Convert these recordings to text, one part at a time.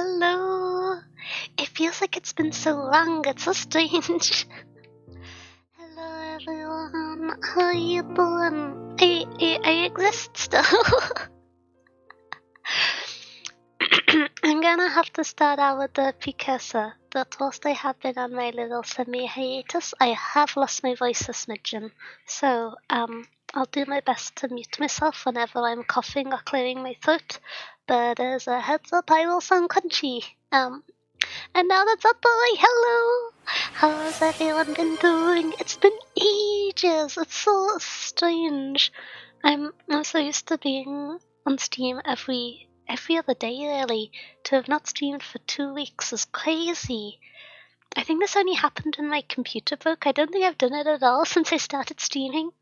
Hello! It feels like it's been so long, it's so strange. Hello everyone, how are you doing? I exist still. I'm gonna have to start out with the precursor that whilst I have been on my little semi-hiatus, I have lost my voice a smidgen. So, I'll do my best to mute myself whenever I'm coughing or clearing my throat. But as a heads up, I will sound crunchy. And now that's out the way, hello! How's everyone been doing? It's been ages! It's so strange. I'm so used to being on Steam every other day, really. To have not streamed for 2 weeks is crazy. I think this only happened when my computer broke. I don't think I've done it at all since I started streaming.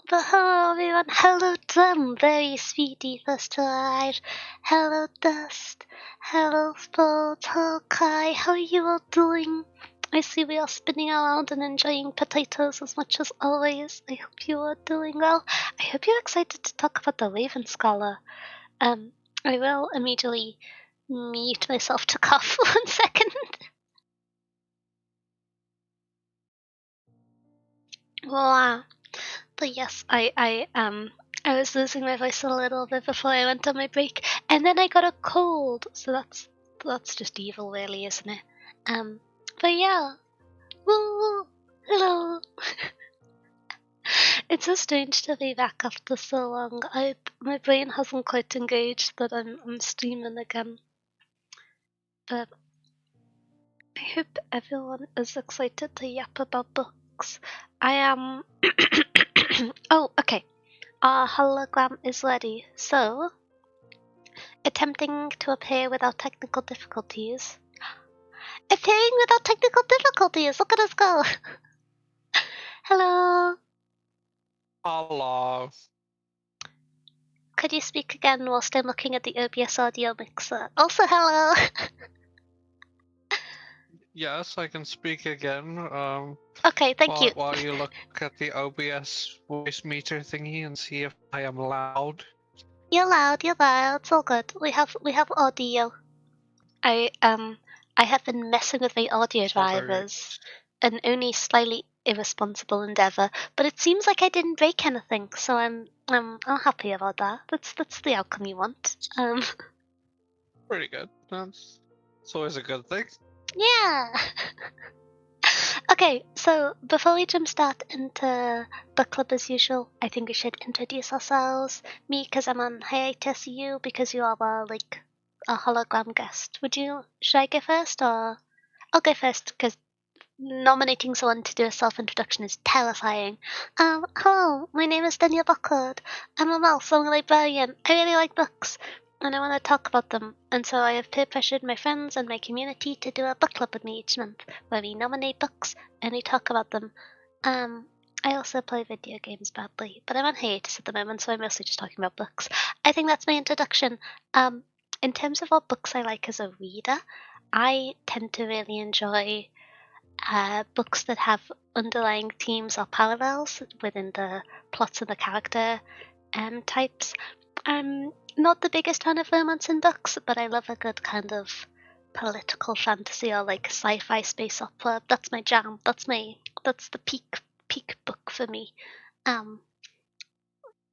But hello everyone, hello Drum, very sweetie first to arrive. Hello Dust, hello Sports, hello Kai, how are you all doing? I see we are spinning around and enjoying potatoes as much as always. I hope you are doing well. I hope you're excited to talk about the Raven Scholar. I will immediately mute myself to cough 1 second. Wow. But yes, I was losing my voice a little bit before I went on my break, and then I got a cold. So that's just evil, really, isn't it? But yeah, woo, hello. It's so strange to be back after so long. My brain hasn't quite engaged that I'm streaming again. But I hope everyone is excited to yap about books. I am. Oh, okay. Our hologram is ready, so attempting to appear without technical difficulties. Appearing without technical difficulties! Look at us go! Hello! Hello. Could you speak again whilst I'm looking at the OBS audio mixer? Also, hello! Yes, I can speak again. Okay, thank you. While you look at the OBS voice meter thingy and see if I am loud. You're loud, it's all good. We have audio. I have been messing with my audio drivers, an only slightly irresponsible endeavor, but it seems like I didn't break anything, so I'm happy about that. That's the outcome you want. Pretty good. It's always a good thing. Yeah. Okay, so before we jumpstart into book club as usual, I think we should introduce ourselves. Me, because I'm on hiatus. You, because you are a hologram guest. Should I go first, or I'll go first because nominating someone to do a self-introduction is terrifying. Hello, my name is Daniel Buckwood. I'm a mouse, I'm a librarian. I really like books, and I want to talk about them. And so I have peer-pressured my friends and my community to do a book club with me each month, where we nominate books and we talk about them. I also play video games badly, but I'm on hiatus at the moment, so I'm mostly just talking about books. I think that's my introduction. In terms of what books I like as a reader, I tend to really enjoy books that have underlying themes or parallels within the plots and the character types. I'm not the biggest fan of romance in books, but I love a good kind of political fantasy or like sci-fi space opera. That's my jam. That's the peak book for me. And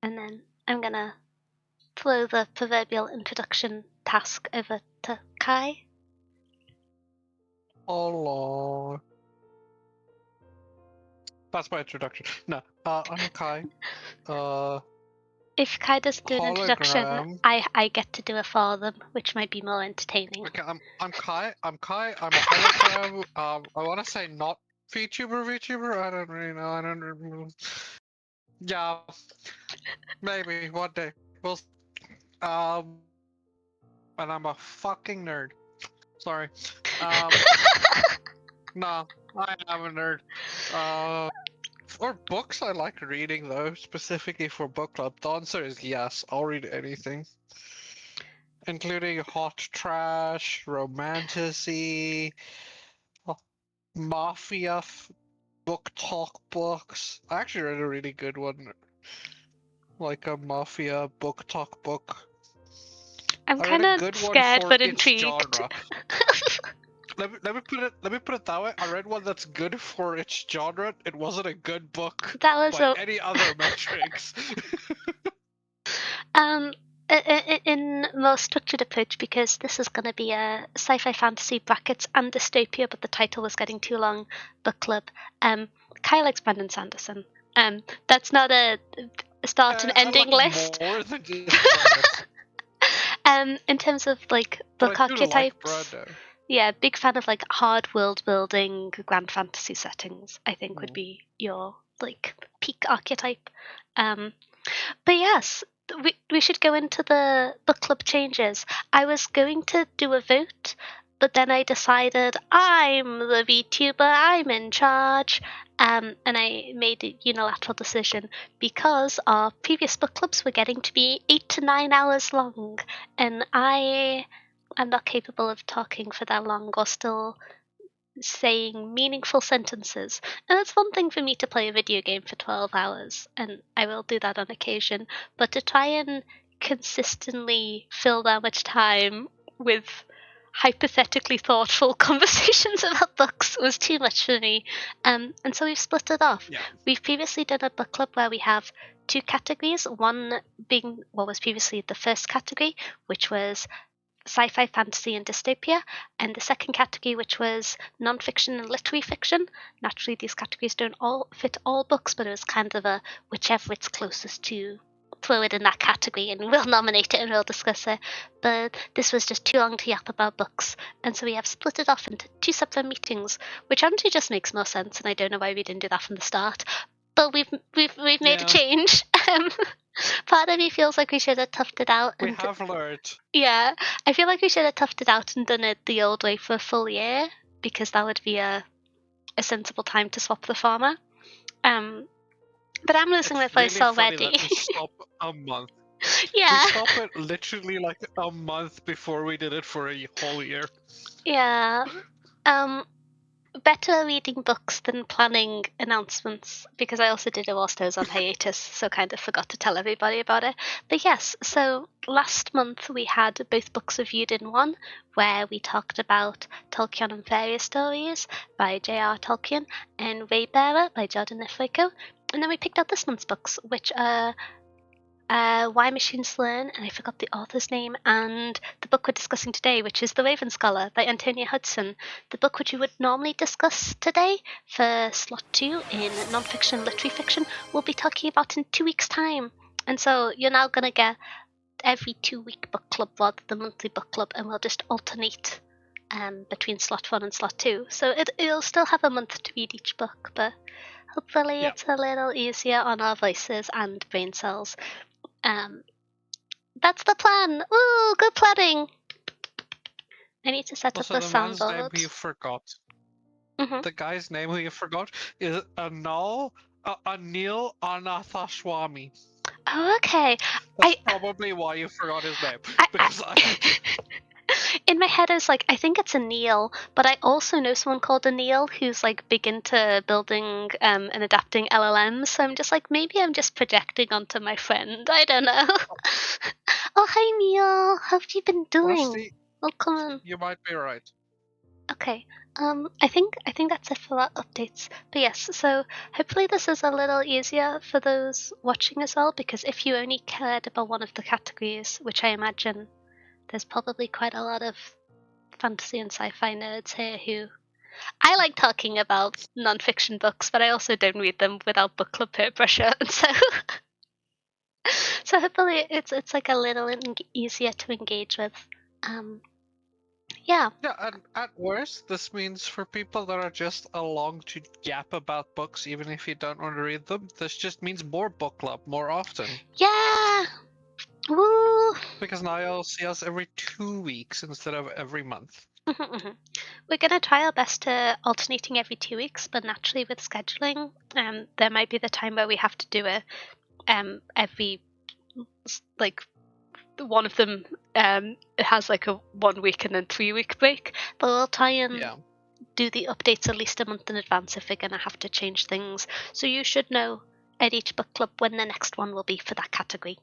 then I'm gonna throw the proverbial introduction task over to Kai. Hello. That's my introduction. No, I'm Kai. If Kai doesn't do an introduction, Hologram. I get to do it for them, which might be more entertaining. Okay, I'm Kai. I'm a hologram. I want to say not VTuber. I don't really know. I don't remember. Yeah, maybe one day. We'll. And I'm a fucking nerd. Sorry. No, I am a nerd. For books, I like reading though, specifically for book club. The answer is yes. I'll read anything, including hot trash, romantasy, oh, mafia book talk books. I actually read a really good one, like a mafia book talk book. I'm I read kind a of good one scared for but its intrigued. genre. Let me put it that way. I read one that's good for its genre. It wasn't a good book That was by a any other metrics. um in most structured approach, because this is going to be a sci-fi fantasy brackets and dystopia, but the title was getting too long. Book club. Kyle likes Brandon Sanderson. That's not a start and I ending like list. more than just Brandis, In terms of like but I book do like archetypes, Brando. yeah, big fan of like hard world building, grand fantasy settings. I think would Mm. be your like peak archetype. Um, but yes, we should go into the book club changes. I was going to do a vote, but then I decided I'm the VTuber, I'm in charge. And I made a unilateral decision because our previous book clubs were getting to be 8 to 9 hours long, and I'm not capable of talking for that long or still saying meaningful sentences. And it's one thing for me to play a video game for 12 hours, and I will do that on occasion, but to try and consistently fill that much time with hypothetically thoughtful conversations about books was too much for me. And so we've split it off. Yeah. We've previously done a book club where we have two categories, one being what was previously the first category, which was sci-fi, fantasy, and dystopia, and the second category, which was non-fiction and literary fiction. Naturally, these categories don't all fit all books, but it was kind of a whichever it's closest to, throw it in that category, and we'll nominate it and we'll discuss it. But this was just too long to yap about books, and so we have split it off into two separate meetings, which honestly just makes more sense, and I don't know why we didn't do that from the start. But we've made a Yeah. change. Part of me feels like we should have toughed it out We and have learned. yeah, I feel like we should have toughed it out and done it the old way for a full year, because that would be a sensible time to swap the farmer. Um, but I'm losing my It's voice really funny already. that we stop a month. We Yeah, stop it literally like a month before we did it for a whole year. yeah. Um, Better reading books than planning announcements, because I also did it whilst I was on hiatus, so kind of forgot to tell everybody about it. But yes, so last month we had both books reviewed in one, where we talked about Tolkien and Fairy Stories by J.R. Tolkien and Waybearer by Jordan F. Waco. And then we picked out this month's books, which are Why Machines Learn, and I forgot the author's name, and the book we're discussing today, which is The Raven Scholar by Antonia Hodgson, the book which we would normally discuss today for slot 2 in nonfiction literary fiction, we'll be talking about in 2 weeks' time. And so you're now going to get every 2 week book club rather than monthly book club, and we'll just alternate between slot 1 and slot 2. So it'll still have a month to read each book, but hopefully Yeah. it's a little easier on our voices and brain cells. Um, that's the plan. Ooh, good planning. I need to set up Also, the the man's name soundboard. you forgot. Mm-hmm. The guy's name who you forgot is Anil Anathaswamy. Oh, okay. That's probably why you forgot his name. I Because in my head, I was like, I think it's a Neil, but I also know someone called a Neil who's like big into building and adapting LLMs. So I'm just like, maybe I'm just projecting onto my friend. I don't know. Oh, hi Neil. How have you been doing? honestly, Welcome. you might be right. Okay. I think that's it for our updates. But yes, so hopefully this is a little easier for those watching as well, because if you only cared about one of the categories, which I imagine there's probably quite a lot of fantasy and sci-fi nerds here who I like talking about non-fiction books, but I also don't read them without book club peer pressure, and so hopefully it's like a little easier to engage with. Um, yeah. Yeah, and at worst, this means for people that are just along to yap about books, even if you don't want to read them, this just means more book club more often. Yeah. Woo. Because now you'll see us every 2 weeks instead of every month. We're going to try our best to alternating every 2 weeks, but naturally with scheduling, there might be the time where we have to do it every, like, one of them it has like a 1 week and then 3 week break, but we'll try and Yeah. do the updates at least a month in advance if we're going to have to change things. So you should know at each book club when the next one will be for that category.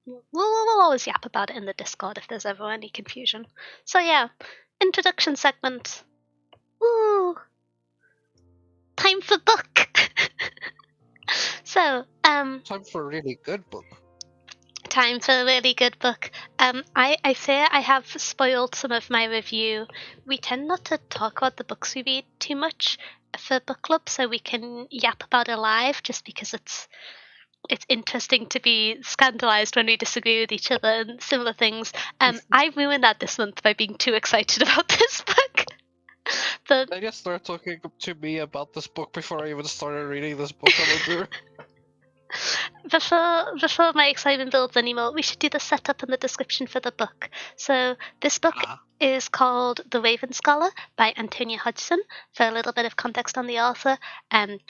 we'll always yap about it in the Discord if there's ever any confusion. So yeah, introduction segment. Woo! Time for book. So Time for a really good book. time for a really good book. I fear I have spoiled some of my review. We tend not to talk about the books we read too much for book club, so we can yap about it live, just because it's interesting to be scandalized when we disagree with each other and similar things. I ruined that this month by being too excited about this book. They just started talking to me about this book before I even started reading this book on my beer. Before my excitement builds anymore, we should do the setup and the description for the book. So this book is called The Raven Scholar by Antonia Hodgson. For a little bit of context on the author,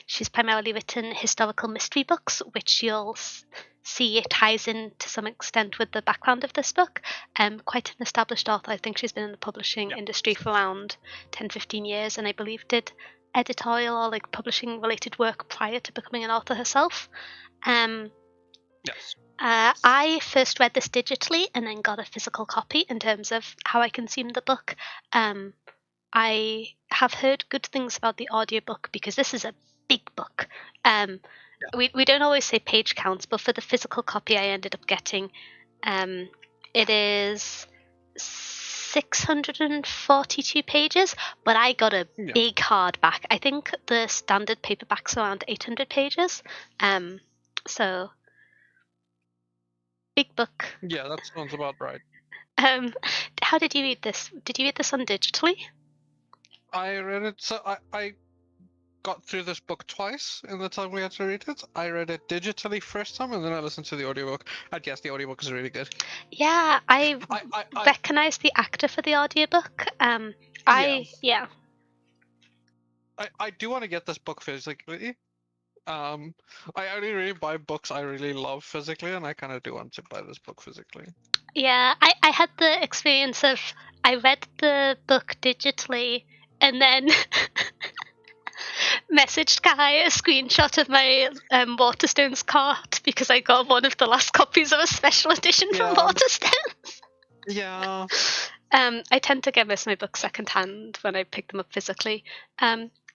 she's primarily written historical mystery books, which you'll see it ties in to some extent with the background of this book. Quite an established author. I think she's been in the publishing industry for around 10-15 years, and I believe did editorial or like publishing related work prior to becoming an author herself. Yes. I first read this digitally and then got a physical copy in terms of how I consumed the book. I have heard good things about the audiobook because this is a big book. We don't always say page counts, but for the physical copy I ended up getting, it is 642 pages, but I got a big hardback. I think the standard paperback's around 800 pages. So big book. Yeah, that sounds about right. How did you read this? Did you read this on digitally? I read it, so I got through this book twice in the time we had to read it. I read it digitally first time, and then I listened to the audiobook. I guess the audiobook is really good. Yeah, I recognized the actor for the audiobook. I do want to get this book physically. I only really buy books I really love physically, and I kind of do want to buy this book physically. Yeah, I had the experience of I read the book digitally and then messaged Kai a screenshot of my Waterstones cart because I got one of the last copies of a special edition from Waterstones. Yeah. I tend to get most of my books secondhand when I pick them up physically.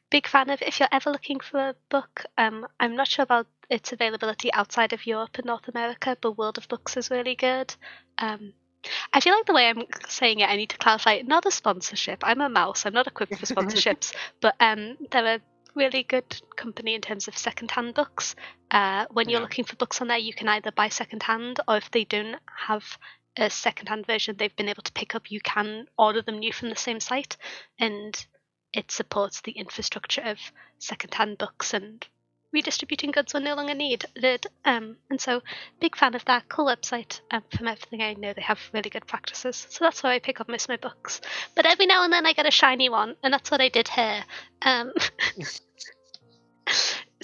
Big fan of, if you're ever looking for a book, I'm not sure about its availability outside of Europe and North America, but World of Books is really good. I feel like the way I'm saying it, I need to clarify, not a sponsorship. I'm a mouse. I'm not equipped for sponsorships, but they're a really good company in terms of secondhand books. When you're looking for books on there, you can either buy secondhand, or if they don't have a secondhand version they've been able to pick up, you can order them new from the same site, and it supports the infrastructure of secondhand books and redistributing goods when no longer needed. And so, big fan of that. Cool website. From everything I know, they have really good practices. So that's where I pick up most of my books. But every now and then I get a shiny one, and that's what I did here.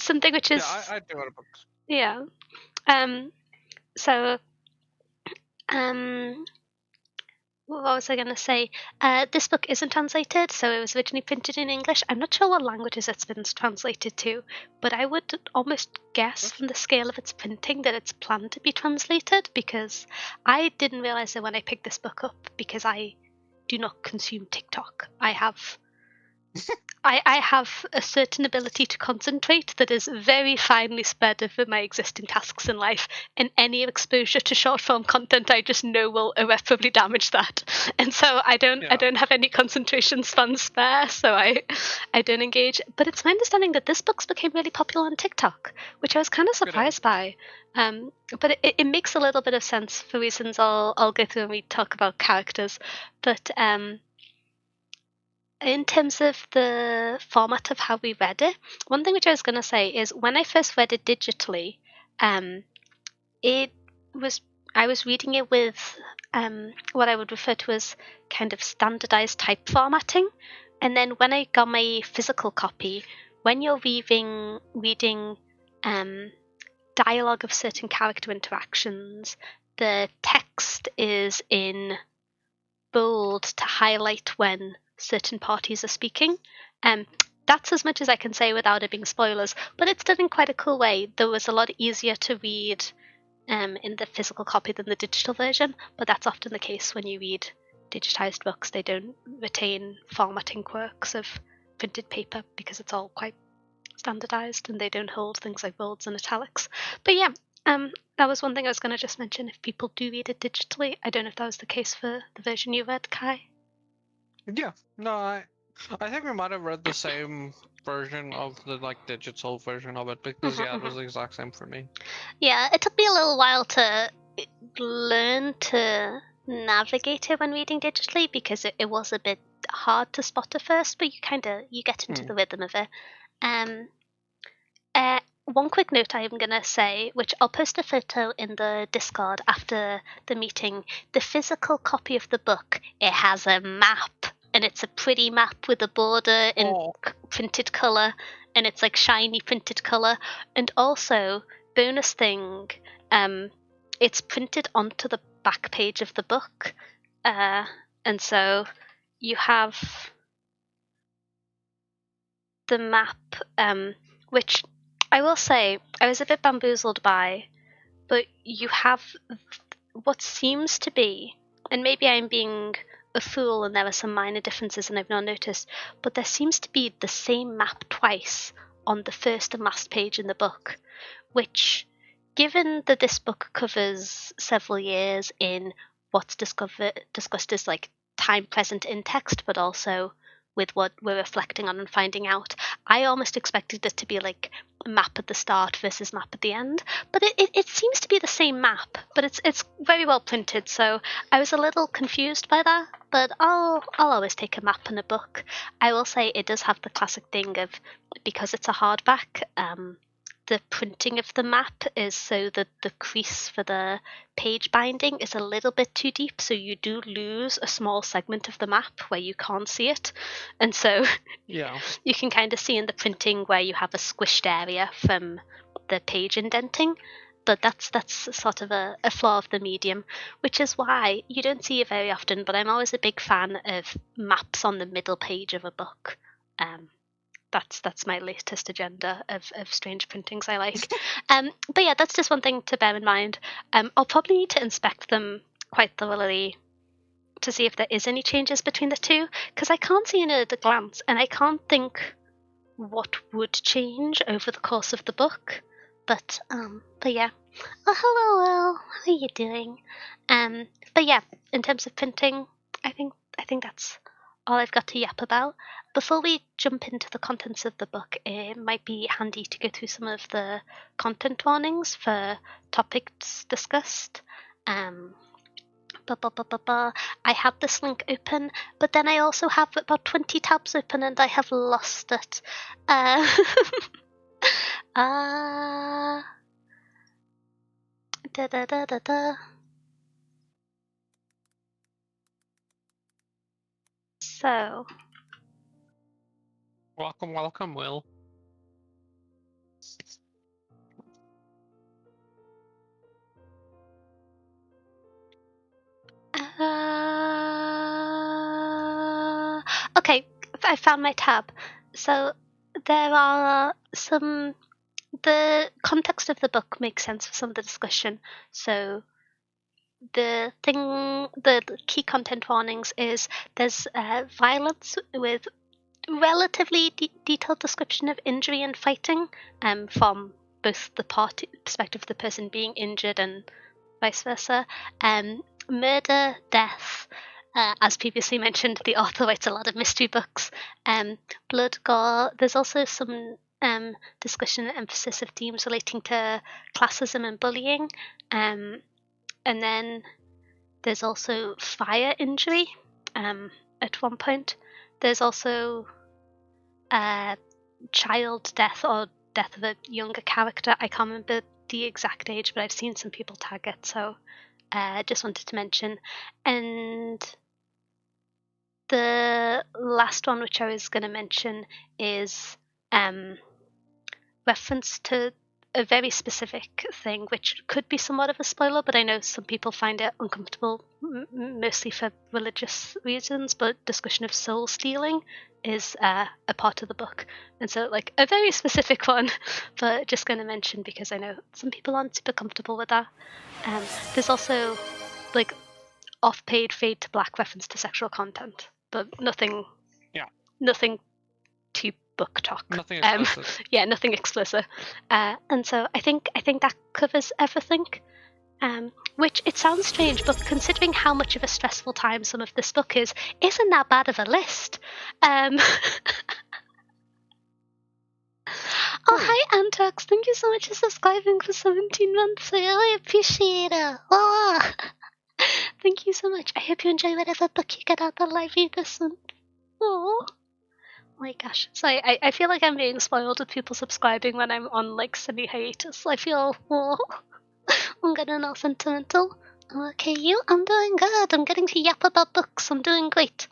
Something which is I do want a book. Yeah. So what was I going to say? This book isn't translated, so it was originally printed in English. I'm not sure what languages it's been translated to, but I would almost guess from the scale of its printing that it's planned to be translated, because I didn't realize that when I picked this book up, because I do not consume TikTok. I have a certain ability to concentrate that is very finely spread over my existing tasks in life, and any exposure to short form content I just know will irreparably damage that. And so I don't have any concentration span spare, so I don't engage. But it's my understanding that this book became really popular on TikTok, which I was kind of surprised by. But it makes a little bit of sense for reasons I'll go through when we talk about characters. But in terms of the format of how we read it, one thing which I was going to say is when I first read it digitally, I was reading it with what I would refer to as kind of standardized type formatting. And then when I got my physical copy, when you're reading dialogue of certain character interactions, the text is in bold to highlight when certain parties are speaking. That's as much as I can say without it being spoilers, but it's done in quite a cool way. There was a lot easier to read in the physical copy than the digital version, but that's often the case when you read digitized books. They don't retain formatting quirks of printed paper because it's all quite standardized and they don't hold things like bolds and italics. But yeah, that was one thing I was going to just mention. If people do read it digitally, I don't know if that was the case for the version you read, Kai. Yeah, no, I think we might have read the same version of the digital version of it because yeah, it was the exact same for me. Yeah, it took me a little while to learn to navigate it when reading digitally because it was a bit hard to spot at first, but you get into the rhythm of it. One quick note I'm going to say, which I'll post a photo in the Discord after the meeting. The physical copy of the book, it has a map, and it's a pretty map with a border in printed colour, and it's like shiny printed colour. And also, bonus thing, it's printed onto the back page of the book. And so you have the map, which I will say I was a bit bamboozled by, but you have what seems to be, and maybe I'm being a fool and there are some minor differences and I've not noticed, but there seems to be the same map twice on the first and last page in the book, which, given that this book covers several years in what's discussed as like time present in text, but also with what we're reflecting on and finding out, I almost expected it to be like map at the start versus map at the end, but it seems to be the same map, but it's very well printed, so I was a little confused by that, but I'll always take a map in a book. I will say it does have the classic thing of, because it's a hardback, the printing of the map is so that the crease for the page binding is a little bit too deep, so you do lose a small segment of the map where you can't see it, and so Yeah, you can kind of see in the printing where you have a squished area from the page indenting, but that's sort of a flaw of the medium, which is why you don't see it very often, but I'm always a big fan of maps on the middle page of a book. That's my latest agenda of strange printings I like. But yeah, that's just one thing to bear in mind. I'll probably need to inspect them quite thoroughly to see if there is any changes between the two, because I can't see any at a glance, and I can't think what would change over the course of the book. But yeah. Oh, hello, Will. How are you doing? But yeah, in terms of printing, I think that's all I've got to yap about. Before we jump into the contents of the book, it might be handy to go through some of the content warnings for topics discussed. I have this link open, but then I also have about 20 tabs open and I have lost it. Uh, da, da, da, da, da. So, welcome, Will. okay, I found my tab. So there are some. The context of the book makes sense for some of the discussion. So the key content warnings is there's violence with relatively detailed description of injury and fighting, from both the perspective of the person being injured and vice versa. Murder, death, as previously mentioned, the author writes a lot of mystery books. Blood, gore. There's also some discussion and emphasis of themes relating to classism and bullying. And then there's also fire injury at one point. There's also child death or death of a younger character. I can't remember the exact age, but I've seen some people tag it, so just wanted to mention. And the last one, which I was going to mention, is reference to a very specific thing, which could be somewhat of a spoiler, but I know some people find it uncomfortable, mostly for religious reasons. But discussion of soul stealing is a part of the book, and so like a very specific one, but just going to mention because I know some people aren't super comfortable with that. There's also like off-page fade to black reference to sexual content, but nothing. Yeah. Nothing to book talk. Nothing explicit. Yeah, nothing explicit. And so I think that covers everything. Which it sounds strange, but considering how much of a stressful time some of this book is, isn't that bad of a list? Oh, hi, Antox. Thank you so much for subscribing for 17 months. I really appreciate it. Oh. Thank you so much. I hope you enjoy whatever book you get out the library this month. Oh my gosh. Sorry, I feel like I'm being spoiled with people subscribing when I'm on like semi-hiatus. I feel, I'm getting all sentimental. Okay, you? I'm doing good. I'm getting to yap about books. I'm doing great.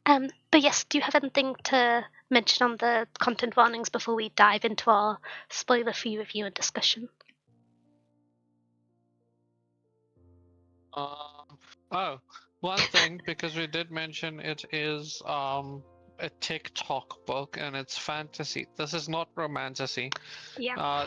But yes, do you have anything to mention on the content warnings before we dive into our spoiler-free review and discussion? One thing, because we did mention it is a TikTok book and it's fantasy. This is not romantasy. Yeah.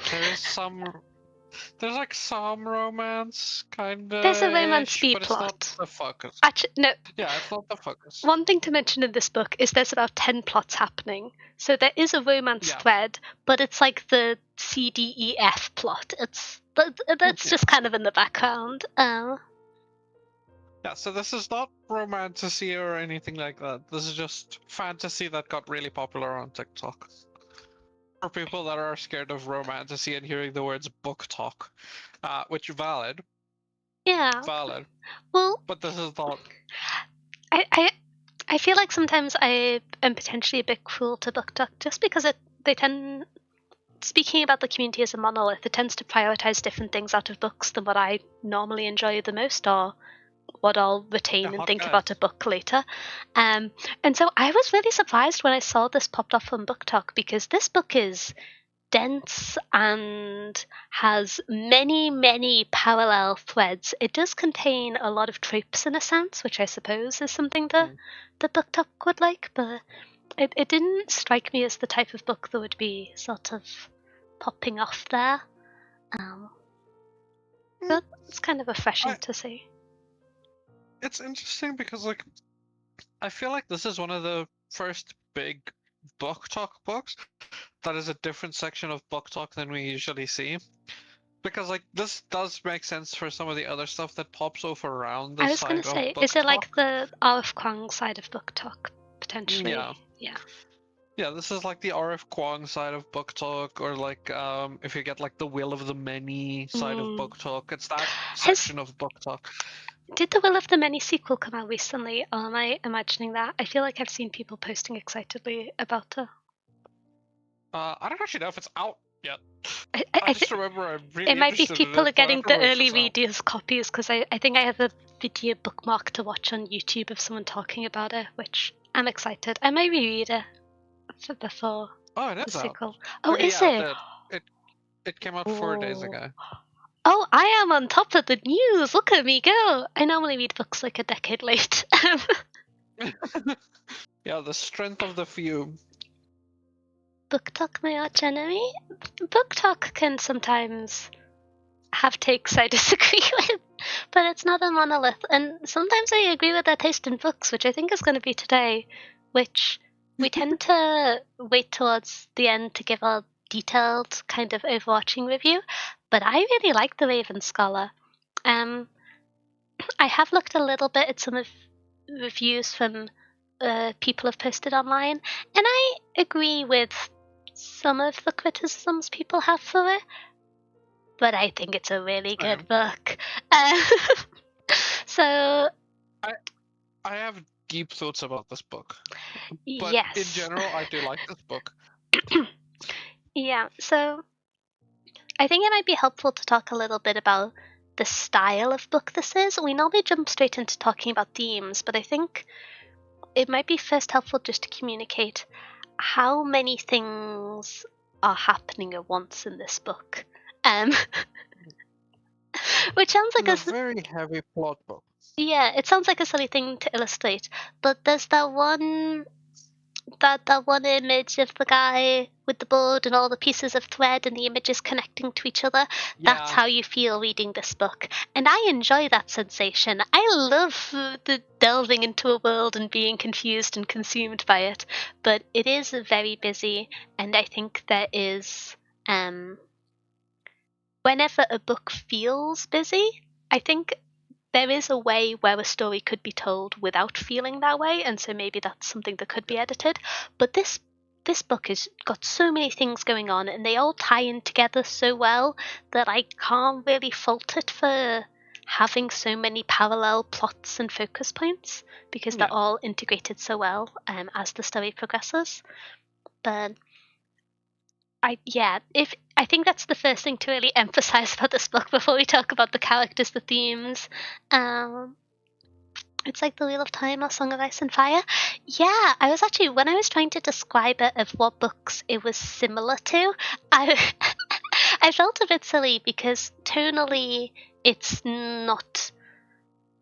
There's like some romance kind of, There's a romance B but it's not plot. the focus. Actually, no. Yeah, it's not the focus. One thing to mention in this book is there's about 10 plots happening. So there is a romance thread, but it's like the CDEF plot. That's just kind of in the background. Yeah, so this is not romantasy or anything like that. This is just fantasy that got really popular on TikTok. For people that are scared of romantasy and hearing the words book talk, which valid. Yeah. Valid. Well, but this is not. I feel like sometimes I am potentially a bit cruel to book talk just because they tend, speaking about the community as a monolith, it tends to prioritize different things out of books than what I normally enjoy the most or what I'll retain and think about a book later. And so I was really surprised when I saw this popped off on Book Talk because this book is dense and has many parallel threads. It does contain a lot of tropes in a sense, which I suppose is something the Book Talk would like, but it didn't strike me as the type of book that would be sort of popping off there. But it's kind of refreshing to see. It's interesting because, like, I feel like this is one of the first big book talk books that is a different section of book talk than we usually see. Because, like, this does make sense for some of the other stuff that pops over around the side of book talk. I was gonna say, is it like the RF Kwang side of book talk, potentially? Yeah. Yeah, this is like the RF Kwang side of book talk, or like if you get like the Will of the Many side of book talk, it's that section of book talk. Did the Will of the Many sequel come out recently, or am I imagining that? I feel like I've seen people posting excitedly about it. I don't actually know if it's out yet. I just remember I'm really it might be people are getting the early readers copies because I think I have a video bookmark to watch on YouTube of someone talking about it, which I'm excited. I might reread it for before the sequel. Oh, is it? It came out 4 days ago. Oh, I am on top of the news. Look at me go. I normally read books like a decade late. Yeah, the strength of the few. Book talk, my arch enemy. Book talk can sometimes have takes I disagree with, but it's not a monolith. And sometimes I agree with their taste in books, which I think is going to be today, which we tend to wait towards the end to give a detailed kind of overarching review. But I really like The Raven Scholar. I have looked a little bit at some of reviews from people have posted online, and I agree with some of the criticisms people have for it, but I think it's a really good book. So I have deep thoughts about this book, but yes, in general I do like this book. Yeah, so I think it might be helpful to talk a little bit about the style of book this is. We normally jump straight into talking about themes, but I think it might be first helpful just to communicate how many things are happening at once in this book. Um, which sounds like It's a very heavy plot book. yeah, it sounds like a silly thing to illustrate, but there's that one image of the guy with the board and all the pieces of thread and the images connecting to each other. That's Yeah, how you feel reading this book, and I enjoy that sensation. I love the delving into a world and being confused and consumed by it, but it is very busy, and I think there is whenever a book feels busy, I think there is a way where a story could be told without feeling that way, and so maybe that's something that could be edited. But this book has got so many things going on, and they all tie in together so well that I can't really fault it for having so many parallel plots and focus points because they're yeah. all integrated so well as the story progresses. But I think that's the first thing to really emphasize about this book before we talk about the characters, the themes. Um, it's like The Wheel of Time or Song of Ice and Fire. Yeah, I was actually when I was trying to describe it of what books it was similar to, I I felt a bit silly because tonally it's not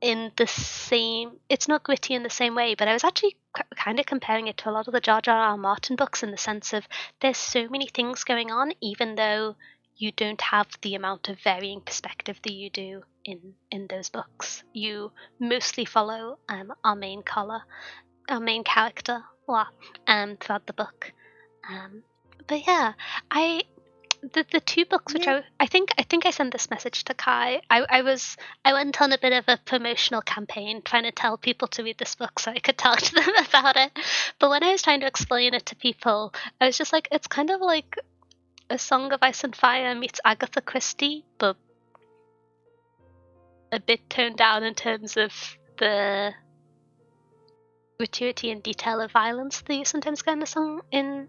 in the same it's not gritty in the same way, but I was actually kind of comparing it to a lot of the George R.R. Martin books in the sense of there's so many things going on even though you don't have the amount of varying perspective that you do in those books. You mostly follow our main character throughout the book. um, but yeah, I the two books which Yeah. I think I sent this message to Kai. I went on a bit of a promotional campaign trying to tell people to read this book so I could talk to them about it. But when I was trying to explain it to people, I was just like, it's kind of like A Song of Ice and Fire meets Agatha Christie, but a bit toned down in terms of the gratuity and detail of violence that you sometimes get in the song in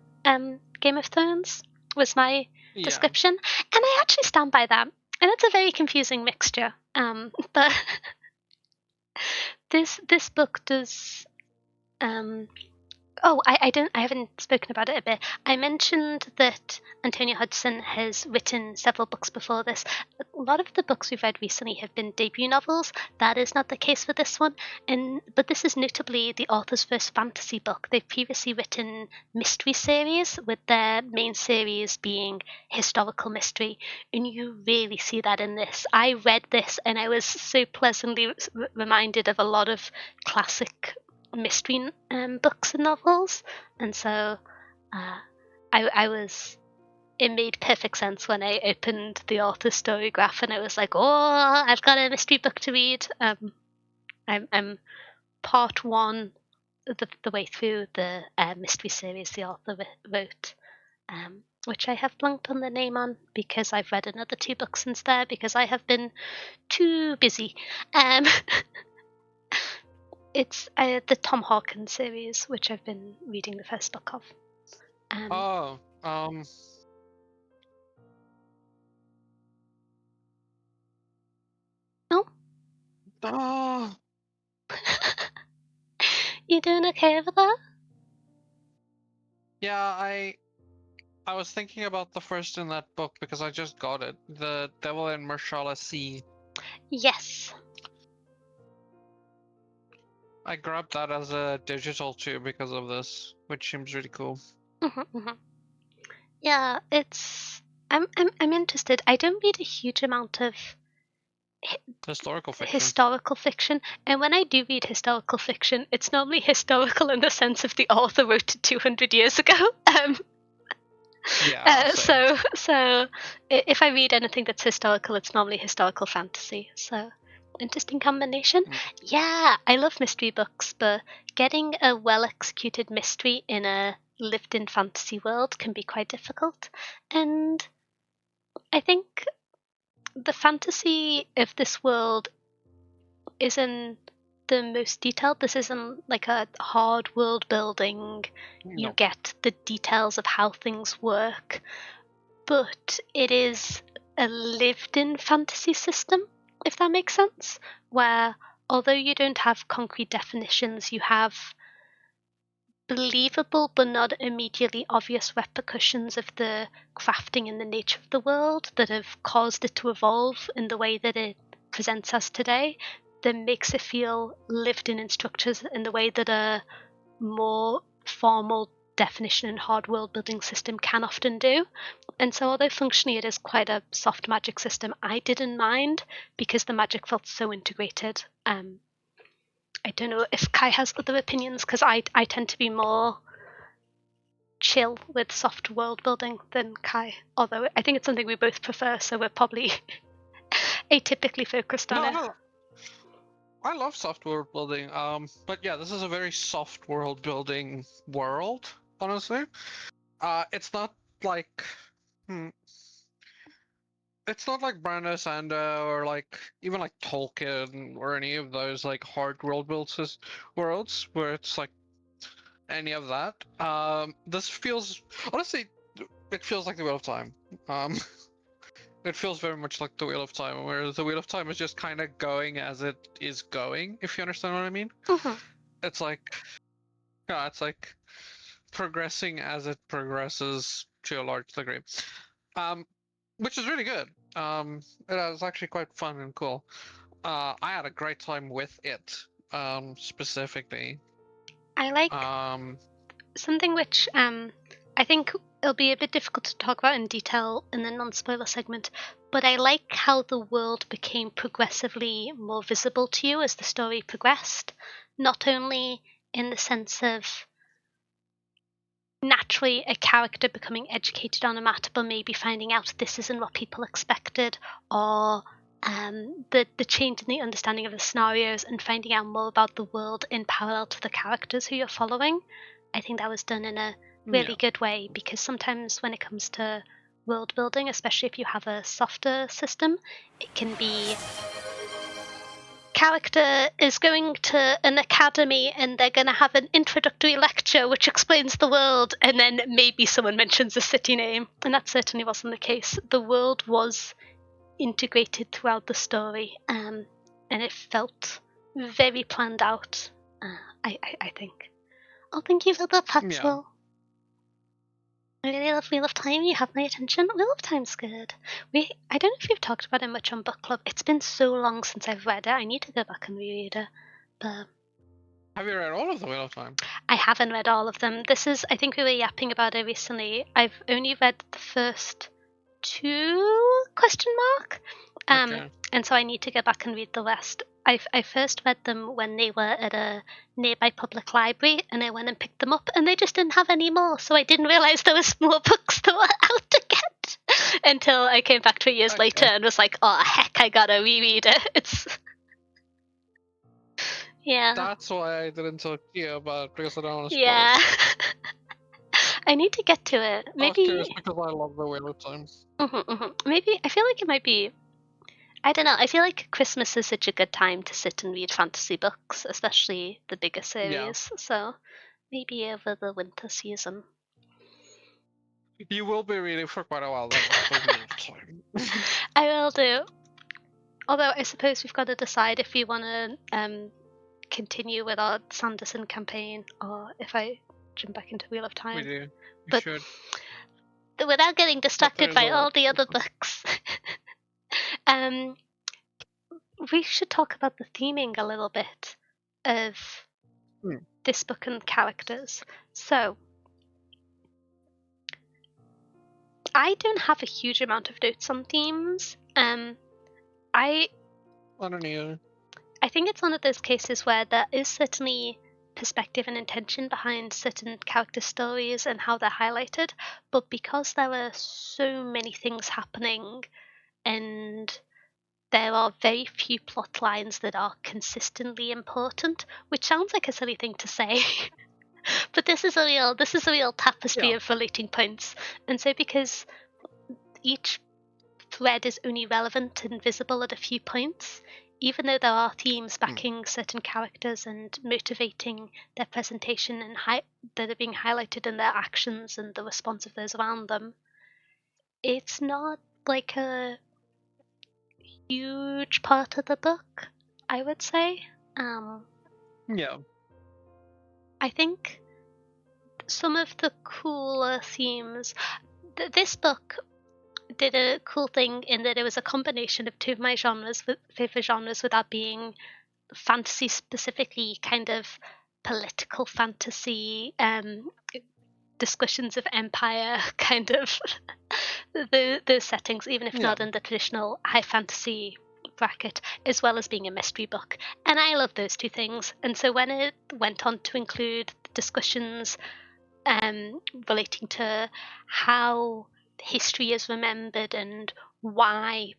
Game of Thrones. Was my Yeah. description, and I actually stand by that. And it's a very confusing mixture. But this book does um, Oh, I haven't spoken about it a bit. I mentioned that Antonia Hodgson has written several books before this. A lot of the books we've read recently have been debut novels. That is not the case for this one, but this is notably the author's first fantasy book. They've previously written mystery series, with their main series being historical mystery, and you really see that in this. I read this and I was so pleasantly reminded of a lot of classic mystery books and novels, and so I was. It made perfect sense when I opened the author's story graph, and I was like, "Oh, I've got a mystery book to read." I'm part one, the way through the mystery series the author wrote, which I have blanked on the name on because I've read another two books since there because I have been too busy. Um, It's the Tom Hawkins series, which I've been reading the first book of. Oh, Oh, oh, you doing okay over there? yeah. I was thinking about the first in that book because I just got it. The Devil in Marshala Sea. Yes. I grabbed that as a digital too because of this, which seems really cool. Yeah, it's. I'm interested. I don't read a huge amount of Historical fiction. historical fiction, and when I do read historical fiction, it's normally historical in the sense of the author wrote it 200 years ago. Yeah, same. So if I read anything that's historical, it's normally historical fantasy. So interesting combination. Mm. Yeah, I love mystery books, but getting a well executed mystery in a lived in fantasy world can be quite difficult. And I think the fantasy of this world isn't the most detailed. This isn't like a hard world building. You No. get the details of how things work, but it is a lived in fantasy system, if that makes sense, where although you don't have concrete definitions, you have believable but not immediately obvious repercussions of the crafting and the nature of the world that have caused it to evolve in the way that it presents us today, that makes it feel lived in structures in the way that a more formal definition and hard world building system can often do. And so although functionally it is quite a soft magic system, I didn't mind because the magic felt so integrated. I don't know if Kai has other opinions, because I tend to be more chill with soft world building than Kai, although I think it's something we both prefer, so we're probably atypically focused on it. No, I love soft world building. But yeah, this is a very soft world building world, honestly. It's not like hmm, it's not like Brando Sanda or like even like Tolkien or any of those like hard world builds worlds where it's like any of that. This feels honestly, it feels like the Wheel of Time. Um, it feels very much like the Wheel of Time, where the Wheel of Time is just kind of going as it is going. If you understand what I mean, Mm-hmm. it's like yeah, it's like progressing as it progresses to a large degree. Um, which is really good. It was actually quite fun and cool. I had a great time with it, specifically. I like something which I think it'll be a bit difficult to talk about in detail in the non-spoiler segment, but I like how the world became progressively more visible to you as the story progressed, not only in the sense of naturally a character becoming educated on a matter but maybe finding out this isn't what people expected, or the change in the understanding of the scenarios and finding out more about the world in parallel to the characters who you're following. I think that was done in a really Yeah. good way, because sometimes when it comes to world building, especially if you have a softer system, it can be character is going to an academy and they're going to have an introductory lecture which explains the world, and then maybe someone mentions a city name, and that certainly wasn't the case. The world was integrated throughout the story, and it felt very planned out. I think. Oh, thank you for the Yeah. pretzel. I really love Wheel of Time. You have my attention. Wheel of Time's good. I don't know if you've talked about it much on book club. It's been so long since I've read it. I need to go back and reread it. But Have you read all of the Wheel of Time? I haven't read all of them. I think we were yapping about it recently. I've only read the first two, question mark. Okay. And so I need to go back and read the rest. I first read them when they were at a nearby public library, and I went and picked them up, and they just didn't have any more, so I didn't realize there was more books that were out to get until I came back 2 years later Okay. and was like, oh heck, I gotta reread it. It's yeah. That's why I didn't talk to you about it, because I don't want to spoil Yeah. it. I need to get to it. I was curious Maybe. because I love the Wheel of Time. Maybe I feel like it might be. I don't know. I feel like Christmas is such a good time to sit and read fantasy books, especially the bigger Yeah. series. So maybe over the winter season. You will be reading for quite a while then, the Wheel of Time. I will do. Although I suppose we've got to decide if we want to continue with our Sanderson campaign, or if I jump back into Wheel of We Time. do. We But should. without getting But distracted there's a by all lot. the other books, um, we should talk about the theming a little bit of Hmm. this book and characters. So, I don't have a huge amount of notes on themes. I I don't either. I think it's one of those cases where there is certainly perspective and intention behind certain character stories and how they're highlighted, but because there are so many things happening and there are very few plot lines that are consistently important, which sounds like a silly thing to say. But this is a real tapestry Yeah. of relating points. And so because each thread is only relevant and visible at a few points, even though there are themes backing certain characters and motivating their presentation and that are being highlighted in their actions and the response of those around them, it's not like a huge part of the book, I would say. Yeah. I think some of the cooler themes. This book did a cool thing in that it was a combination of two of my favorite genres, without being fantasy specifically, kind of political fantasy, discussions of empire, kind of the settings, even if not in the traditional high fantasy bracket, as well as being a mystery book. And I love those two things. And so when it went on to include discussions relating to how history is remembered and why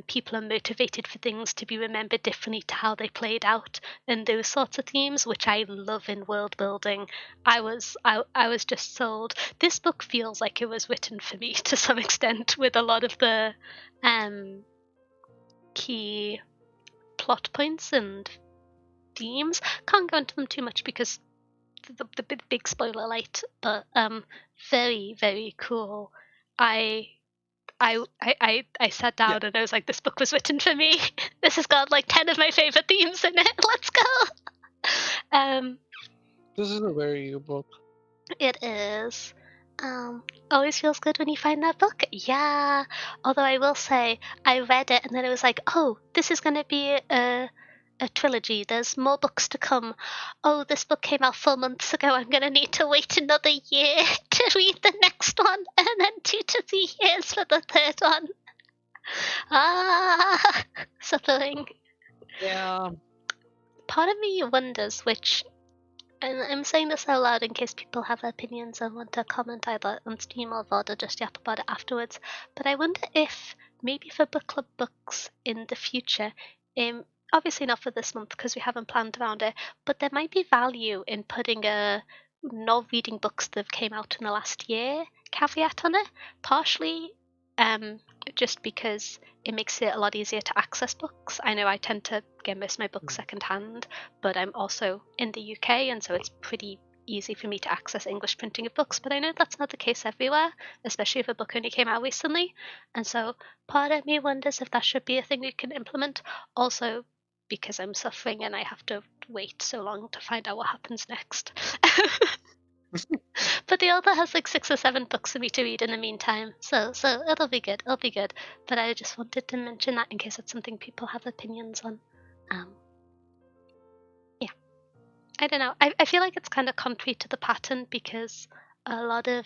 people are motivated for things to be remembered differently to how they played out, and those sorts of themes, which I love in world building, I was just sold. This book feels like it was written for me to some extent, with a lot of the key plot points and themes. Can't go into them too much because the big spoiler light, but very, very cool. I sat down and I was like, this book was written for me. This has got like 10 of my favorite themes in it. Let's go. This is a very you book. It is. Always feels good when you find that book. Yeah. Although I will say, I read it and then it was like, oh, this is going to be a trilogy. There's more books to come. Oh, this book came out 4 months ago. I'm going to need to wait another year to read the next one, and then 2 to 3 years for the third one. Suffering. Yeah. Part of me wonders which, and I'm saying this out loud in case people have opinions and want to comment either on Steam or VOD or just yap about it afterwards, but I wonder if maybe for book club books in the future, obviously not for this month because we haven't planned around it, but there might be value in putting a not reading books that came out in the last year caveat on it, partially just because it makes it a lot easier to access books. I know I tend to get most of my books secondhand, but I'm also in the UK, and so it's pretty easy for me to access English printing of books, but I know that's not the case everywhere, especially if a book only came out recently. And so part of me wonders if that should be a thing we can implement. Also, because I'm suffering and I have to wait so long to find out what happens next. But the author has like 6 or 7 books for me to read in the meantime, so it'll be good. It'll be good. But I just wanted to mention that in case it's something people have opinions on. Yeah, I don't know. I feel like it's kind of contrary to the pattern because a lot of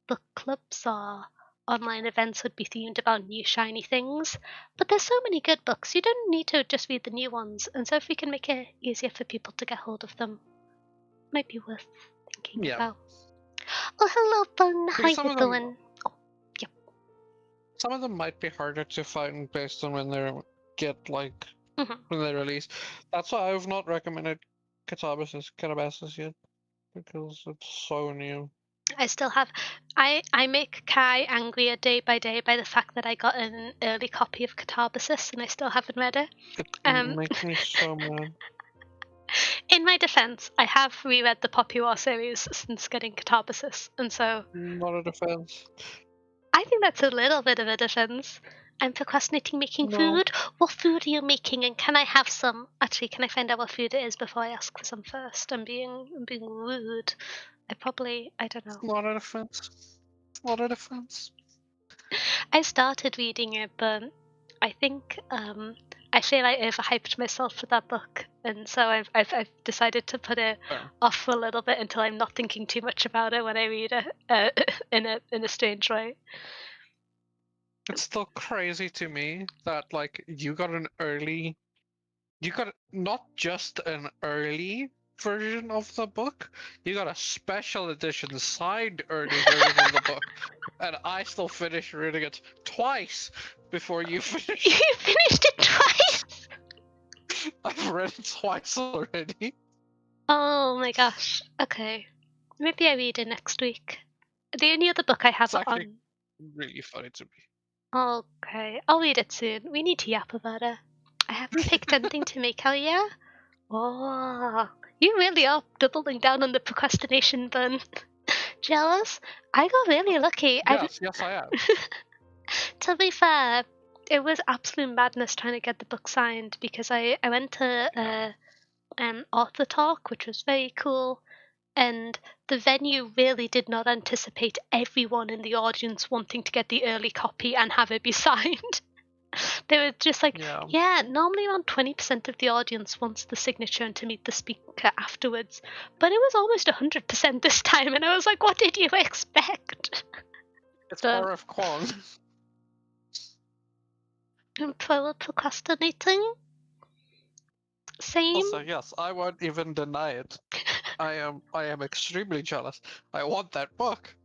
book clubs or online events would be themed about new shiny things, but there's so many good books. You don't need to just read the new ones, and so if we can make it easier for people to get hold of them, it might be worth thinking about. Oh, hello, Fun. How Because you doing? Oh, yep. Some of them might be harder to find based on when they when they release. That's why I've not recommended Catabasis yet, because it's so new. I still have. I make Kai angrier day by day by the fact that I got an early copy of Catabasis and I still haven't read it. It makes me so mad. In my defense, I have reread the Poppy War series since getting Catabasis, and so Not a defense. I think that's a little bit of a defense. I'm procrastinating making No. food. What food are you making, and can I have some? Actually, can I find out what food it is before I ask for some first? I'm being rude. I don't know. It's not a defense. It's not a defense. I started reading it, but I think I feel I overhyped myself for that book, and so I've decided to put it off for a little bit until I'm not thinking too much about it when I read it in a strange way. It's still crazy to me that you got not just an early version of the book, you got a special edition signed early version of the book, and I still finished reading it twice before you finished. You finished it twice? I've read it twice already. Oh my gosh. Okay. Maybe I read it next week. The only other book I have It's it on. really funny to me. Okay. I'll read it soon. We need to yap about it. I haven't picked anything to make out yet. Oh, you really are doubling down on the procrastination bun. Jealous? I got really lucky. Yes, I am. To be fair, it was absolute madness trying to get the book signed because I went to author talk, which was very cool, and the venue really did not anticipate everyone in the audience wanting to get the early copy and have it be signed. They were just like, yeah, normally around 20% of the audience wants the signature and to meet the speaker afterwards, but it was almost 100% this time, and I was like, what did you expect? It's R.F. Kwong. Toilet procrastinating? Same. Also, yes, I won't even deny it. I am extremely jealous. I want that book.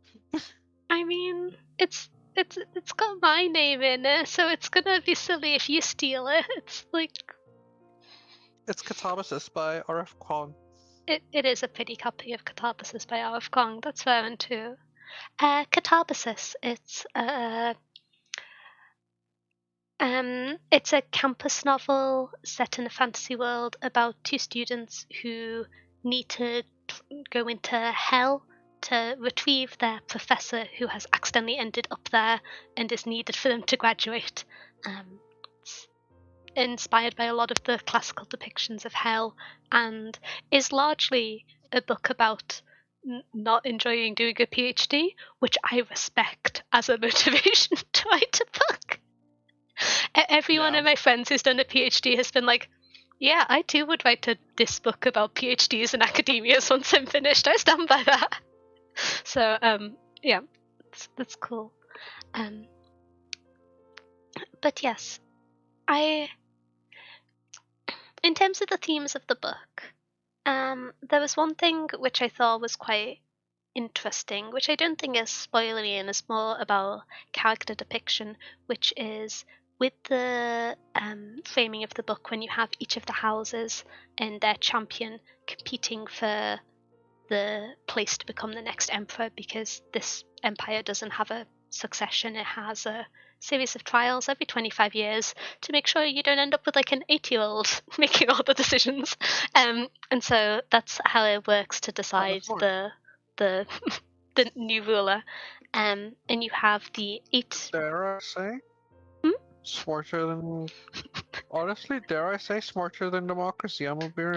I mean, it's got my name in it, so it's gonna be silly if you steal it. It's like It's Catabasis by R.F. Kwong. it is a pretty copy of Catabasis by R.F. Kong. That's fair and true. Catabasis, it's a campus novel set in a fantasy world about two students who need to go into hell to retrieve their professor who has accidentally ended up there and is needed for them to graduate. It's inspired by a lot of the classical depictions of hell and is largely a book about not enjoying doing a PhD, which I respect as a motivation to write a book. Everyone of my friends who's done a PhD has been like, yeah, I too would write this book about PhDs and academia once I'm finished. I stand by that. So, yeah, that's cool. But yes, in terms of the themes of the book, there was one thing which I thought was quite interesting, which I don't think is spoilery and is more about character depiction, which is with the framing of the book when you have each of the houses and their champion competing for the place to become the next emperor, because this empire doesn't have a succession. It has a series of trials every 25 years to make sure you don't end up with like an 8-year-old making all the decisions. And so that's how it works to decide the the new ruler. And you have the 8. Dare I say? Smarter than. Honestly, dare I say smarter than democracy? I'm a beer.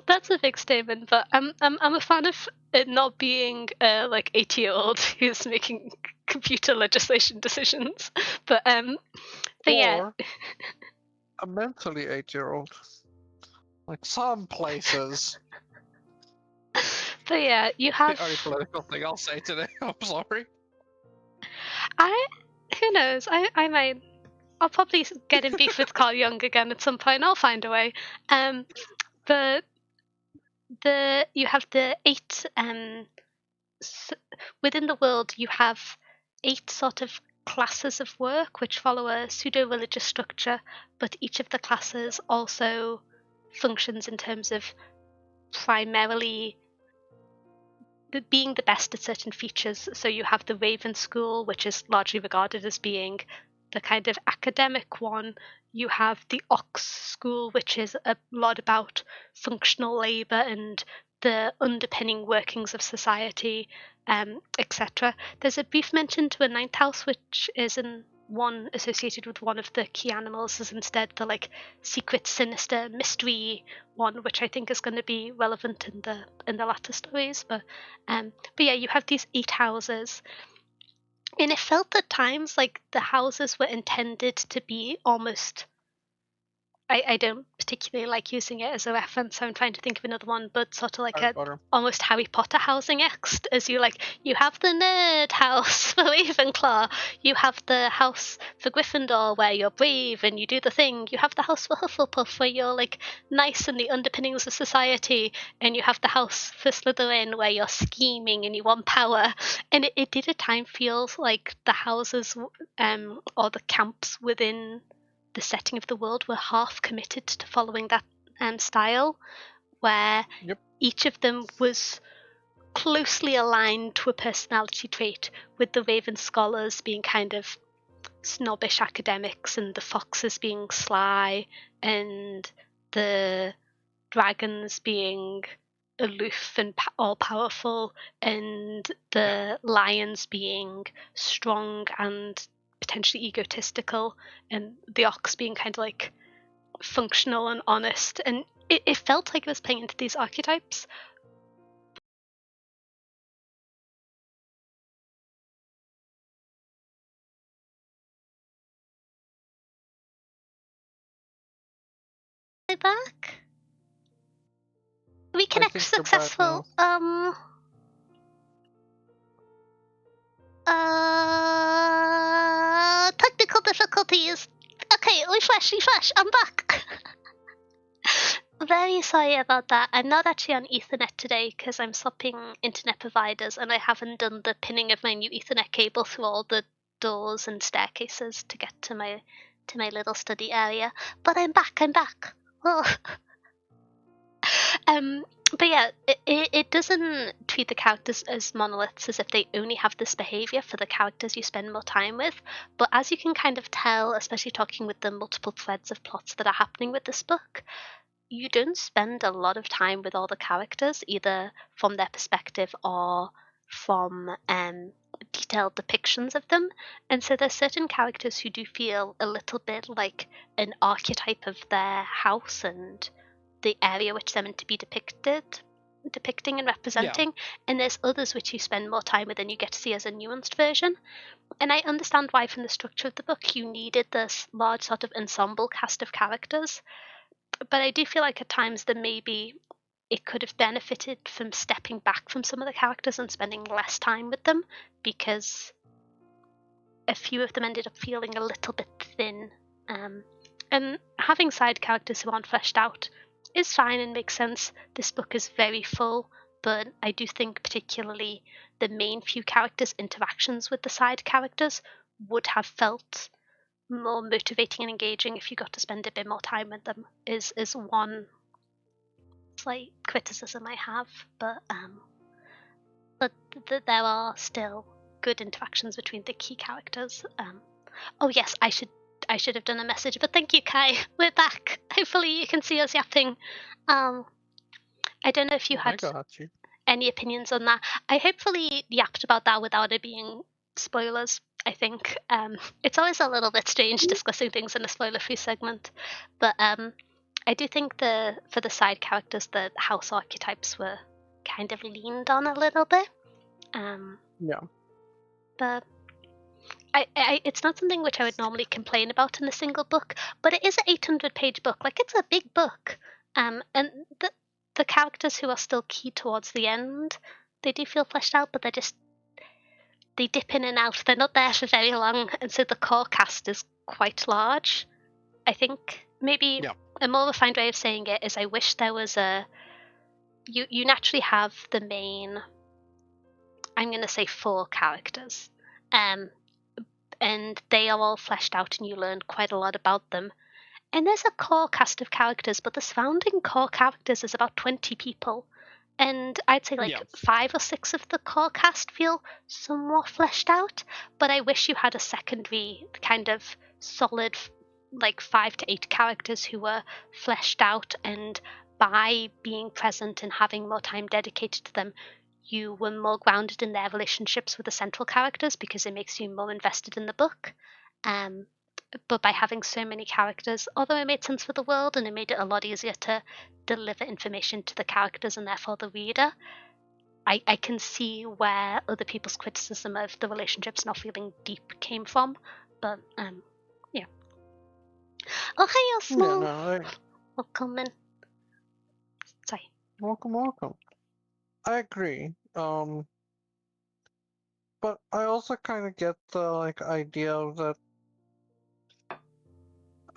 That's a big statement, but I'm a fan of it not being like 80-year-old who's making computer legislation decisions. But yeah, a mentally 8-year-old, like some places. But yeah, you have the only political thing I'll say today. I'm sorry. Who knows? I might. I'll probably get in beef with Carl Jung again at some point. I'll find a way. But you have the 8 within the world. You have 8 sort of classes of work which follow a pseudo-religious structure, but each of the classes also functions in terms of primarily being the best at certain features. So you have the Raven School, which is largely regarded as being the kind of academic one. You have the Ox School, which is a lot about functional labour and the underpinning workings of society, etc. There's a brief mention to a ninth house, which is one associated with one of the key animals, is instead the like secret, sinister, mystery one, which I think is going to be relevant in the latter stories. But yeah, you have these 8 houses, and it felt at times like the houses were intended to be almost. I don't particularly like using it as a reference, so I'm trying to think of another one, but sort of like almost Harry Potter housing next, as you have the nerd house for Ravenclaw, you have the house for Gryffindor where you're brave and you do the thing, you have the house for Hufflepuff where you're like nice and the underpinnings of society, and you have the house for Slytherin where you're scheming and you want power. And it did at time feel like the houses or the camps within the setting of the world were half committed to following that style, where each of them was closely aligned to a personality trait, with the Raven scholars being kind of snobbish academics and the foxes being sly and the dragons being aloof and all-powerful and the lions being strong and potentially egotistical, and the ox being kind of like functional and honest. And it felt like it was playing into these archetypes. Back. I Reconnect think you're back now. successful. Technical difficulties. Okay, refresh. I'm back. Very sorry about that. I'm not actually on Ethernet today because I'm swapping internet providers and I haven't done the pinning of my new Ethernet cable through all the doors and staircases to get to my little study area. But I'm back. Oh. But yeah, it doesn't treat the characters as monoliths as if they only have this behavior for the characters you spend more time with. But as you can kind of tell, especially talking with the multiple threads of plots that are happening with this book, you don't spend a lot of time with all the characters, either from their perspective or from detailed depictions of them. And so there's certain characters who do feel a little bit like an archetype of their house and the area which they're meant to be depicting and representing, and there's others which you spend more time with and you get to see as a nuanced version. And I understand why from the structure of the book you needed this large sort of ensemble cast of characters, but I do feel like at times that maybe it could have benefited from stepping back from some of the characters and spending less time with them, because a few of them ended up feeling a little bit thin. And having side characters who aren't fleshed out is fine and makes sense. This book is very full, but I do think particularly the main few characters' interactions with the side characters would have felt more motivating and engaging if you got to spend a bit more time with them, is one slight criticism I have. But there are still good interactions between the key characters. Oh yes, I should have done a message, but thank you, Kai. We're back. Hopefully you can see us yapping. I don't know if you I had got you. any opinions on that. I hopefully yapped about that without it being spoilers. I think it's always a little bit strange discussing things in a spoiler-free segment, but I do think for the side characters, the house archetypes were kind of leaned on a little bit. Yeah. But it's not something which I would normally complain about in a single book, but it is an 800-page book. Like, it's a big book. And the characters who are still key towards the end, they do feel fleshed out, but they dip in and out. They're not there for very long, and so the core cast is quite large. I think maybe a more refined way of saying it is I wish there was you naturally have the main, I'm going to say 4 characters. And they are all fleshed out and you learn quite a lot about them. And there's a core cast of characters, but the surrounding core characters is about 20 people. And I'd say 5 or 6 of the core cast feel somewhat fleshed out, but I wish you had a secondary kind of solid 5 to 8 characters who were fleshed out, and by being present and having more time dedicated to them, you were more grounded in their relationships with the central characters because it makes you more invested in the book. But by having so many characters, although it made sense for the world and it made it a lot easier to deliver information to the characters and therefore the reader, I can see where other people's criticism of the relationships not feeling deep came from. But yeah. Oh, hi, Osmo. Yeah, Welcome in. Sorry. welcome. I agree. But I also kind of get the idea of that.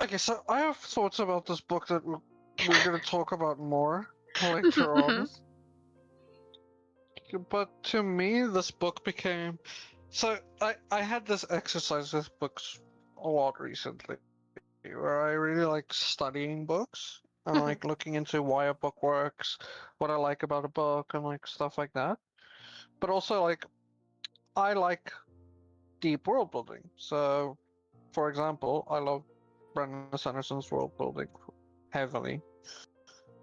Okay, so I have thoughts about this book that we're gonna talk about more later on. But to me, this book became so I had this exercise with books a lot recently, where I really like studying books and like looking into why a book works, what I like about a book, and like stuff like that. But also I like deep world building. So, for example, I love Brandon Sanderson's world building heavily.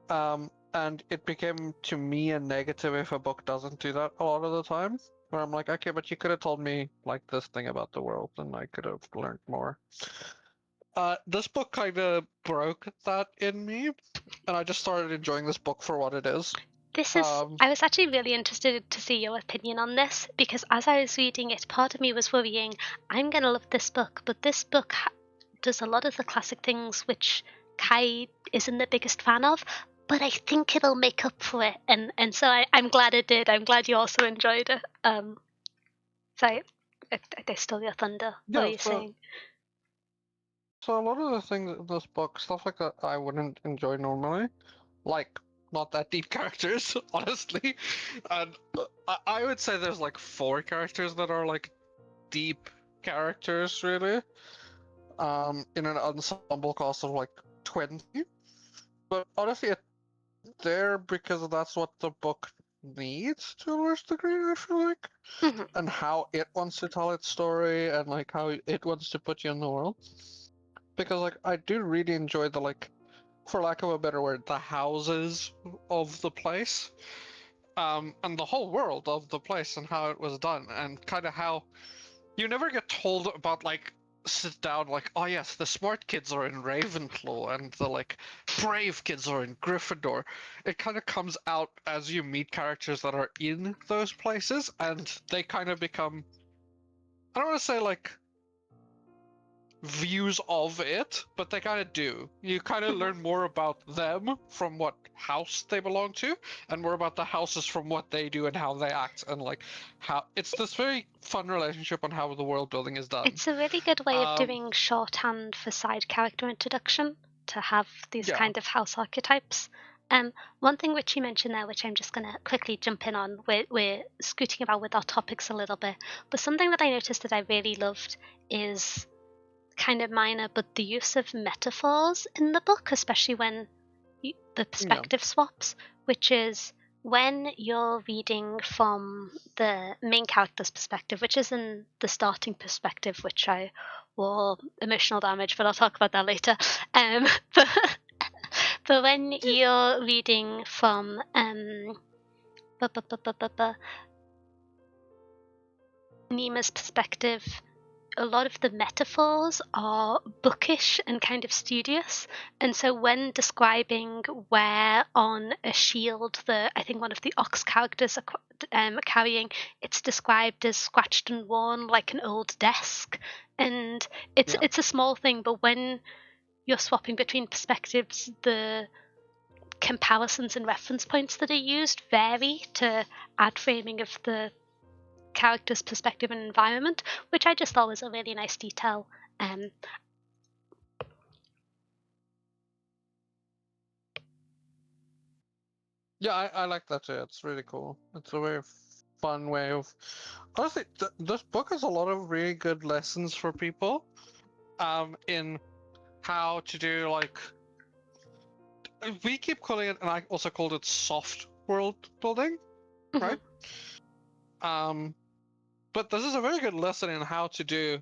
And it became to me a negative if a book doesn't do that a lot of the time. Where I'm like, okay, but you could have told me like this thing about the world, and I could have learned more. This book kind of broke that in me, and I just started enjoying this book for what it is. I was actually really interested to see your opinion on this because as I was reading it, part of me was worrying, I'm going to love this book, but this book does a lot of the classic things which Kai isn't the biggest fan of, but I think it'll make up for it. And so I'm glad it did. I'm glad you also enjoyed it. So I stole your thunder. What are Yeah, you saying? so a lot of the things in this book, stuff like that, I wouldn't enjoy normally, like not that deep characters, honestly. And I would say there's like 4 characters that are like deep characters, really. In an ensemble cast of like 20. But honestly, it's there because that's what the book needs to a large degree, I feel like. Mm-hmm. And how it wants to tell its story and like how it wants to put you in the world. Because like I do really enjoy the like, for lack of a better word, the houses of the place. And the whole world of the place and how it was done and kind of how you never get told about like sit down like, oh yes, the smart kids are in Ravenclaw and the like brave kids are in Gryffindor. It kind of comes out as you meet characters that are in those places and they kind of become, I don't want to say like views of it, but they kind of do. You kind of Mm-hmm. learn more about them from what house they belong to, and more about the houses from what they do and how they act, and like how it's this very fun relationship on how the world building is done. It's a really good way of Um, doing shorthand for side character introduction to have these yeah, kind of house archetypes. One thing which you mentioned there, which I'm just going to quickly jump in on, we're scooting about with our topics a little bit, but something that I noticed that I really loved is kind of minor, but the use of metaphors in the book, especially when the yeah, perspective swaps, which is when you're reading from the main character's perspective, which is in the starting perspective, which I will emotional damage, but I'll talk about that later. But, but when you're reading from bu- bu- bu- bu- bu- bu- Nima's perspective, a lot of the metaphors are bookish and kind of studious. And so when describing where on a shield I think one of the ox characters are carrying, it's described as scratched and worn like an old desk. And yeah, it's a small thing, but when you're swapping between perspectives, the comparisons and reference points that are used vary to add framing of the character's perspective and environment, which I just thought was a really nice detail. Um, yeah. I like that too. It's really cool. It's a very fun way of. Honestly, this book has a lot of really good lessons for people. In how to do like we keep calling it, and I also called it soft world building, mhm, right? Um, but this is a very good lesson in how to do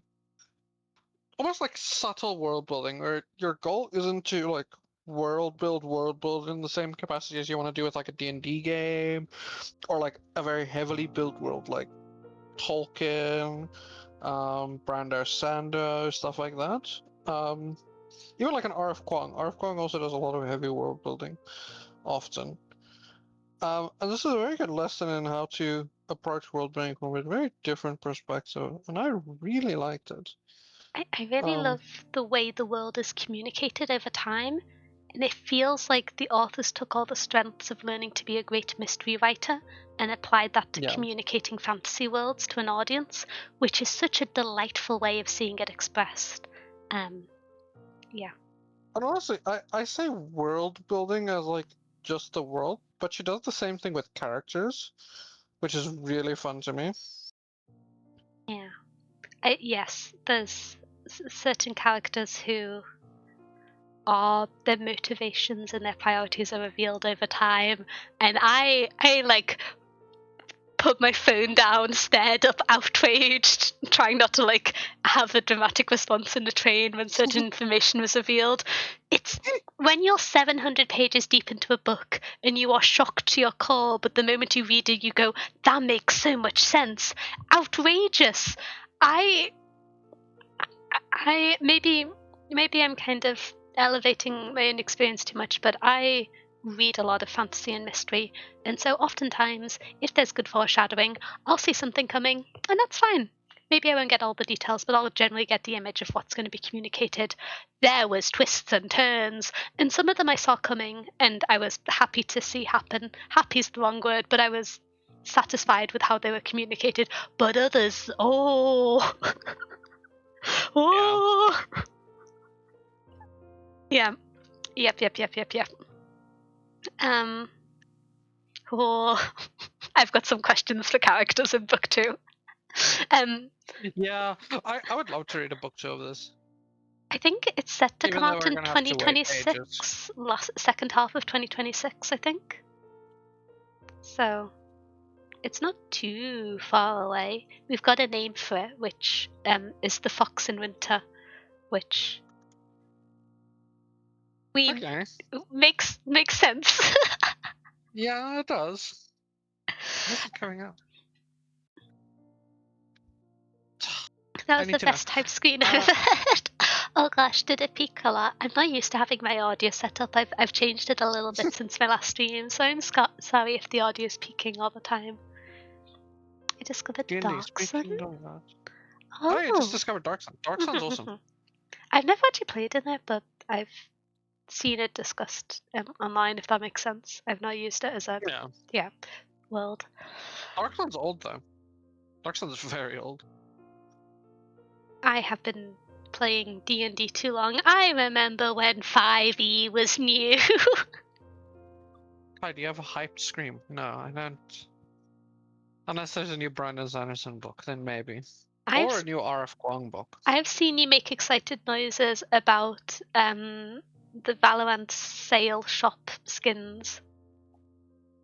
almost like subtle world building, where your goal isn't to like world build in the same capacity as you want to do with like a D&D game, or like a very heavily built world like Tolkien, Brandar Sando, stuff like that. Even like an RF Kwong. RF Kwong also does a lot of heavy world building often. And this is a very good lesson in how to approach world building from a very different perspective, and I really liked it. I really Um, love the way the world is communicated over time, and it feels like the authors took all the strengths of learning to be a great mystery writer and applied that to yeah. communicating fantasy worlds to an audience, which is such a delightful way of seeing it expressed. Um, yeah. And honestly, I say world building as like just the world, but she does the same thing with characters, which is really fun to me. Yeah. Yes, there's certain characters who are their motivations and their priorities are revealed over time, and I like put my phone down, stared up, outraged, trying not to like have a dramatic response in the train when certain information was revealed. It's when you're 700 pages deep into a book and you are shocked to your core, but the moment you read it, you go, "That makes so much sense." Outrageous. I maybe. maybe I'm kind of elevating my own experience too much, but I read a lot of fantasy and mystery, and so oftentimes, if there's good foreshadowing, I'll see something coming, and that's fine. Maybe I won't get all the details, but I'll generally get the image of what's going to be communicated. There was twists and turns, and some of them I saw coming, and I was happy to see happen. Happy's the wrong word, but I was satisfied with how they were communicated. But others, oh, oh, yeah, yep. Um, oh, I've got some questions for characters in book 2. Yeah, I would love to read a book 2 of this. I think it's set to Even come though out we're in gonna have to wait ages. 2026, second half of 2026, I think. So it's not too far away. We've got a name for it, which is the Fox in Winter, which Okay. makes sense. Yeah, it does. When is it coming out? That I was need the to know. best type screen I've ever had. Oh gosh, did it peak a lot? I'm not used to having my audio set up. I've changed it a little bit since my last stream, so I'm sorry if the audio is peaking all the time. I discovered D&D, speaking Darkson. of that. Oh, you just Oh. discovered Dark Sun. Dark Sun's awesome. I've never actually played in it, but I've seen it discussed online, if that makes sense. I've not used it as a Yeah. world. Dark Sun's old, though. Dark Sun's very old. I have been playing D&D too long. I remember when 5e was new. Hi, do you have a hyped scream? No, I don't. Unless there's a new Brandon Sanderson book, then maybe. Or a new R.F. Kuang book. I've seen you make excited noises about the Valorant sale shop skins.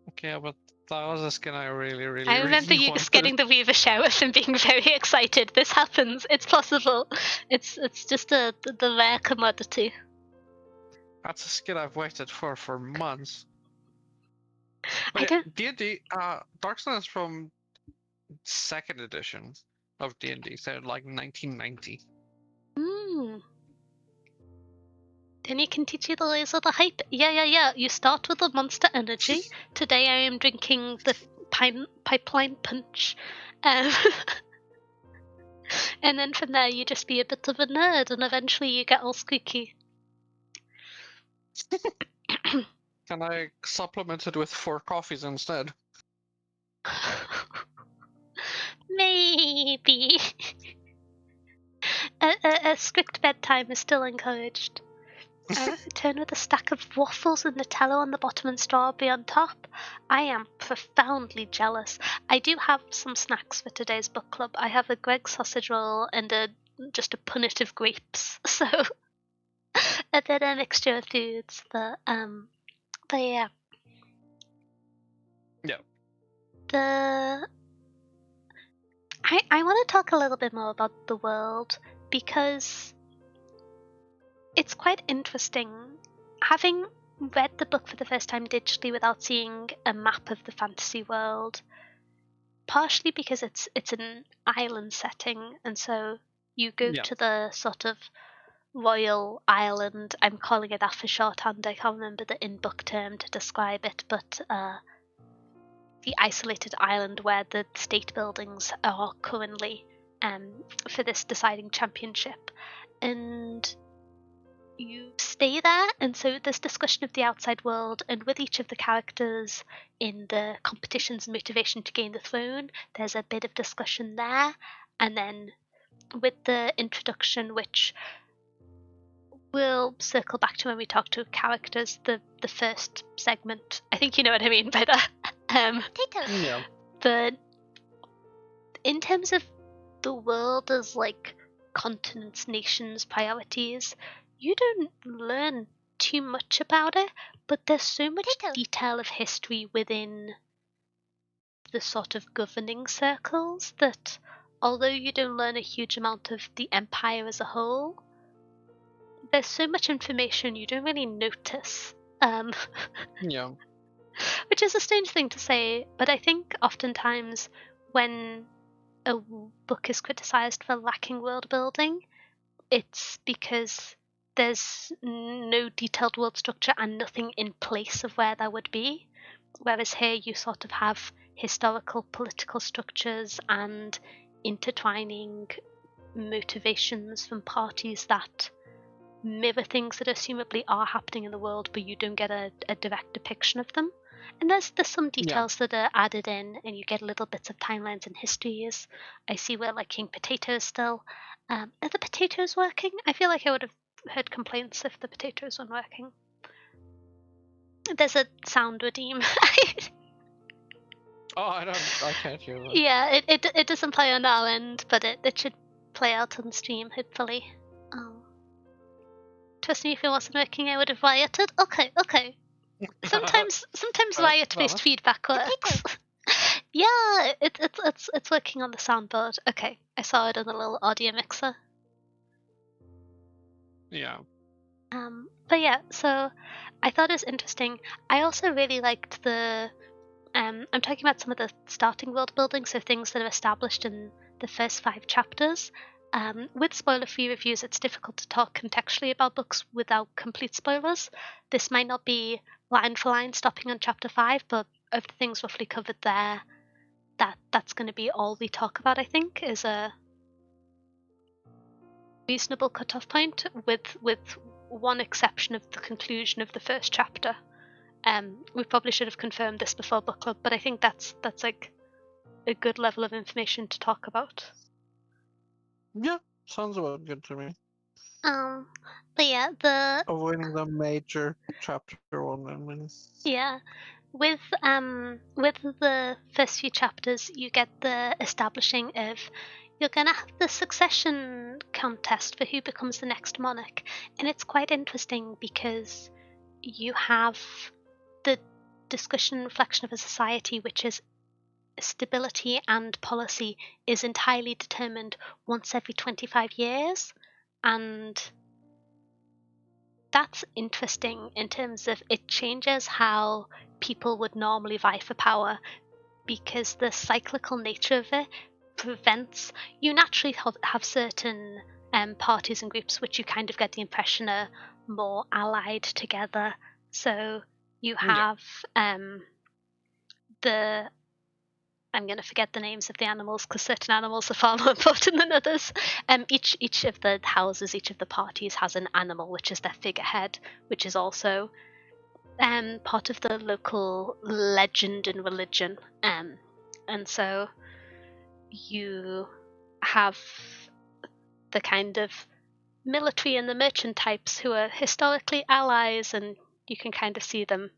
Okay, but that was a skin I really I remember you wanted. just getting the Weaver Sheriff and being very excited. This happens. It's possible. It's just the rare commodity. That's a skin I've waited for months. I But yeah, don't. D&D, Dark Sun is from second edition of D&D, so like 1990. Then you can teach you the ways of the hype. Yeah. You start with the Monster Energy. Today I am drinking the Pipeline Punch. Um, and then from there you just be a bit of a nerd, and eventually you get all squeaky. Can I supplement it with 4 coffees instead? Maybe. A strict bedtime is still encouraged. Return with a stack of waffles and Nutella on the bottom and strawberry on top. I am profoundly jealous. I do have some snacks for today's book club. I have a Greg sausage roll and just a punnet of grapes. So a bit of mixture of foods. But yeah. Yeah. I want to talk a little bit more about the world, because it's quite interesting. Having read the book for the first time digitally without seeing a map of the fantasy world, partially because it's an island setting, and so you go to the sort of royal island. I'm calling it that for shorthand. I can't remember the in-book term to describe it, but the isolated island where the state buildings are currently for this deciding championship. And you stay there, and so there's discussion of the outside world, and with each of the characters in the competition's motivation to gain the throne, there's a bit of discussion there. And then with the introduction, which we'll circle back to when we talk to characters, the first segment, I think you know what I mean by that. Yeah. But in terms of the world as like continents, nations, priorities, you don't learn too much about it, but there's so much detail of history within the sort of governing circles that although you don't learn a huge amount of the empire as a whole, there's so much information you don't really notice. Yeah. Which is a strange thing to say, but I think oftentimes when a book is criticized for lacking world building, it's because there's no detailed world structure and nothing in place of where that would be. Whereas here you sort of have historical political structures and intertwining motivations from parties that mirror things that assumably are happening in the world, but you don't get a direct depiction of them. And there's some details that are added in, and you get little bits of timelines and histories. I see where like King Potato is still. Are the potatoes working? I feel like I would have heard complaints if the potatoes weren't working. There's a sound redeem. Oh, I can't hear that. Yeah, it doesn't play on our end, but it should play out on the stream, hopefully. Trust me, if it wasn't working, I would have rioted. Okay. Sometimes riot-based feedback works. Yeah, it's working on the soundboard. Okay, I saw it on the little audio mixer. Yeah. But yeah, so I thought it was interesting. I also really liked the. I'm talking about some of the starting world building, so things that are established in the first 5 chapters. With spoiler-free reviews, it's difficult to talk contextually about books without complete spoilers. This might not be line for line stopping on chapter 5, but of the things roughly covered there, that's going to be all we talk about, I think, is a reasonable cutoff point, with one exception of the conclusion of the first chapter. We probably should have confirmed this before book club, but I think that's like a good level of information to talk about. Yeah, sounds about good to me. But yeah, avoiding the major chapter 1 endings. Yeah, with the first few chapters, you get the establishing of you're gonna have the succession contest for who becomes the next monarch, and it's quite interesting because you have the discussion and reflection of a society which is stability and policy is entirely determined once every 25 years, and that's interesting in terms of it changes how people would normally vie for power, because the cyclical nature of it prevents you naturally have certain parties and groups which you kind of get the impression are more allied together. So you have the I'm going to forget the names of the animals because certain animals are far more important than others. Each of the houses, each of the parties has an animal which is their figurehead, which is also part of the local legend and religion. And so you have the kind of military and the merchant types who are historically allies, and you can kind of see them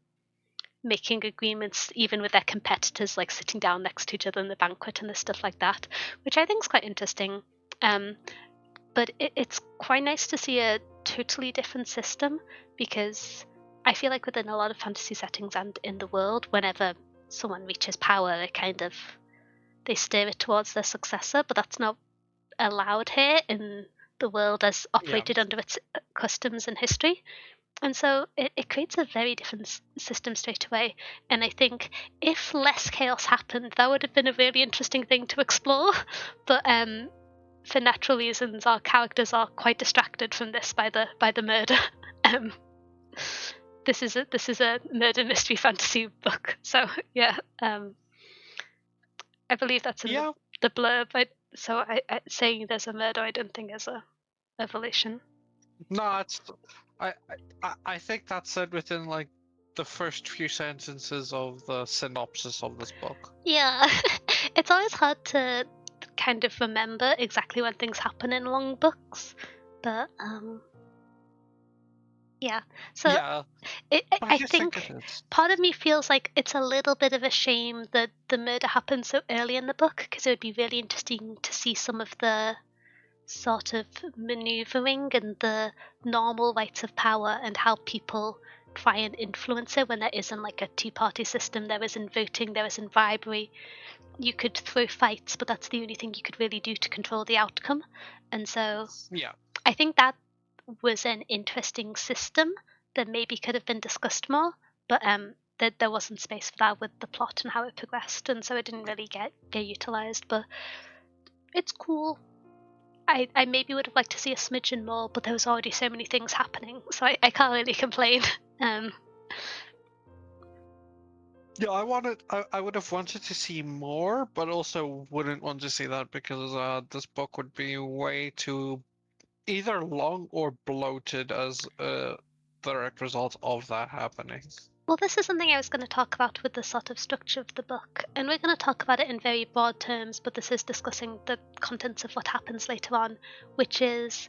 making agreements even with their competitors, like sitting down next to each other in the banquet and the stuff like that, which I think is quite interesting. But it's quite nice to see a totally different system, because I feel like within a lot of fantasy settings and in the world, whenever someone reaches power, they steer it towards their successor, but that's not allowed here in the world as operated under its customs and history. And so it creates a very different system straight away. And I think if less chaos happened, that would have been a really interesting thing to explore. But for natural reasons, our characters are quite distracted from this by the murder. This is a murder mystery fantasy book. So yeah, I believe that's in the blurb. So saying there's a murder, I don't think is a revelation. No, I think that's said within like the first few sentences of the synopsis of this book. Yeah, it's always hard to kind of remember exactly when things happen in long books, but yeah. So yeah, I think part of me feels like it's a little bit of a shame that the murder happened so early in the book, because it would be really interesting to see some of the sort of maneuvering and the normal rights of power and how people try and influence it when there isn't like a two-party system, there isn't voting, there isn't bribery. You could throw fights, but that's the only thing you could really do to control the outcome. And so I think that was an interesting system that maybe could have been discussed more, but that there wasn't space for that with the plot and how it progressed, and so it didn't really get utilized. But it's cool. I maybe would have liked to see a smidgen more, but there was already so many things happening, so I can't really complain. Yeah, I would have wanted to see more, but also wouldn't want to see that because this book would be way too either long or bloated as a direct result of that happening. Well, this is something I was going to talk about with the sort of structure of the book, and we're going to talk about it in very broad terms, but this is discussing the contents of what happens later on, which is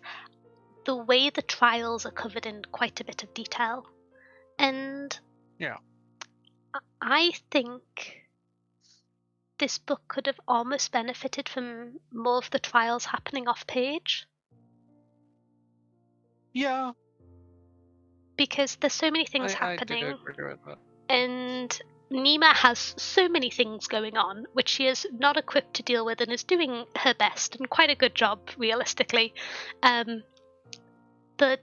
the way the trials are covered in quite a bit of detail. And Yeah. I think this book could have almost benefited from more of the trials happening off page. Yeah, Because there's so many things I do happening, agree with that. and Nima has so many things going on, which she is not equipped to deal with and is doing her best and quite a good job, realistically. But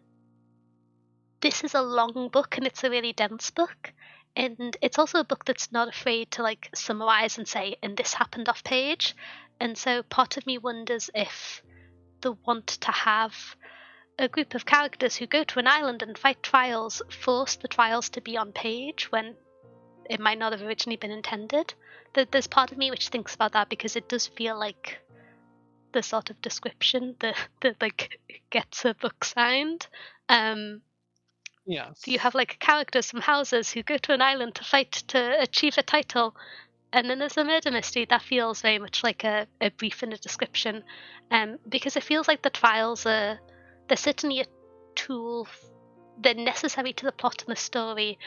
this is a long book and it's a really dense book. And it's also a book that's not afraid to like summarize and say, and this happened off page. And so part of me wonders if the want to have a group of characters who go to an island and fight trials force the trials to be on page when it might not have originally been intended. There's part of me which thinks about that because it does feel like the sort of description that like gets a book signed. Yes. You have like characters from houses who go to an island to fight to achieve a title, and then there's a murder mystery that feels very much like a brief and a description, because it feels like the trials they're certainly a tool, they're necessary to the plot and the story,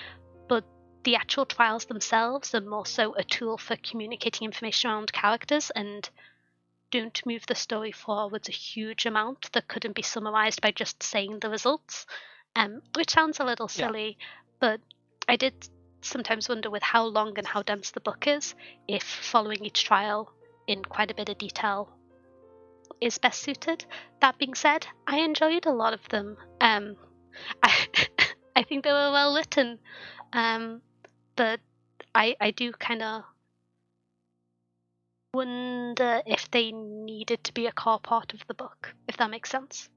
but the actual trials themselves are more so a tool for communicating information around characters and don't move the story forwards a huge amount that couldn't be summarized by just saying the results, which sounds a little silly, but I did sometimes wonder with how long and how dense the book is, if following each trial in quite a bit of detail is best suited. That being said, I enjoyed a lot of them. I, I think they were well written, but I do kind of wonder if they needed to be a core part of the book, if that makes sense.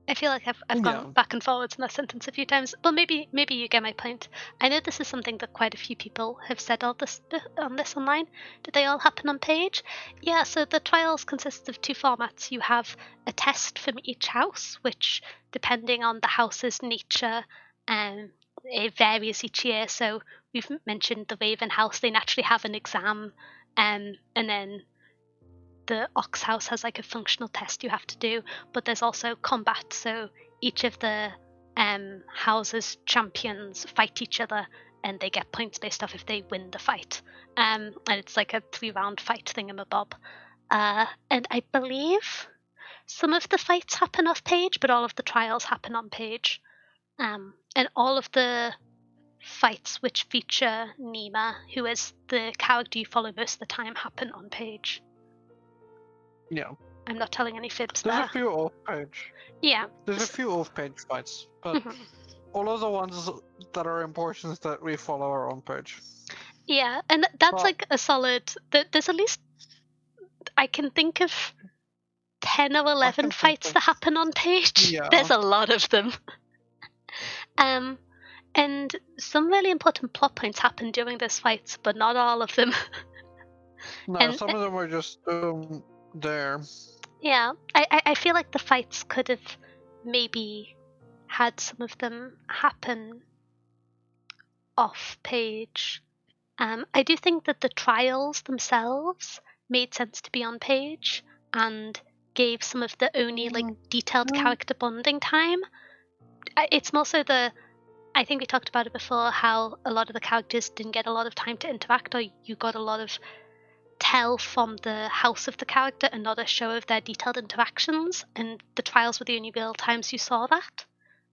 I feel like I've gone back and forwards in that sentence a few times, but maybe you get my point. I know this is something that quite a few people have said on this online. Did they all happen on page? Yeah, so the trials consist of two formats. You have a test from each house, which, depending on the house's nature, it varies each year. So we've mentioned the Raven House; they naturally have an exam, and then the Ox House has like a functional test you have to do, but there's also combat. So each of the houses champions fight each other, and they get points based off if they win the fight. And it's like a 3-round fight thingamabob. And I believe some of the fights happen off page, but all of the trials happen on page. And all of the fights which feature Nima, who is the character you follow most of the time, happen on page. Yeah. I'm not telling any fibs There's there. a few off-page. Yeah. There's a few off-page fights, but all of the ones that are important that we follow are on-page. Yeah, and that's like a solid. There's at least I can think of 10 or 11 fights that happen on page. Yeah. There's a lot of them. And some really important plot points happen during those fights, but not all of them. No, some of them are just there. Yeah, I feel like the fights could have maybe had some of them happen off page. I do think that the trials themselves made sense to be on page and gave some of the only like detailed character bonding time. It's more so I think we talked about it before, how a lot of the characters didn't get a lot of time to interact, or you got a lot of tell from the house of the character and not a show of their detailed interactions, and the trials were the only real times you saw that.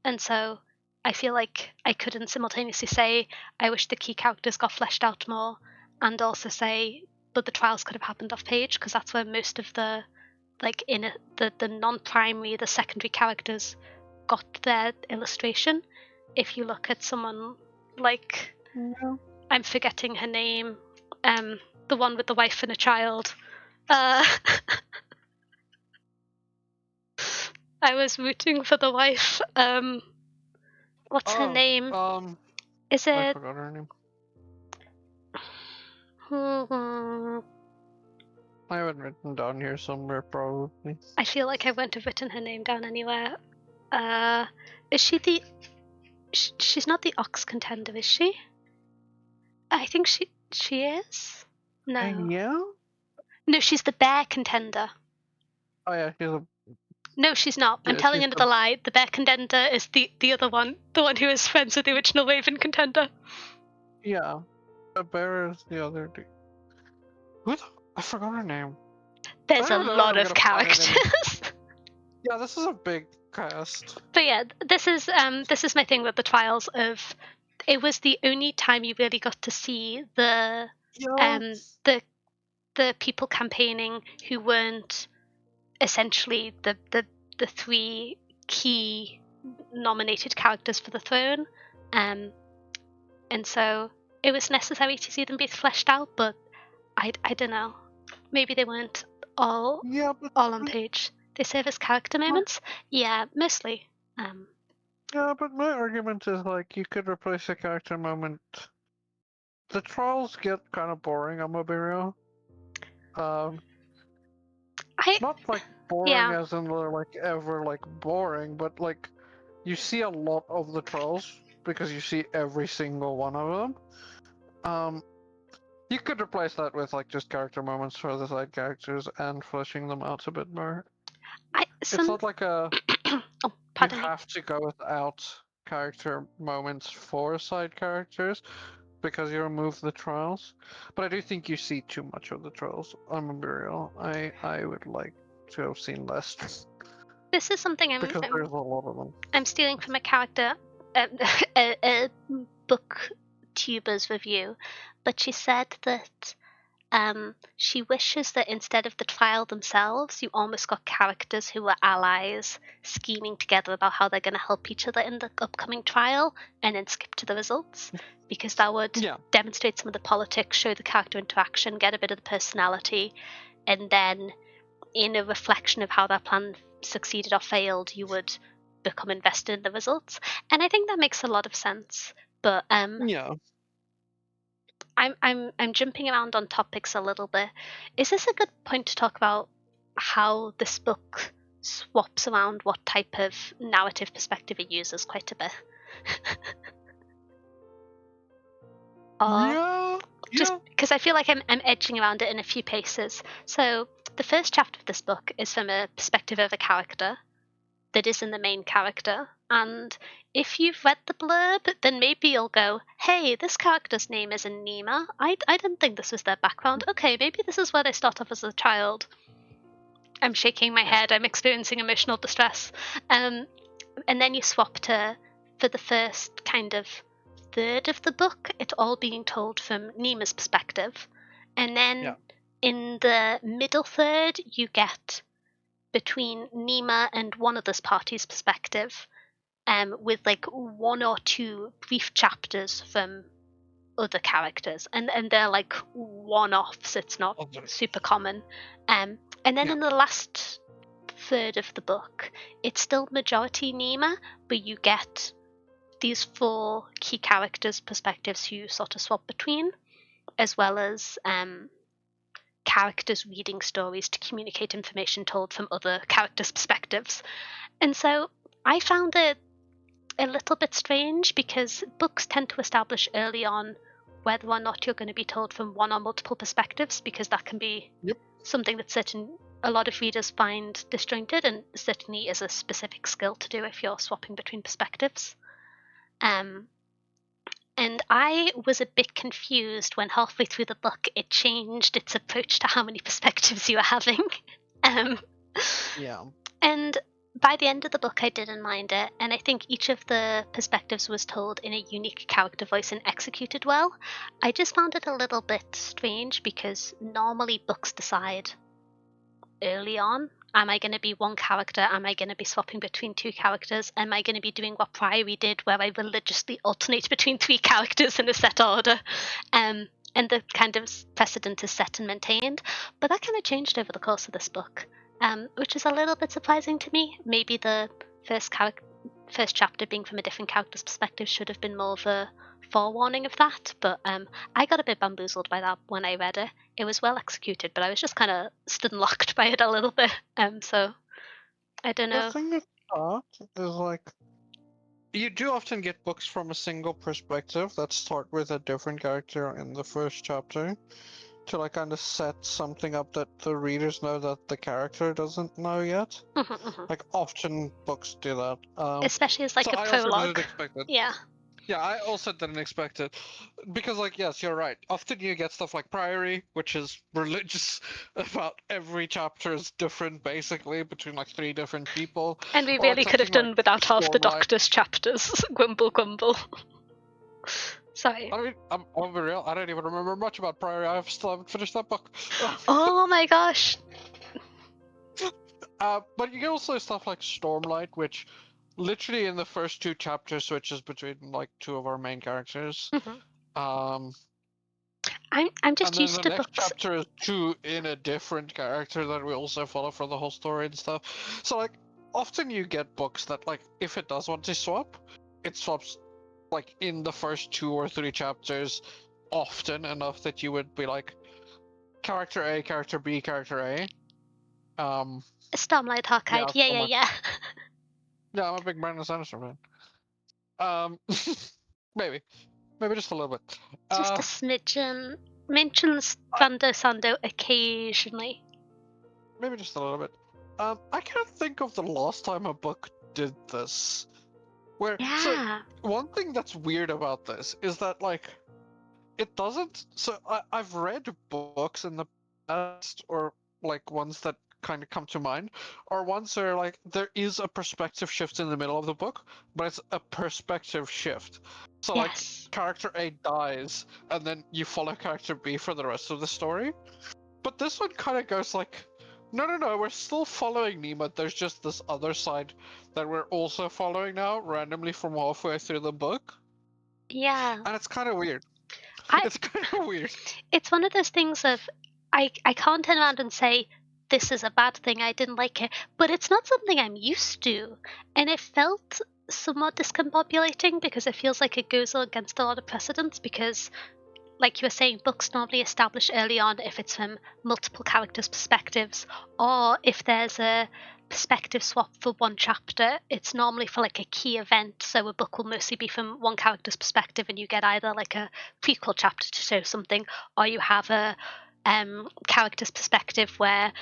And so I feel like I couldn't simultaneously say I wish the key characters got fleshed out more and also say but the trials could have happened off page, because that's where most of the the non-primary, the secondary characters got their illustration. If you look at someone like I'm forgetting her name, the one with the wife and a child, I was rooting for the wife. What's her name? Is I it? forgot her name. I have it written down here somewhere, probably. I feel like I wouldn't have written her name down anywhere. Is she the? She's not the ox contender, is she? I think she is. No. Yeah? No, she's the bear contender. Oh yeah, she's a... No, she's not. I'm Yeah, telling she's another lie. The bear contender is the other one. The one who is friends with the original Raven contender. Yeah. The bear is the other dude. Who the... I forgot her name. There's I a don't know if lot I'm of gonna find it in... characters. Yeah, this is a big cast. But yeah, this is my thing with the trials of it was the only time you really got to see the Yeah. the people campaigning who weren't essentially the three key nominated characters for the throne. And so it was necessary to see them be fleshed out, but I don't know. Maybe they weren't all on page. They serve as character moments. Yeah, mostly. Yeah, but my argument is like you could replace a character moment. The trials get kind of boring. I'm gonna be real. Not like boring as in they're like ever like boring, but like you see a lot of the trolls because you see every single one of them. You could replace that with like just character moments for the side characters and fleshing them out a bit more. It's not like a you have to go without character moments for side characters because you remove the trials. But I do think you see too much of the trials. I'm gonna be real. I would like to have seen less. This is something because there's a lot of them. I'm stealing from a character, a booktuber's review, but she said that she wishes that instead of the trial themselves, you almost got characters who were allies scheming together about how they're going to help each other in the upcoming trial, and then skip to the results, because that would demonstrate some of the politics, show the character interaction, get a bit of the personality, and then in a reflection of how that plan succeeded or failed, you would become invested in the results. And I think that makes a lot of sense. But yeah, I'm jumping around on topics a little bit. Is this a good point to talk about how this book swaps around what type of narrative perspective it uses quite a bit? Just because I feel like I'm edging around it in a few paces. So the first chapter of this book is from a perspective of a character that isn't the main character. And if you've read the blurb, then maybe you'll go, hey, this character's name is Anima. I didn't think this was their background. Okay, maybe this is where they start off as a child. I'm shaking my head. I'm experiencing emotional distress. And then you swap to, for the first kind of third of the book, it's all being told from Nima's perspective. And then in the middle third, you get between Nima and one of this party's perspective, with like one or two brief chapters from other characters, and they're like one-offs. It's not super common. And then in the last third of the book, it's still majority Nima, but you get these four key characters' perspectives who sort of swap between, as well as characters reading stories to communicate information told from other characters' perspectives. And so I found it a little bit strange because books tend to establish early on whether or not you're going to be told from one or multiple perspectives, because that can be something that a lot of readers find disjointed, and certainly is a specific skill to do if you're swapping between perspectives. And I was a bit confused when halfway through the book it changed its approach to how many perspectives you were having. And by the end of the book I didn't mind it, and I think each of the perspectives was told in a unique character voice and executed well. I just found it a little bit strange because normally books decide early on, am I going to be one character? Am I going to be swapping between two characters? Am I going to be doing what Priory did, where I religiously alternate between three characters in a set order? And the kind of precedent is set and maintained. But that kind of changed over the course of this book. which is a little bit surprising to me. Maybe the first chapter being from a different character's perspective should have been more of a forewarning of that, but I got a bit bamboozled by that when I read it. It was well executed, but I was just kind of stood and locked by it a little bit. So I don't The know. thing with that is like you do often get books from a single perspective that start with a different character in the first chapter to like kind of set something up that the readers know that the character doesn't know yet. Like often books do that. Especially as So like a I also prologue. didn't expect it. Yeah. Yeah, I also didn't expect it. Because, like, yes, you're right. Often you get stuff like Priory, which is religious about every chapter is different, basically, between like 3 different people. And we Or like really could have something like done without half the Stormlight. Doctor's chapters. Grumble, grumble. Sorry. I mean, I'll be real, I don't even remember much about Priory. I still haven't finished that book. Oh my gosh. But you get also stuff like Stormlight, which literally in the first 2 chapters switches between like 2 of our main characters. Um, I'm just And then used the to next books. chapter is 2 in a different character that we also follow for the whole story and stuff. So, like, often you get books that, like, if it does want to swap, it swaps, like, in the first 2 or 3 chapters often enough that you would be like, character A, character B, character A. Stormlight Yeah, Archive. Yeah, so yeah, much. yeah. Yeah, I'm a big Brandon Sanderson fan. Maybe. Maybe just a little bit. Just a smidgen. Mentions Vando Sando occasionally. Maybe just a little bit. I can't think of the last time a book did this. So Yeah. one thing that's weird about this is that like it doesn't. So I've read books in the past, or like ones that kind of come to mind, or ones where like there is a perspective shift in the middle of the book, but it's a perspective shift. So like Yes. character A dies, and then you follow character B for the rest of the story. But this one kind of goes like, no, no, no, we're still following Nima. There's just this other side that we're also following now, randomly from halfway through the book. Yeah. And it's kind of weird. I It's kind of weird. It's one of those things of I can't turn around and say this is a bad thing, I didn't like it, but it's not something I'm used to. And it felt somewhat discombobulating because it feels like it goes against a lot of precedents because like you were saying, books normally establish early on if it's from multiple characters' perspectives, or if there's a perspective swap for one chapter, it's normally for like a key event. So a book will mostly be from one character's perspective, and you get either like a prequel chapter to show something, or you have a character's perspective where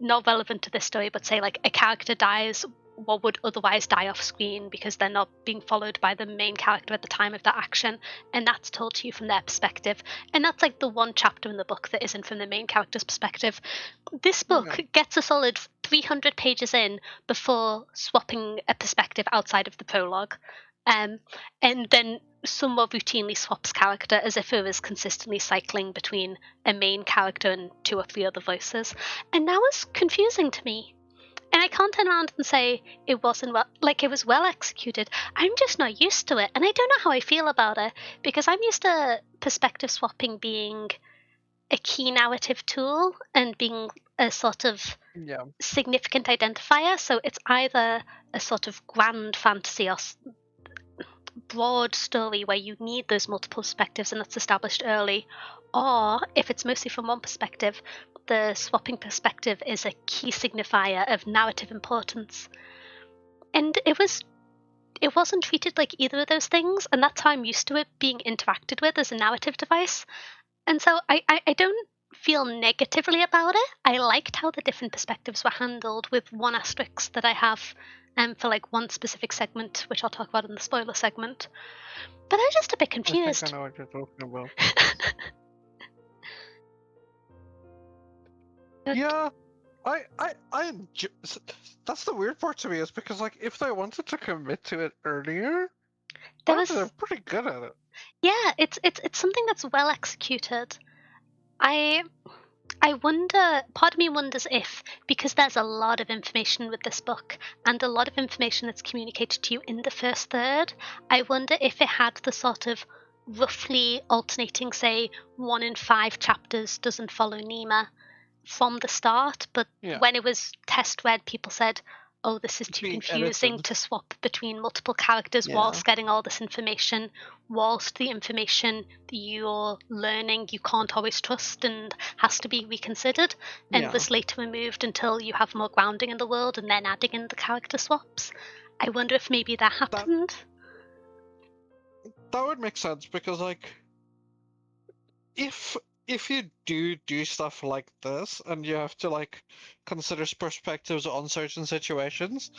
not relevant to this story, but say like a character dies what would otherwise die off screen because they're not being followed by the main character at the time of that action, and that's told to you from their perspective. And that's like the one chapter in the book that isn't from the main character's perspective. This book gets a solid 300 pages in before swapping a perspective outside of the prologue. And then somewhat routinely swaps character as if it was consistently cycling between a main character and 2 or 3 other voices. And that was confusing to me. And I can't turn around and say it wasn't well, like it was well executed. I'm just not used to it, and I don't know how I feel about it because I'm used to perspective swapping being a key narrative tool and being a sort of significant identifier. So it's either a sort of grand fantasy or broad story where you need those multiple perspectives and that's established early, or if it's mostly from one perspective, the swapping perspective is a key signifier of narrative importance. And it wasn't treated like either of those things, and that's how I'm used to it being interacted with as a narrative device. And so I don't feel negatively about it. I liked how the different perspectives were handled, with one asterisk that I have for like one specific segment, which I'll talk about in the spoiler segment. But I'm just a bit confused. I think I know what you're talking about. Yeah, that's the weird part to me, is because like if they wanted to commit to it earlier, they're pretty good at it. Yeah, it's something that's well executed. I wonder, part of me wonders if, because there's a lot of information with this book and a lot of information that's communicated to you in the first third, I wonder if it had the sort of roughly alternating, say, 1 in 5 chapters doesn't follow Nima, from the start, but Yeah. when it was test read, people said, oh, this is too Being confusing edited. to swap between multiple characters Yeah. whilst getting all this information, whilst the information that you're learning you can't always trust and has to be reconsidered, and Yeah. was later removed until you have more grounding in the world and then adding in the character swaps. I wonder if maybe that happened. That would make sense, because like, if you do stuff like this and you have to like consider perspectives on certain situations,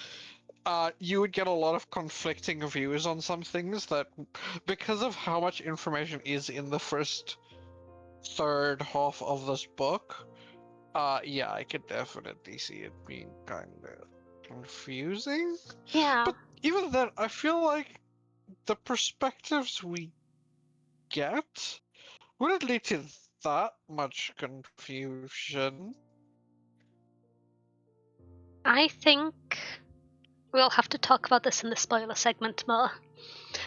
you would get a lot of conflicting views on some things, that because of how much information is in the first third half of this book. Yeah, I could definitely see it being kind of confusing. Yeah. But even then, I feel like the perspectives we get wouldn't lead to that much confusion. I think we'll have to talk about this in the spoiler segment more.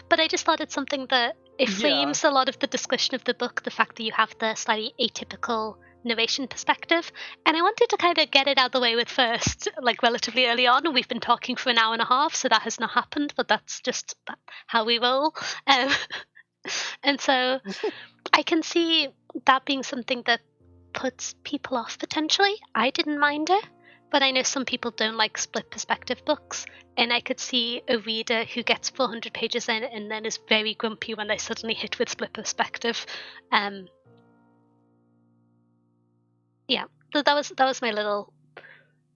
But I just thought it's something that it Yeah. frames a lot of the discussion of the book, the fact that you have the slightly atypical narration perspective. And I wanted to kind of get it out of the way with first, like relatively early on. We've been talking for an hour and a half, so that has not happened, but that's just how we roll. Um, and so I can see that being something that puts people off potentially. I didn't mind it, but I know some people don't like split perspective books, and I could see a reader who gets 400 pages in and then is very grumpy when they suddenly hit with split perspective. Yeah, so that was my little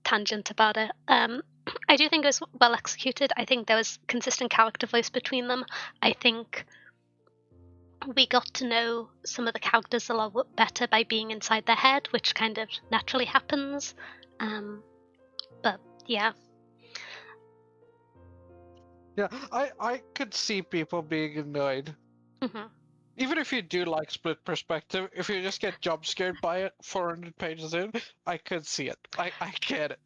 tangent about it. I do think it was well executed. I think there was consistent character voice between them. I think we got to know some of the characters a lot better by being inside their head, which kind of naturally happens. But yeah. Yeah, I could see people being annoyed. Mm-hmm. Even if you do like split perspective, if you just get jump scared by it 400 pages in, I could see it. I get it.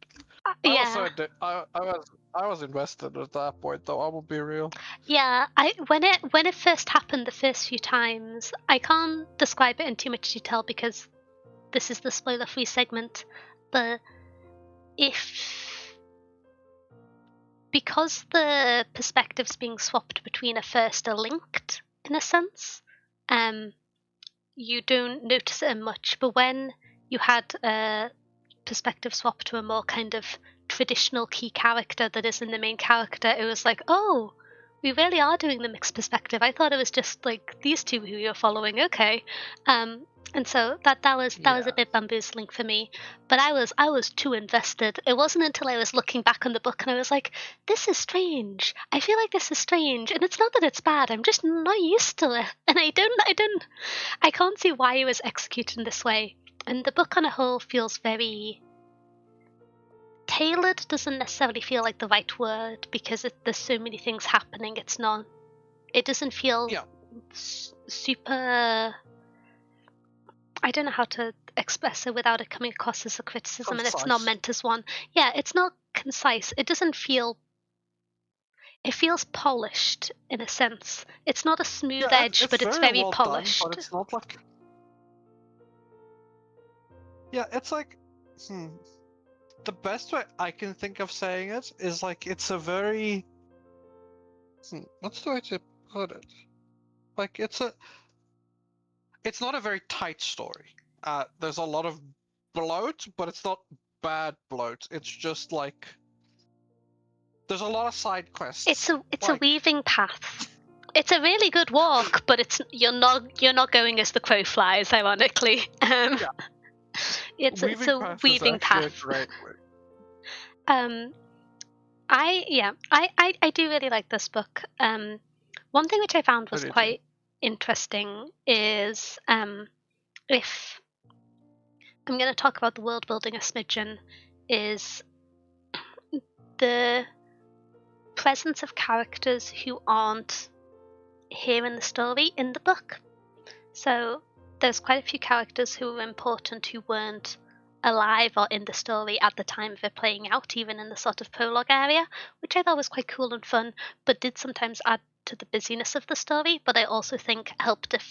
I was Yeah, so I was invested at that point, though. I will be real. yeah. I when it first happened the first few times, I can't describe it in too much detail because this is the spoiler-free segment. But if because the perspectives being swapped between a first are linked in a sense, um, you don't notice it much. But when you had a perspective swap to a more kind of traditional key character that isn't the main character, it was like, oh, we really are doing the mixed perspective. I thought it was just like these two who you're following. Okay, and so that was a Yeah. bit bamboozling for me. But I was too invested. It wasn't until I was looking back on the book and I was like, this is strange. I feel like this is strange, and it's not that it's bad. I'm just not used to it, and I can't see why it was executed in this way. And the book on a whole feels very tailored. Doesn't necessarily feel like the right word because there's so many things happening. It doesn't feel Yeah. super. I don't know how to express it without it coming across as a criticism, and it's not Concise. meant as one. Yeah, it's not concise. It doesn't feel. It feels polished in a sense. It's not a smooth Yeah, edge, it's but it's very very well done, but polished. it's not like. Yeah, it's like. The best way I can think of saying it is like it's a very. What's the way to put it? Like it's not a very tight story. There's a lot of bloat, but it's not bad bloat. It's just like there's a lot of side quests. It's a Like, weaving path. It's a really good walk, but it's you're not going as the crow flies. Ironically, yeah, it's weaving a path is weaving actually a path. great way. Um, I do really like this book. One thing which I found I was do too. quite interesting is if I'm going to talk about the world building a smidgen, is the presence of characters who aren't here in the story in the book. So there's quite a few characters who were important who weren't alive or in the story at the time of it playing out, even in the sort of prologue area, which I thought was quite cool and fun, but did sometimes add to the busyness of the story, but I also think helped it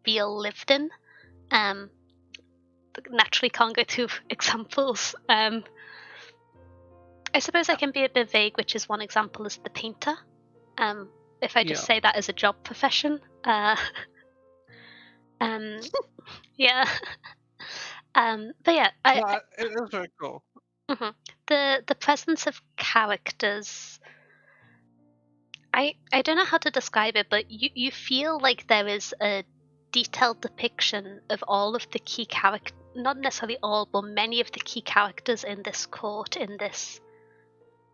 feel lived in. Um, naturally can't go through examples. I suppose I can be a bit vague, which is one example is the painter. If I just say that as a job profession. Yeah. But yeah, No, it is very cool. The presence of characters. I don't know how to describe it, but you feel like there is a detailed depiction of all of the key characters, not necessarily all, but many of the key characters in this court, in this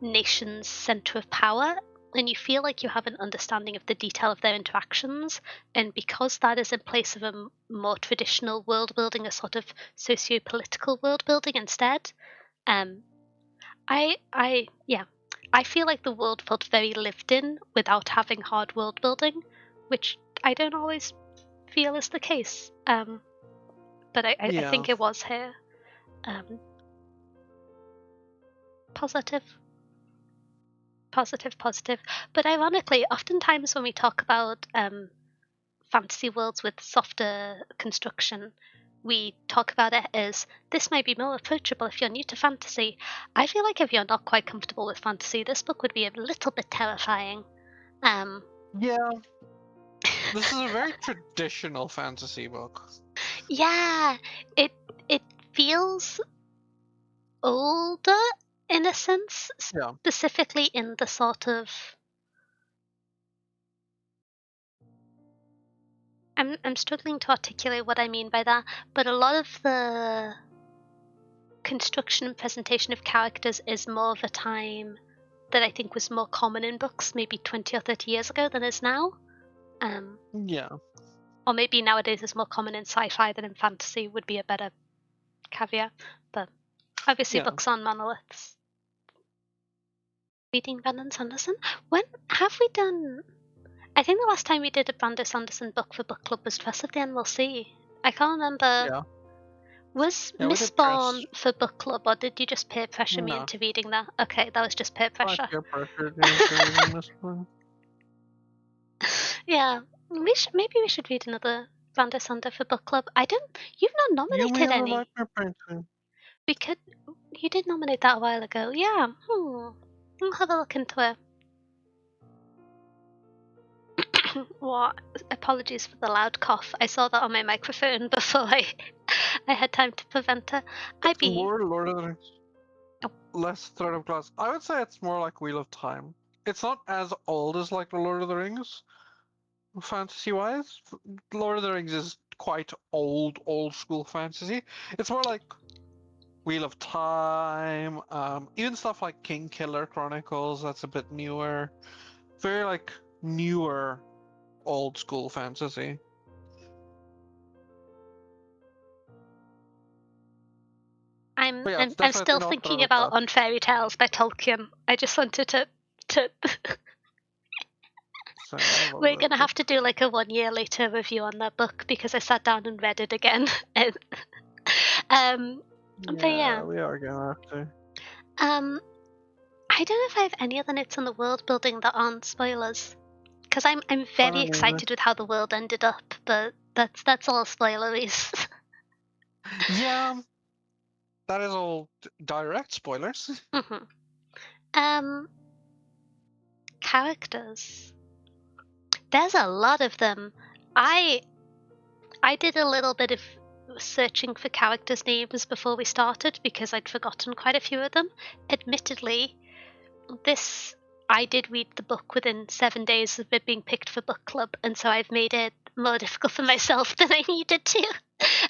nation's center of power, and you feel like you have an understanding of the detail of their interactions. And because that is in place of a more traditional world building, a sort of socio-political world building instead, I feel like the world felt very lived in without having hard world building, which I don't always feel is the case. But I think it was here. Positive. But ironically, oftentimes when we talk about fantasy worlds with softer construction, we talk about it as this might be more approachable if you're new to fantasy. I feel like if you're not quite comfortable with fantasy, this book would be a little bit terrifying. Yeah. This is a very traditional fantasy book. Yeah, it feels older in a sense, specifically in the sort of. I'm struggling to articulate what I mean by that, but a lot of the construction and presentation of characters is more of a time that I think was more common in books maybe 20 or 30 years ago than is now. Or maybe nowadays is more common in sci-fi than in fantasy would be a better caveat. But obviously books aren't monoliths. Reading Brandon Sanderson? When have we done... I think the last time we did a Brandon Sanderson book for book club was Dress of the Animal Sea. I can't remember. Was Mistborn for book club, or did you just peer pressure me into reading that? Okay, that was just peer pressure. Peer pressure into reading Mistborn. Yeah, maybe we should read another Brandon Sanderson for book club. You've not nominated any. We could. You did nominate that a while ago. Yeah. I'll have a look into it. What? Apologies for the loud cough. I saw that on my microphone before I had time to prevent it. It's more Lord of the Rings. Less Throne of Glass. I would say it's more like Wheel of Time. It's not as old as like the Lord of the Rings, fantasy-wise. Lord of the Rings is quite old school fantasy. It's more like Wheel of Time, even stuff like King Killer Chronicles, that's a bit newer. Very like newer old school fantasy. I'm still thinking about On Fairy Tales by Tolkien. I just wanted to We're gonna have to do like a 1 year later review on that book because I sat down and read it again. But yeah, we are gonna have to. I don't know if I have any other notes on the world building that aren't spoilers, because I'm very excited with how the world ended up, but that's all spoileries. Yeah, that is all direct spoilers. Characters. There's a lot of them. I did a little bit of searching for characters' names before we started because I'd forgotten quite a few of them. Admittedly, I did read the book within 7 days of it being picked for book club, and so I've made it more difficult for myself than I needed to.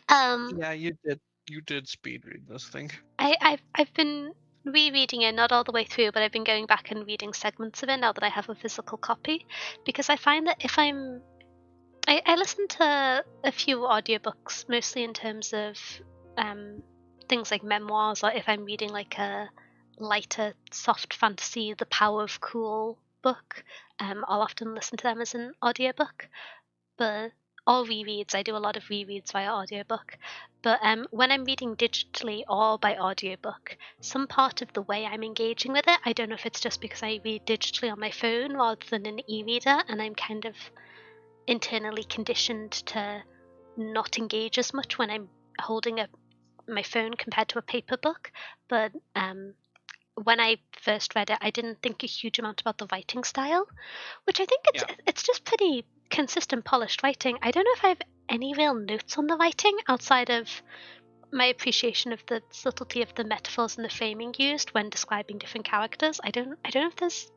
Yeah, you did. You did speed read this thing. I've been rereading it, not all the way through, but I've been going back and reading segments of it now that I have a physical copy, because I find that if I listen to a few audiobooks, mostly in terms of things like memoirs, or if I'm reading like a lighter, soft fantasy, The Power of Cool book, I'll often listen to them as an audiobook. But or rereads, I do a lot of rereads via audiobook. But when I'm reading digitally or by audiobook, some part of the way I'm engaging with it, I don't know if it's just because I read digitally on my phone rather than an e-reader, and I'm kind of internally conditioned to not engage as much when I'm holding a my phone compared to a paper book, but when I first read it, I didn't think a huge amount about the writing style, which I think Yeah. it's just pretty consistent, polished writing. I don't know if I have any real notes on the writing outside of my appreciation of the subtlety of the metaphors and the framing used when describing different characters. I don't know if there's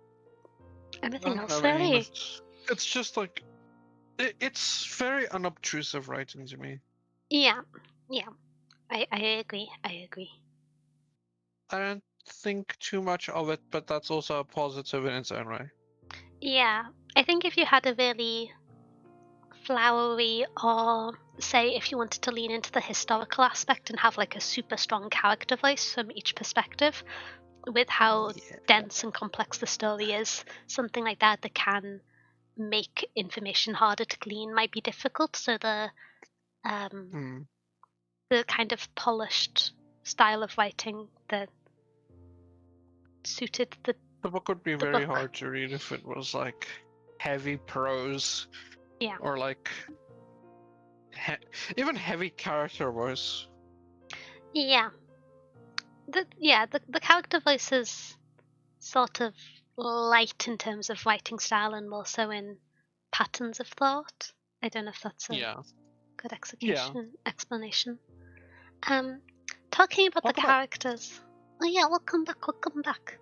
I anything don't else have any really. notes. It's just like it's very unobtrusive writing to me. Yeah, yeah, I agree. I agree. I don't think too much of it, but that's also a positive in its own way. Yeah, I think if you had a really flowery, or say if you wanted to lean into the historical aspect and have like a super strong character voice from each perspective, with how Yeah. dense and complex the story is, something like that that can make information harder to glean might be difficult. So um, Mm. the kind of polished style of writing that suited The book would be the very book. hard to read if it was like heavy prose Yeah, or like he even heavy character voice. yeah. The character voice is sort of light in terms of writing style and more so in patterns of thought. I don't know if that's a Yeah. good Yeah. execution explanation. Um, Talking about the Talk about characters. Oh yeah, we'll come back. We'll come back.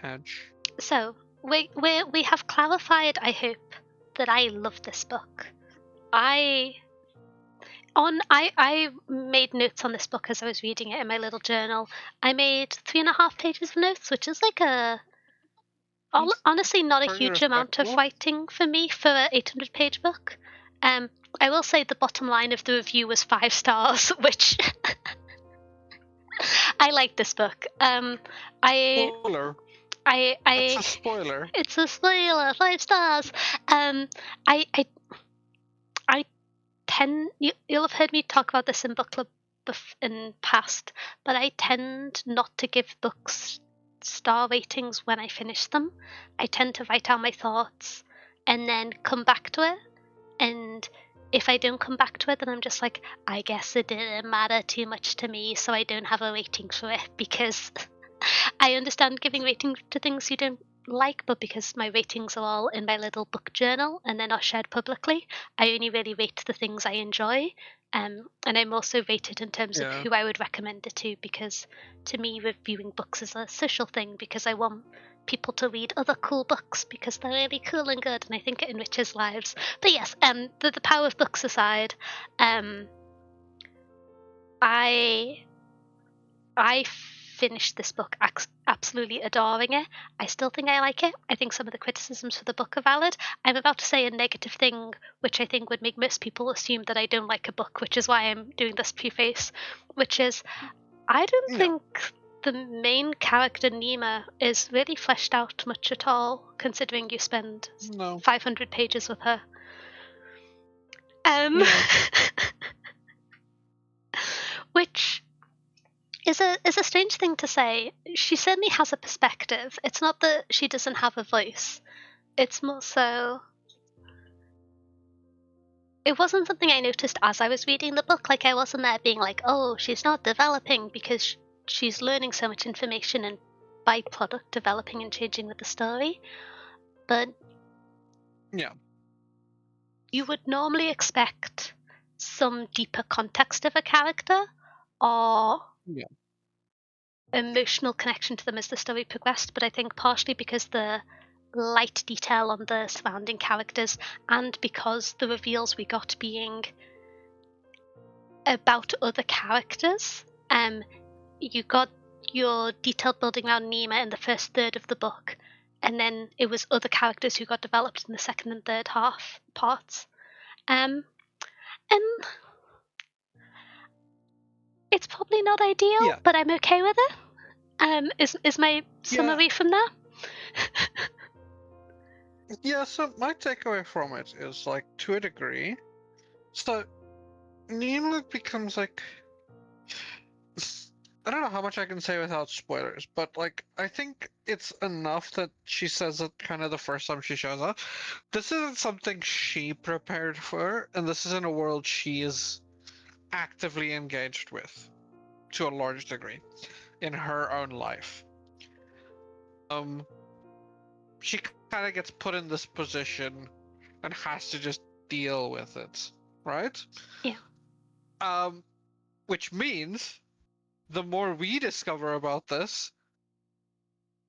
Edge. So we have clarified, I hope, that I love this book. I made notes on this book as I was reading it in my little journal. I made 3.5 pages of notes, which is like It's honestly not a pretty huge amount of respectable. writing for me for an 800-page book. I will say the bottom line of the review was 5 stars, which I like this book. I Spoiler. That's I a spoiler. it's a spoiler, 5 stars. I I you'll have heard me talk about this in book club in past, but I tend not to give books star ratings when I finish them. I tend to write down my thoughts and then come back to it. And if I don't come back to it, then I'm just like, I guess it didn't matter too much to me, so I don't have a rating for it because I understand giving ratings to things you don't like, but because my ratings are all in my little book journal and they're not shared publicly, I only really rate the things I enjoy. And I'm also rated in terms of Yeah. who I would recommend it to, because to me, reviewing books is a social thing because I want people to read other cool books because they're really cool and good, and I think it enriches lives. But yes, the power of books aside, um, I I finished this book absolutely adoring it. I still think I like it. I think some of the criticisms for the book are valid. I'm about to say a negative thing, which I think would make most people assume that I don't like a book, which is why I'm doing this preface, which is I don't Yeah. think the main character Nima is really fleshed out much at all, considering you spend No. 500 pages with her. Um, Yeah. which is a strange thing to say. She certainly has a perspective. It's not that she doesn't have a voice. It's more so. It wasn't something I noticed as I was reading the book. Like I wasn't there being like, "Oh, she's not developing because she's learning so much information and byproduct developing and changing with the story." But Yeah. you would normally expect some deeper context of a character or Yeah. emotional connection to them as the story progressed, but I think partially because the light detail on the surrounding characters and because the reveals we got being about other characters, you got your detailed building around Nima in the first third of the book, and then it was other characters who got developed in the second and third half parts. And it's probably not ideal, Yeah. but I'm okay with it. Is my Yeah. summary from there? Yeah. So my takeaway from it is like to a degree. So Nima becomes like I don't know how much I can say without spoilers, but like I think it's enough that she says it kind of the first time she shows up. This isn't something she prepared for, and this isn't a world she is actively engaged with to a large degree in her own life. Um, she kind of gets put in this position and has to just deal with it, right? Yeah. Um, which means the more we discover about this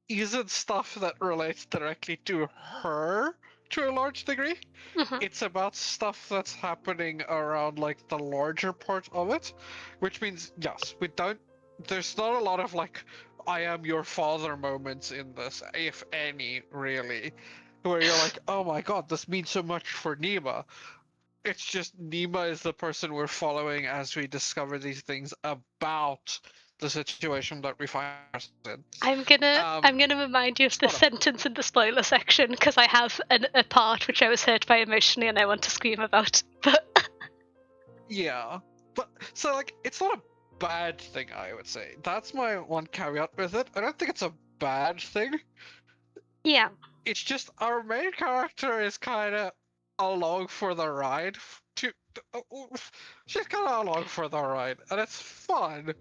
isn't stuff that relates directly to her to a large degree. Mm-hmm. It's about stuff that's happening around like the larger part of it, which means yes, we don't. There's not a lot of like "I am your father" moments in this, if any, really, where you're like, "Oh my god, this means so much for Nima." It's just Nima is the person we're following as we discover these things about the situation that we find ourselves in. I'm gonna Um, I'm gonna remind you of this Hold on. sentence in the spoiler section because I have a part which I was hurt by emotionally and I want to scream about. But Yeah, but so like it's not a bad thing, I would say. That's my one caveat with it. I don't think it's a bad thing. yeah, It's just our main character is kind of along for the ride. She's kind of along for the ride, and it's fun.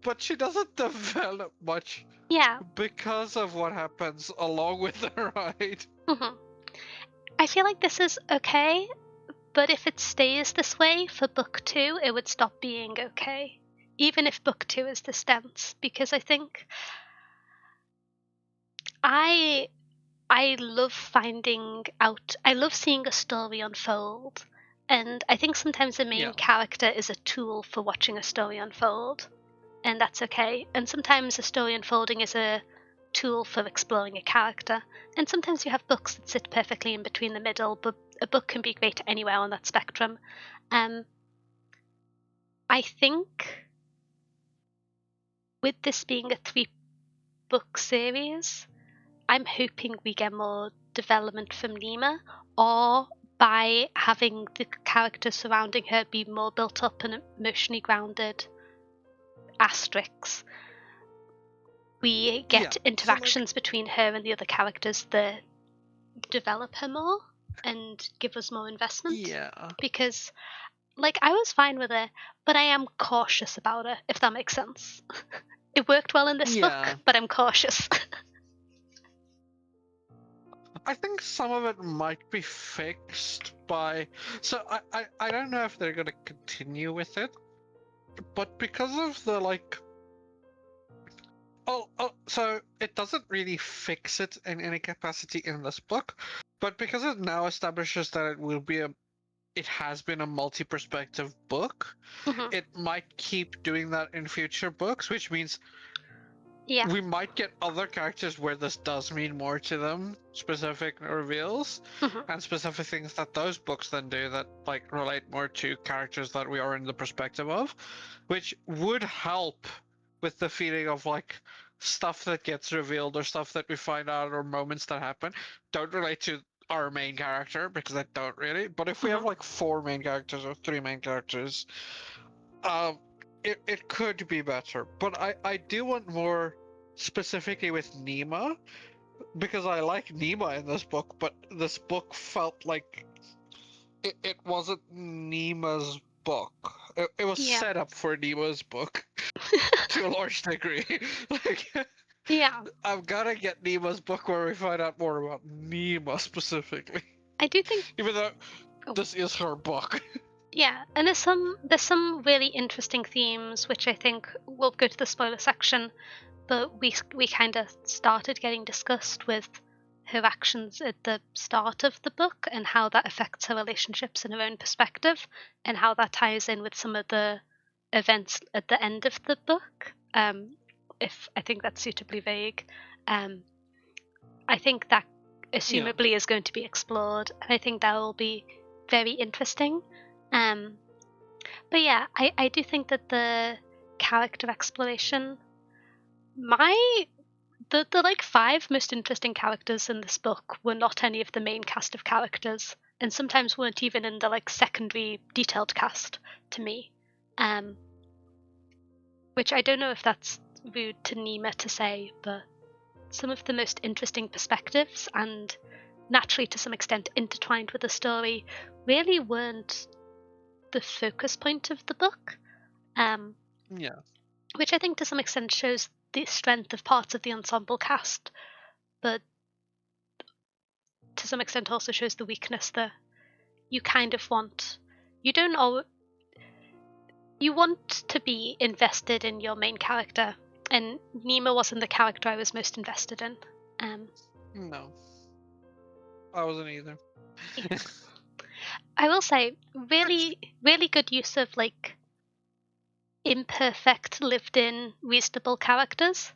But she doesn't develop much yeah. because of what happens along with the ride. Mm-hmm. I feel like this is okay, but if it stays this way for book 2, it would stop being okay. Even if book 2 is this dense, because I think I I love finding out. I love seeing a story unfold, and I think sometimes the main Yeah, character is a tool for watching a story unfold, and that's okay. And sometimes a story unfolding is a tool for exploring a character, and sometimes you have books that sit perfectly in between the middle, but a book can be great anywhere on that spectrum. Um, I think with this being a 3-book series, I'm hoping we get more development from Nima, or by having the characters surrounding her be more built up and emotionally grounded asterisks. We yeah. get So like, interactions between her and the other characters that develop her more and give us more investment. yeah, Because, like, I was fine with her, but I am cautious about her, if that makes sense. It worked well in this book, yeah. but I'm cautious. I think some of it might be fixed by. So I don't know if they're gonna continue with it, but because of the like. So it doesn't really fix it in any capacity in this book, but because it now establishes that it has been a multi-perspective book, Mhm. it might keep doing that in future books, which means Yeah. we might get other characters where this does mean more to them, specific reveals, Mhm. and specific things that those books then do that like relate more to characters that we are in the perspective of, which would help with the feeling of like stuff that gets revealed or stuff that we find out or moments that happen don't relate to our main character because they don't really. But if we have Mhm. like 4 main characters or 3 main characters, um, it could be better. But I do want more specifically with Nima because I like Nima in this book, but this book felt like it wasn't Nima's book. It was Yeah. set up for Nima's book to a large degree. Like Yeah. I've gotta get Nima's book where we find out more about Nima specifically, I do think. even though Oh, this is her book. yeah, and there's some really interesting themes which I think will go to the spoiler section, but we kind of started getting discussed with her actions at the start of the book and how that affects her relationships in her own perspective, and how that ties in with some of the events at the end of the book. If I think that's suitably vague, um, I think that Yeah, assumably is going to be explored, and I think that will be very interesting. Um, but yeah, I do think that the character exploration, my the like 5 most interesting characters in this book were not any of the main cast of characters, and sometimes weren't even in the like secondary detailed cast to me. Um, which I don't know if that's rude to Nima to say, but some of the most interesting perspectives and naturally to some extent intertwined with the story really weren't the focus point of the book, Yeah. which I think to some extent shows the strength of parts of the ensemble cast, but to some extent also shows the weakness that you kind of want. You don't all. You want to be invested in your main character, and Nima wasn't the character I was most invested in. No, I wasn't either. Yeah. I will say, really, really good use of like imperfect, lived-in, reasonable characters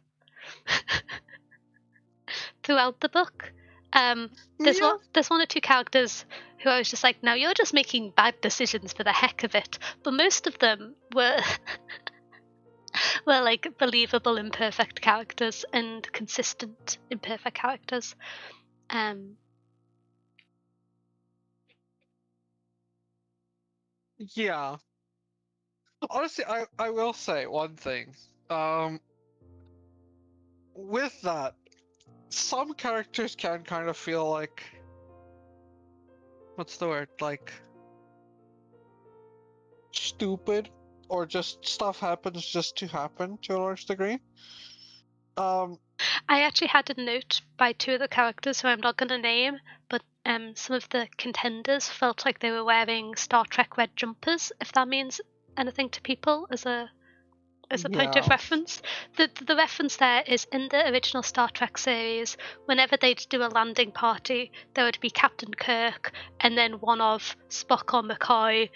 throughout the book. Yeah. There's one or two characters who I was just like, now you're just making bad decisions for the heck of it. But most of them were were like believable imperfect characters and consistent imperfect characters. Yeah. Honestly, I will say one thing. With that, some characters can kind of feel like, what's the word? Like stupid, or just stuff happens just to happen to a large degree. Um, I actually had a note by two of the characters who I'm not going to name, but some of the contenders felt like they were wearing Star Trek red jumpers, if that means anything to people as a point of yeah. reference. The reference there is in the original Star Trek series, whenever they'd do a landing party, there would be Captain Kirk and then one of Spock or McCoy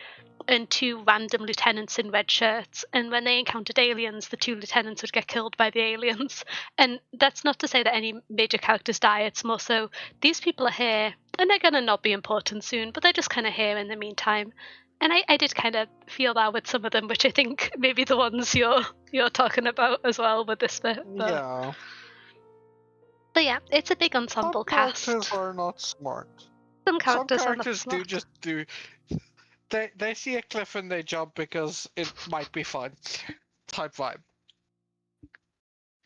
and two random lieutenants in red shirts, and when they encountered aliens, the two lieutenants would get killed by the aliens. And that's not to say that any major characters die, it's more so these people are here and they're going to not be important soon, but they're just kind of here in the meantime. And I did kind of feel that with some of them, which I think maybe the ones you're talking about as well with this bit. Yeah. But yeah, it's a big Some ensemble characters cast. are not smart. Some Some characters are not characters do smart. just do. They see a cliff and they jump because it might be fun, type vibe.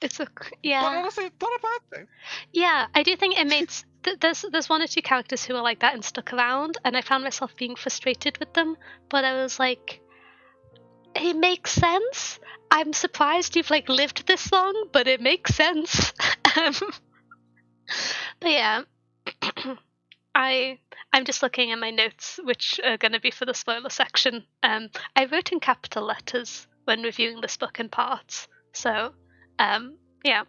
It's a But yeah. honestly, not a bad thing. Yeah, I do think it makes there's one or two characters who are like that and stuck around, and I found myself being frustrated with them. But I was like, it makes sense. I'm surprised you've like lived this long, but it makes sense. um, but yeah, I'm just looking at my notes, which are going to be for the spoiler section. I wrote in capital letters when reviewing this book in parts, so yeah.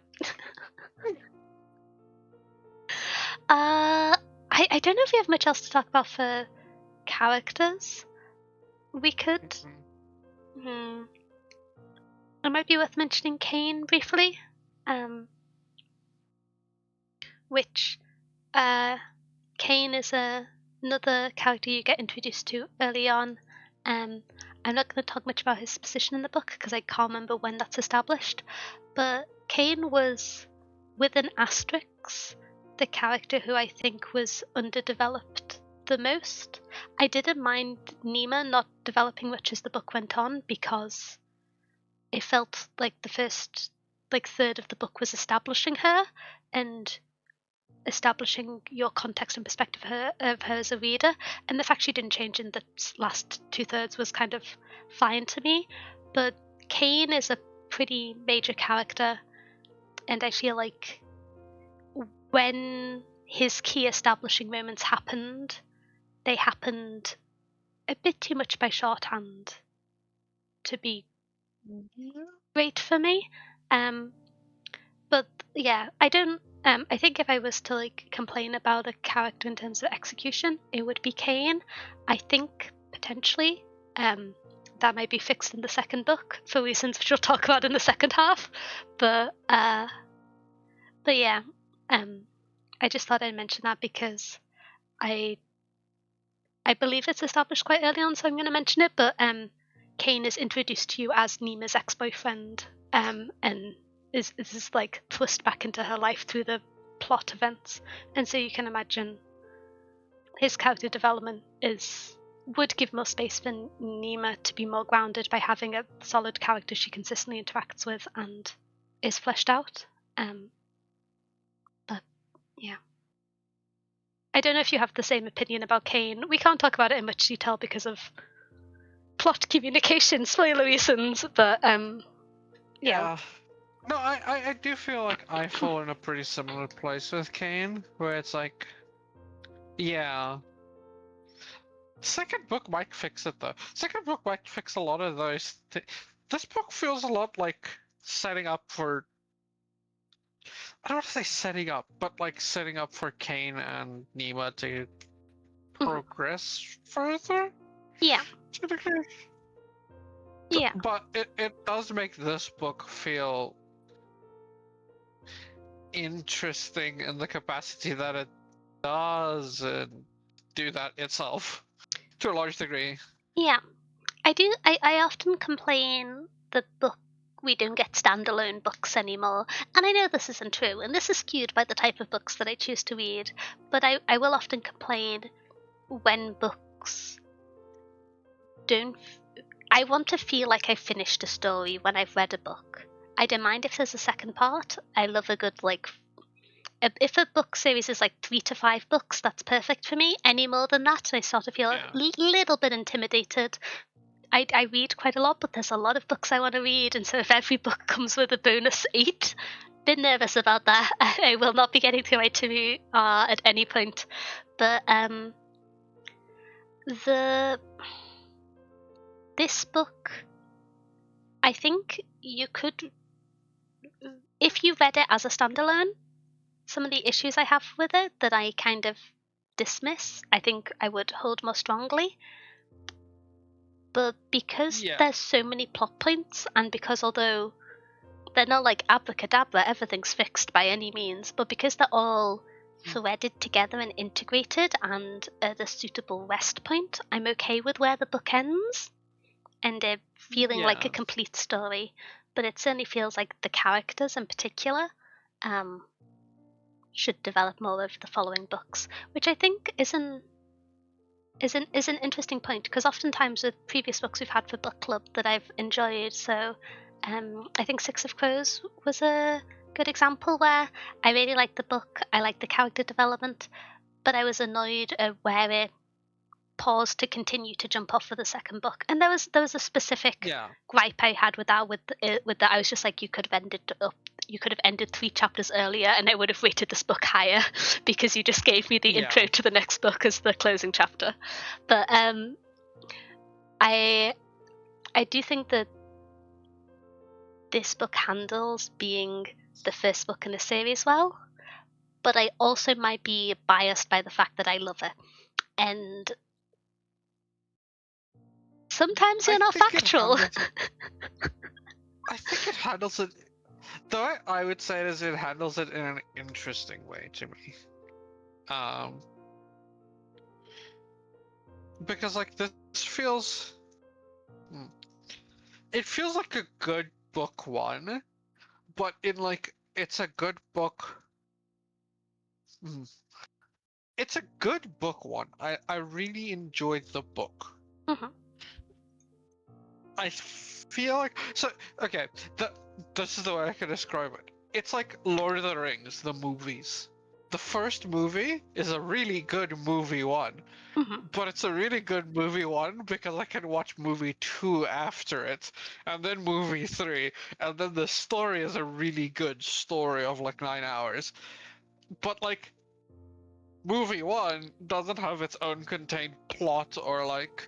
I don't know if we have much else to talk about for characters. We could. Hmm, it might be worth mentioning Kane briefly, which Kane is another character you get introduced to early on. I'm not going to talk much about his position in the book because I can't remember when that's established, but Kane was, with an asterisk, the character who I think was underdeveloped the most. I didn't mind Nima not developing much as the book went on because it felt like the first third of the book was establishing her and establishing your context and perspective of her as a reader, and the fact she didn't change in the last 2/3 was kind of fine to me. But Kane is a pretty major character, and I feel like when his key establishing moments happened, they happened a bit too much by shorthand to be great for me. But yeah, I don't. I think if I was to like complain about a character in terms of execution, it would be Kane. I think potentially that might be fixed in the second book for reasons which we'll talk about in the second half. But yeah, I just thought I'd mention that because I believe it's established quite early on, so I'm going to mention it. But Kane is introduced to you as Nima's ex-boyfriend, and is like thrust back into her life through the plot events, and so you can imagine his character development would give more space for Nima to be more grounded by having a solid character she consistently interacts with and is fleshed out. But yeah, I don't know if you have the same opinion about Kane. We can't talk about it in much detail because of plot communication spoiler reasons, but yeah. No, I do feel like I fall in a pretty similar place with Kane, where it's like, yeah. Second book might fix it though. Second book might fix a lot of those. This book feels a lot like setting up for. I don't want to say setting up, but like setting up for Kane and Nima to progress further. Yeah. To a degree. Yeah. But it does make this book feel interesting in the capacity that it doesn't do that itself to a large degree. Yeah. I often complain that we don't get standalone books anymore. And I know this isn't true, and this is skewed by the type of books that I choose to read, but I will often complain when books don't. I want to feel like I finished a story when I've read a book. I don't mind if there's a second part. I love a good, like, if a book series is like 3 to 5 books, that's perfect for me. Any more than that, I sort of feel a little bit intimidated. I read quite a lot, but there's a lot of books I want to read, and so if every book comes with a bonus 8, been nervous about that. I will not be getting to my 2 at any point. But this book, I think you could, if you read it as a standalone, some of the issues I have with it that I kind of dismiss, I think I would hold more strongly. But because there's so many plot points, and because although they're not like abracadabra, everything's fixed by any means, but because they're all threaded together and integrated and at a suitable rest point, I'm okay with where the book ends and it feeling like a complete story. But it certainly feels like the characters in particular should develop more over the following books, which I think is an interesting point, because oftentimes with previous books we've had for book club that I've enjoyed, so I think Six of Crows was a good example where I really liked the book, I liked the character development, but I was annoyed at where it paused to continue to jump off for the second book. And there was a specific gripe I had with that. With that, I was just like, you could have ended 3 chapters earlier, and I would have rated this book higher because you just gave me the intro to the next book as the closing chapter. But I do think that this book handles being the first book in a series well, but I also might be biased by the fact that I love it, and sometimes you're not factual. I think it handles it. The way I would say it is, it handles it in an interesting way to me. Because like this feels, it feels like a good book one, but in like it's a good book. It's a good book one. I really enjoyed the book. I feel like okay. This is the way I can describe it. It's like Lord of the Rings, the movies. The first movie is a really good movie one, but it's a really good movie one because I can watch movie 2 after it, and then movie 3, and then the story is a really good story of like 9 hours. But like movie 1 doesn't have its own contained plot or like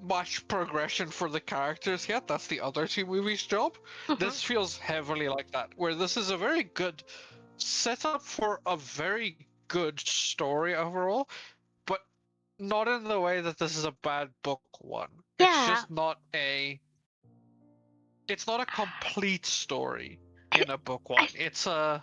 much progression for the characters yet. That's the other 2 movies' job. This feels heavily like that, where this is a very good setup for a very good story overall, but not in the way that this is a bad book one. It's just not a. It's not a complete story in a book one. It's a.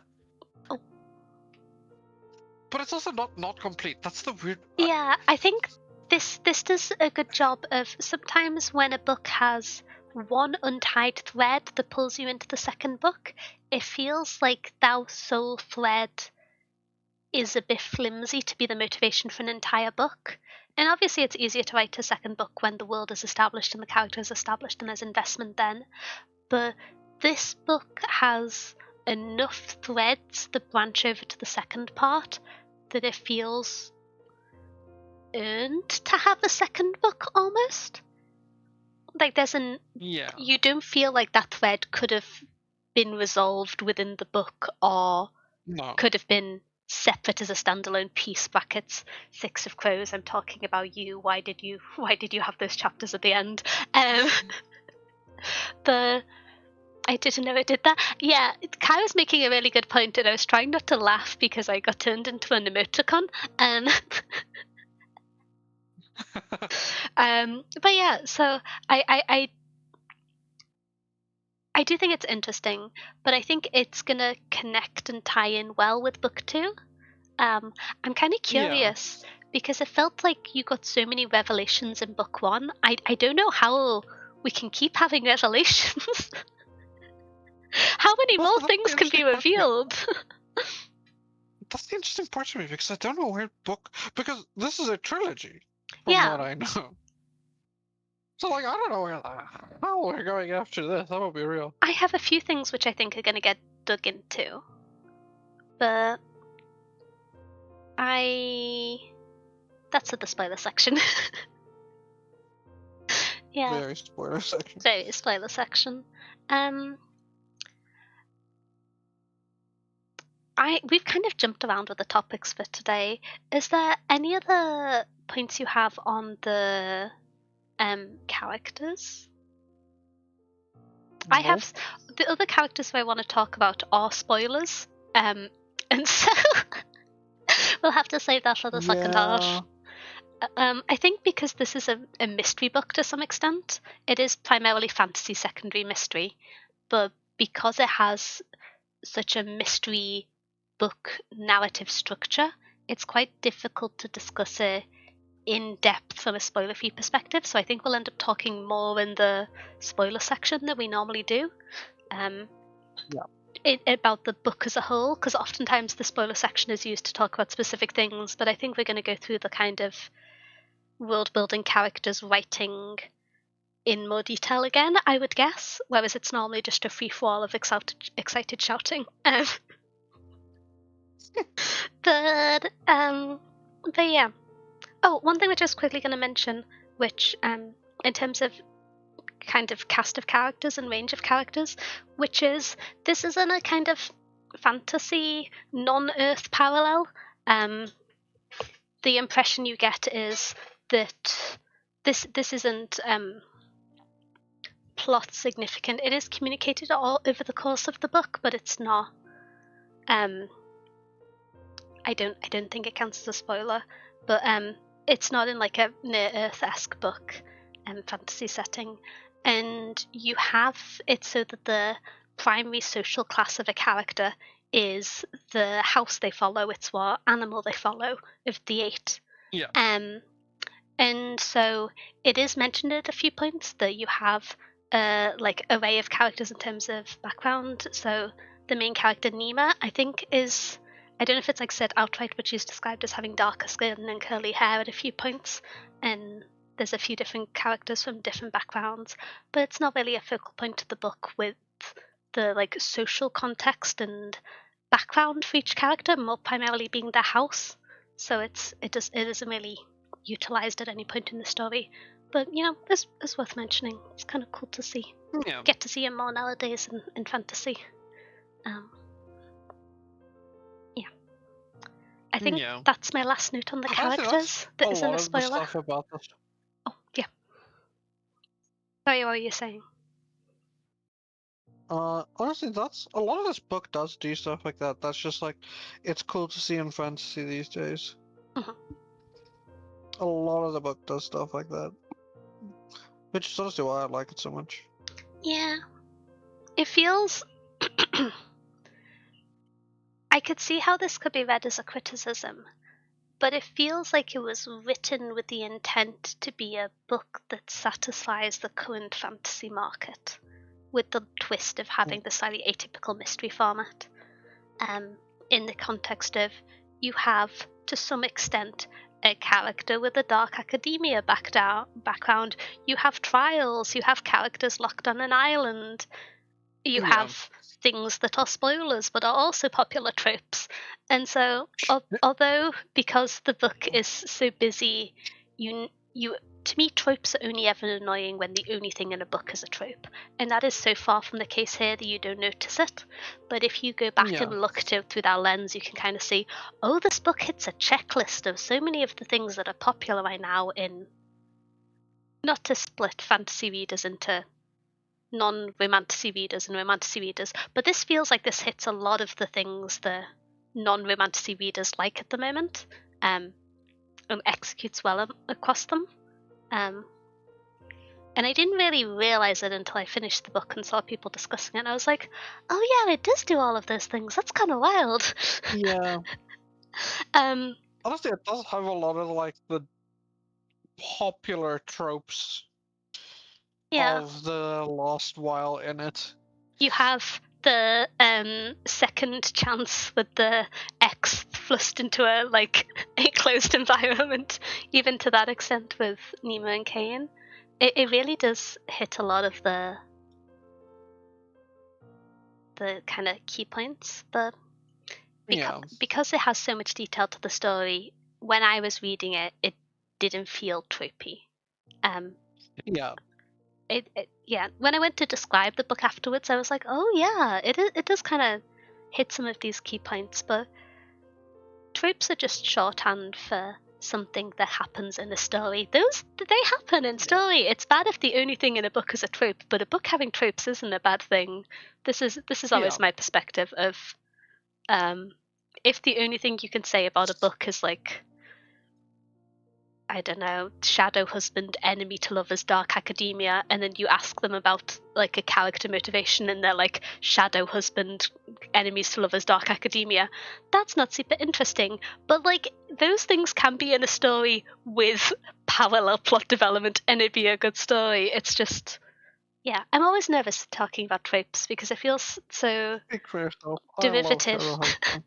But it's also not complete. That's the weird. Yeah, I think this does a good job of sometimes when a book has one untied thread that pulls you into the second book, it feels like that sole thread is a bit flimsy to be the motivation for an entire book. And obviously it's easier to write a second book when the world is established and the character is established and there's investment then. But this book has enough threads that branch over to the second part that it feels earned to have a second book almost. Like Yeah. you don't feel like that thread could have been resolved within the book or No. could have been separate as a standalone piece. Brackets 6 of Crows. I'm talking about you. Why did you have those chapters at the end? I didn't know it did that. Yeah, Kai was making a really good point, and I was trying not to laugh because I got turned into an emoticon. But yeah, so I do think it's interesting, but I think it's gonna connect and tie in well with book 2. I'm kind of Yeah. curious because it felt like you got so many revelations in book 1. I don't know how we can keep having revelations. How many Well, more that's the things can be interesting part to me. revealed? That's the interesting part to me because I don't know where because this is a trilogy, from Yeah, what I know. So like I don't know how we're going after this. That would be real. I have a few things which I think are going to get dug into, but that's at the spoiler section. Yeah, Very spoiler section. very spoiler section. We've kind of jumped around with the topics for today. Is there any other points you have on the characters? I Nope. have the other characters I want to talk about are spoilers, and so we'll have to save that for the second half. I think because this is a mystery book to some extent, it is primarily fantasy secondary mystery, but because it has such a mystery book narrative structure, it's quite difficult to discuss it in depth from a spoiler free perspective. So I think we'll end up talking more in the spoiler section than we normally do. About the book as a whole, because oftentimes the spoiler section is used to talk about specific things, but I think we're going to go through the kind of world building, characters, writing in more detail again, I would guess, whereas it's normally just a free for all of excited shouting. But yeah. Oh, one thing which I was quickly going to mention, which in terms of kind of cast of characters and range of characters, which is this isn't a kind of fantasy non-Earth parallel. The impression you get is that this isn't plot significant. It is communicated all over the course of the book, but it's not. I don't think it counts as a spoiler, but it's not in like a near Earth-esque book fantasy setting, and you have it so that the primary social class of a character is the house they follow. It's what animal they follow of the 8. Yeah. And so it is mentioned at a few points that you have like array of characters in terms of background. So the main character Nima, I think, is, I don't know if it's like said outright, but she's described as having darker skin and curly hair at a few points, and there's a few different characters from different backgrounds, but it's not really a focal point of the book with the like social context and background for each character, more primarily being their house. So it isn't really utilized at any point in the story, but it's worth mentioning. It's kind of cool to see. Yeah. Get to see him more nowadays in fantasy. Yeah, I think that's my last note on the characters. That isn't a spoiler. The stuff about this. Oh yeah. Sorry, what were you saying? Honestly, that's a lot of this book does do stuff like that. That's just like it's cool to see in fantasy these days. Mm-hmm. A lot of the book does stuff like that, which is honestly why I like it so much. Yeah, it feels. I could see how this could be read as a criticism, but it feels like it was written with the intent to be a book that satisfies the current fantasy market, with the twist of having the slightly atypical mystery format. In the context of, you have, to some extent, a character with a dark academia background. You have trials, you have characters locked on an island. You have things that are spoilers but are also popular tropes. And so, although because the book is so busy, you to me tropes are only ever annoying when the only thing in a book is a trope, and that is so far from the case here that you don't notice it. But if you go back Yeah. and look at it through that lens, you can kind of see, oh, this book hits a checklist of so many of the things that are popular right now in, not to split fantasy readers into non-romantasy readers and romantasy readers, but this feels like this hits a lot of the things the non-romantasy readers like at the moment, and executes well across them. And I didn't really realize it until I finished the book and saw people discussing it, and I was like, oh yeah, it does do all of those things. That's kind of wild. Yeah. um, Honestly, it does have a lot of like the popular tropes yeah. of the Lost While in it. You have the second chance with the X thrust into a a closed environment, even to that extent with Nemo and Kane. It really does hit a lot of the kind of key points, but because it has so much detail to the story, when I was reading it, it didn't feel tropey. Yeah. When I went to describe the book afterwards, I was like, oh yeah, it does kind of hit some of these key points, but tropes are just shorthand for something that happens in a story. They happen in story. It's bad if the only thing in a book is a trope, but a book having tropes isn't a bad thing. This is always my perspective of, if the only thing you can say about a book is like, I don't know, shadow husband, enemy to lovers, dark academia, and then you ask them about like a character motivation and they're like, shadow husband, enemies to lovers, dark academia. That's not super interesting. But like, those things can be in a story with parallel plot development and it'd be a good story. It's just, yeah, I'm always nervous talking about tropes because it feels so Speak for yourself. I love derivative. Shadow Husband.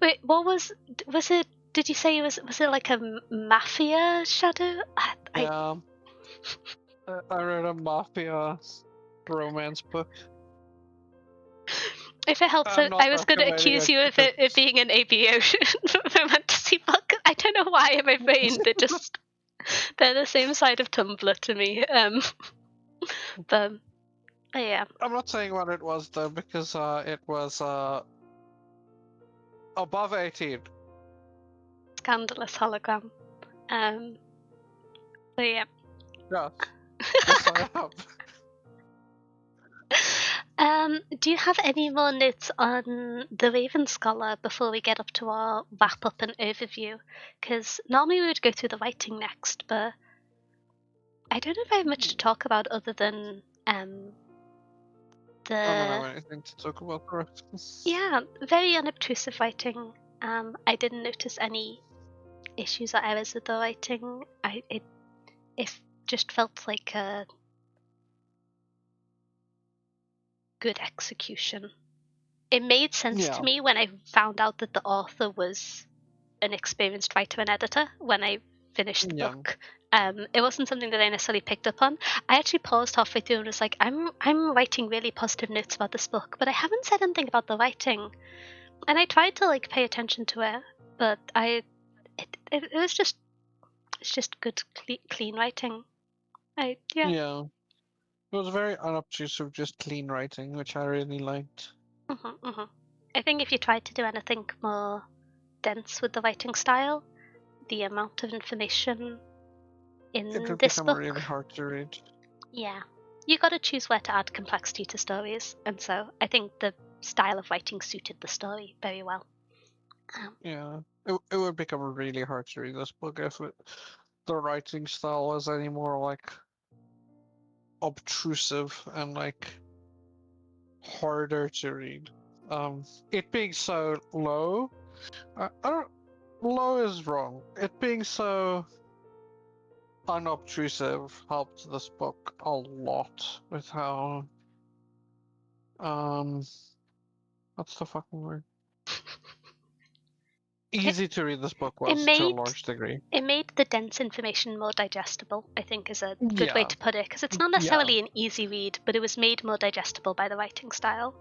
Wait, what was it? Did you say was it like a mafia shadow? Yeah. I read a mafia romance book. If it helps, I'm not I was going to recommending accuse it you of it being an ABO fantasy book. I don't know why in my brain they're the same side of Tumblr to me. But yeah, I'm not saying what it was though, because it was above 18. scandalous hologram. So yeah. Yes. Yes, I have. Do you have any more notes on the Raven Scholar before we get up to our wrap up and overview? Because normally we would go through the writing next, but I don't know if I have much to talk about other than I don't have anything to talk about the rest. yeah, very unobtrusive writing. I didn't notice any issues or errors with the writing. It just felt like a good execution. It made sense to me when I found out that the author was an experienced writer and editor when I finished the book. It wasn't something that I necessarily picked up on. I actually paused halfway through and was like, I'm writing really positive notes about this book, but I haven't said anything about the writing. And I tried to like pay attention to it, but it was just, it's just good clean writing. Yeah. It was very unobtrusive, just clean writing, which I really liked. I think if you tried to do anything more dense with the writing style, the amount of information It in would this become book, really hard to read. yeah, you got to choose where to add complexity to stories, and so I think the style of writing suited the story very well. Yeah. It would become really hard to read this book if the writing style was any more like obtrusive and like harder to read. It being so low, I don't. Low is wrong. It being so unobtrusive helped this book a lot with how what's the fucking word? easy to read this book It was to a made large degree. it made the dense information more digestible, I think is a good way Yeah, to put it, because it's not yeah, necessarily an easy read, but it was made more digestible by the writing style.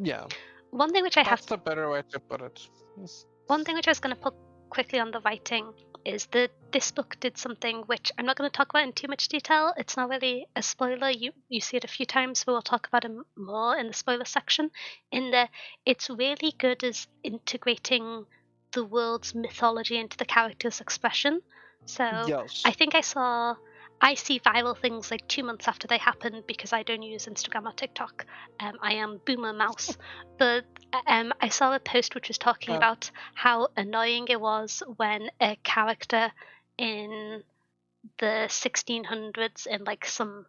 yeah. One thing which I have That's the better way to put it. One thing which I was going to put quickly on the writing is that this book did something which I'm not going to talk about in too much detail. It's not really a spoiler. You see it a few times, but we'll talk about it more in the spoiler section. In that it's really good as integrating the world's mythology into the character's expression. So I Yes. think I see viral things like 2 months after they happen because I don't use Instagram or TikTok. I am boomer mouse, but I saw a post which was talking Uh, about how annoying it was when a character in the 1600s in like some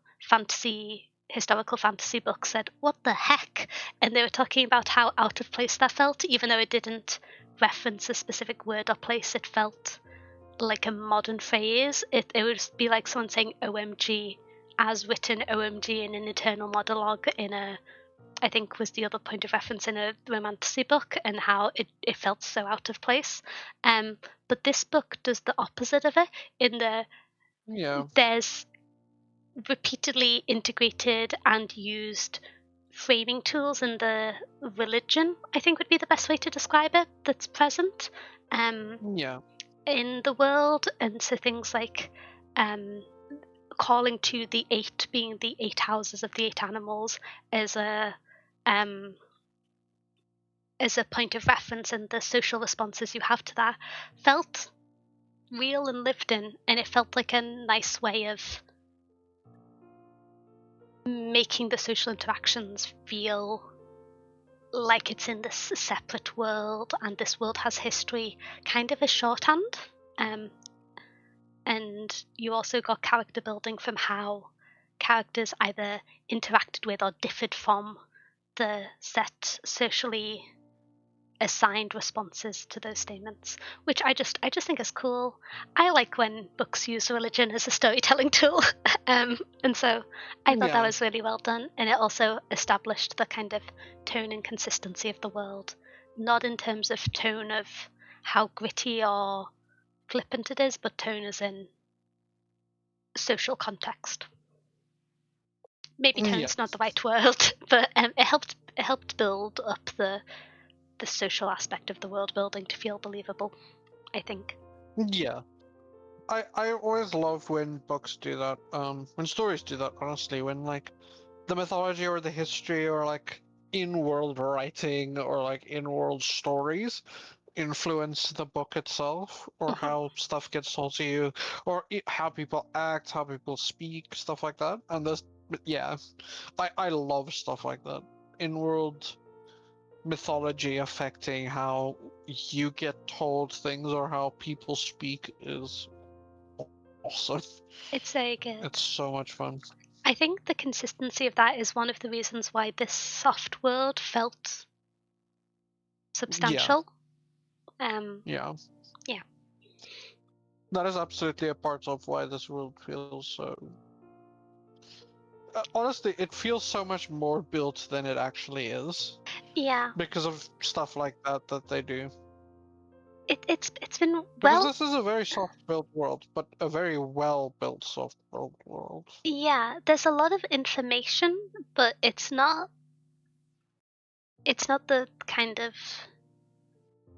historical fantasy book said, "What the heck?" And they were talking about how out of place that felt, even though it didn't reference a specific word or place. It felt like a modern phrase. It would be like someone saying OMG as written OMG in an internal monologue in a I think was the other point of reference in a romantasy book, and how it felt so out of place. But this book does the opposite of it in the yeah, there's repeatedly integrated and used framing tools in the religion, I think would be the best way to describe it, that's present yeah, in the world. And so things like um, calling to the eight, being the eight houses of the eight animals, as um, as a point of reference, and the social responses you have to that felt real and lived in, and it felt like a nice way of making the social interactions feel like it's in this separate world, and this world has history kind of a shorthand. Um, and you also got character building from how characters either interacted with or differed from the set socially assigned responses to those statements, which I just think is cool. I like when books use religion as a storytelling tool, and so I thought that yeah, was really well done, and it also established the kind of tone and consistency of the world, not in terms of tone of how gritty or flippant it is, but tone as in social context. Maybe yeah, tone's not the right word, but it helped build up the social aspect of the world building to feel believable, I think. yeah. I always love when books do that. When stories do that. Honestly, when like the mythology or the history or like in-world writing or like in-world stories influence the book itself or Mhm. how stuff gets told to you or how people act, how people speak, stuff like that. And this, yeah, I love stuff like that. In-world mythology affecting how you get told things or how people speak is awesome. It's very good. It's so much fun. I think the consistency of that is one of the reasons why this soft world felt Yeah, substantial. Um, yeah. yeah, That is absolutely a part of why this world feels so. Honestly, it feels so much more built than it actually is yeah. because of stuff like that they do. It's been Because well. this is a very soft-built world, but a very well-built soft-built world. Yeah, there's a lot of information, but it's not the kind of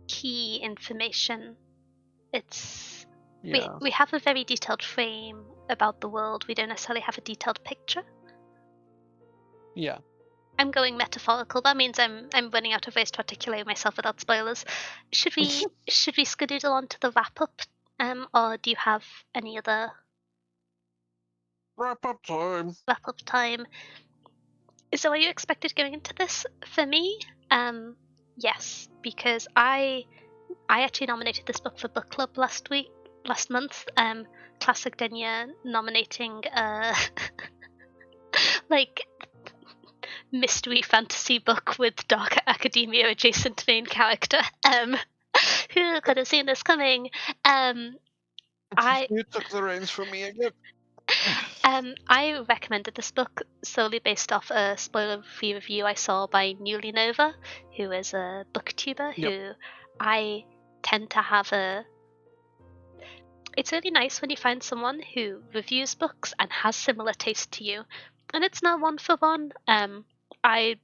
key information. It's we Yeah, we have a very detailed frame about the world. We don't necessarily have a detailed picture. yeah. I'm going metaphorical. That means I'm running out of ways to articulate myself without spoilers. Should we skedaddle on to the wrap up? Or do you have any other Wrap up time. wrap up time? So are you expected going into this? For me, yes, because I actually nominated this book for book club last month. Classic Denya nominating like mystery fantasy book with dark academia adjacent main character. Who could have seen this coming? Um, I You took the reins from me again. I recommended this book solely based off a spoiler-free review I saw by Newly Nova, who is a booktuber Yep. who I tend to have a. It's really nice when you find someone who reviews books and has similar taste to you, and it's not one for one. I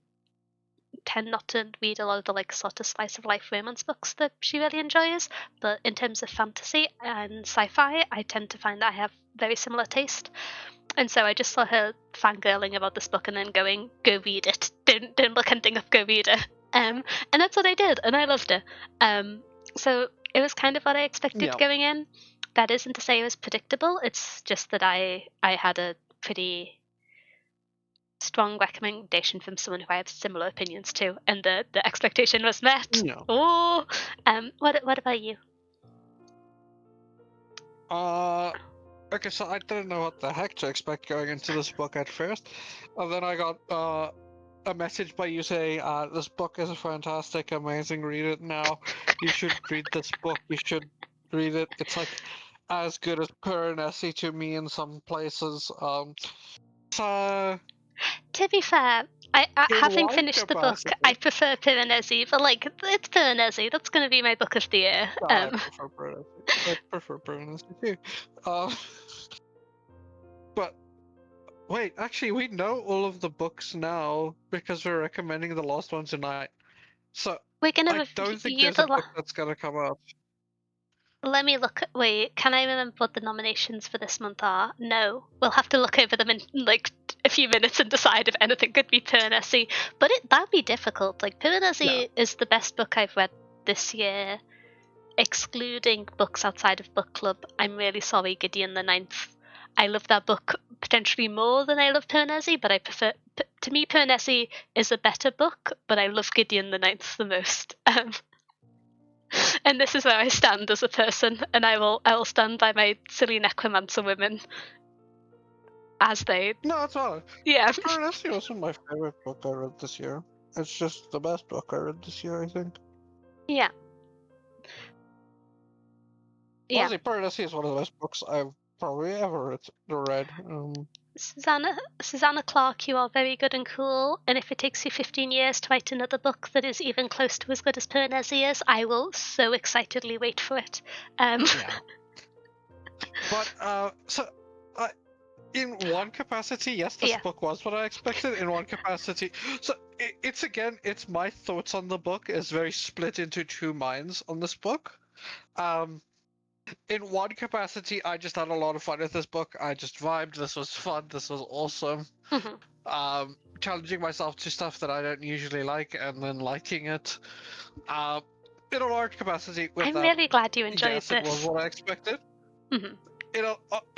tend not to read a lot of the like sort of slice of life romance books that she really enjoys, but in terms of fantasy and sci-fi, I tend to find that I have very similar taste. And so I just saw her fangirling about this book and then going, "Go read it. Don't look anything up. Go read it." And that's what I did, and I loved it. So it was kind of what I expected Yeah. going in. That isn't to say it was predictable. It's just that I had a pretty strong recommendation from someone who I have similar opinions to, and the expectation was met. Yeah. Oh, what about you? Okay, so I didn't know what the heck to expect going into this book at first, and then I got a message by you saying, "This book is fantastic, amazing. Read it now. You should read this book. You should read it. It's like as good as Piranesi to me in some places." So To be fair, in having one finished the book, I capacity, prefer Piranesi, but like it's Piranesi. That's going to be my book of the year. I prefer Piranesi. I prefer Piranesi too. Uh, but wait, actually, we know all of the books now because we're recommending the last one tonight. So We're going to I don't think review there's a the. book that's gonna come out. Let me look. Wait, can I remember what the nominations for this month are? No, we'll have to look over them in like a few minutes and decide if anything could be Piranesi. But that'd be difficult. Like Yeah. Piranesi is the best book I've read this year, excluding books outside of book club. I'm really sorry, Gideon the Ninth. I love that book potentially more than I love Piranesi, but I prefer. To me, Piranesi is a better book, but I love Gideon the Ninth the most. And this is where I stand as a person, and I will stand by my silly necromancer women as they. No, it's not. Yeah. Piranesi wasn't my favorite book I read this year. It's just the best book I read this year, I think. Yeah. Yeah. Honestly, Piranesi is one of the best books I've probably ever read. Susanna Clarke, you are very good and cool, and if it takes you 15 years to write another book that is even close to as good as Piranesi is, I will so excitedly wait for it. Yeah. But, in one capacity, yes, this Yeah. book was what I expected. In one capacity, so it's my thoughts on the book is very split into two minds on this book. In one capacity, I just had a lot of fun with this book. I just vibed. This was fun. This was awesome. Mm-hmm. Challenging myself to stuff that I don't usually like and then liking it. Uh, in a large capacity with I'm that, really glad you enjoyed yes, it was this. what I expected. Mm-hmm.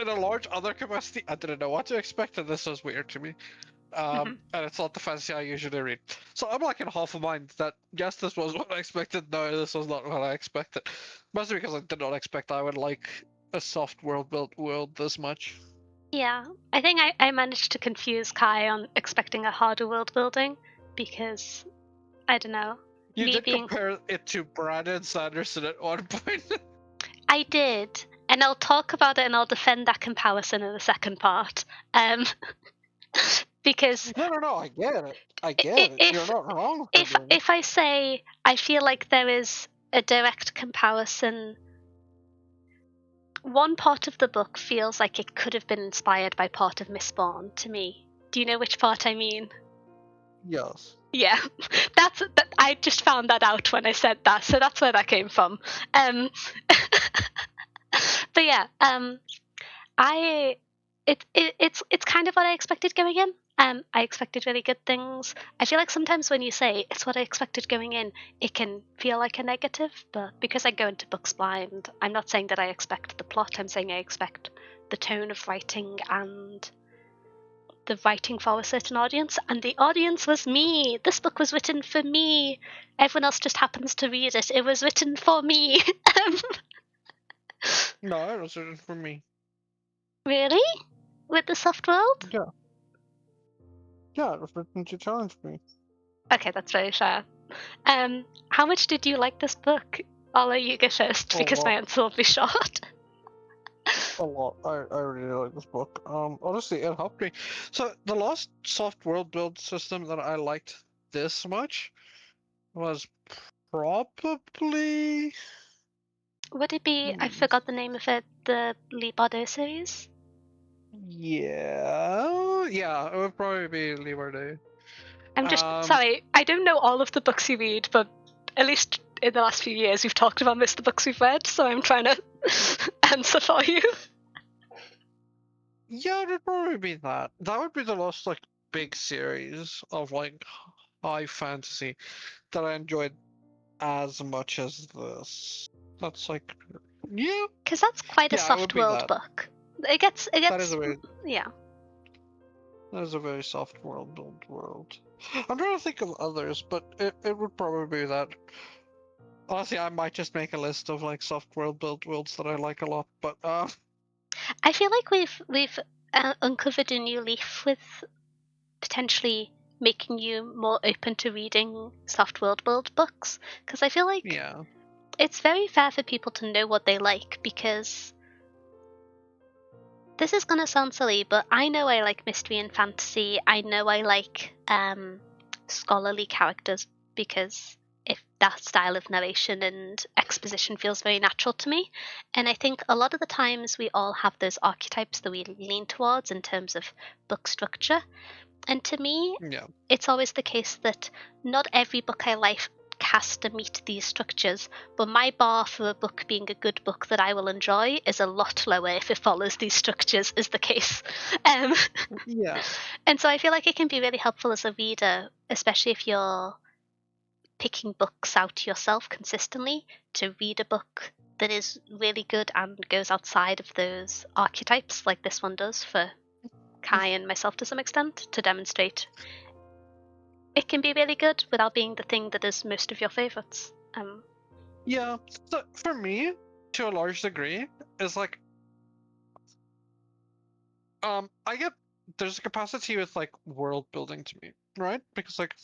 In a large other capacity, I didn't know what to expect, and this was weird to me. Mm-hmm. And it's not the fantasy I usually read. So I'm like in half a mind that yes, this was what I expected. No, this was not what I expected. Mostly because I did not expect I would like a soft world built world this much. Yeah, I think I managed to confuse Kai on expecting a harder world building because I don't know. You Me did being compare it to Brandon Sanderson at one point. I did, and I'll talk about it and I'll defend that comparison in the second part. Um, because No, I get it. I get it. You're not wrong for doing it. if I say I feel like there is a direct comparison, one part of the book feels like it could have been inspired by part of Mistborn to me. Do you know which part I mean? Yes. Yeah, I just found that out when I said that, so that's where that came from. Um, but yeah, I it's kind of what I expected going in. I expected really good things. I feel like sometimes when you say it's what I expected going in, it can feel like a negative. But because I go into books blind, I'm not saying that I expect the plot. I'm saying I expect the tone of writing and the writing for a certain audience. And the audience was me. This book was written for me. Everyone else just happens to read it. It was written for me. No, it was written for me. Really? With the soft world? Yeah. Yeah, it was written to challenge me. Okay, that's very fair. How much did you like this book? I'll let you go first A because my lot. answer will be short. A lot. I really like this book. Honestly, it helped me. So the last soft world build system that I liked this much was probably Would it be, I forgot the name of it, the Lee Bardeau series? Yeah, it would probably be Liberty. I'm just, sorry, I don't know all of the books you read, but at least in the last few years you've talked about most of the books we've read, so I'm trying to answer for you. Yeah, it'd probably be that. That would be the last like big series of like high fantasy that I enjoyed as much as this. That's like, yeah, Because that's quite a yeah, it would soft be world that. book. It gets, That is a very, yeah. that is a very soft world built world. I'm trying to think of others, but it would probably be that. Honestly, I might just make a list of like soft world built worlds that I like a lot, but I feel like we've uncovered a new leaf with potentially making you more open to reading soft world build books, because I feel like yeah. it's very fair for people to know what they like, because this is gonna sound silly, but I know I like mystery and fantasy. I know I like scholarly characters because if that style of narration and exposition feels very natural to me. And I think a lot of the times we all have those archetypes that we lean towards in terms of book structure. And to me, Yeah. it's always the case that not every book I like has to meet these structures, but my bar for a book being a good book that I will enjoy is a lot lower if it follows these structures, is the case. Um, Yeah. and so I feel like it can be really helpful as a reader, especially if you're picking books out yourself consistently, to read a book that is really good and goes outside of those archetypes, like this one does for Kai and myself to some extent, to demonstrate it can be really good without being the thing that is most of your favorites. Yeah. So for me, to a large degree, is like I get there's a capacity with like world building to me, right? Because like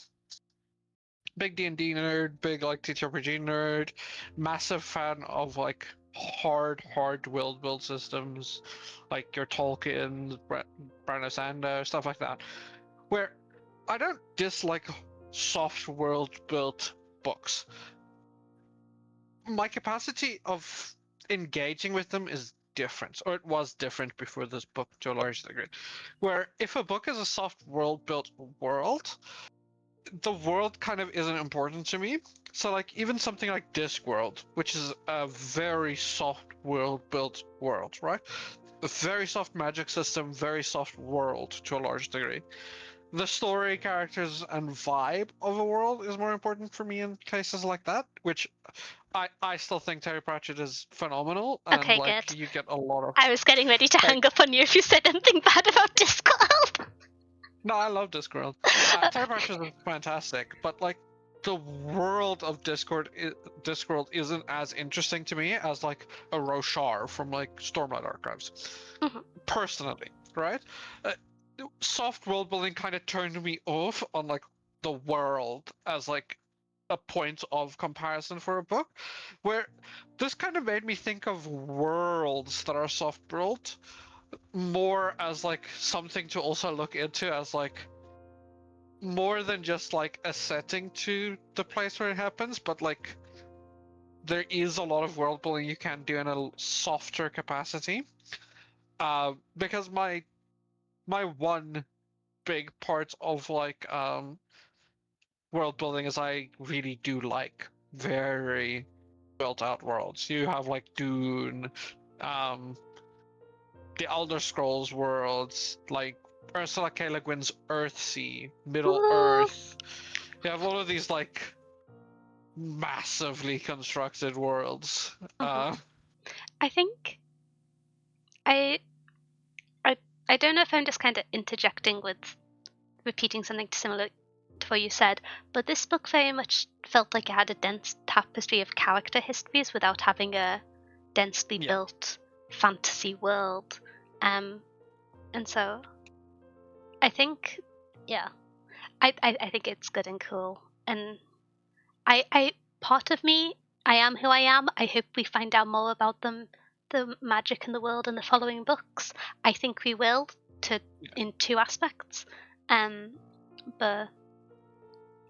big D&D nerd, big like TTRPG nerd, massive fan of like hard world build systems, like your Tolkien, Brandon Sanderson, stuff like that. Where I don't dislike soft world built books. My capacity of engaging with them is different, or it was different before this book to a large degree. Where if a book is a soft world built world, the world kind of isn't important to me. So like even something like Discworld, which is a very soft world built world, right? A very soft magic system, very soft world to a large degree. The story, characters, and vibe of a world is more important for me in cases like that, which I still think Terry Pratchett is phenomenal, and Okay, like good. you get a lot of I was getting ready to like. hang up on you if you said anything bad about Discworld. No, I love Discworld. Terry Pratchett is fantastic, but like the world of Discworld isn't as interesting to me as like a Roshar from like Stormlight Archives, Mhm. personally, right? Uh, Soft world building kind of turned me off on like the world as like a point of comparison for a book, where this kind of made me think of worlds that are soft built more as like something to also look into as like more than just like a setting to the place where it happens, but like there is a lot of world building you can do in a softer capacity. Because my one big part of like world building is I really do like very built out worlds. You have like Dune, um, the Elder Scrolls worlds, like Ursula K. Le Guin's Earthsea, Middle Ooh. Earth. You have all of these like massively constructed worlds. Mhm. I think I, I I don't know if I'm just kind of interjecting with repeating something similar to what you said, but this book very much felt like it had a dense tapestry of character histories without having a densely Yeah. built fantasy world. And so I think, yeah, I think it's good and cool. And I part of me, I am who I am. I hope we find out more about them, the magic in the world in the following books. I think we will, to in two aspects. But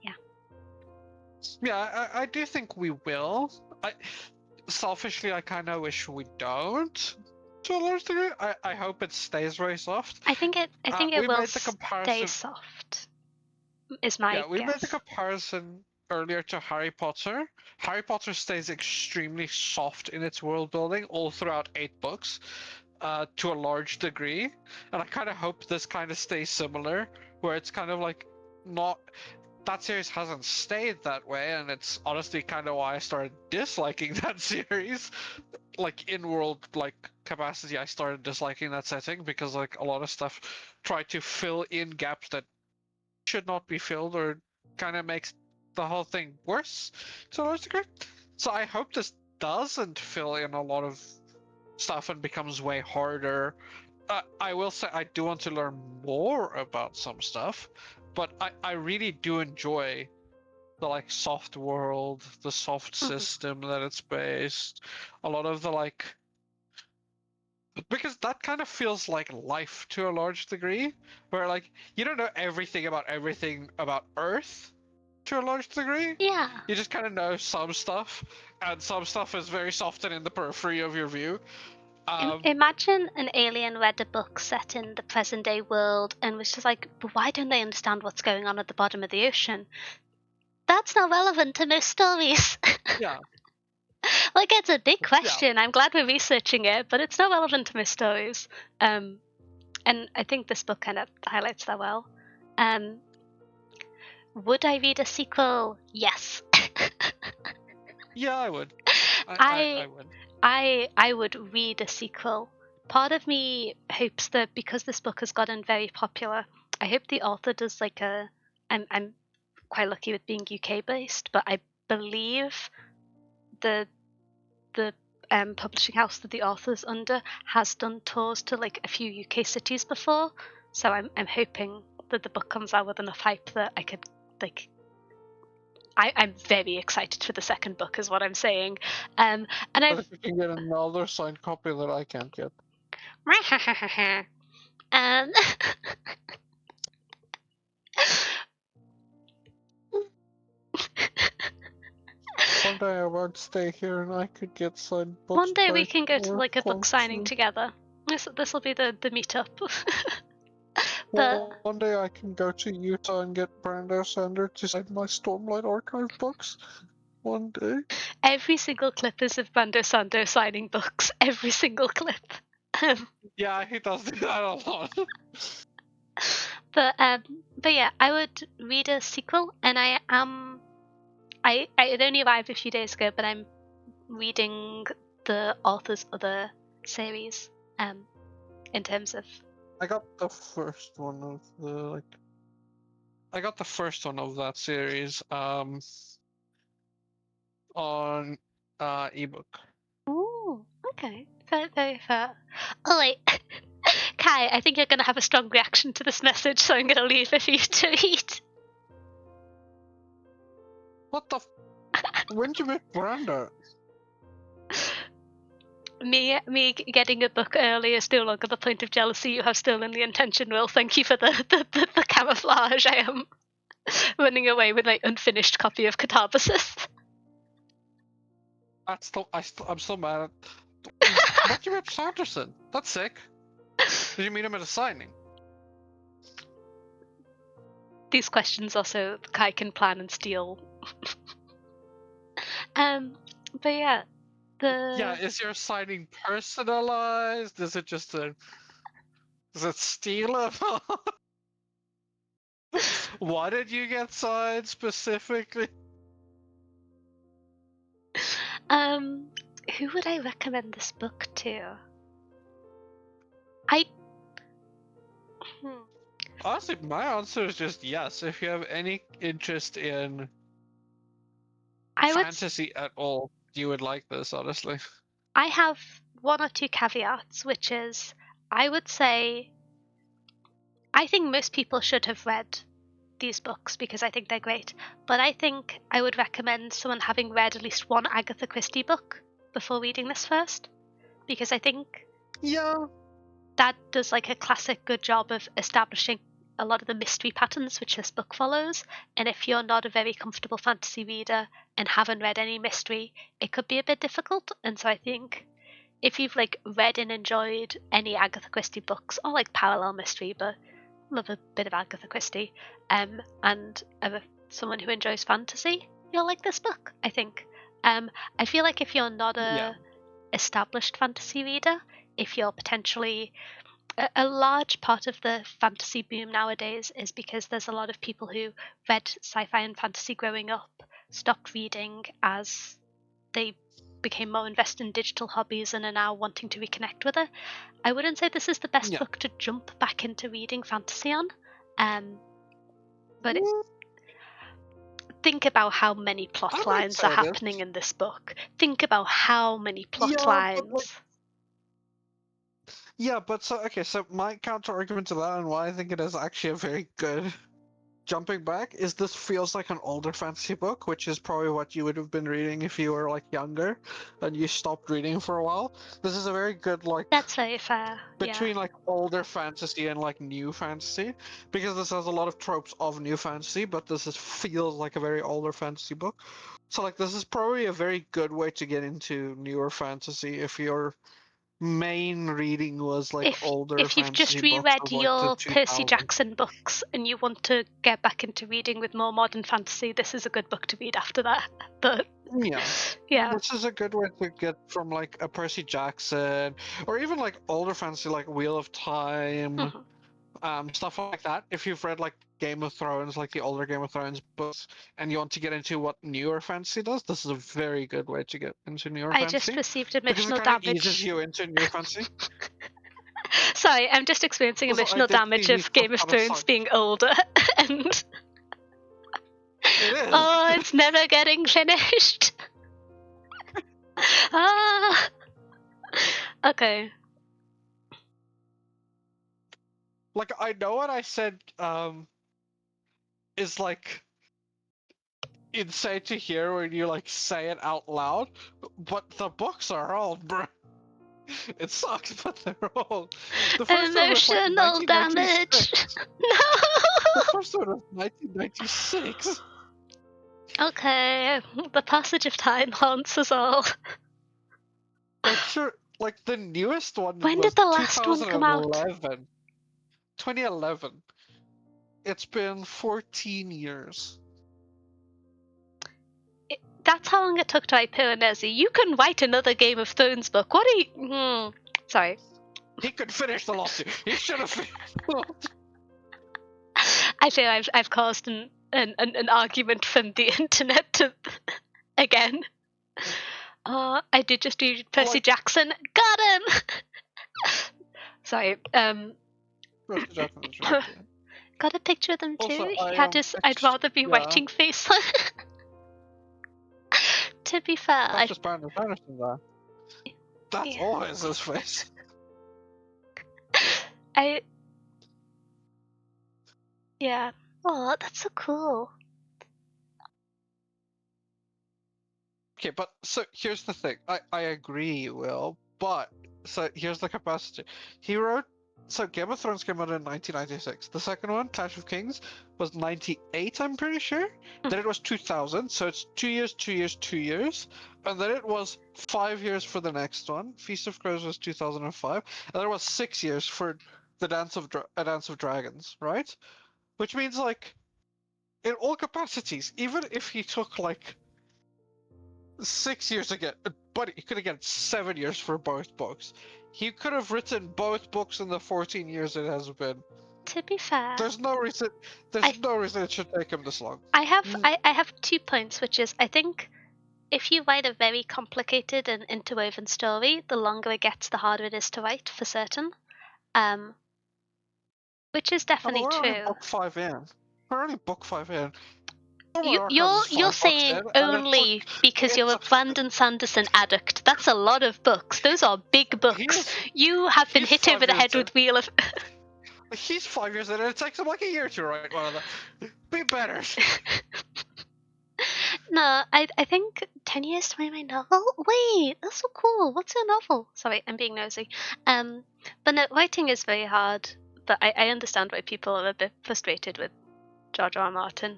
yeah. Yeah, I do think we will. I selfishly, I kind of wish we don't. To a large degree, I hope it stays very soft. I think it We will made the stay comparison. soft, is my Yeah, we made the guess. comparison earlier to Harry Potter. Harry Potter stays extremely soft in its world building all throughout 8 books, to a large degree, and I kind of hope this kind of stays similar, where it's kind of like not that series hasn't stayed that way, and it's honestly kind of why I started disliking that series. Like in world like capacity, I started disliking that setting because like a lot of stuff tried to fill in gaps that should not be filled, or kind of makes the whole thing worse to a large degree. So I hope this doesn't fill in a lot of stuff and becomes way harder. I will say I do want to learn more about some stuff, but I really do enjoy the like soft world, the soft Mhm. system that it's based, a lot of the like, because that kind of feels like life to a large degree, where like you don't know everything about Earth to a large degree. Yeah. You just kind of know some stuff, and some stuff is very soft and in the periphery of your view. Imagine an alien read a book set in the present day world and was just like, but why don't they understand what's going on at the bottom of the ocean? That's not relevant to most stories. Yeah, Like, it's a big yeah. question. I'm glad we're researching it, but it's not relevant to most stories. And I think this book kind of highlights that well. Um, would I read a sequel? Yes. Yeah, I would. I I would. I would read a sequel. Part of me hopes that because this book has gotten very popular, I hope the author does like a. I'm quite lucky with being UK based, but I believe the the publishing house that the author's under has done tours to like a few UK cities before. So I'm hoping that the book comes out with enough hype that I could like. I'm very excited for the second book, is what I'm saying. And But I've if you can get another signed copy that I can't get. um, One day I won't stay here and I could get signed books one day we by can go to or like a book signing function. together. This will be the meetup. But Well, one day I can go to Utah and get Brando Sander to sign my Stormlight Archive books. One day. every single clip is of Brando Sando signing books. Every single clip. Yeah, he does do that a lot. But yeah, I would read a sequel, and I am. I it only arrived a few days ago, but I'm reading the author's other series. In terms of I got the first one of the like. I got the first one of that series on ebook. ooh, okay, very very fair. Oh wait, Kai, I think you're gonna have a strong reaction to this message, so I'm gonna leave it for you to read. What the? When did you meet Brando? Me getting a book early is no longer the point of jealousy. You have stolen the intention, Will. Thank you for the camouflage. I am running away with my unfinished copy of Catabasis. I'm still mad at. But you met Sanderson. That's sick. Did you meet him at a signing? These questions also Kai can plan and steal. But yeah, Yeah, is your signing personalized? Is it just a? Is it stealable? Why did you get signed specifically? who would I recommend this book to? I hmm, Honestly, my answer is just yes. If you have any interest in I would fantasy at all, you would like this, honestly. I have one or two caveats, which is I would say I think most people should have read these books because I think they're great. But I think I would recommend someone having read at least one Agatha Christie book before reading this first, because I think Yeah. that does like a classic good job of establishing a lot of the mystery patterns which this book follows. And if you're not a very comfortable fantasy reader and haven't read any mystery, it could be a bit difficult. And so I think if you've like read and enjoyed any Agatha Christie books, or like parallel mystery, but love a bit of Agatha Christie, and are someone who enjoys fantasy, you'll like this book, I think. I feel like if you're not a established fantasy reader, if you're potentially a large part of the fantasy boom nowadays is because there's a lot of people who read sci-fi and fantasy growing up, stopped reading as they became more invested in digital hobbies and are now wanting to reconnect with it. I wouldn't say this is the best book to jump back into reading fantasy on, but think about how many plot lines are happening in this book. Think about how many plot lines. But so my counter argument to that, and why I think it is actually a very good jumping back, is this feels like an older fantasy book, which is probably what you would have been reading if you were like younger and you stopped reading for a while. This is a very good That's very fair. Between like older fantasy and like new fantasy, because this has a lot of tropes of new fantasy, but feels like a very older fantasy book. So like this is probably a very good way to get into newer fantasy if your main reading was like older if you've just fantasy books reread of like the your Percy 2000s. Jackson books and you want to get back into reading with more modern fantasy, this is a good book to read after that. But yeah, this is a good way to get from like a Percy Jackson or even like older fantasy like Wheel of Time, stuff like that. If you've read like Game of Thrones, like the older Game of Thrones books, and you want to get into what newer fantasy does, this is a very good way to get into newer fantasy. I just received because emotional it kind of damage. eases you into newer fantasy. Sorry, I'm just experiencing emotional damage of Game of Thrones being older, and it is. Oh, it's never getting finished. Okay. Like I know what I said is like insane to hear when you like say it out loud, but the books are old, bro. It sucks, but they're old. The first emotional one was like damage. No. The first one was 1996. Okay, the passage of time haunts us all. Like sure, like the newest one when was did the last one come out? 2011. It's been 14 years. That's how long it took to write Piranesi. You can write another Game of Thrones book. What are you... Sorry. He could finish the lawsuit. He should have finished the lawsuit. I feel I've caused an argument from the internet to... again. I did just do Percy Jackson. Got him! Sorry. Percy Jackson was really good. Got a picture of them too? Also, He had his I'd rather be writing face. To be fair, that's just Brandon Sanderson there. That's always his face. Yeah. Oh, that's so cool. Okay, but so here's the thing. I agree, Will, but so here's the capacity. He wrote so Game of Thrones came out in 1996. The second one, Clash of Kings, was 98, I'm pretty sure. Then it was 2000, so it's 2 years, 2 years, 2 years. And then it was 5 years for the next one. Feast of Crows was 2005. And then it was 6 years for the Dance of Dragons, right? Which means like in all capacities, even if he took like 6 years again, but he could have gotten 7 years for both books. He could have written both books in the 14 years it has been. To be fair, there's no reason it should take him this long. I have 2 points, which is I think if you write a very complicated and interwoven story, the longer it gets, the harder it is to write, for certain. Which is definitely we're true. Only book 5 in. We're only book 5 in. You're saying only because you're a Brandon Sanderson addict. That's a lot of books. Those are big books. You have been hit over the head with Wheel of... He's 5 years in and it takes him like a year to write one of them. Be better. No, I think 10 years to write my novel? Wait, that's so cool. What's your novel? Sorry, I'm being nosy. But no, writing is very hard. but I understand why people are a bit frustrated with George R. R. Martin,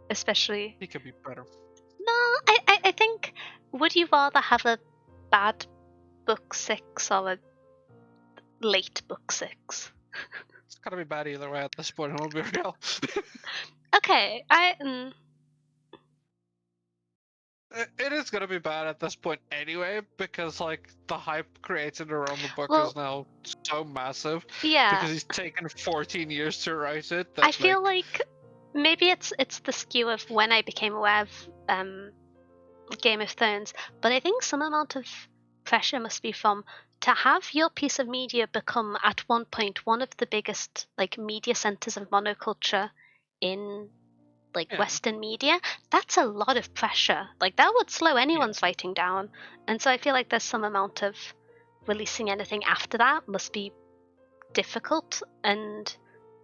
especially. He could be better. No, I think, would you rather have a bad book 6 or a late book 6? It's gotta be bad either way at this point. I'll be real. Okay, It is gonna be bad at this point anyway, because like the hype created around the book well, is now so massive. yeah. Because he's taken 14 years to write it. That I feel like maybe it's the skew of when I became aware of Game of Thrones, but I think some amount of pressure must be from to have your piece of media become at one point one of the biggest like media centers of monoculture in like Yeah. Western media. That's a lot of pressure. Like that would slow anyone's writing down. And so I feel like there's some amount of releasing anything after that must be difficult, and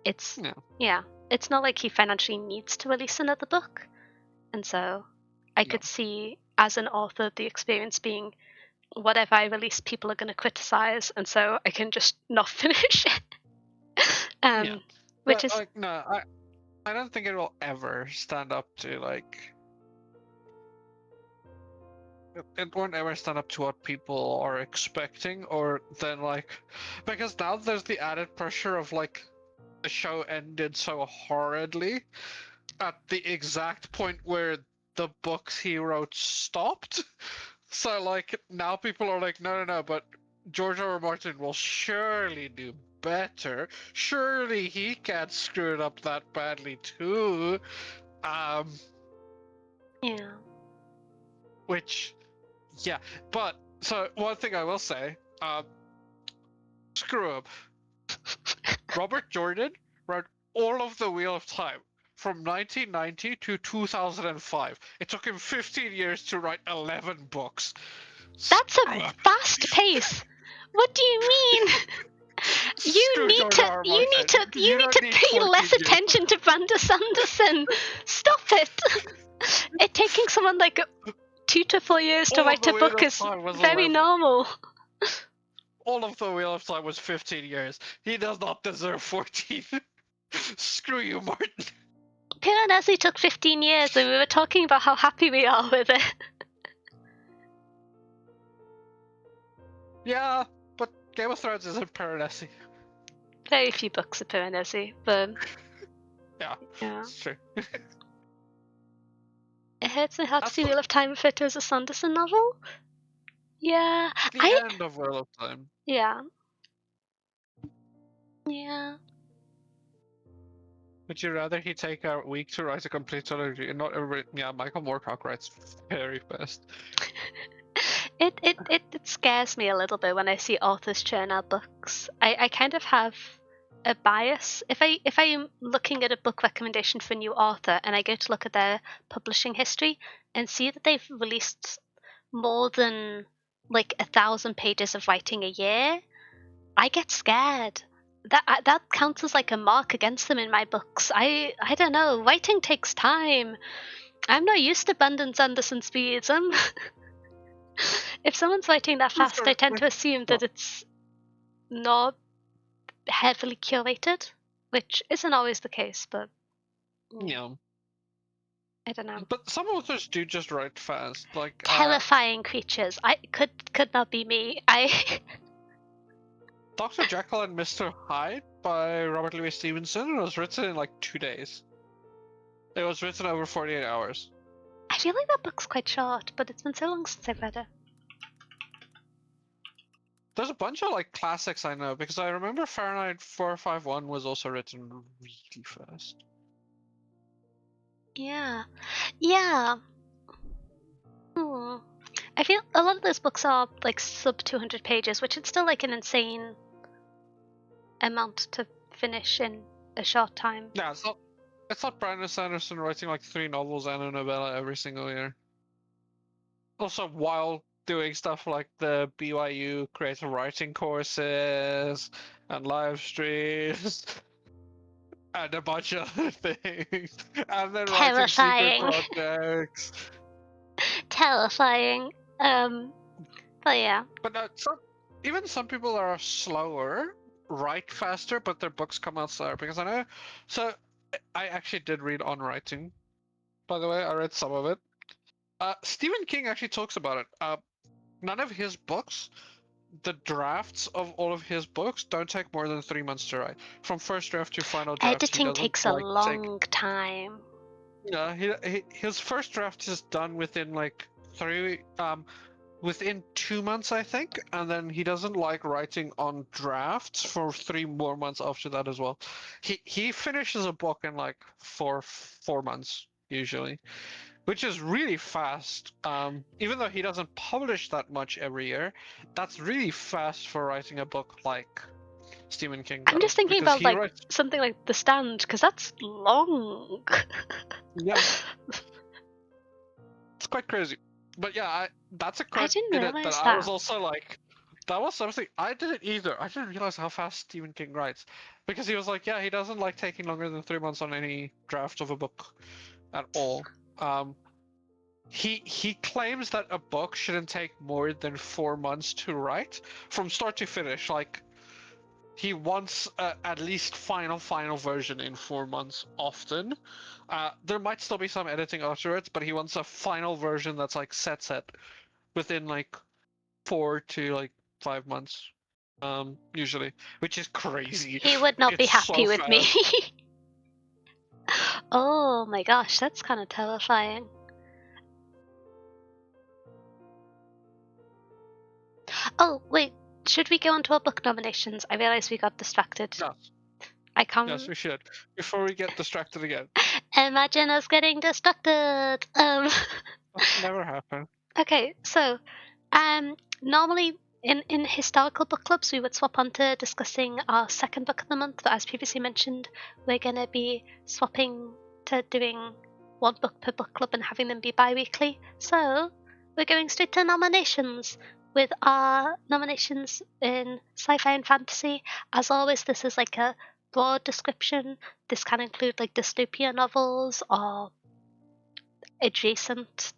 it's it's not like he financially needs to release another book. And so I could see as an author the experience being whatever I release people are going to criticize, and so I can just not finish it. Which But is like no, I don't think it will ever stand up to like. It won't ever stand up to what people are expecting, or then like, because now there's the added pressure of like, the show ended so horridly at the exact point where the books he wrote stopped. So like now people are like, no, but George R. R. Martin will surely do better. Surely he can't screw it up that badly too. yeah. Which, yeah, but so one thing I will say, screw up. Robert Jordan wrote all of the Wheel of Time from 1990 to 2005. It took him 15 years to write 11 books. That's Screw a up. fast pace. What do you mean? Screw George R. R. You need Martin. to you need don't to need pay 14 less years. attention to Brandon Sanderson. Stop it. It taking someone like 2 to 4 years to All of write the a Wheel book of is Time was very 11. normal. All of the Wheel of Time was 15 years. He does not deserve 14. Screw you, Martin. Piranesi took 15 years and we were talking about how happy we are with it. Yeah, but Game of Thrones isn't Piranesi. Very few books are Piranesi, but Yeah, yeah. it's true. It hurts my heart to That's see the, Wheel of Time referred to as a Sanderson novel. Yeah, the end of Wheel of Time. yeah. Would you rather he take a week to write a complete trilogy and not every? Yeah, Michael Moorcock writes very fast. It scares me a little bit when I see authors churn out books. I kind of have a bias. If I'm looking at a book recommendation for a new author and I go to look at their publishing history and see that they've released more than like 1,000 pages of writing a year, I get scared. That counts as like a mark against them in my books. I don't know. Writing takes time. I'm not used to Brandon Sanderson speeds. If someone's writing that fast, I tend to assume that it's not heavily curated, which isn't always the case, but Yeah, I don't know. but some authors do just write fast. Like Terrifying creatures. I could not be me. I Dr. Jekyll and Mr. Hyde by Robert Louis Stevenson was written in like 2 days. It was written over 48 hours. I feel like that book's quite short, but it's been so long since I've read it. There's a bunch of like classics I know because I remember Fahrenheit 451 was also written really fast. Yeah. I feel a lot of those books are like sub 200 pages, which is still like an insane amount to finish in a short time. Yeah, it's not Brandon Sanderson writing like 3 novels and a novella every single year. Also, while doing stuff like the BYU creative writing courses and live streams and a bunch of other things, and then writing secret Terrifying. projects. Terrifying. But yeah. But even some people are slower write faster, but their books come out slower. Because I know, so I actually did read On Writing. By the way, I read some of it. Stephen King actually talks about it. None of his books, the drafts of all of his books, don't take more than 3 months to write. From first draft to final draft, he Editing doesn't takes a like take. long time. Yeah, his first draft is done within like within 2 months, I think, and then he doesn't like writing on drafts for 3 more months after that as well. He finishes a book in like four months usually, which is really fast. Even though he doesn't publish that much every year, that's really fast for writing a book like Stephen King I'm just does, thinking because about he like writes. something like The Stand, because that's long. Yeah, it's quite crazy. But yeah, that's a I quote didn't in it that realize I that. was also like, that was something I didn't either. I didn't realize how fast Stephen King writes, because he was like, yeah, he doesn't like taking longer than 3 months on any draft of a book at all. Um, he claims that a book shouldn't take more than 4 months to write from start to finish. Like, he wants at least final version in 4 months often. There might still be some editing afterwards, but he wants a final version that's like set within like 4 to like 5 months, usually, which is crazy. He would not be It's so happy with me. fast. Oh my gosh, that's kind of terrifying. Oh, wait, should we go on to our book nominations? I realized we got distracted. Yes, I yes, can't we should, before we get distracted again. imagine us getting distracted. That never happened. Okay, so normally in historical book clubs we would swap onto discussing our second book of the month, but as previously mentioned, we're gonna be swapping to doing one book per book club and having them be bi-weekly. So we're going straight to nominations with our nominations in sci-fi and fantasy. As always, this is like a broad description. This can include like dystopia novels or adjacent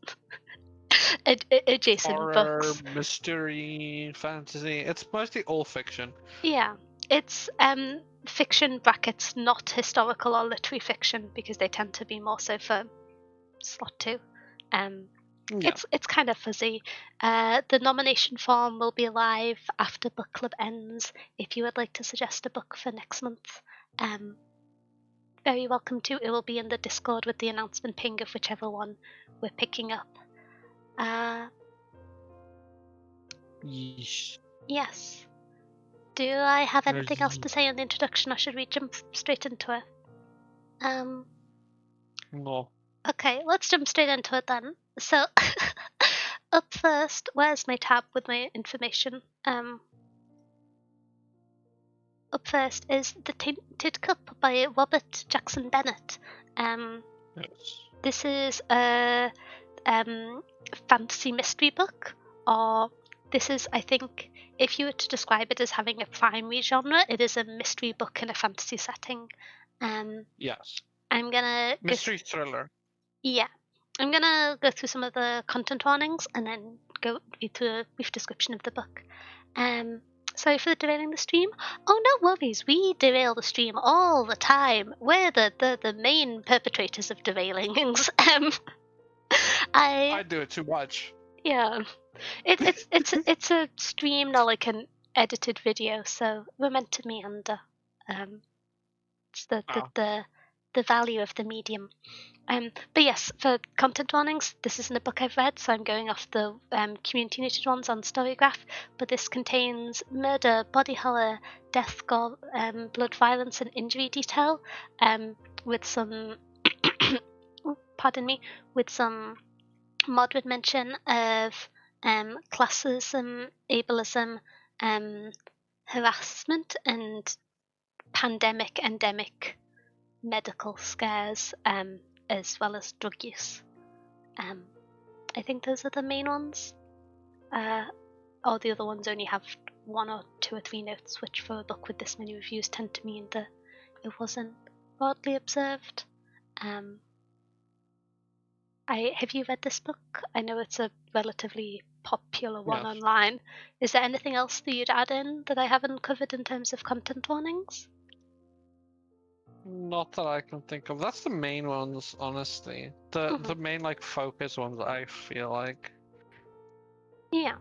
adjacent Horror, books. mystery, fantasy. It's mostly all fiction. Yeah, it's fiction brackets, not historical or literary fiction, because they tend to be more so for slot two. Um, Yeah. it's kind of fuzzy. The nomination form will be live after book club ends. If you would like to suggest a book for next month, very welcome to. It will be in the Discord with the announcement ping of whichever one we're picking up. Yeesh. Yes. Do I have anything else Yeesh. to say in the introduction, or should we jump straight into it? No. Okay, let's jump straight into it then. So, up first, where's my tab with my information? Up first is The Tainted Cup by Robert Jackson Bennett. Yes. This is a fantasy mystery book, or this is, I think, if you were to describe it as having a primary genre, it is a mystery book in a fantasy setting. Yes. I'm gonna go Mystery thriller. Yeah. I'm gonna go through some of the content warnings and then go into a brief description of the book. Sorry for the derailing the stream. Oh, no worries. We derail the stream all the time. We're the main perpetrators of derailings. I I do it too much. yeah. It's a stream, not like an edited video. So we're meant to meander. It's Ah. the value of the medium. But yes, for content warnings, this isn't a book I've read, so I'm going off the community noted ones on Storygraph. But this contains murder, body horror, death, gore, blood, violence, and injury detail, with some, pardon me, with some moderate mention of classism, ableism, harassment, and pandemic, endemic medical scares, as well as drug use. I think those are the main ones. All the other ones only have 1 or 2 or 3 notes, which for a book with this many reviews tend to mean that it wasn't broadly observed. Um, but yes, for content warnings, this isn't a book I've read, so I'm going off the community noted ones on Storygraph. But this contains murder, body horror, death, gore, violence, and injury detail, with some moderate mention of classism, ableism, harassment, and pandemic, endemic medical scares, as well as drug use. I think those are the main ones. All the other ones only have 1 or 2 or 3 notes, which for a book with this many reviews tend to mean that it wasn't broadly observed. Have you read this book? I know it's a relatively popular one Yes. online. Is there anything else that you'd add in that I haven't covered in terms of content warnings? Not that I can think of. That's the main ones, honestly. The main like focus ones, I feel like. Yeah.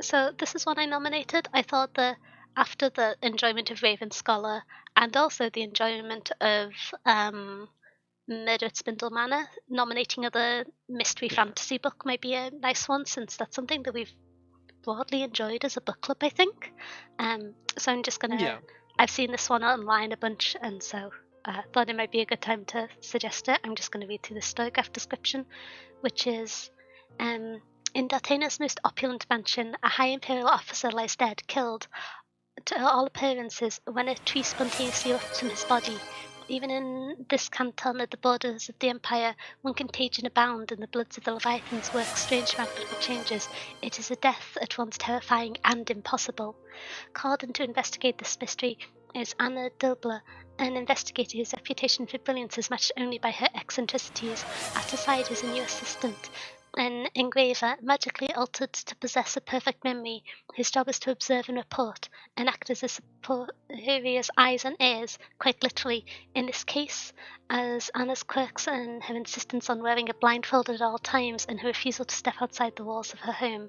So this is one I nominated. I thought that after the enjoyment of Raven Scholar and also the enjoyment of Murder at Spindle Manor, nominating other mystery fantasy book might be a nice one, since that's something that we've broadly enjoyed as a book club, I think. So I'm just gonna. Yeah. I've seen this one online a bunch, and so thought it might be a good time to suggest it. I'm just going to read through the storygraph description, which is in Dartaina's most opulent mansion, a high imperial officer lies dead, killed, to all appearances, when a tree spontaneously erupts from his body. Even in this canton at the borders of the Empire, when contagion abound and the bloods of the Leviathans work strange magical changes, it is a death at once terrifying and impossible. Called in to investigate this mystery is Anna Dilbler, an investigator whose reputation for brilliance is matched only by her eccentricities. At her side is a new assistant, an engraver, magically altered to possess a perfect memory. His job is to observe and report, and act as a superior's eyes and ears, quite literally. In this case, as Anna's quirks and her insistence on wearing a blindfold at all times, and her refusal to step outside the walls of her home.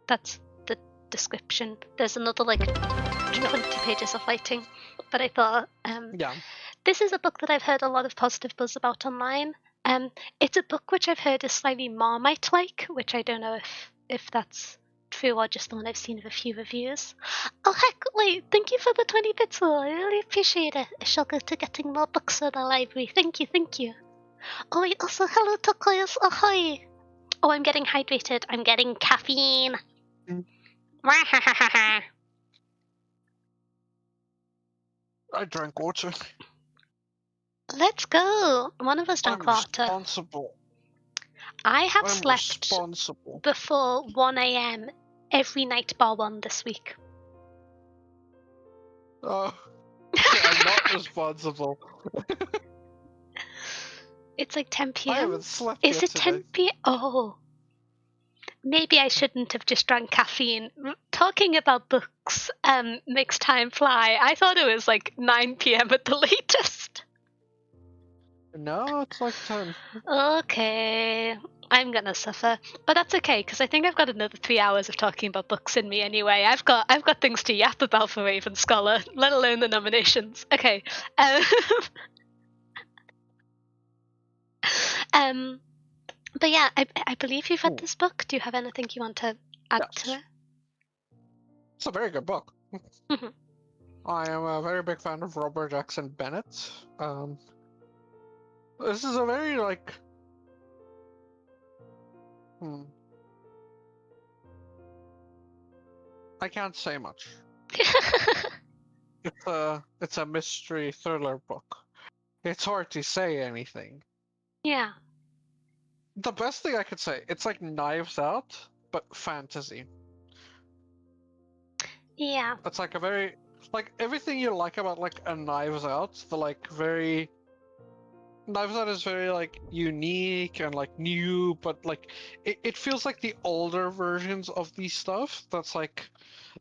That's the description. There's another 20 pages of writing, but I thought Yeah. this is a book that I've heard a lot of positive buzz about online. It's a book which I've heard is slightly Marmite-like, which I don't know if that's true or just the one I've seen of a few reviews. Oh heck, wait, thank you for the 20 bits, Will. I really appreciate it. I shall go to getting more books for the library. Thank you, thank you. Oh wait, also hello Tokoyas, ahoy! Oh, I'm getting hydrated. I'm getting caffeine. Mm. Wahahaha. I drank water. Let's go. One of us drank I'm water. responsible. I have I'm slept responsible. before 1 a.m. every night bar one this week. Oh, okay, I'm not responsible. It's like 10 I p.m. haven't slept Is yet it 10 today. p.m.? Oh, maybe I shouldn't have just drank caffeine. Talking about books makes time fly. I thought it was like 9 p.m. at the latest. No, it's like 10. Okay, I'm gonna suffer, but that's okay because I think I've got another 3 hours of talking about books in me anyway. I've got things to yap about for Raven Scholar, let alone the nominations. Okay, um, um, but yeah, I believe you've read this book. Do you have anything you want to add to Yes. it? It's a very good book. Mhm. I am a very big fan of Robert Jackson Bennett. This is a very hmm, I can't say much. It's a mystery thriller book. It's hard to say anything. Yeah, The best thing I could say, it's like Knives Out, but fantasy. yeah, It's like a very everything you like about like a Knives Out, the very Knives Out is very unique and new, but it feels like the older versions of these stuff. That's like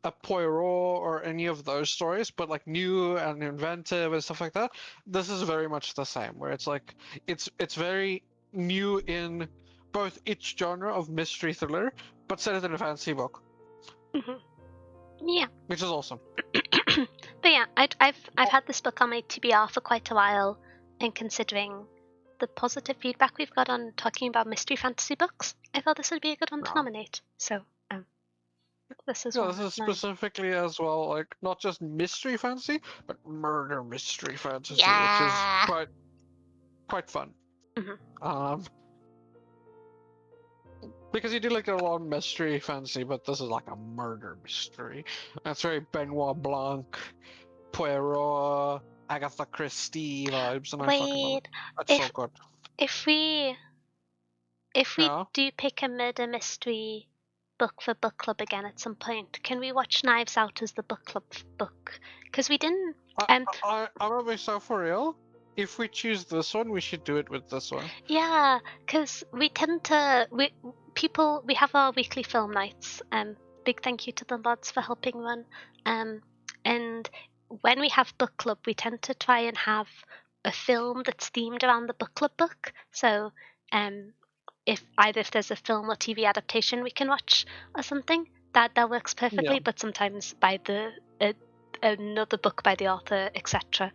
a Poirot or any of those stories, but new and inventive and stuff like that. This is very much the same, where it's very new in both its genre of mystery thriller, but set it in a fantasy book, hmm yeah. which is awesome. But yeah, I've had this book on my TBR for quite a while, and considering the positive feedback we've got on talking about mystery fantasy books, I thought this would be a good one to Yeah. nominate. So this is Yeah, one this of is mine. specifically as well, not just mystery fantasy, but murder mystery fantasy, which is Yeah. quite fun. hmm Um, because you do like a lot of mystery fantasy, but this is like a murder mystery. That's very Benoit Blanc, Poirot, Agatha Christie vibes, and I fucking love it. Wait, That's so if good. if we if we Yeah. do pick a murder mystery book for book club again at some point, can we watch Knives Out as the book club book? Because we didn't. I'm gonna be so for real. if we choose this one, we should do it with this one. Yeah, because we tend to we have our weekly film nights. Big thank you to the lads for helping run. And when we have book club, we tend to try and have a film that's themed around the book club book. So, if there's a film or TV adaptation we can watch or something, that works perfectly. Yeah. But sometimes by another book by the author, etc.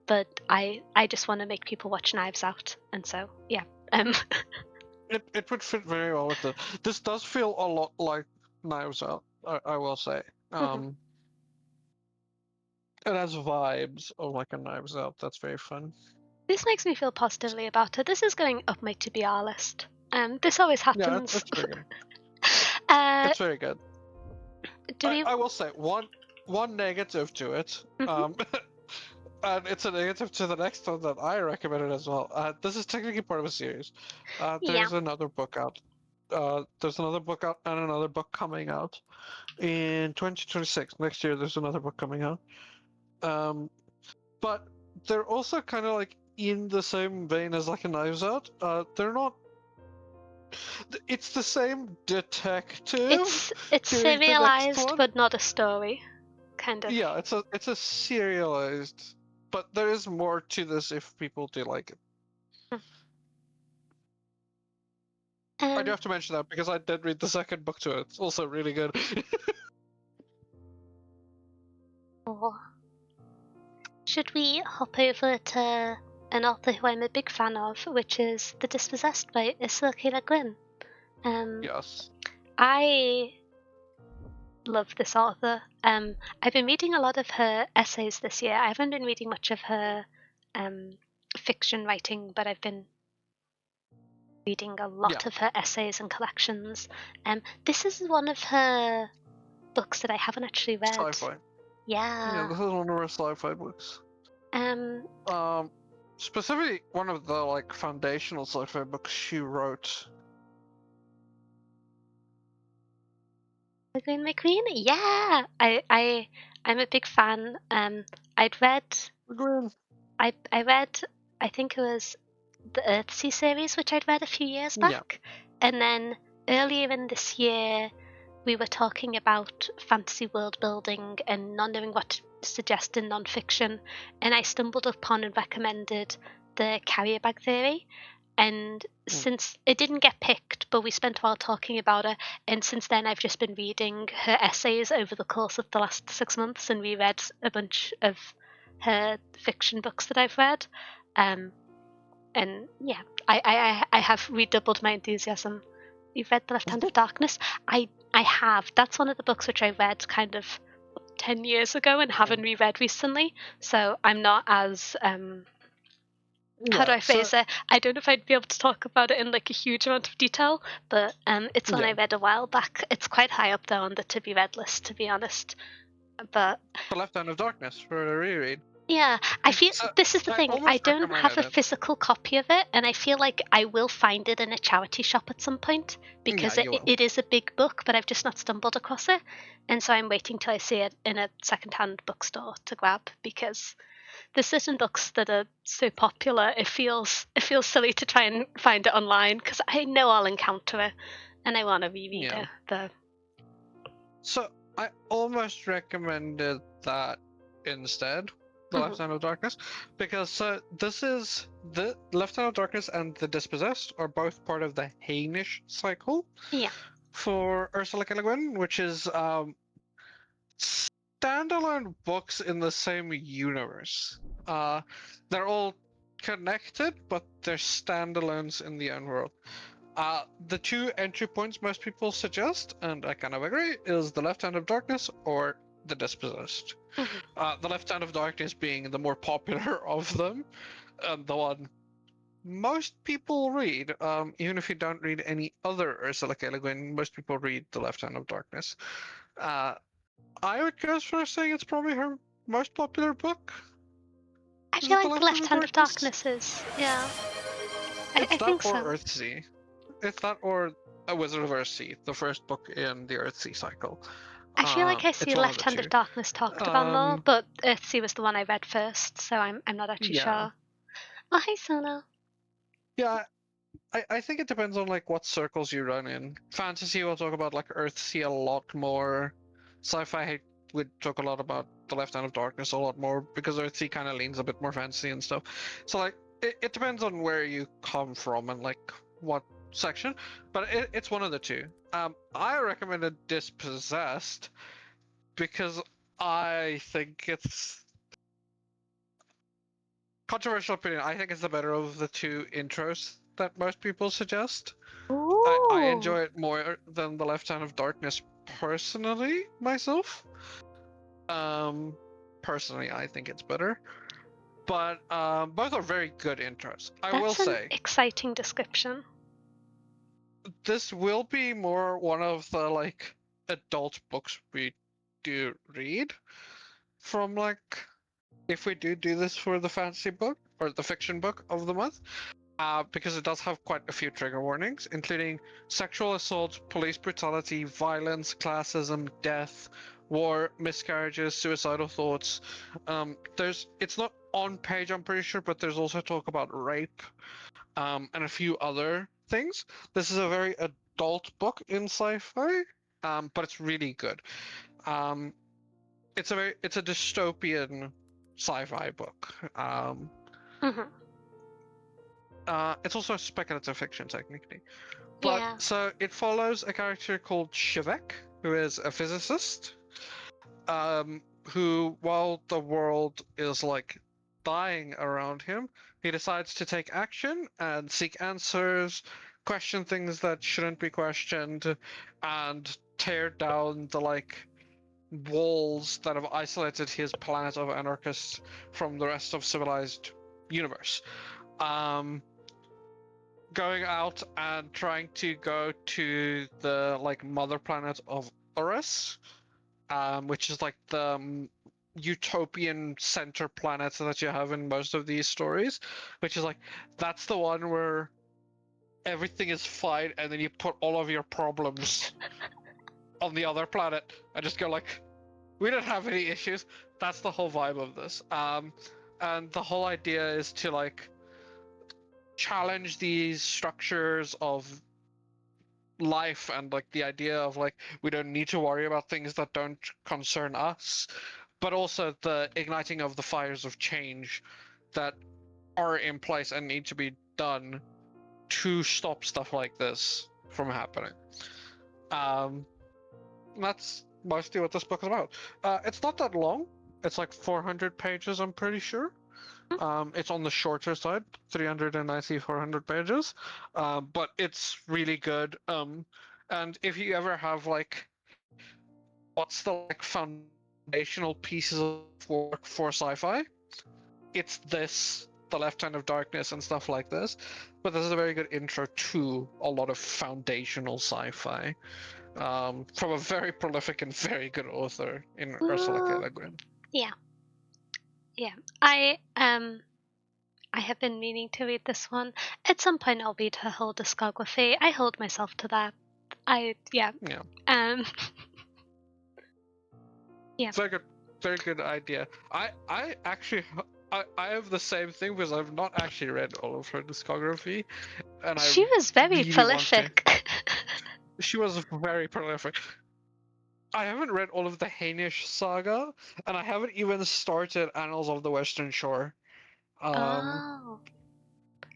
But I just want to make people watch Knives Out, and so yeah. It would fit very well with this does feel a lot like Knives Out, I will say. It has vibes of like a Knives Out. That's very fun. This makes me feel positively about it. This is going up my TBR list. This always Yeah, happens. it's very good. uh, It's very good. do we? I will say one negative to it. And it's a negative to the next one that I recommended as well. This is technically part of a series. Yeah. There's another book out. There's another book out and another book coming out in 2026. Next year, there's another book coming out. But they're also kind of like in the same vein as like a Knives Out. They're not. It's the same detective It's doing the next serialized, one. but not a story, kind of. Yeah, it's a serialized, but there is more to this if people do like it. I do Um. have to mention that because I did read the second book to it. It's also really good. Or should we hop over to an author who I'm a big fan of, which is The Dispossessed by Ursula K. Le Guin? Yes. I love this author. I've been reading a lot of her essays this year. I haven't been reading much of her fiction writing, but I've been reading a lot Yeah. of her essays and collections. This is one of her books that I haven't actually read. Sci-fi. Yeah, Yeah. this is one of her sci-fi books. Um, Specifically one of the like foundational sci-fi books she wrote. The Green McQueen? Yeah. I'm a big fan. I'd read Gwen. I read, I think it was the Earthsea series, which I'd read a few years Yeah. back. And then earlier in this year, we were talking about fantasy world building and not knowing what to suggest in non-fiction. And I stumbled upon and recommended the carrier bag theory. And since it didn't get picked, but we spent a while talking about it, and since then I've just been reading her essays over the course of the last 6 months and reread a bunch of her fiction books that I've read. And yeah, I have redoubled my enthusiasm. You've read The Left Hand of Darkness? I have. That's one of the books which I read kind of 10 years ago and haven't reread recently. So I'm not as how do I phrase it? I don't know if I'd be able to talk about it in like a huge amount of detail, but it's one I read a while back. It's quite high up there on the to be read list, to be honest. But The Left Hand of Darkness for a reread. yeah, I feel So, this is the thing. I almost don't have a recommended it. physical copy of it, and I feel like I will find it in a charity shop at some point because Yeah, you will. it is a big book, but I've just not stumbled across it, and so I'm waiting till I see it in a secondhand bookstore to grab because there's certain books that are so popular it feels silly to try and find it online because I know I'll encounter it and I want to reread it. So I almost recommended that instead, The Left Hand of Darkness, because this is the Left Hand of Darkness and The Dispossessed are both part of the Hainish cycle. Yeah. For Ursula K. Le Guin, which is standalone books in the same universe. They're all connected, but they're standalones in the own world. The two entry points most people suggest, and I kind of agree, is The Left Hand of Darkness or The Dispossessed. The Left Hand of Darkness being the more popular of them, and the one most people read. Even if you don't read any other Ursula K. Le Guin, most people read The Left Hand of Darkness. I would guess for saying it's probably her most popular book. I Is feel it The like The Left Hand Left of Hand of Darkness? Darkness is, yeah. It's I that think or so. Earthsea. It's that or A Wizard of Earthsea, the first book in the Earthsea cycle. I feel like I see It's one of the Left Hand of two. Darkness talked about more, Um, but Earthsea was the one I read first, so I'm not actually yeah, sure. Oh, hi, Sona. yeah. I think it depends on like what circles you run in. Fantasy will talk about like Earthsea a lot more. Sci-fi would talk a lot about the Left Hand of Darkness a lot more because Earthsea kind of leans a bit more fantasy and stuff. So like it depends on where you come from and like what section, but it's one of the two. I recommended Dispossessed because I think it's controversial opinion. I think it's the better of the two intros that most people suggest. I Ooh, enjoy it more than the Left Hand of Darkness personally myself. Um, Personally, I think it's better, but both are very good intros. I will that's an say exciting description. this will be more one of the like adult books we do read from like if we do this for the fantasy book or the fiction book of the month. Because it does have quite a few trigger warnings, including sexual assault, police brutality, violence, classism, death, war, miscarriages, suicidal thoughts. It's not on page, I'm pretty sure, but there's also talk about rape, and a few other things. This is a very adult book in sci-fi, but it's really good. Um, it's a dystopian sci-fi book. Hmm. It's also speculative fiction technically. But Yeah. so it follows a character called Shivek, who is a physicist, who, while the world is like dying around him, he decides to take action and seek answers, question things that shouldn't be questioned, and tear down the like walls that have isolated his planet of anarchists from the rest of civilized universe. Um, Going out and trying to go to the like mother planet of Urus, which is like the utopian center planet that you have in most of these stories, which is like that's the one where everything is fine and then you put all of your problems on the other planet and just go like we don't have any issues. That's the whole vibe of this. And the whole idea is to like challenge these structures of life and like the idea of like we don't need to worry about things that don't concern us, but also the igniting of the fires of change that are in place and need to be done to stop stuff like this from happening. um that's mostly what this book is about. It's not that long. It's like 400 pages, I'm pretty sure. It's on the shorter side, 390, 400 pages, but it's really good. And if you ever have like, what's the like foundational pieces of work for sci-fi? It's this, the Left Hand of Darkness and stuff like this. But this is a very good intro to a lot of foundational sci-fi, from a very prolific and very good author in Ursula K. Ooh. Le Guin. Yeah. Yeah. I have been meaning to read this one. At some point I'll read her whole discography. I hold myself to that. Yeah. Yeah. Um yeah. Very good idea. I actually I have the same thing because I've not actually read all of her discography, and I She was very really want to. prolific. She was very prolific. I haven't read all of the Hainish saga, and I haven't even started Annals of the Western Shore. Um, Oh.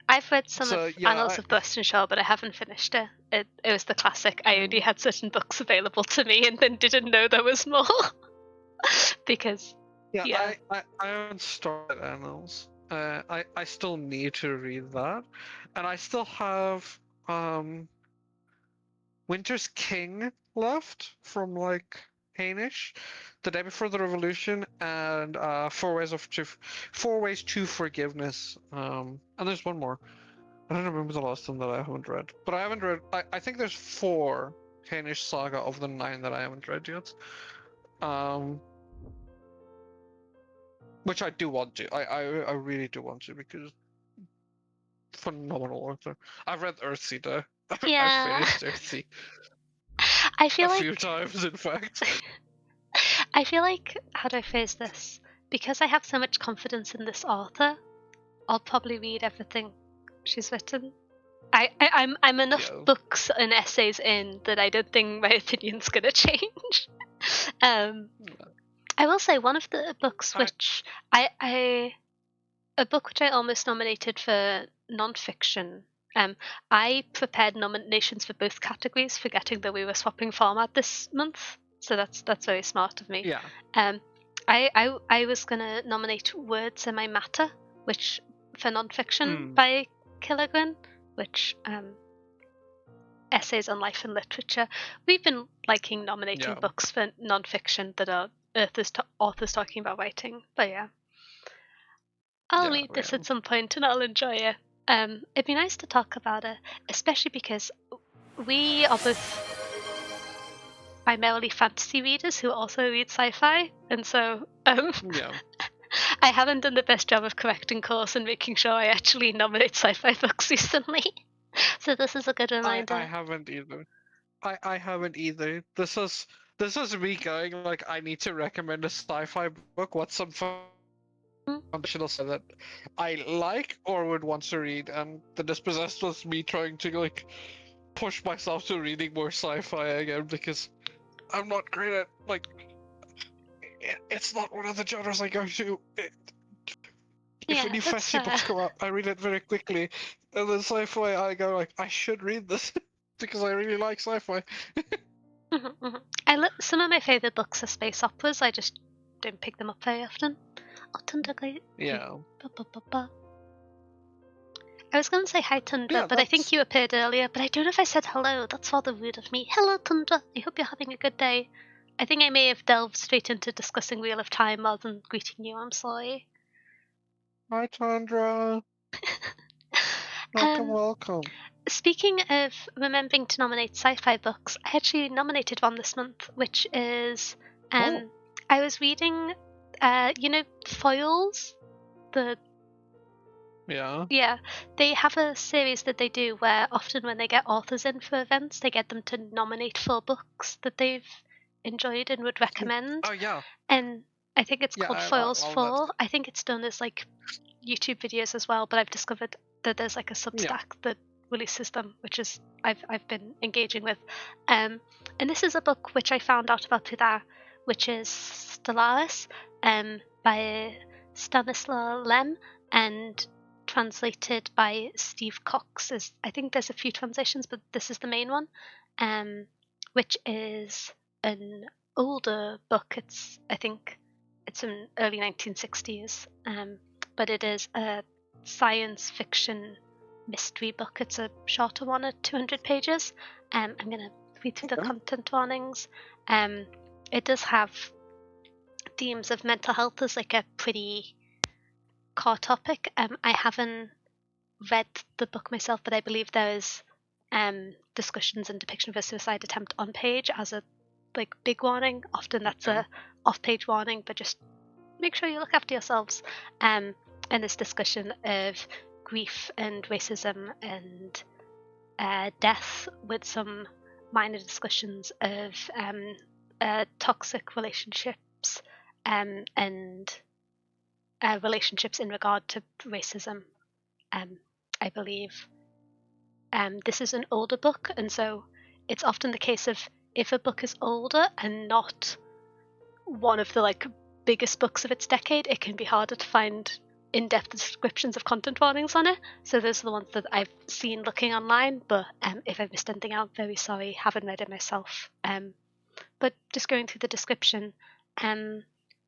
I've read some of so yeah, Annals of Western Shore, but I haven't finished it. It was the classic. I only had certain books available to me and then didn't know there was more. Because, yeah, yeah. I haven't started Annals. I still need to read that, and I still have Winter's King left from like Hainish, The Day Before the Revolution, and Four Ways to Forgiveness. And there's one more. I don't remember the last one that I haven't read, but I haven't read. I think there's four Hainish saga of the nine that I haven't read yet. Um, which I do want to. I really do want to because phenomenal author. I've read Earthsea though. I've Yeah. finished Earthsea I a feel few like times, in fact. I feel like, how do I phrase this? Because I have so much confidence in this author, I'll probably read everything she's written. I'm enough Yeah. books and essays in that I don't think my opinion's gonna change. I will say one of the books which a book which I almost nominated for non-fiction. I prepared nominations for both categories, forgetting that we were swapping format this month. So that's very smart of me. Yeah. I was gonna nominate Words in My Matter, which for non-fiction by Killigren, which essays on life and literature. We've been liking nominating books for non-fiction that are authors talking about writing. But yeah. I'll read this at some point and I'll enjoy it. It'd be nice to talk about it, especially because we are both primarily fantasy readers who also read sci-fi, and so I haven't done the best job of correcting course and making sure I actually nominate sci-fi books recently. So this is a good reminder. I haven't either. I haven't either. This is me going like I need to recommend a sci-fi book. What's some foundational sci that I like or would want to read, and the dispossessed was me trying to like push myself to reading more sci-fi again because I'm not great at like. It's not one of the genres I go to. If a new fantasy books come up, I read it very quickly, and then sci-fi I go like I should read this because I really like sci-fi. Some of my favorite books are space operas. I just don't pick them up very often. Yeah. I was going to say hi, Tundra, but I think you appeared earlier, but I don't know if I said hello. That's rather rude of me. Hello, Tundra. I hope you're having a good day. I think I may have delved straight into discussing Wheel of Time rather than greeting you. I'm sorry. Hi, Tundra. Welcome. Speaking of remembering to nominate sci-fi books, I actually nominated one this month, which is I was reading, Foils, Yeah, they have a series that they do where often when they get authors in for events, they get them to nominate 4 books that they've enjoyed and would recommend. Oh yeah. And I think it's called Foils 4. I think it's done as like YouTube videos as well, but I've discovered that there's like a Substack that releases them, which is I've been engaging with. And this is a book which I found out about through that, which is Stellaris, by Stanislaw Lem and translated by Steve Cox. I think there's a few translations, but this is the main one, which is an older book. I think it's in early 1960s, but it is a science fiction mystery book. It's a shorter one at 200 pages. I'm going to read through the content warnings. It does have themes of mental health as like a pretty core topic. I haven't read the book myself, but I believe there is discussions and depiction of a suicide attempt on page as a like big warning. Often that's a off-page warning, but just make sure you look after yourselves. And this discussion of grief and racism and death, with some minor discussions of toxic relationships and relationships in regard to racism. I believe this is an older book, and so it's often the case of if a book is older and not one of the like biggest books of its decade, it can be harder to find in-depth descriptions of content warnings on it. So those are the ones that I've seen looking online, but if I've missed anything out, very sorry, haven't read it myself. But just going through the description,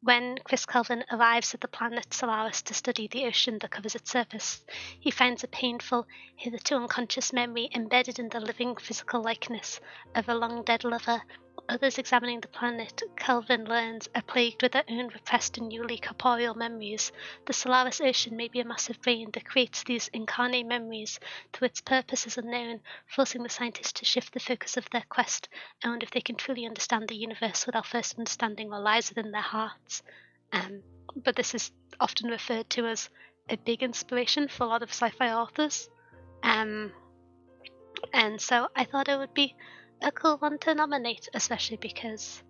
when Chris Kelvin arrives at the planet Solaris to study the ocean that covers its surface, he finds a painful, hitherto unconscious memory embedded in the living physical likeness of a long-dead lover. Others examining the planet, Kelvin learns, are plagued with their own repressed and newly corporeal memories. The Solaris Ocean may be a massive brain that creates these incarnate memories, though its purpose is unknown, forcing the scientists to shift the focus of their quest and wonder if they can truly understand the universe without first understanding what lies within their hearts. But this is often referred to as a big inspiration for a lot of sci-fi authors. And so I thought it would be a cool one to nominate, especially because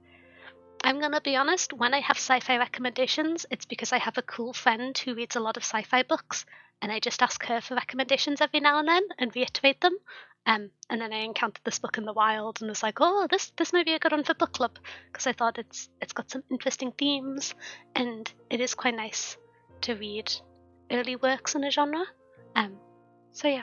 I'm gonna be honest, when I have sci-fi recommendations, it's because I have a cool friend who reads a lot of sci-fi books, and I just ask her for recommendations every now and then and reiterate them. And then I encountered this book in the wild and was like, oh, this might be a good one for book club, because I thought it's got some interesting themes, and it is quite nice to read early works in a genre. So yeah,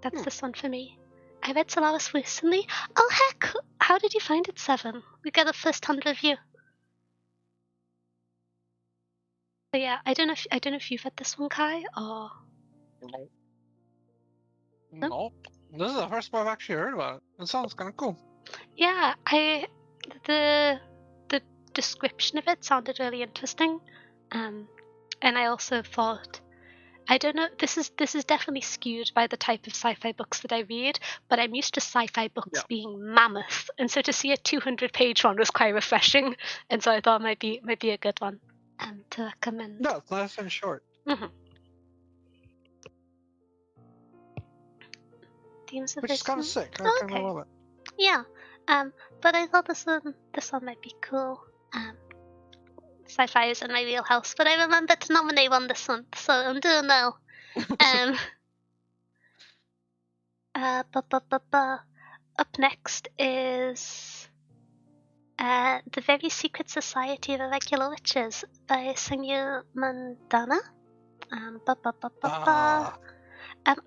that's this one for me. I read Solaris recently. Oh heck! How did you find it, Seven? We got a first-hand review. But yeah, I don't know if you've read this one, Kai, or No. no? Nope. This is the first time I've actually heard about it. It sounds kind of cool. Yeah, the description of it sounded really interesting, and I also thought, I don't know, this is definitely skewed by the type of sci-fi books that I read, but I'm used to sci-fi books Yeah. being mammoth, and so to see a 200-page one was quite refreshing, and so I thought it might be a good one to recommend. Yeah, it's nice and short. Mm-hmm. Themes of Which is kind of Wisdom. sick. I kind of Okay. love it. Yeah. But I thought this one might be cool. Sci-fi is in my wheelhouse, but I remembered to nominate one this month, so I'm doing now. Up next is The Very Secret Society of Irregular Witches by Sunyu Mandana. Ah,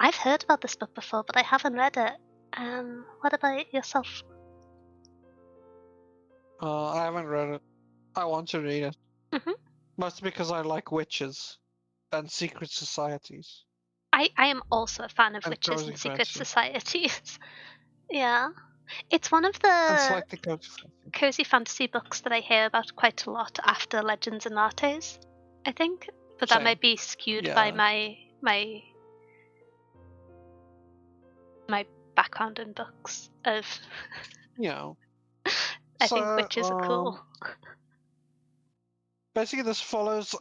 I've heard about this book before, but I haven't read it. What about yourself? I haven't read it. I want to read it. Mm-hmm. Mostly because I like witches and secret societies I am also a fan of and witches cozy and secret fantasy. societies. Yeah. It's one of And the slightly cozy fantasy. cozy fantasy books that I hear about quite a lot after Legends and Artes, I think. But that Same. might be skewed by Yeah. my background in books of Yeah. I So, think witches are cool. basically this follows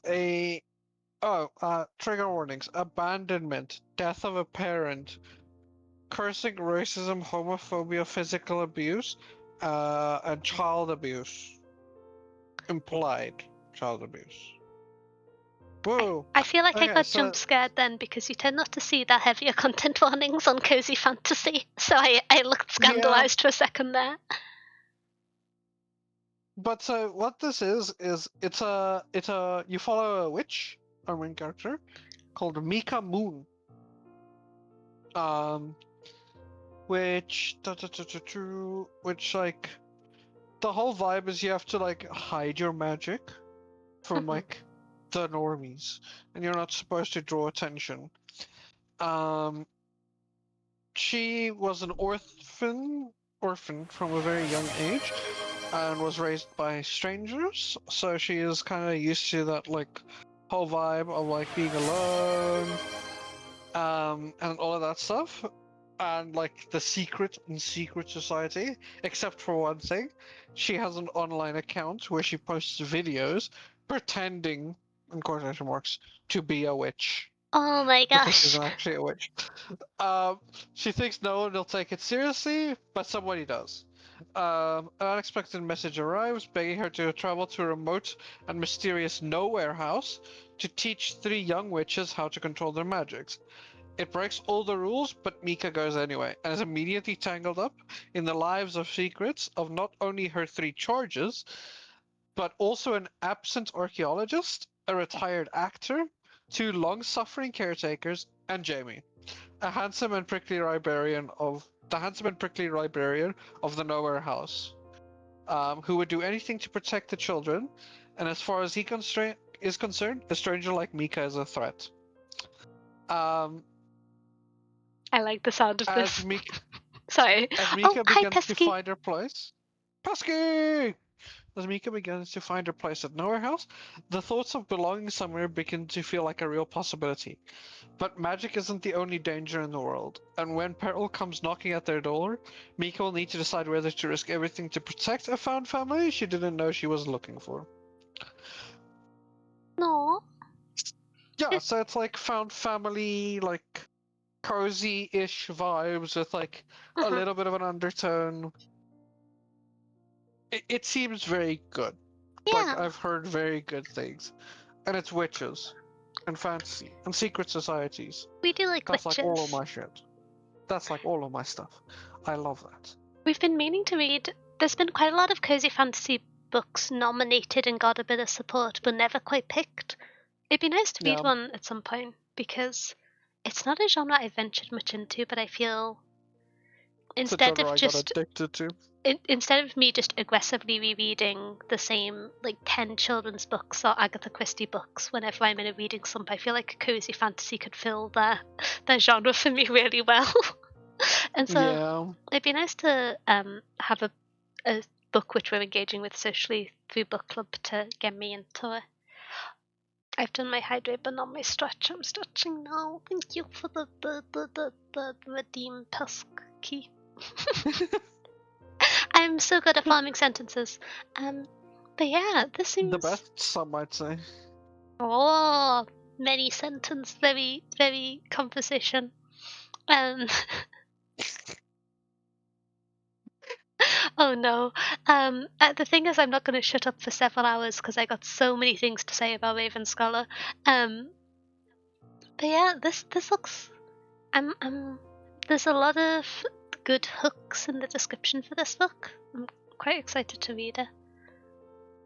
trigger warnings: abandonment, death of a parent, cursing, racism, homophobia, physical abuse, and child abuse. Implied child abuse. Whoa. I feel like I Okay, got so jump scared then because you tend not to see the heavier content warnings on cozy fantasy. So I looked yeah, scandalized for a second there. but so what this is it's a you follow a witch, our main character, called Mika Moon. Um, which which like the whole vibe is you have to like hide your magic from like the normies, and you're not supposed to draw attention. Um, she was an orphan from a very young age, and was raised by strangers, so she is kind of used to that like whole vibe of like being alone, and all of that stuff, and like the secret society. Except for one thing, she has an online account where she posts videos pretending, in quotation marks, to be a witch Oh my because she's gosh. actually a witch. Um, she thinks no one will take it seriously, but somebody does. An unexpected message arrives, begging her to travel to a remote and mysterious nowhere house to teach three young witches how to control their magics. It breaks all the rules, but Mika goes anyway, and is immediately tangled up in the lives of secrets of not only her three charges, but also an absent archaeologist, a retired actor, two long-suffering caretakers, and Jamie, a handsome and prickly librarian of the Nowhere House, who would do anything to protect the children, and as far as is concerned, a stranger like Mika is a threat. Um, I like the sound of as this. Mika Sorry. as Oh, Mika hi, begins to Pesky. find her place, Pesky. As Mika begins to find her place at Nowhere House, the thoughts of belonging somewhere begin to feel like a real possibility. But magic isn't the only danger in the world, and when peril comes knocking at their door, Mika will need to decide whether to risk everything to protect a found family she didn't know she was looking for. No. Yeah, so it's like found family, like cozy-ish vibes with like a little bit of an undertone. it seems very good. Like, Yeah, I've heard very good things. And it's witches, and fantasy, and secret societies. we do like That's like all of witches. my shit. That's like all of my stuff. I love that. We've been meaning to read. There's been quite a lot of cozy fantasy books nominated and got a bit of support, but never quite picked. It'd be nice to read Yeah, one at some point because it's not a genre I've ventured much into, but I feel it's a instead genre of I got just addicted to. instead of me just aggressively rereading the same like 10 children's books or Agatha Christie books whenever I'm in a reading slump, I feel like cozy fantasy could fill their genre for me really well. And so Yeah, it'd be nice to have a book which we're engaging with socially through book club to get me into it. I've done my hydrate but not my stretch. I'm stretching now. Thank you for the redeem task key. I'm so good at farming sentences. But yeah, this the seems best, some might say. oh many sentence, very very conversation. Um, oh no. The thing is, I'm not going to shut up for several hours because I got so many things to say about Raven Scholar. Um, but yeah, this looks. There's a lot of good hooks in the description for this book. I'm quite excited to read it.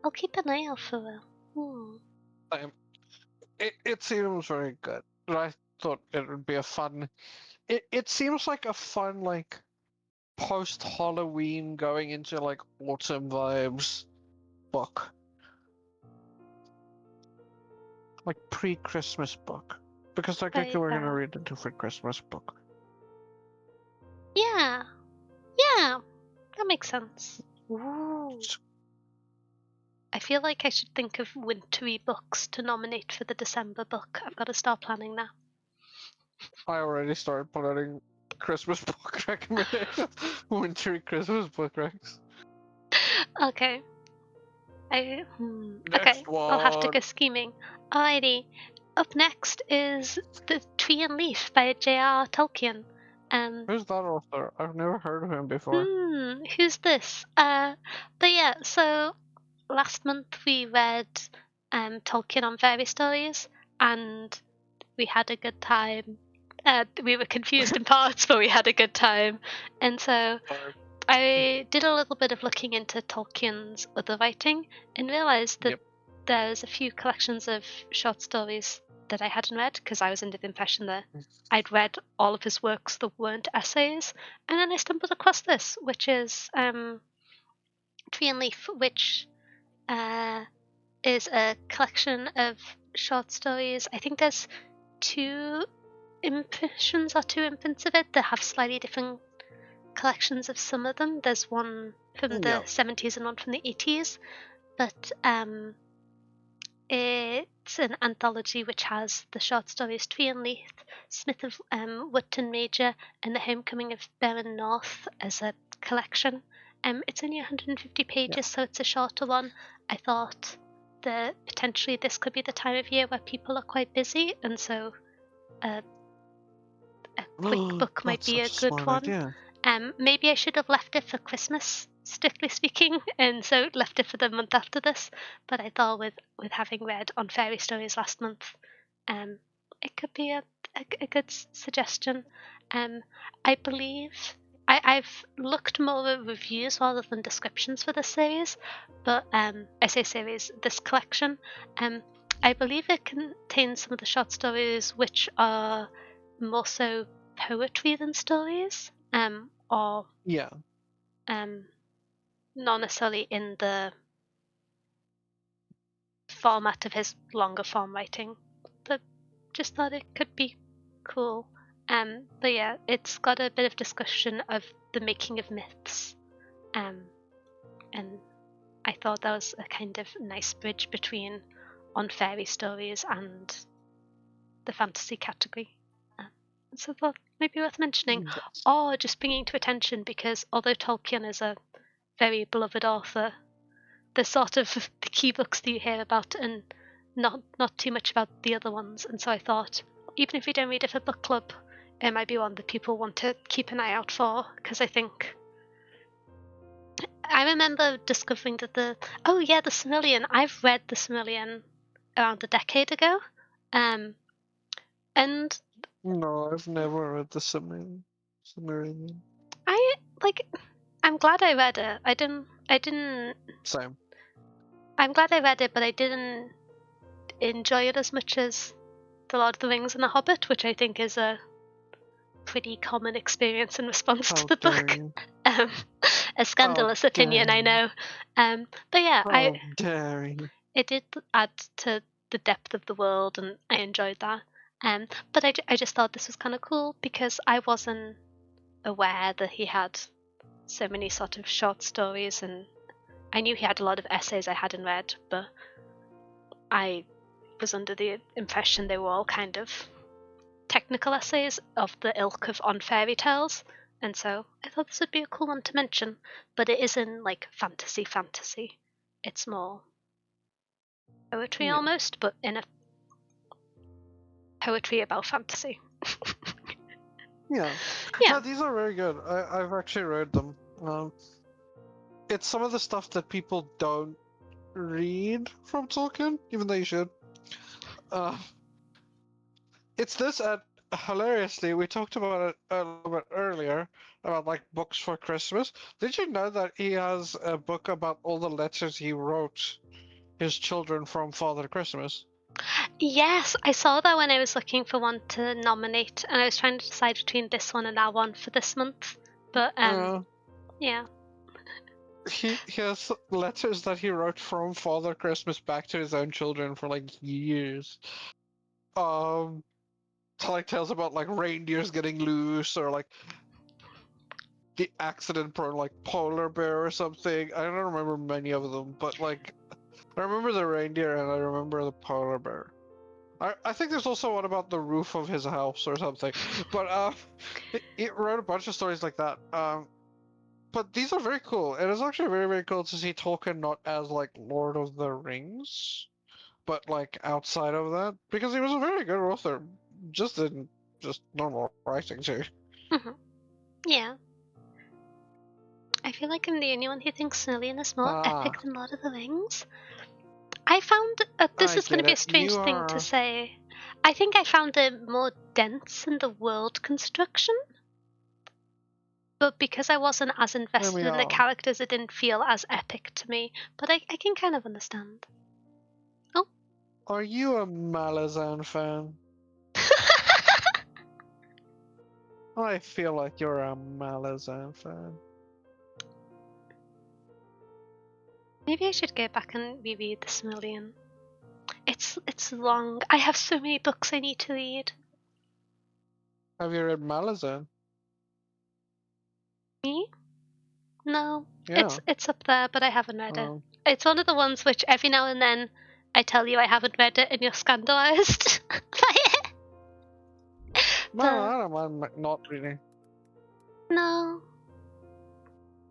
I'll keep an eye out for it. Hmm. It seems very good. And I thought it would be a fun. It seems like a fun, like, post Halloween going into like autumn vibes book. Like pre Christmas book. Because technically Very we're gonna fair. read a different Christmas book. Yeah, yeah, that makes sense. Ooh. I feel like I should think of wintry books to nominate for the December book. I've got to start planning now. I already started planning Christmas book recommendations. Wintry Christmas book recs. Okay. Okay, Next I'll have to one. go scheming. Alrighty. Up next is The Tree and Leaf by J.R. Tolkien. Um, Who's that author? I've never heard of him before. who's this? But yeah, so last month we read Tolkien on Fairy Stories, and we had a good time. We were confused in parts, but we had a good time. And so I did a little bit of looking into Tolkien's other writing and realized that Yep. there's a few collections of short stories that I hadn't read because I was under the impression that I'd read all of his works that weren't essays. And then I stumbled across this, which is Tree and Leaf, which uh, is a collection of short stories. I think there's two impressions or two imprints of it that have slightly different collections of some of them. There's one from the Yep. 70s and one from the 80s, but it's an anthology which has the short stories Tree and Leaf, Smith of Wootton Major, and The Homecoming of Baron North as a collection. It's only 150 pages, Yeah. so it's a shorter one. I thought that potentially this could be the time of year where people are quite busy, and so a quick book might That's be a such a good smart one. idea. Maybe I should have left it for Christmas, strictly speaking, and so left it for the month after this. But I thought with having read on fairy stories last month, it could be a good suggestion. I believe I've looked more at reviews rather than descriptions for this series, but I say series, this collection. I believe it contains some of the short stories which are more so poetry than stories, or Yeah. um, not necessarily in the format of his longer form writing, but just thought it could be cool. But yeah, it's got a bit of discussion of the making of myths, and I thought that was a kind of nice bridge between on fairy stories and the fantasy category. Um, so I thought maybe worth mentioning, Yes. or just bringing to attention because although Tolkien is a very beloved author, the sort of the key books that you hear about and not too much about the other ones. And so I thought, even if you don't read it for book club, it might be one that people want to keep an eye out for because I think I remember discovering that the Silmarillion. I've read the Silmarillion around a decade ago, and No, I've never read the Sumerian. I like. I'm glad I read it. I didn't. Same. I'm glad I read it, but I didn't enjoy it as much as The Lord of the Rings and The Hobbit, which I think is a pretty common experience in response to How the dare book. you? Um, a How scandalous dare opinion, I you? know. But yeah, How dare you? it did add to the depth of the world, and I enjoyed that. But I just thought this was kind of cool because I wasn't aware that he had so many sort of short stories, and I knew he had a lot of essays I hadn't read, but I was under the impression they were all kind of technical essays of the ilk of On Fairy Tales, and so I thought this would be a cool one to mention. But it isn't like fantasy. It's more poetry Yeah. almost, but in a poetry about fantasy. Yeah. Yeah. No, these are very good. I've actually read them. It's some of the stuff that people don't read from Tolkien, even though you should. Uh, it's this, and hilariously, we talked about it a little bit earlier about like books for Christmas. Did you know that he has a book about all the letters he wrote his children from Father Christmas? Yes, I saw that when I was looking for one to nominate, and I was trying to decide between this one and that one for this month. But Uh, yeah. he has letters that he wrote from Father Christmas back to his own children for like years. Um, like tales about like reindeers getting loose or like the accident prone like polar bear or something. I don't remember many of them, but like I remember the reindeer and I remember the polar bear. I think there's also one about the roof of his house or something. But it wrote a bunch of stories like that. But these are very cool. It is actually very, very cool to see Tolkien not as like Lord of the Rings, but like outside of that, because he was a very good author, just in just normal writing too. Mhm. Yeah. I feel like I'm the only one who thinks Snillion is more Ah, epic than Lord of the Rings. I found this I is going to get be a it. You strange thing to are. say. I think I found it more dense in the world construction, but because I wasn't as There invested we in the are. characters, it didn't feel as epic to me. But I can kind of understand. Oh. Are you a Malazan fan? I feel like you're a Malazan fan. Maybe I should go back and reread the Smillion. It's long. I have so many books I need to read. Have you read Malazan? Me? No. Yeah. It's up there, but I haven't read it. Um, It's one of the ones which every now and then I tell you I haven't read it and you're scandalized by it. no, But I don't mind not reading. no.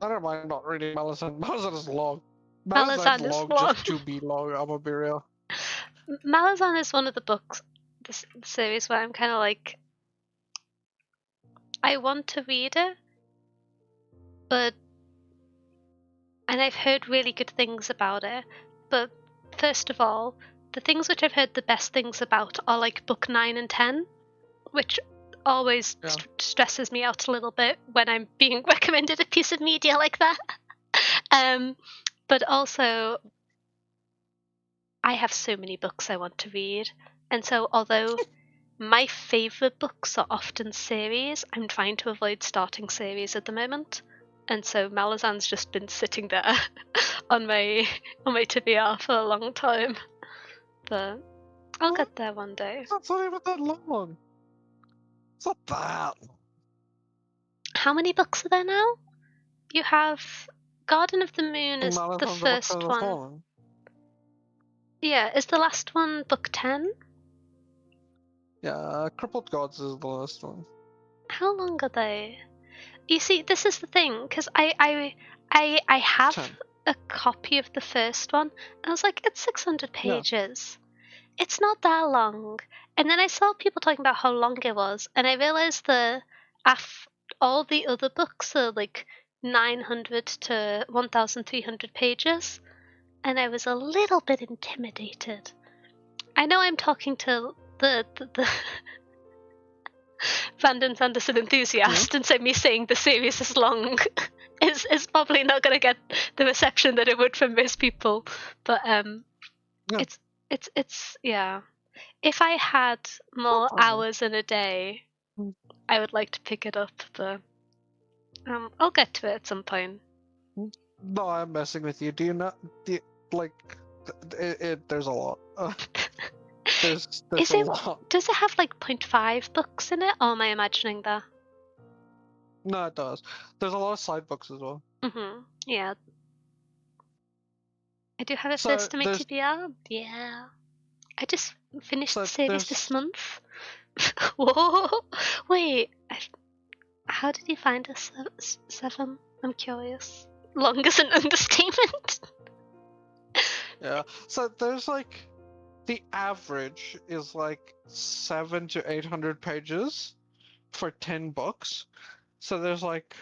I don't mind not reading Malazan. Malazan is long. Malazan's Malazan is long long. just to be long, I'm gonna be real. Malazan is one of the books, this series where I'm kind of like, I want to read it, but and I've heard really good things about it. But first of all, the things which I've heard the best things about are like book 9 and 10, which always Yeah. stresses me out a little bit when I'm being recommended a piece of media like that. But also, I have so many books I want to read, and so although my favourite books are often series, I'm trying to avoid starting series at the moment. And so Malazan's just been sitting there on my TBR for a long time. But I'll What? get there one day. That's not even that long. It's not that long. How many books are there now? You have Garden of the Moon is the Malazan's the book first of the one. Fallen. Yeah, is the last one book 10? Yeah, Crippled Gods is the last one. How long are they? You see, this is the thing, because I have 10. a copy of the first one, and I was like, it's 600 Yeah. pages. It's not that long. And then I saw people talking about how long it was, and I realized that all the other books are like 900 to 1,300 pages, and I was a little bit intimidated. I know I'm talking to the Brandon Sanderson enthusiast, and so me saying the series is long is probably not going to get the reception that it would from most people. But Yeah. it's yeah. If I had more hours in a day, I would like to pick it up, but I'll get to it at some point. No, I'm messing with you. Do you not? Like? There's a lot. There's Is a it? lot. Does it have like 0.5 books in it, or am I imagining that? No, it does. There's a lot of side books as well. Yeah. I do have a So first to my there's TBR. Yeah. I just finished the so series there's this month. Whoa! Wait, how did you find us 7? I'm curious. Long is an understatement. yeah. So there's like the average is like 700 to 800 pages for 10 books. So there's like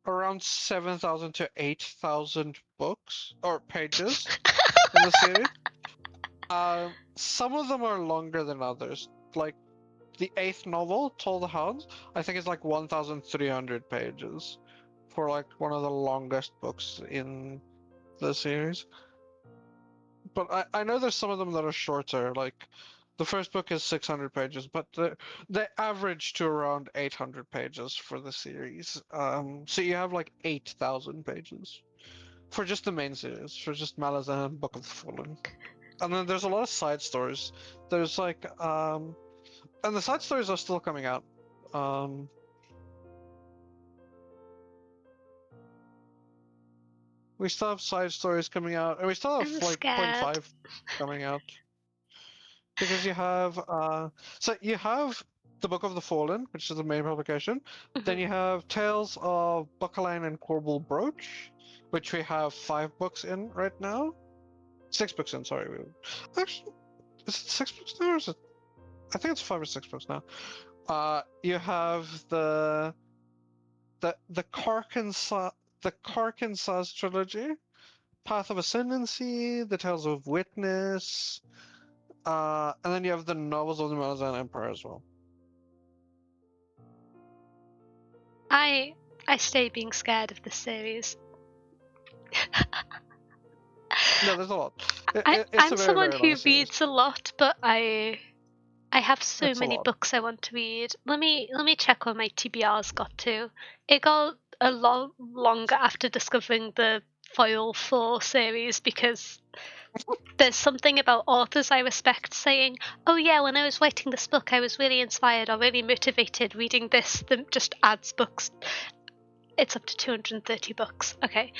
around 7,000 to 8,000 books or pages in the series. Some of them are longer than others. Like the 8th novel, Toll the Hounds, I think it's like 1,300 pages for like one of the longest books in the series. But I know there's some of them that are shorter. Like the first book is 600 pages, but they average to around 800 pages for the series. So you have like 8,000 pages for just the main series, for just Malazan, Book of the Fallen. And then there's a lot of side stories. There's like and the side stories are still coming out. We still have side stories coming out, and we still have I'm like scared. 0.5 coming out. Because you have so you have the Book of the Fallen, which is the main publication. Then you have Tales of Buckline and Corbel Brooch, which we have 5 books in right now. 6 books in, sorry. Actually, is it 6 books now, or is it? I think it's 5 or 6 books now. You have the Karkansas trilogy, Path of Ascendancy, the Tales of Witness, and then you have the novels of the Malazan Empire as well. I stay being scared of this series. No, there's a lot. It's I'm a very, someone very long who series. reads a lot, but I have so It's a many lot. books I want to read. Let me check where my TBR's got to. It got a lot longer after discovering the Foil 4 series because there's something about authors I respect saying, oh yeah, when I was writing this book I was really inspired or really motivated reading this that just adds books. It's up to 230 books. Okay.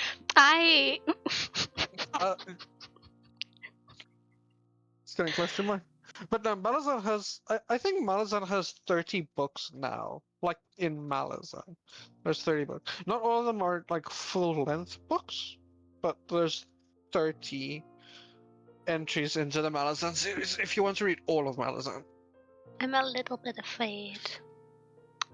It's getting close to mine. But no, Malazan has. I think Malazan has 30 books now. Like in Malazan, there's 30 books. Not all of them are like full-length books, but there's 30 entries into the Malazan series if you want to read all of Malazan. I'm a little bit afraid.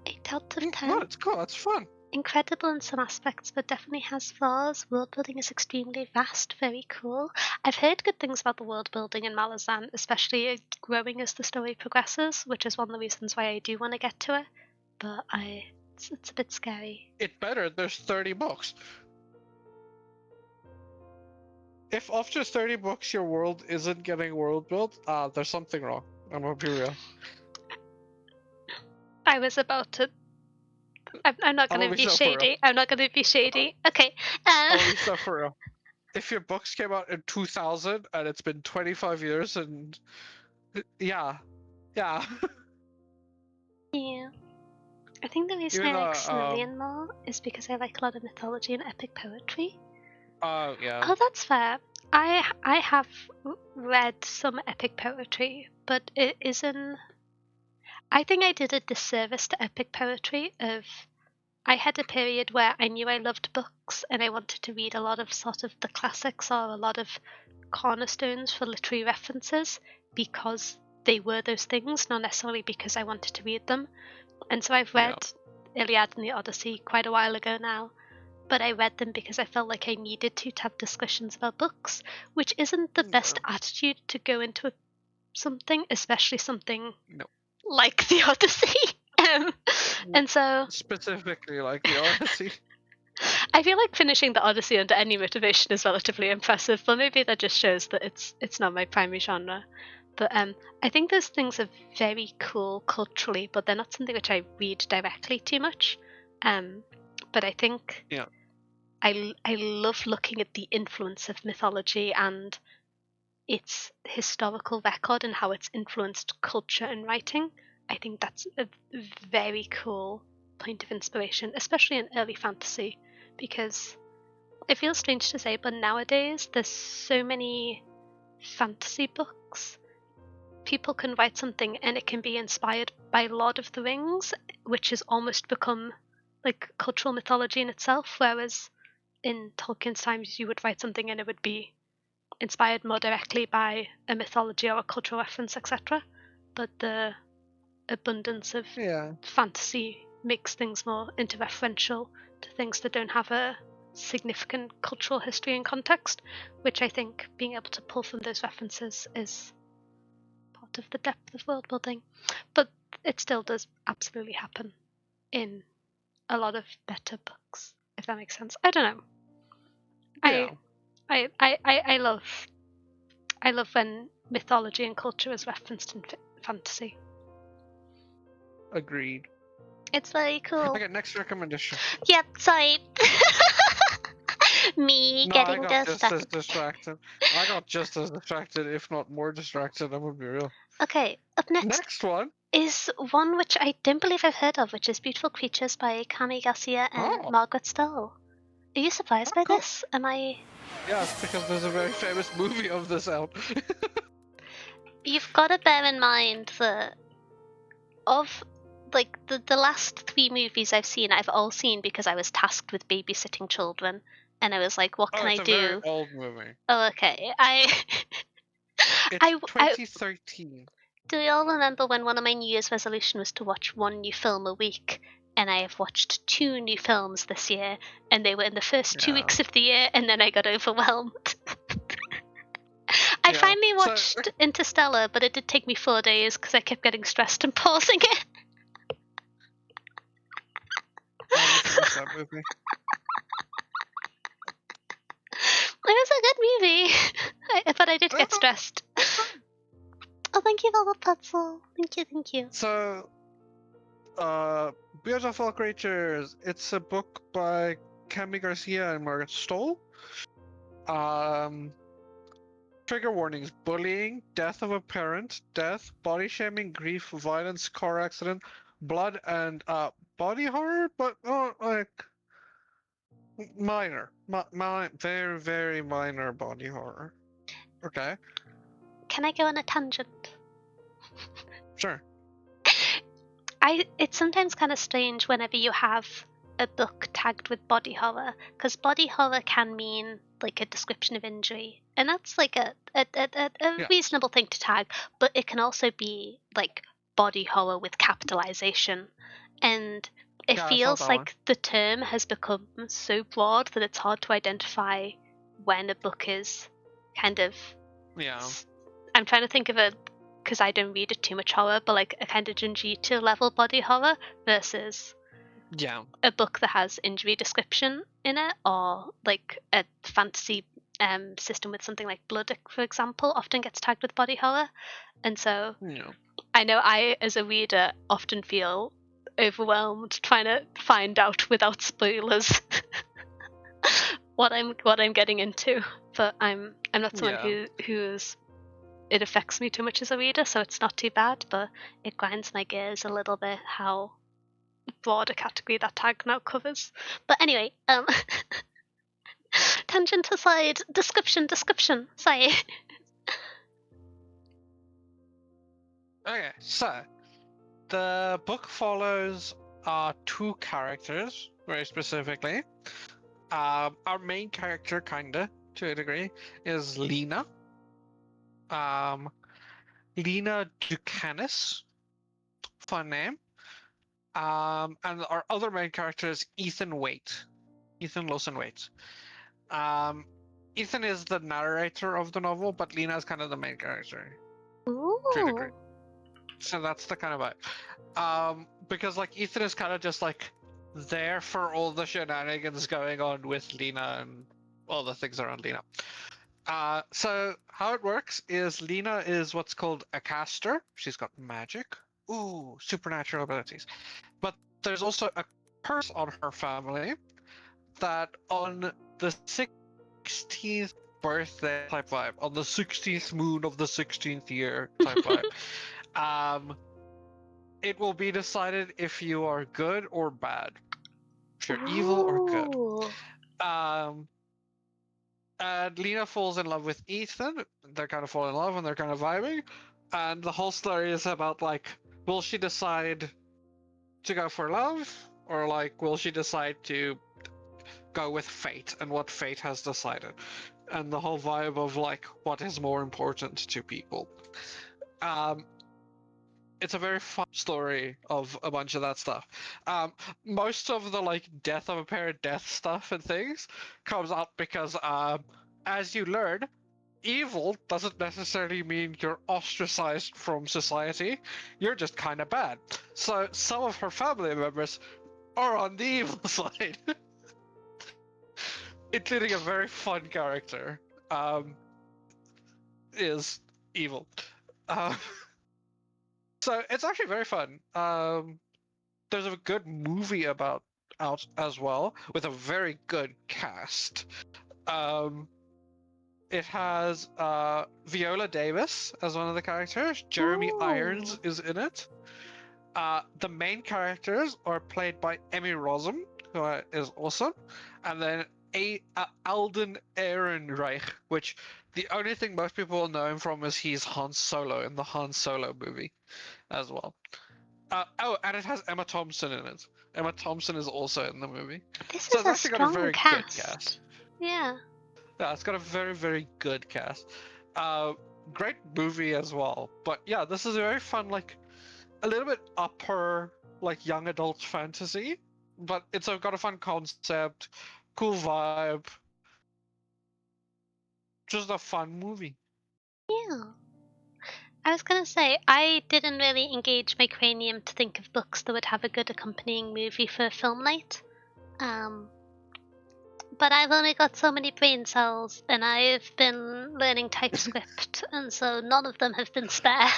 8 out of 10. No, it's cool. It's fun. Incredible in some aspects, but definitely has flaws. World building is extremely vast, very cool. I've heard good things about the world building in Malazan, especially growing as the story progresses, which is one of the reasons why I do want to get to it. But it's a bit scary. It better. There's 30 books. If after 30 books your world isn't getting world built, there's something wrong. I'm gonna be real. I was about to. I'm not going to be shady. I'm not going to be shady. Okay. I'm gonna be so for real. If your books came out in 2000 and it's been 25 years and yeah. Yeah. I think the reason Even I like Snillion more is because I like a lot of mythology and epic poetry. yeah. Oh, that's fair. I have read some epic poetry, but it isn't. I think I did a disservice to epic poetry. I had a period where I knew I loved books and I wanted to read a lot of sort of the classics or a lot of cornerstones for literary references because they were those things, not necessarily because I wanted to read them. And so I've read Iliad and the Odyssey quite a while ago now, but I read them because I felt like I needed to have discussions about books, which isn't the best attitude to go into something, especially something like the Odyssey. And so specifically like the Odyssey. I feel like finishing the Odyssey under any motivation is relatively impressive, but maybe that just shows that it's not my primary genre. But I think those things are very cool culturally, but they're not something which I read directly too much. But I think I love looking at the influence of mythology and its historical record and how it's influenced culture and writing. I think that's a very cool point of inspiration, especially in early fantasy, because it feels strange to say, but nowadays there's so many fantasy books. People can write something and it can be inspired by Lord of the Rings, which has almost become like cultural mythology in itself, whereas in Tolkien's times you would write something and it would be inspired more directly by a mythology or a cultural reference, etc. But the abundance of fantasy makes things more interreferential to things that don't have a significant cultural history and context, which I think being able to pull from those references is part of the depth of world building. But it still does absolutely happen in a lot of better books, if that makes sense. I don't know. Yeah. I love when mythology and culture is referenced in fantasy. Agreed. It's very cool. Okay, next recommendation. Yep, sorry. Me getting I got distracted. just as distracted. I got just as distracted, if not more distracted, I would be real. Okay, up Next one is one which I don't believe I've heard of, which is Beautiful Creatures by Kami Garcia and Margaret Stoll. Are you surprised by this? Am I? Yes, because there's a very famous movie of this out. You've got to bear in mind that of like the last 3 movies I've seen, I've all seen because I was tasked with babysitting children, and I was like, what can I do? It's a very old movie. Oh, okay. It's 2013. Do you all remember when one of my New Year's resolution was to watch 1 new film a week? And I have watched 2 new films this year, and they were in the first 2 weeks of the year, and then I got overwhelmed. I finally watched Interstellar, but it did take me 4 days because I kept getting stressed and pausing it. That movie. It was a good movie, but I did get stressed. Oh, thank you, Velvet Pretzel. Thank you. So, Beautiful Creatures. It's a book by Kami Garcia and Margaret Stoll. Trigger warnings: bullying, death of a parent, death, body shaming, grief, violence, car accident, blood, and body horror, but like minor, very, very minor body horror. Okay. Can I go on a tangent? Sure. It's sometimes kind of strange whenever you have a book tagged with body horror, because body horror can mean like a description of injury, and that's like a reasonable thing to tag, but it can also be like body horror with capitalization, and it feels like the term has become so broad that it's hard to identify when a book is kind of I'm trying to think of because I don't read it too much horror, but like a kind of Junjito level body horror versus a book that has injury description in it, or like a fantasy system with something like blood, for example, often gets tagged with body horror. And so I know I, as a reader, often feel overwhelmed trying to find out without spoilers what I'm getting into. But I'm not someone who's it affects me too much as a reader, so it's not too bad, but it grinds my gears a little bit how broad a category that tag now covers. But anyway, tangent aside, description, sorry. Okay, so the book follows 2 characters very specifically. Our main character, kinda to a degree, is Lena. Lena Ducanis, fun name. And our other main character is Ethan Waite. Ethan Lawson Waite. Ethan is the narrator of the novel, but Lena is kind of the main character to a degree. Ooh. So that's the kind of vibe. Because like Ethan is kind of just like there for all the shenanigans going on with Lena and all the things around Lena. So how it works is Lena is what's called a caster. She's got magic. Ooh, supernatural abilities. But there's also a curse on her family that on the 16th birthday type vibe, on the 16th moon of the 16th year type vibe, it will be decided if you are good or bad, if you're evil or good. Ooh. And Lena falls in love with Ethan. They're kind of fall in love and they're kind of vibing. And the whole story is about like, will she decide to go for love, or like, will she decide to go with fate and what fate has decided, and the whole vibe of like what is more important to people. It's a very fun story of a bunch of that stuff. Most of the like death of a parent, death stuff and things comes up because as you learn, evil doesn't necessarily mean you're ostracized from society. You're just kind of bad. So some of her family members are on the evil side, including a very fun character. Is evil. Uh, so it's actually very fun. There's a good movie about out as well with a very good cast. Um, it has Viola Davis as one of the characters. Jeremy Irons Ooh. is in it. The main characters are played by Emmy Rossum, who is awesome, and then Alden Ehrenreich, which the only thing most people will know him from is he's Han Solo in the Han Solo movie as well. And it has Emma Thompson in it. Emma Thompson is also in the movie. This So is it's a actually got a strong very good cast. cast. Yeah. Yeah, it's got a very, very good cast. Uh, Great movie as well. But yeah, this is a very fun, like, a little bit upper, like, young adult fantasy. But it's got a fun concept, cool vibe. Just a fun movie. Yeah. I was gonna say, I didn't really engage my cranium to think of books that would have a good accompanying movie for film night. But I've only got so many brain cells, and I've been learning TypeScript, and so none of them have been spare.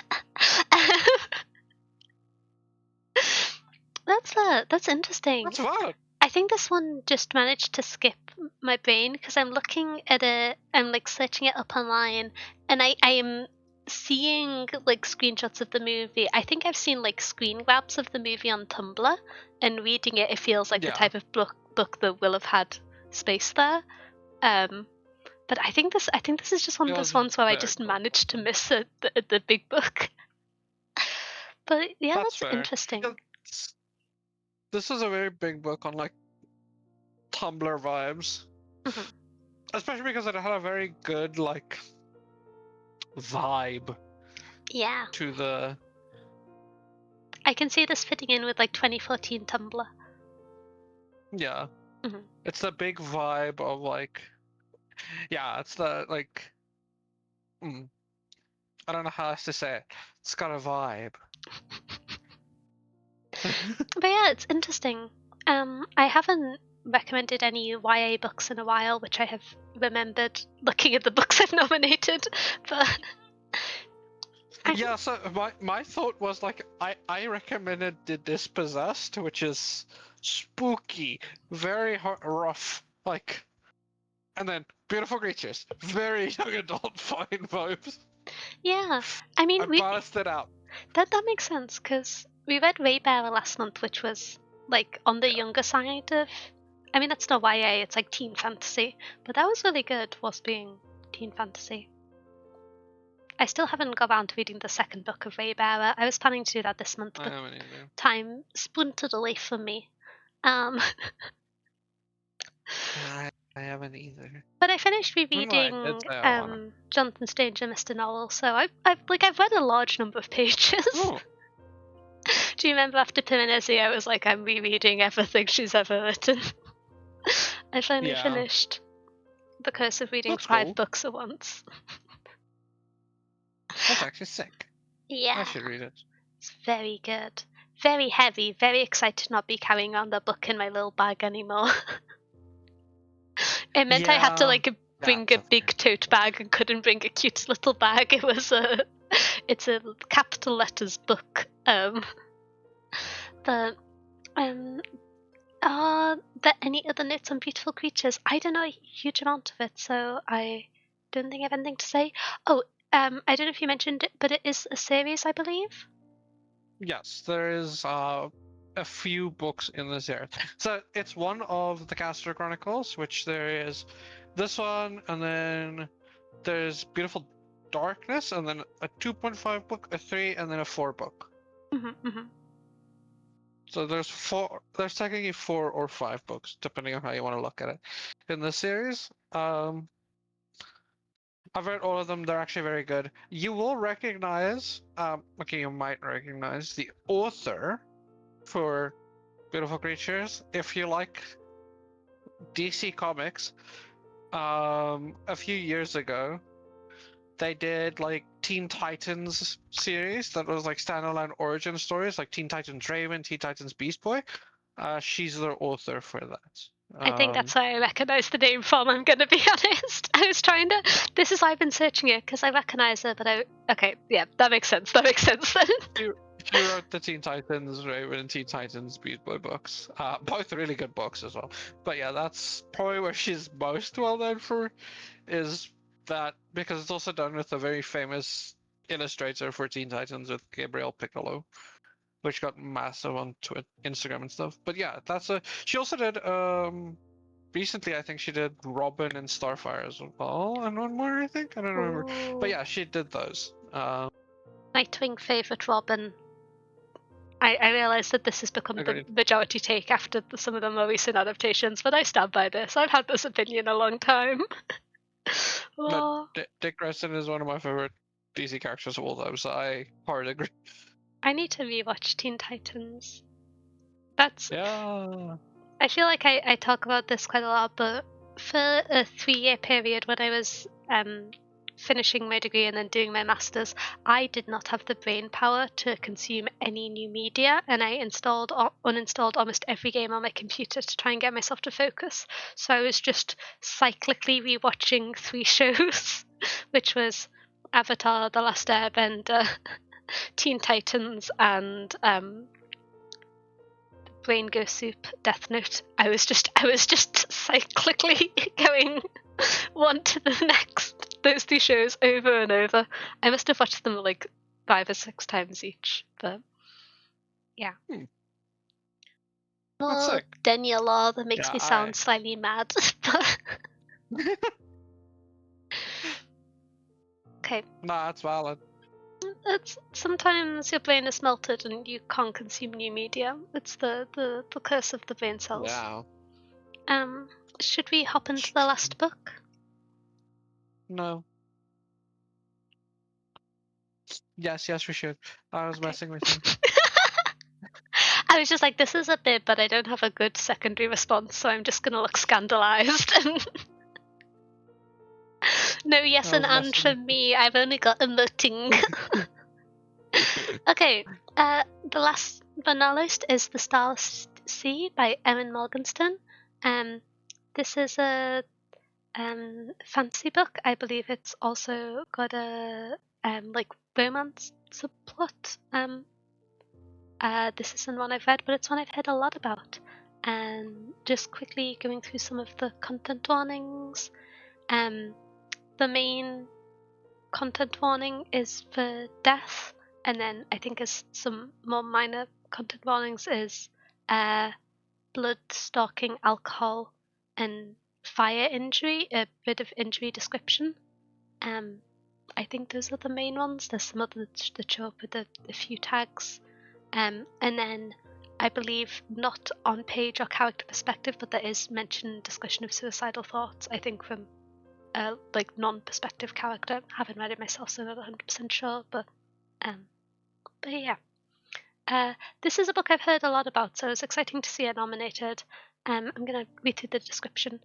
That's interesting. That's fun. I think this one just managed to skip my brain because I'm looking at it, I'm like searching it up online, and I am seeing like screenshots of the movie. I think I've seen like screen grabs of the movie on Tumblr, and reading it, it feels like the Yeah. type of book that will have had space there. But I think this is just one of those Feels ones where I very just cool. managed to miss the big book. But yeah, That's that's fair. interesting. This is a very big book on like Tumblr vibes, Mhm. especially because it had a very good like vibe Yeah, to the. I can see this fitting in with like 2014 Tumblr. Yeah, Mhm. it's the big vibe of like, yeah, it's the like, I don't know how else to say it. It's got a vibe. But yeah, it's interesting. I haven't recommended any YA books in a while, which I have remembered looking at the books I've nominated. But Yeah, so my thought was like I recommended The Dispossessed, which is spooky, very rough, like, and then Beautiful Creatures, very young adult fine vibes. yeah, I mean, I balanced it out. that makes sense because we read Waybearer last month, which was like on the Yeah. younger side of. I mean, that's not YA; it's like teen fantasy. But that was really good, was being teen fantasy. I still haven't got around to reading the second book of Waybearer. I was planning to do that this month, I but haven't either. time splintered away from me. Um, I haven't either. but I finished Even though I did rereading say I wanna. Jonathan Strange and Mr. Novel, so I've read a large number of pages. Oh, Do you remember after Piranesi, I was like, I'm rereading everything she's ever written. I finally finished The Curse of Reading That's 5 cool. books at once. That's actually sick. Yeah. I should read it. It's very good. Very heavy. Very excited to not be carrying on the book in my little bag anymore. It meant I had to like bring a big tote bag and couldn't bring a cute little bag. It's a capital letters book. Are there any other notes on beautiful creatures? I don't know a huge amount of it, so I don't think I have anything to say. Oh, I don't know if you mentioned it, but it is a series, I believe. Yes, there is a few books in this series. So it's one of the Castor Chronicles, which there is this one, and then there's Beautiful Darkness, and then a 2.5 book, a 3, and then a 4 book. So there's four. There's technically 4 or 5 books, depending on how you want to look at it, in this series. I've read all of them. They're actually very good. You will recognize, okay, you might recognize the author for Beautiful Creatures if you like DC Comics. A few years ago, they did like Teen Titans series that was like standalone origin stories, like Teen Titans Draven, Teen Titans Beast Boy. She's the author for that. I think that's why I recognise the name from, I'm going to be honest. I was trying to... This is why I've been searching it, because I recognise her, but I... Okay, yeah, that makes sense. That makes sense then. She wrote the Teen Titans Raven and Teen Titans Beast Boy books. Both really good books as well. But yeah, that's probably where she's most well known for, is that, because it's also done with a very famous illustrator for Teen Titans with Gabriel Piccolo, which got massive on Instagram and stuff. But yeah, that's a... She also did, recently I think she did Robin and Starfire as well, and one more I think? I don't remember. But yeah, she did those. Nightwing favourite Robin. I realise that this has become the majority take after some of the more recent adaptations, but I stand by this. I've had this opinion a long time. Dick Grayson is one of my favorite DC characters of all time, so I hardly agree. I need to rewatch Teen Titans. That's... Yeah. I feel like I talk about this quite a lot, but for a 3-year period when I was finishing my degree and then doing my masters, I did not have the brain power to consume any new media, and I installed or uninstalled almost every game on my computer to try and get myself to focus. So I was just cyclically rewatching 3 shows, which was Avatar: The Last Airbender, Teen Titans, and Brain Go Soup, Death Note. I was just cyclically going one to the next, those 2 shows over and over. I must have watched them like 5 or 6 times each, but yeah. More Daniel Law that makes me sound slightly mad. Okay. Nah, that's valid. It's sometimes your brain is melted and you can't consume new media. It's the curse of the brain cells. Yeah. Should we hop into the last book? No. Yes, we should. I was messing with you. I was just like, this is a bit, but I don't have a good secondary response, so I'm just gonna look scandalized. No yes and and from me. I've only got emoting. Okay, the last but not least is The Starless Sea by Erin Morgenstern. This is a fantasy book. I believe it's also got a like romance subplot. This isn't one I've read, but it's one I've heard a lot about. And just quickly going through some of the content warnings. The main content warning is for death, and then I think as some more minor content warnings is blood, stalking, alcohol, and fire injury, a bit of injury description. I think those are the main ones. There's some others that show up with a few tags. And then I believe not on page or character perspective, but there is mention discussion of suicidal thoughts, I think from like non-perspective character. Haven't read it myself, so not 100% sure, but yeah. This is a book I've heard a lot about, so it's exciting to see it nominated. I'm going to read through the description.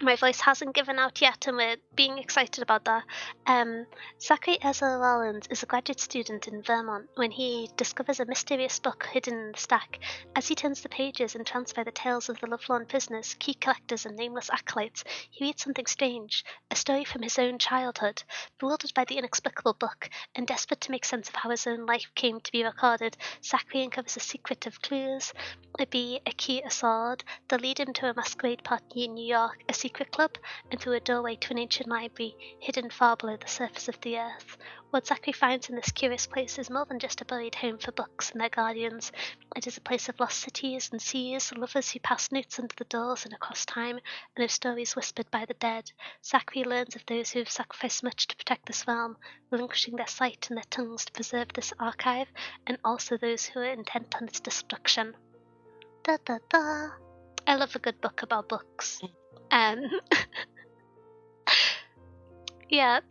My voice hasn't given out yet, and we're being excited about that. Zachary Ezra Rollins is a graduate student in Vermont when he discovers a mysterious book hidden in the stack. As he turns the pages entranced by the tales of the lovelorn prisoners, key collectors, and nameless acolytes, he reads something strange, a story from his own childhood. Bewildered by the inexplicable book, and desperate to make sense of how his own life came to be recorded, Zachary uncovers a secret of clues, a bee, a key, a sword, that lead him to a masquerade party in New York, a secret club, and through a doorway to an ancient library hidden far below the surface of the earth. What Zachary finds in this curious place is more than just a buried home for books and their guardians. It is a place of lost cities and seas, lovers who pass notes under the doors and across time, and of stories whispered by the dead. Zachary learns of those who have sacrificed much to protect this realm, relinquishing their sight and their tongues to preserve this archive, and also those who are intent on its destruction. Da da da. I love a good book about books. Yeah.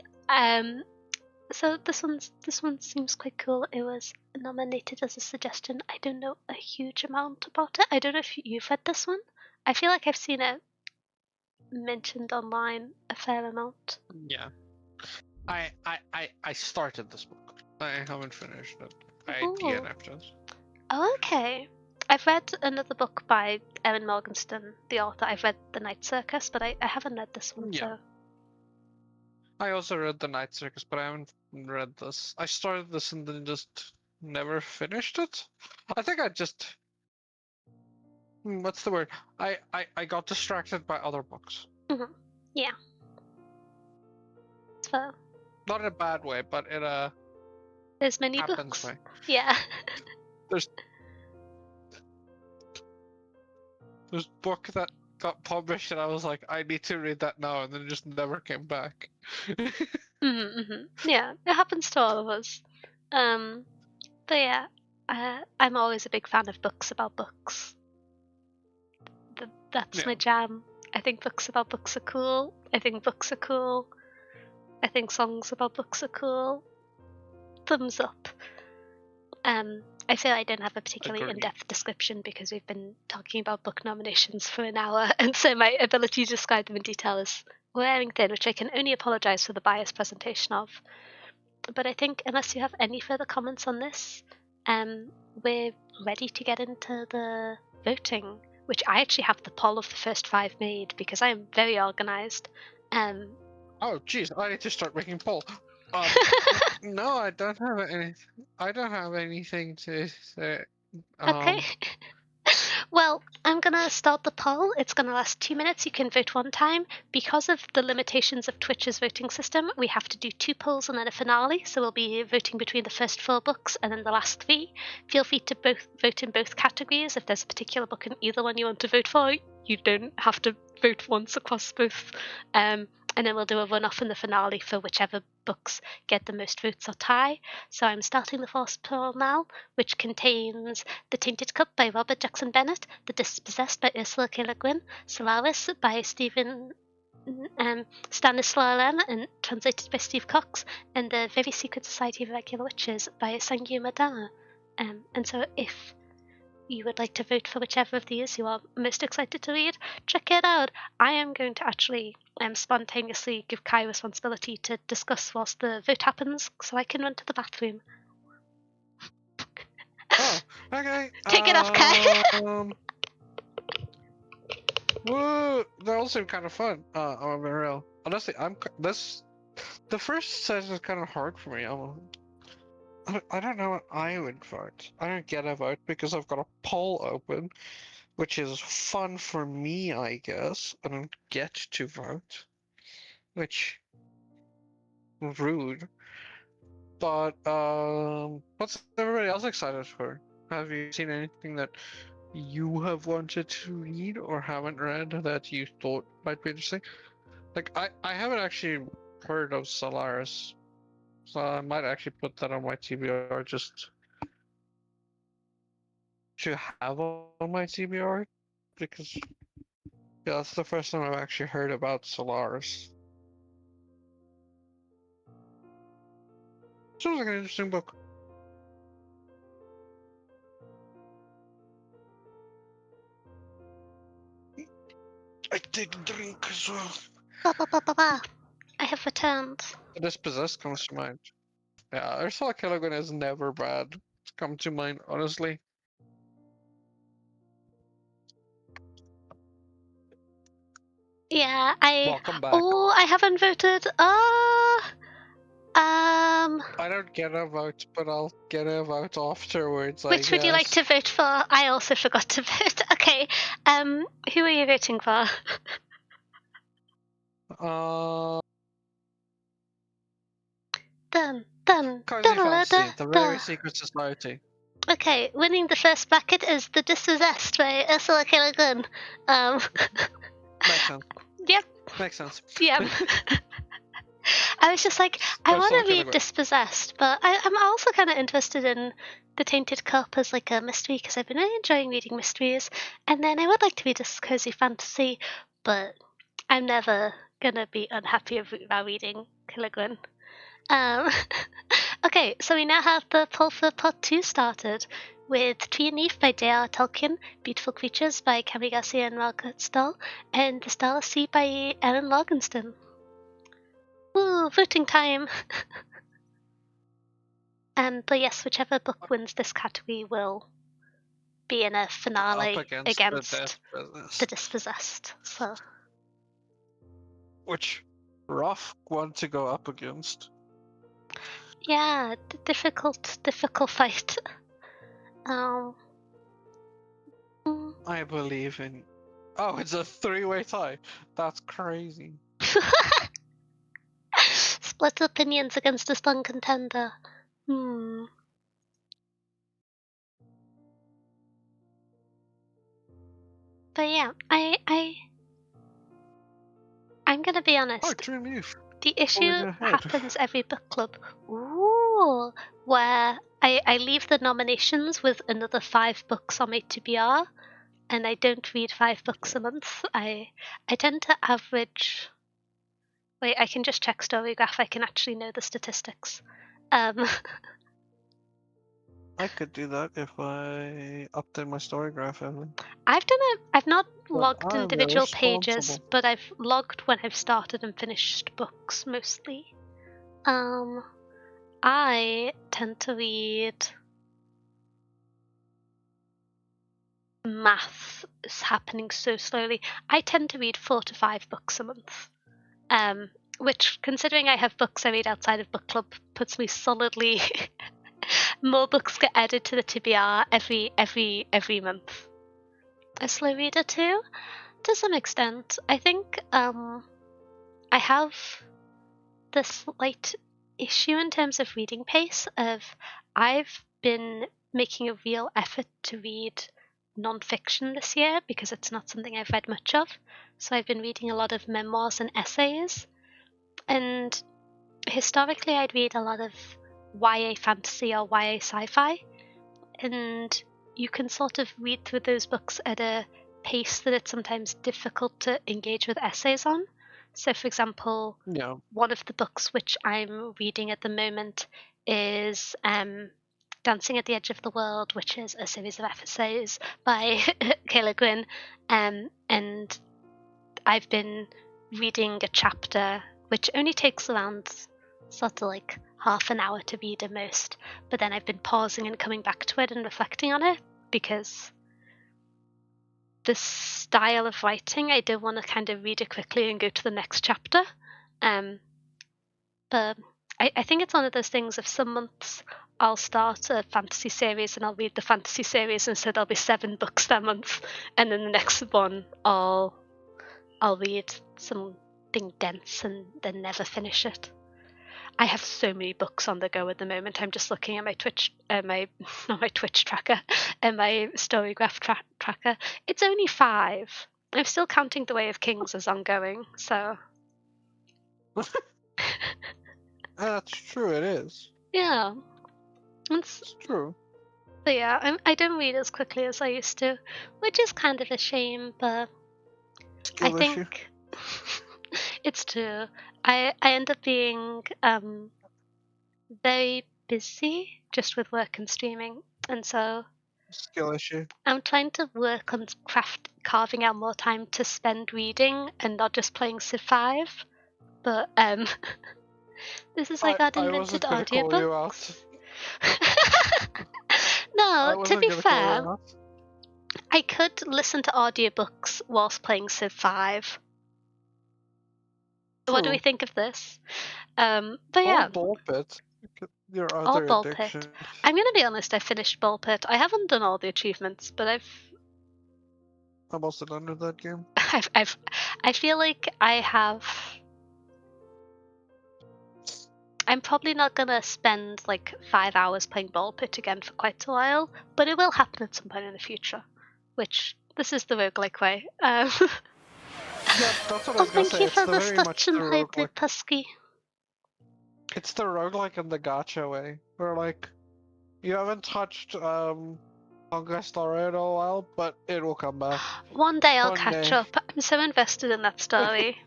So this one seems quite cool. It was nominated as a suggestion. I don't know a huge amount about it. I don't know if you've read this one. I feel like I've seen it mentioned online a fair amount. Yeah. I started this book. I haven't finished it. I Ooh. DNF'd it. Oh, okay. I've read another book by Erin Morgenstern, the author. I've read The Night Circus, but I haven't read this one, Yeah. so. I also read The Night Circus, but I haven't read this. I started this and then just never finished it. I think I just what's the word? I got distracted by other books. Mm-hmm. Yeah. So. Not in a bad way, but in a There's many happens books. way. Yeah. There's book that got published and I was like, I need to read that now, and then it just never came back. Yeah, it happens to all of us. But yeah, I'm always a big fan of books about books. That's my jam. I think books about books are cool. I think books are cool. I think songs about books are cool. Thumbs up. I feel I don't have a particularly in-depth description because we've been talking about book nominations for an hour, and so my ability to describe them in detail is wearing thin, which I can only apologise for the biased presentation of. But I think unless you have any further comments on this, we're ready to get into the voting, which I actually have the poll of the first 5 made because I am very organised. Oh, geez, I need to start making poll. No, I don't have any. I don't have anything to say. Okay. Well, I'm going to start the poll. It's going to last 2 minutes. You can vote one time. Because of the limitations of Twitch's voting system, we have to do 2 polls and then a finale. So we'll be voting between the first 4 books and then the last 3. Feel free to vote in both categories. If there's a particular book in either one you want to vote for, you don't have to vote once across both. And then we'll do a run-off in the finale for whichever books get the most votes or tie. So I'm starting the first poll now, which contains The Tainted Cup by Robert Jackson Bennett, The Dispossessed by Ursula K. Le Guin, Solaris by Stephen Stanislaw Lem and translated by Steve Cox, and The Very Secret Society of Regular Witches by Sangyu Madara. And so if you would like to vote for whichever of these you are most excited to read, check it out. I am going to actually spontaneously give Kai responsibility to discuss whilst the vote happens, so I can run to the bathroom. Oh, okay. Take it off, Kai. Woo! That all seemed kind of fun. I'm being real. Honestly, the first set is kind of hard for me. I don't know what I would vote. I don't get a vote because I've got a poll open, which is fun for me, I guess. I don't get to vote, which rude. But what's everybody else excited for? Have you seen anything that you have wanted to read or haven't read that you thought might be interesting? Like I haven't actually heard of Solaris, so I might actually put that on my TBR just to have on my TBR because yeah, that's the first time I've actually heard about Solaris. Sounds like an interesting book. I did drink as well. Ba ba ba ba ba. I have returned. Dispossessed comes to mind. Yeah, Ursula Killigan is never bad. It's come to mind, honestly. Yeah, Welcome back. Oh, I haven't voted. I don't get a vote, but I'll get a vote afterwards, I Which would you like guess. to vote for? I also forgot to vote. Okay. Who are you voting for? Dun dun Cozy da da Fantasy, The da. Very Secret Society. Okay, winning the first bracket is The Dispossessed by Ursula K. Le Guin. Makes sense. Yep, Makes sense. yep. I was just like, I want Ursula to read Killigan. Dispossessed, but I'm also kind of interested in The Tainted Cup as like a mystery because I've been really enjoying reading mysteries, and then I would like to read a cozy fantasy, but I'm never gonna be unhappy about reading Killigren. Um, okay, so we now have the poll for part 2 started with Tree and Leaf by J.R. Tolkien, Beautiful Creatures by Cami Garcia and Margaret Stoll, and The Starless Sea by Ellen Morgenstern. Woo, voting time! But yes, whichever book wins this category will be in a Up finale against the against The Dispossessed. Dispossessed. So Which, rough one to go up against. yeah, difficult fight. Mm. I believe in. Oh, it's a three-way tie. That's crazy. Split opinions against a strong contender. Hmm. But yeah, I'm gonna be Oh, honest. Dream Youth. The Pulling issue ahead. happens every book club. Ooh, where I leave the nominations with another 5 books on my TBR, and I don't read 5 books a month. I tend to average. Wait, I can just check Storygraph. I can actually know the statistics. I could do that if I update my storygraph, Emily. I've not But logged I'm individual pages, irresponsible. but I've logged when I've started and finished books mostly. I tend to read. Math is happening so slowly. I tend to read 4 to 5 books a month. Which, considering I have books I read outside of book club, puts me solidly. More books get added to the TBR every month. A slow reader too, to some extent. I think I have this slight issue in terms of reading pace. I've been making a real effort to read non-fiction this year because it's not something I've read much of. So I've been reading a lot of memoirs and essays, and historically I'd read a lot of YA fantasy or YA sci-fi, and you can sort of read through those books at a pace that it's sometimes difficult to engage with essays on. So, for example, Yeah. one of the books which I'm reading at the moment is Dancing at the Edge of the World, which is a series of essays by Kayla Gwynn. And I've been reading a chapter which only takes around sort of like half an hour to read at most, but then I've been pausing and coming back to it and reflecting on it because the style of writing, I don't want to kind of read it quickly and go to the next chapter. But I think it's one of those things. If some months I'll start a fantasy series and I'll read the fantasy series, and so there'll be 7 books that month, and then the next one I'll read something dense and then never finish it. I have so many books on the go at the moment. I'm just looking at my Twitch, my not my Twitch tracker, and my Storygraph tracker. It's only 5. I'm still counting The Way of Kings as ongoing, so That's true, it is. yeah. It's true. But yeah, I don't read as quickly as I used to, which is kind of a shame, but I Skill issue. think it's true. I end up being very busy just with work and streaming, and so skill issue. I'm trying to work on carving out more time to spend reading and not just playing Civ 5. But this is like I invented wasn't gonna call you out. audiobooks. No, I to wasn't be gonna call you fair, out. I could listen to audiobooks whilst playing Civ 5. What do we True. think of this? But Or yeah, ball pit. Your or other Ball Pit. addiction. I'm gonna be honest, I finished Ball Pit. I haven't done all the achievements, but I'm also done with that game. I feel like I have. I'm probably not gonna spend like 5 hours playing Ball Pit again for quite a while, but it will happen at some point in the future. Which this is the roguelike way. Yeah, that's what I Oh, was gonna thank say. you It's for the the very much the Stutchen roguelike. hybrid Pusky. It's the roguelike in the gacha way, where like you haven't touched Conquest Story in a while, but it will come back. One day I'll One catch day. up. I'm so invested in that story.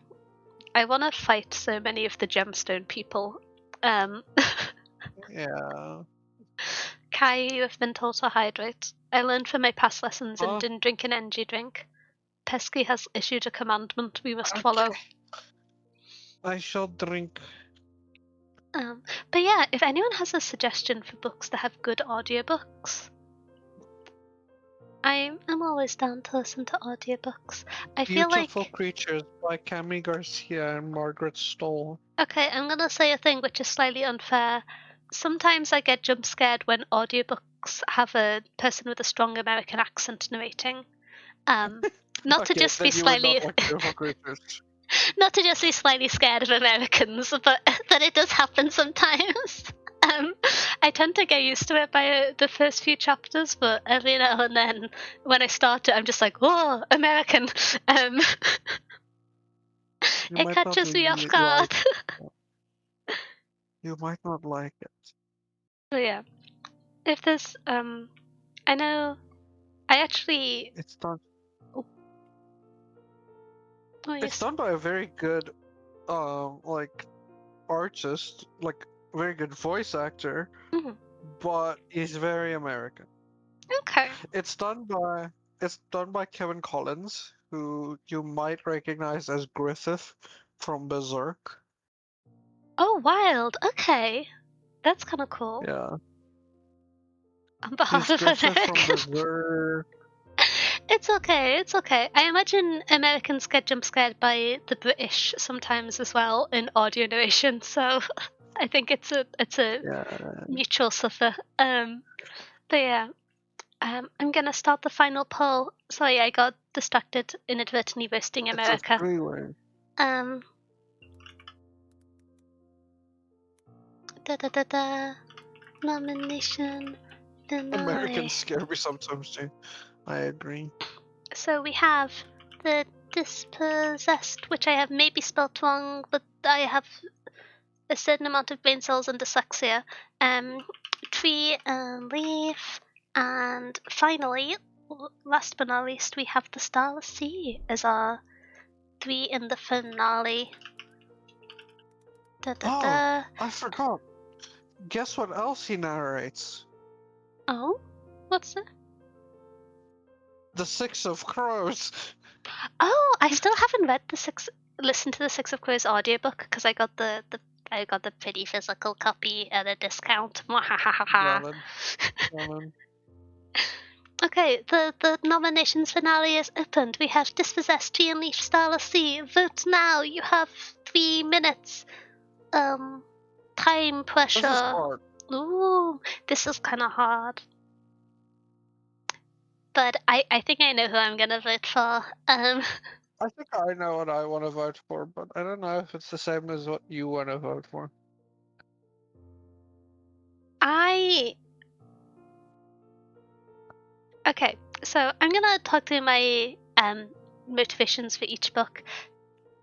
I want to fight so many of the gemstone people. Yeah. Kai, you have been taught to hydrate. I learned from my past lessons and Oh, didn't drink an energy drink. Pesky has issued a commandment we must okay. follow. I shall drink. But yeah, if anyone has a suggestion for books that have good audiobooks, I'm always down to listen to audiobooks. I feel Beautiful like Creatures by Cami Garcia and Margaret Stoll. okay, I'm gonna say a thing which is slightly unfair. Sometimes I get jump scared when audiobooks have a person with a strong American accent narrating. Not to Okay, just be then you would not slightly like Beautiful Creatures. not to just be slightly scared of Americans, but that it does happen sometimes. I tend to get used to it by the first few chapters, but every now and then when I start it, I'm just like, "Oh, American!" Um, You it might not catches me off like guard. it. You might not like it. So yeah, if there's, I know, I actually, It's done. oh, oh It's yes, done by a very good, like artist, like very good voice actor, mhm, but he's very American. okay. It's done by Kevin Collins, who you might recognize as Griffith from Berserk. Oh, wild. Okay, that's kind of cool. Yeah, On behalf he's of Griffith from Americans. Berserk. It's okay, it's okay. I imagine Americans get jump scared by the British sometimes as well in audio narration, so I think it's a Yeah, mutual suffer. But yeah, I'm gonna start the final poll. Sorry, I got distracted inadvertently roasting it's a America. three-way. Um, da da da da. Nomination Americans finale. scare me sometimes too. I agree. So we have the dispossessed, which I have maybe spelt wrong, but I have a certain amount of brain cells and dyslexia. Tree and leaf, and finally, last but not least, we have the Starless Sea as our 3 in the finale. Da da Oh, da. I forgot. Guess what else he narrates? Oh, what's that? The Six of Crows. Oh, I still haven't read listened to the Six of Crows audiobook because I got the pretty physical copy at a discount. Valid. Valid. Okay, the nominations finale is opened. We have Dispossessed, Tree and Leaf, Starless Sea. Vote now. You have 3 minutes. Time This is pressure. hard. Ooh, this is kind of hard. But I think I know who I'm gonna vote for. I think I know what I want to vote for, but I don't know if it's the same as what you want to vote for. I Okay, so I'm gonna talk through my motivations for each book.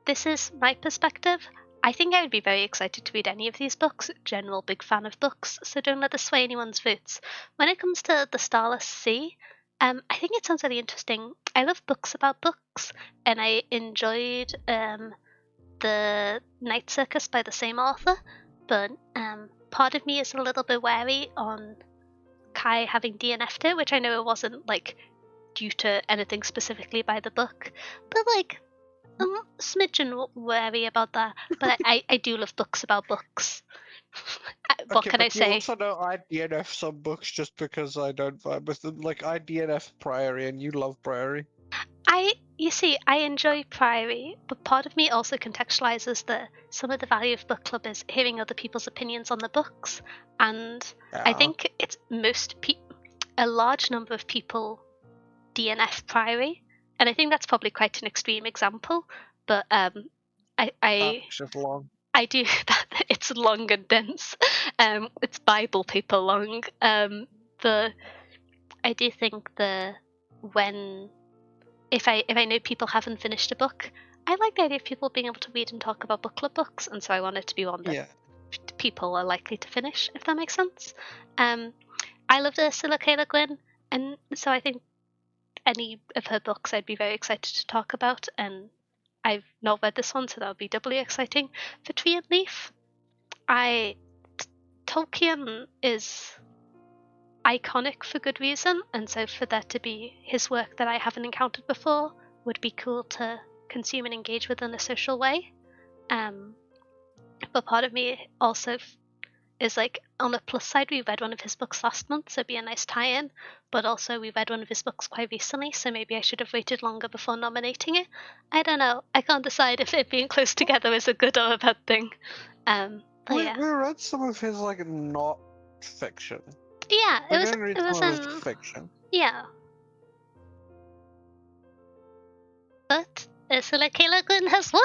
This is my perspective. I think I would be very excited to read any of these books. General big fan of books, so don't let this sway anyone's votes. When it comes to the Starless Sea, I think it sounds really interesting. I love books about books, and I enjoyed the Night Circus by the same author, but part of me is a little bit wary on Kai having DNF'd it, which I know it wasn't like due to anything specifically by the book, but like I'm a smidgen wary about that. But I do love books about books. What Okay, can I but you say? also know I DNF some books just because I don't vibe with them. Like, I DNF Priory, and you love Priory. You see, I enjoy Priory, but part of me also contextualizes that some of the value of book club is hearing other people's opinions on the books, and I Yeah. think it's a large number of people DNF Priory, and I think that's probably quite an extreme example, but I That's just long. I do that. It's long and dense. It's Bible paper long. The I do think when if I know people haven't finished a book, I like the idea of people being able to read and talk about book club books, and so I want it to be one that Yeah. people are likely to finish, if that makes sense. I loved Ursula K. Le Guin, and so I think any of her books I'd be very excited to talk about, and I've not read this one, so that would be doubly exciting. For Tree and Leaf, Tolkien is iconic for good reason, and so for there to be his work that I haven't encountered before would be cool to consume and engage with in a social way. But part of me also is like, on the plus side, we read one of his books last month, so it'd be a nice tie-in, but also we read one of his books quite recently, so maybe I should have waited longer before nominating it. I don't know. I can't decide if it being close together is a good or a bad thing. But We yeah. read some of his, like, not fiction. Yeah, We didn't read it was some of his fiction. yeah. But Ursula K. Le Guin has won!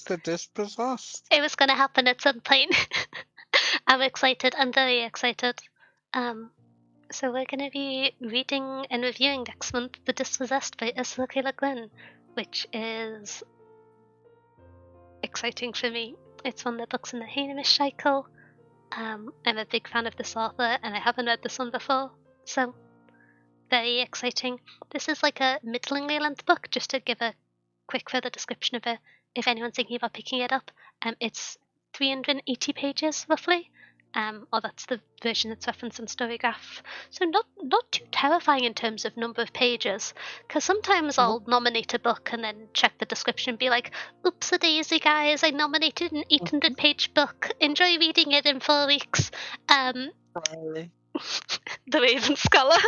The Dispossessed. It was gonna happen at some point. I'm excited. I'm very excited. So we're gonna be reading and reviewing next month The Dispossessed by Ursula K. Le Guin, which is exciting for me. It's one of the books in the Haymish cycle. I'm a big fan of this author, and I haven't read this one before, so very exciting. This is like a middlingly length book, just to give a quick further description of it, if anyone's thinking about picking it up. It's 380 pages roughly, or that's the version that's referenced in Storygraph. So not too terrifying in terms of number of pages, because sometimes I'll nominate a book and then check the description and be like, oops a daisy guys, I nominated an 800-page book, enjoy reading it in 4 weeks. Priory. The Raven Scholar.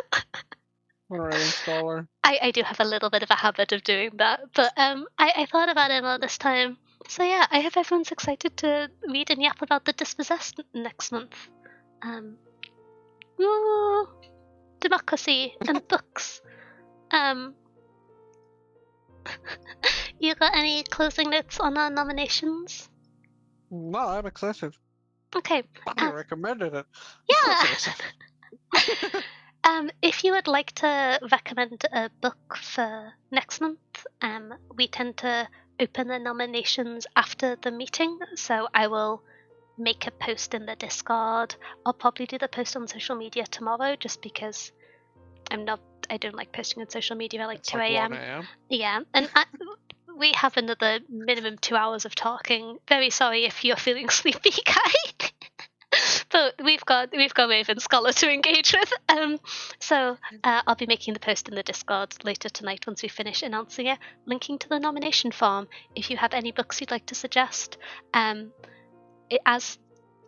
Raven Scholar. I do have a little bit of a habit of doing that, but I thought about it all this time. So yeah, I hope everyone's excited to read and yap about The Dispossessed next month. Woo! Democracy and books. You got any closing notes on our nominations? No, I'm excited. Okay. I recommended it. Yeah. If you would like to recommend a book for next month, we tend to open the nominations after the meeting, so I will make a post in the Discord. I'll probably do the post on social media tomorrow, just because I don't like posting on social media at like 2 a.m. Yeah, and we have another minimum 2 hours of talking. Very sorry if you're feeling sleepy, Kai. But we've got Raven Scholar to engage with. So I'll be making the post in the Discord later tonight once we finish announcing it, linking to the nomination form if you have any books you'd like to suggest. As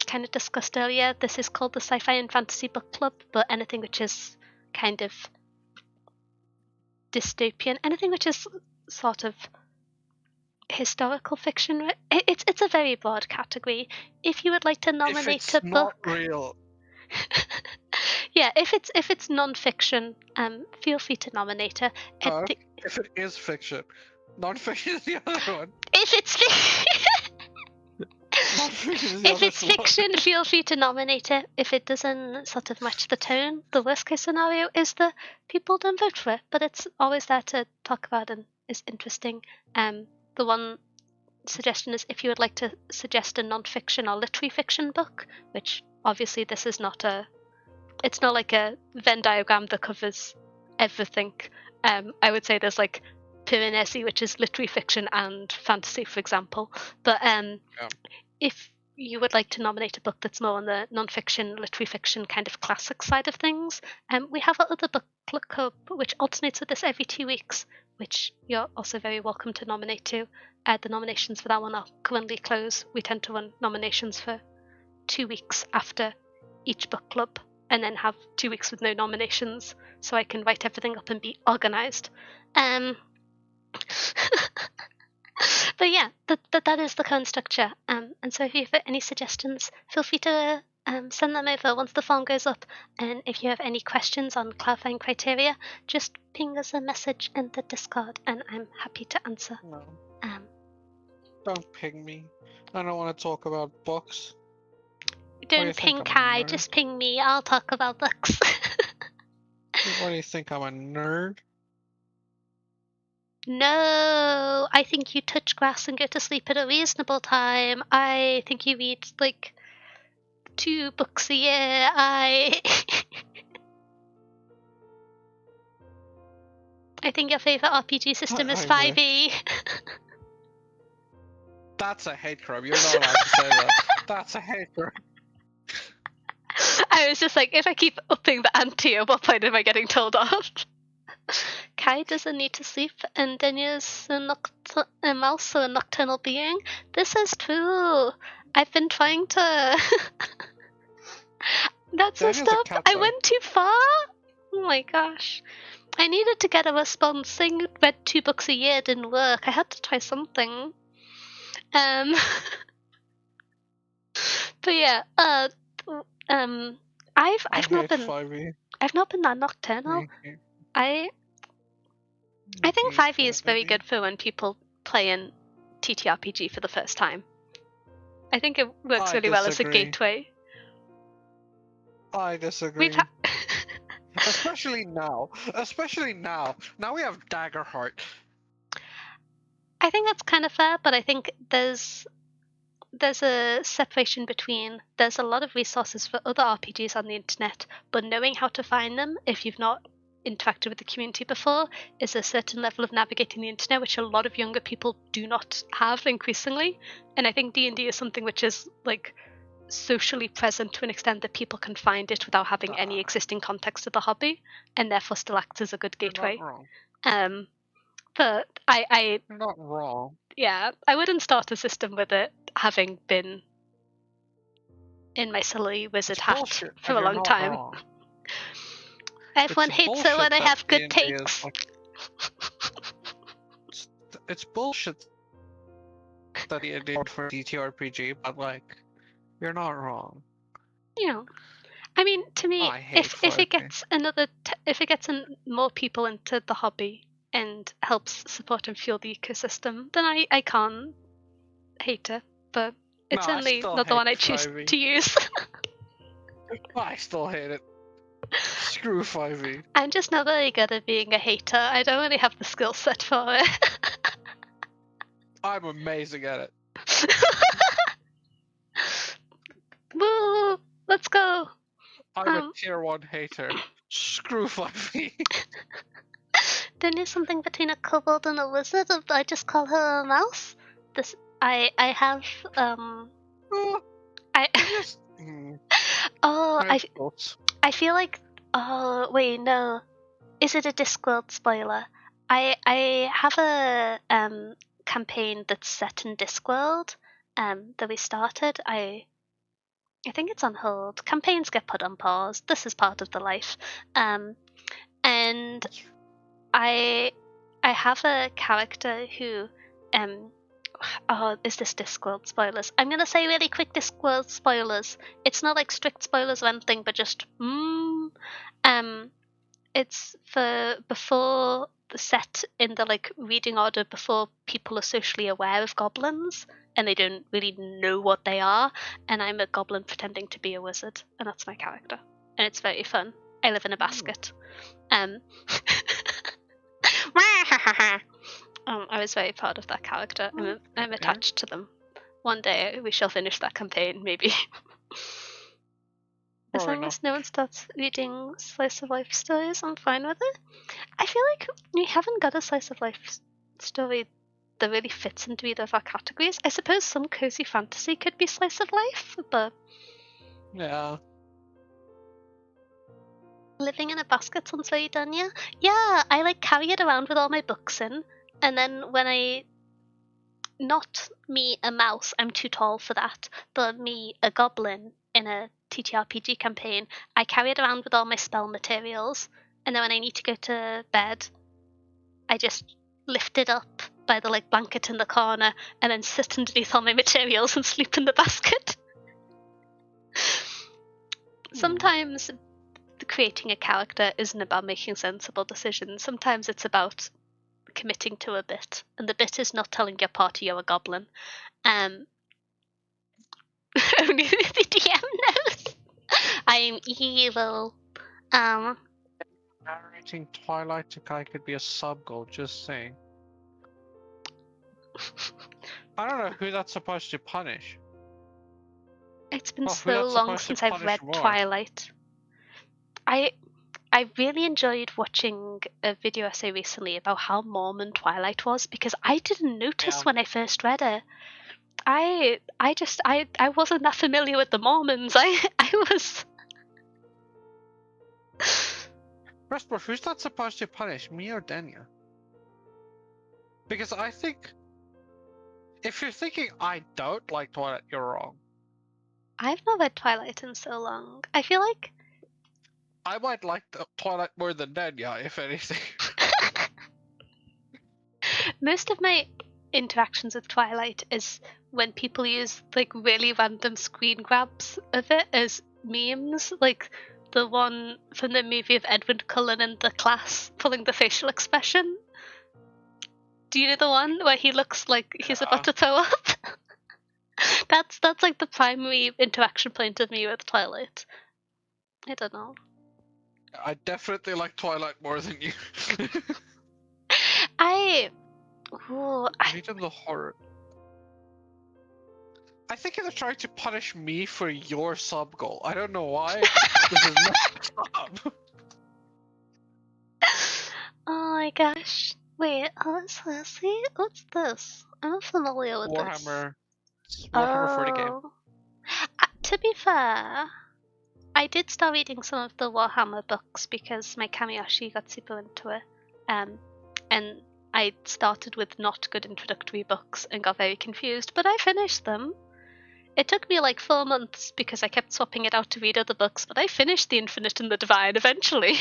kind of discussed earlier, this is called the Sci-Fi and Fantasy Book Club, but anything which is kind of dystopian, anything which is sort of historical fiction, it's a very broad category. If you would like to nominate a book, not real. Yeah, if it's non-fiction, feel free to nominate it. If it is fiction, non-fiction is the other one. If it's if it's fiction, feel free to nominate it. If it doesn't sort of match the tone, the worst case scenario is that people don't vote for it, but it's always there to talk about and is interesting. The one suggestion is if you would like to suggest a non-fiction or literary fiction book, which obviously this is not it's not like a Venn diagram that covers everything. I would say there's like Piranesi, which is literary fiction and fantasy, for example. But if you would like to nominate a book that's more on the non-fiction, literary fiction kind of classic side of things, we have our other book club which alternates with this every 2 weeks, which you're also very welcome to nominate to. The nominations for that one are currently closed. We tend to run nominations for 2 weeks after each book club, and then have 2 weeks with no nominations, so I can write everything up and be organized. But yeah, that is the current structure. And so if you have any suggestions, feel free to send them over once the form goes up. And if you have any questions on clarifying criteria, just ping us a message in the Discord, and I'm happy to answer. No. Don't ping me. I don't want to talk about books. Don't ping Kai, just ping me. I'll talk about books. What do you think? I'm a nerd? No, I think you touch grass and go to sleep at a reasonable time. I think you read like 2 books a year. I think your favorite RPG system is 5e. That's a hate crime. You're not allowed to say that. That's a hate crime. I was just like, if I keep upping the ante, at what point am I getting told off? Kai doesn't need to sleep, and Denya's a mouse, or a nocturnal being. This is true. I've been trying to. That's the stuff. I went too far. Oh my gosh. I needed to get a response. Saying read 2 books a year didn't work. I had to try something. But yeah, I've not been 5e. I've not been that nocturnal. I think 5e is very good for when people play in TTRPG for the first time. I think it works really well as a gateway. I disagree. Especially now. Now we have Daggerheart. I think that's kind of fair, but I think there's a separation between, there's a lot of resources for other RPGs on the internet, but knowing how to find them if you've not interacted with the community before is a certain level of navigating the internet which a lot of younger people do not have increasingly. And I think D&D is something which is like socially present to an extent that people can find it without having any existing context of the hobby, and therefore still acts as a good gateway. But You're not wrong. Yeah, I wouldn't start a system with it having been in my silly wizard hat for a long time. Wrong. Everyone hates it when I have good takes. It's bullshit that you did for TTRPG, but like, you're not wrong. I mean, to me, if it gets if it gets more people into the hobby and helps support and fuel the ecosystem, then I can't hate it. But it's certainly not the one I choose to use. I still hate it. Screw 5e. I'm just not very good at being a hater. I don't really have the skill set for it. I'm amazing at it. Woo! Let's go! I'm a tier 1 hater. Screw 5e. Then there's something between a kobold and a wizard. I just call her a mouse. I have I feel like, oh wait, no, is it a Discworld spoiler? I have a campaign that's set in Discworld that we started. I think it's on hold. Campaigns get put on pause. This is part of the life. And I have a character who is this Discworld spoilers? I'm gonna say really quick Discworld spoilers. It's not like strict spoilers or anything, but just it's for before the set in the like reading order before people are socially aware of goblins and they don't really know what they are, and I'm a goblin pretending to be a wizard, and that's my character, and it's very fun. I live in a basket. I was very proud of that character. I'm attached to them. One day we shall finish that campaign, maybe. As long as no one starts reading slice of life stories, I'm fine with it. I feel like we haven't got a slice of life story that really fits into either of our categories. I suppose some cozy fantasy could be slice of life, but Yeah. living in a basket sounds very Danya. Yeah, I like carry it around with all my books in, and then when I not me a mouse, I'm too tall for that, but me a goblin in a TTRPG campaign, I carry it around with all my spell materials, and then when I need to go to bed, I just lift it up by the like blanket in the corner and then sit underneath all my materials and sleep in the basket. Sometimes creating a character isn't about making sensible decisions. Sometimes it's about committing to a bit, and the bit is not telling your party you're a goblin. Only the DM knows. I am evil. Narrating Twilight to Kai could be a sub goal, just saying. I don't know who that's supposed to punish. It's been Well, who so that's long supposed to since I've punish read more. Twilight. I really enjoyed watching a video essay recently about how Mormon Twilight was, because I didn't notice when I first read it. I wasn't that familiar with the Mormons. I was. First of all, who's that supposed to punish, me or Denya? Because I think if you're thinking I don't like Twilight, you're wrong. I've not read Twilight in so long. I feel like I might like Twilight more than Denya, if anything. most of my interactions with Twilight is when people use like really random screen grabs of it as memes, like the one from the movie of Edward Cullen and the class pulling the facial expression. Do you know the one where he looks like he's about to throw up? That's like the primary interaction point of me with Twilight. I don't know. I definitely like Twilight more than you. I Read them the horror. I think they're trying to punish me for your sub goal. I don't know why. This is not sub. Oh my gosh. Wait, let's see. What's this? I'm not familiar with Warhammer. this. Warhammer 40k. To be fair, I did start reading some of the Warhammer books because my Kamiyoshi got super into it. And I started with not good introductory books and got very confused, but I finished them. It took me like 4 months because I kept swapping it out to read other books, but I finished The Infinite and the Divine eventually.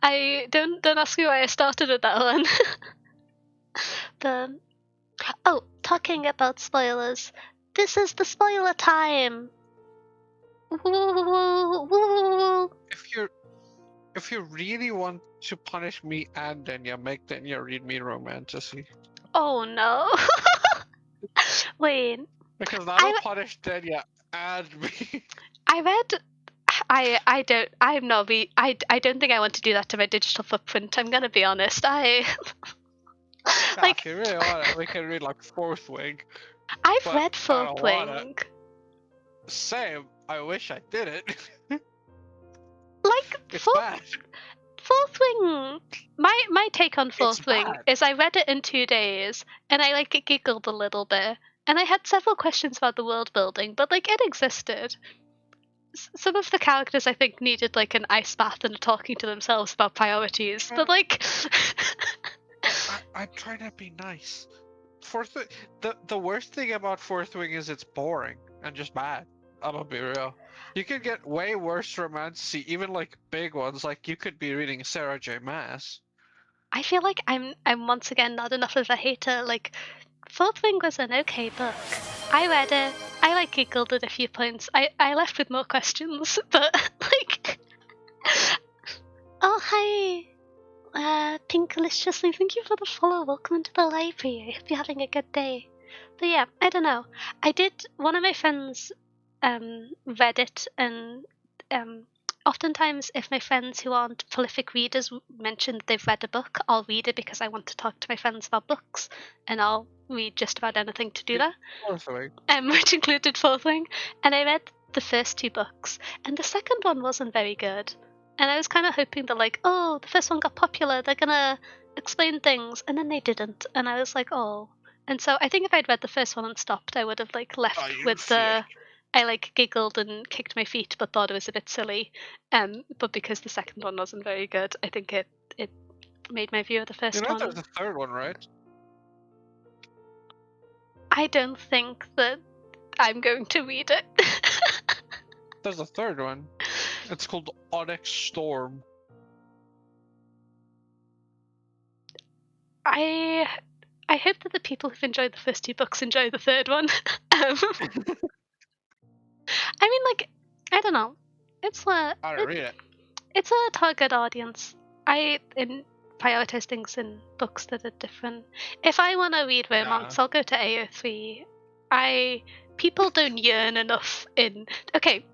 I don't ask me why I started with that one. Talking about spoilers. This is the spoiler time. Woo. If you really want to punish me and Denya, make Denya read me Romantasy. Oh no. Wait. Because that'll punish Denya and me. I read. I don't. I'm not. I don't think I want to do that to my digital footprint. I'm gonna be honest. If you really want it, we can read like Fourth Wing. I've read Fourth Wing. Same. I wish I did it. Like it's bad. Fourth Wing. My take on Fourth Wing is I read it in 2 days and I like giggled a little bit and I had several questions about the world building, but like it existed. Some of the characters I think needed like an ice bath and talking to themselves about priorities, but like I'm trying to be nice. The worst thing about Fourth Wing is it's boring and just bad. I'm gonna be real. You could get way worse romantasy, even like big ones. Like you could be reading Sarah J. Maas. I feel like I'm once again not enough of a hater. Like Fourth Wing was an okay book. I read it. I like giggled at a few points. I left with more questions, but like oh hi, Pinkaliciously, thank you for the follow. Welcome into the library. I hope you're having a good day. But yeah, I don't know. I did. One of my friends read it, and oftentimes if my friends who aren't prolific readers mention that they've read a book, I'll read it because I want to talk to my friends about books, and I'll read just about anything to do that. Fourth Wing. Which included Fourth Wing, and I read the first 2 books, and the second one wasn't very good. And I was kind of hoping that like, oh, the first one got popular, they're gonna explain things, and then they didn't, and I was like, oh. And so I think if I'd read the first one and stopped, I would have like left Are you with sick? I like giggled and kicked my feet, but thought it was a bit silly. But because the second one wasn't very good, I think it made my view of the first You know, one. there's a third one, right? I don't think that I'm going to read it. There's a third one. It's called Onyx Storm. I hope that the people who've enjoyed the first two books enjoy the third one. I mean, like, I don't know. It's I don't read it. it's a target audience. I prioritize things in books that are different. If I want to read romance, I'll go to AO3. People don't yearn enough in. Okay,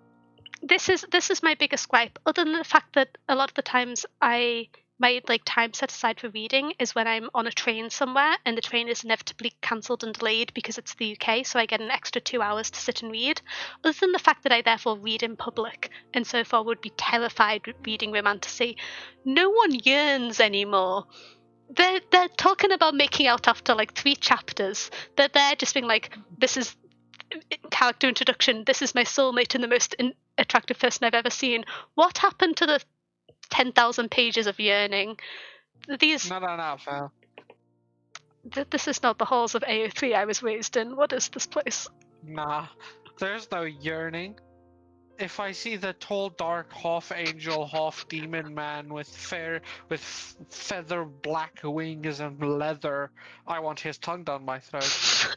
this is my biggest gripe. Other than the fact that a lot of the times my like time set aside for reading is when I'm on a train somewhere and the train is inevitably cancelled and delayed because it's the UK, so I get an extra 2 hours to sit and read. Other than the fact that I therefore read in public and so far would be terrified reading romantasy, no one yearns anymore. They're talking about making out after like 3 chapters. They're just being like, this is character introduction, this is my soulmate and the most attractive person I've ever seen. What happened to the 10,000 pages of yearning? These Not enough, huh? This is not the halls of AO3 I was raised in. What is this place? Nah, there's no yearning. If I see the tall, dark, half angel, half demon man with feather black wings and leather, I want his tongue down my throat.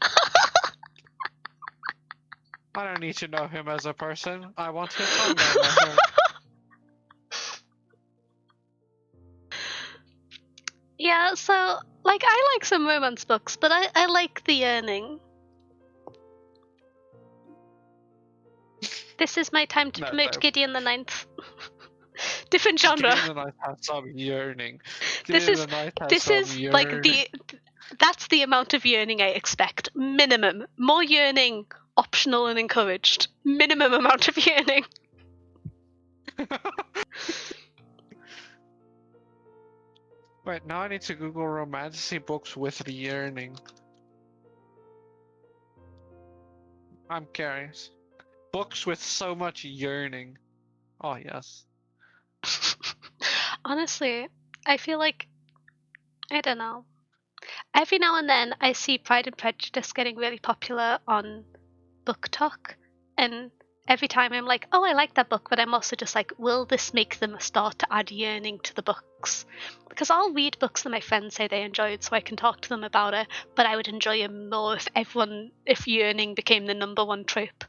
I don't need to know him as a person. I want his tongue down my throat. Yeah, so like I like some romance books, but I like the yearning. This is my time to No, promote no. Gideon the Ninth. Different genre. Gideon the Night has some yearning. This Gideon is the Night has this some is like yearning. that's the amount of yearning I expect. Minimum. More yearning, optional and encouraged. Minimum amount of yearning. Wait, now I need to Google romantasy books with yearning. I'm curious. Books with so much yearning. Oh, yes. Honestly, I feel like I don't know. Every now and then I see Pride and Prejudice getting really popular on Book Talk, and every time I'm like, oh, I like that book, but I'm also just like, will this make them start to add yearning to the books? Because I'll read books that my friends say they enjoyed so I can talk to them about it, but I would enjoy it more if yearning became the number one trope.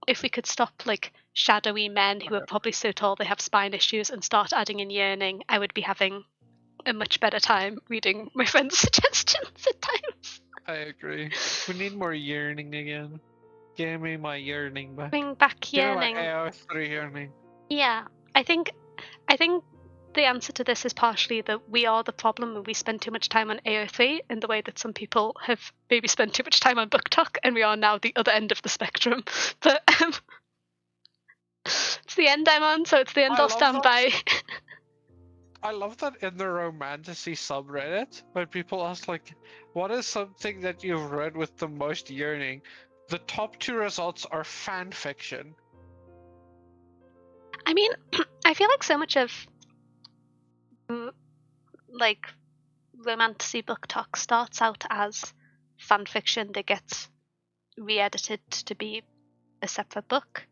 If we could stop like shadowy men who are probably so tall they have spine issues and start adding in yearning, I would be having a much better time reading my friends' suggestions at times. I agree. We need more yearning again. Give me my yearning back. Bring back Give me my yearning. AO3 yearning. Yeah, I think the answer to this is partially that we are the problem and we spend too much time on AO3 in the way that some people have maybe spent too much time on Book Talk, and we are now the other end of the spectrum. But it's the end I'm on, so it's the end I'll stand by. I love that in the romantasy subreddit, when people ask like, what is something that you've read with the most yearning? The top 2 results are fan fiction. I mean, I feel like so much of like romantasy book talk starts out as fan fiction that gets re-edited to be a separate book.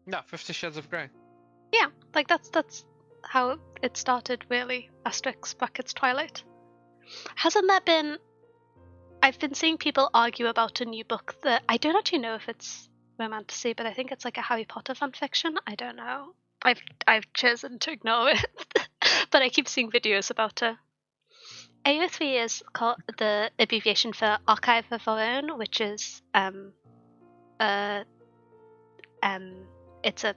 No, 50 Shades of Grey. Yeah, like that's how it started, really. Asterix brackets Twilight. Hasn't there been? I've been seeing people argue about a new book that I don't actually know if it's romantasy, but I think it's like a Harry Potter fanfiction. I don't know. I've chosen to ignore it, but I keep seeing videos about it. AO3 is called the abbreviation for Archive of Our Own, which is it's a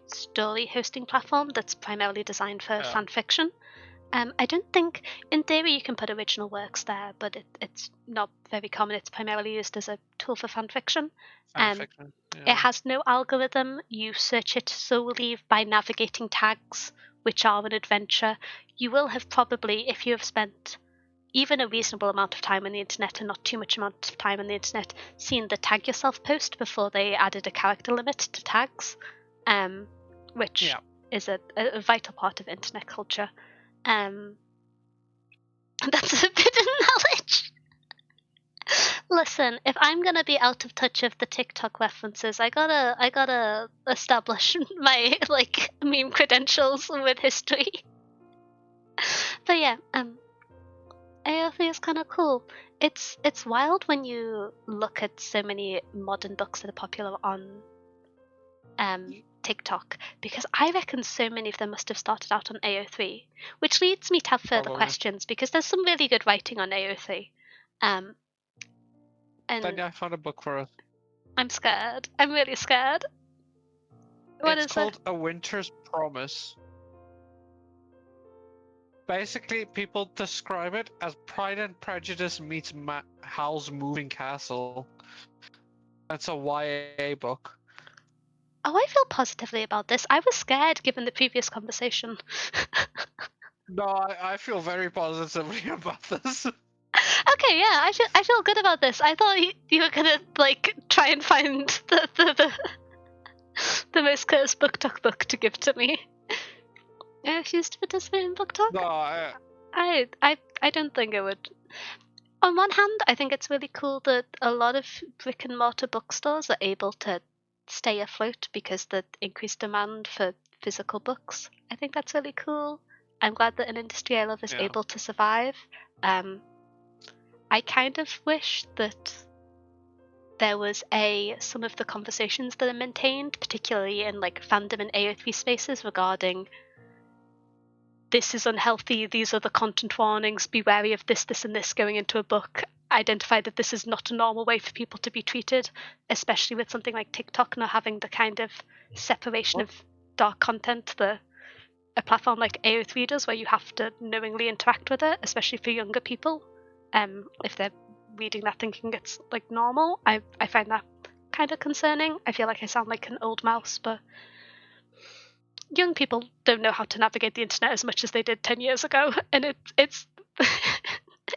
story hosting platform that's primarily designed for fan fiction. I don't think, in theory, you can put original works there, but it's not very common. It's primarily used as a tool for fan fiction. It has no algorithm. You search it solely by navigating tags, which are an adventure, you will have probably, if you have spent even a reasonable amount of time on the internet and not too much amount of time on the internet, seen the tag yourself post before they added a character limit to tags, which is a vital part of internet culture. That's a bit of knowledge. Listen, if I'm gonna be out of touch of the TikTok references, I gotta establish my like meme credentials with history. But yeah, AO3 is kind of cool. It's wild when you look at so many modern books that are popular on TikTok, because I reckon so many of them must have started out on AO3, which leads me to have further questions, because there's some really good writing on AO3. And Then I found a book for us. I'm scared. I'm really scared. What is it? It's called A Winter's Promise. Basically, people describe it as Pride and Prejudice meets Howl's Moving Castle. That's a YA book. Oh, I feel positively about this. I was scared given the previous conversation. No, I feel very positively about this. Okay, yeah, I feel good about this. I thought you were gonna like try and find the most cursed book talk book to give to me. I refuse to participate in book talk. No, I don't think I would. On one hand, I think it's really cool that a lot of brick and mortar bookstores are able to stay afloat because the increased demand for physical books. I think that's really cool. I'm glad that an industry I love is able to survive. I kind of wish that there was some of the conversations that are maintained, particularly in like fandom and AO3 spaces, regarding this is unhealthy, these are the content warnings, be wary of this, this, and this going into a book. Identify that this is not a normal way for people to be treated, especially with something like TikTok not having the kind of separation of dark content that a platform like AO3 does, where you have to knowingly interact with it, especially for younger people. If they're reading that thinking it's like normal, I find that kind of concerning. I feel like I sound like an old mouse, but young people don't know how to navigate the internet as much as they did 10 years ago, and it's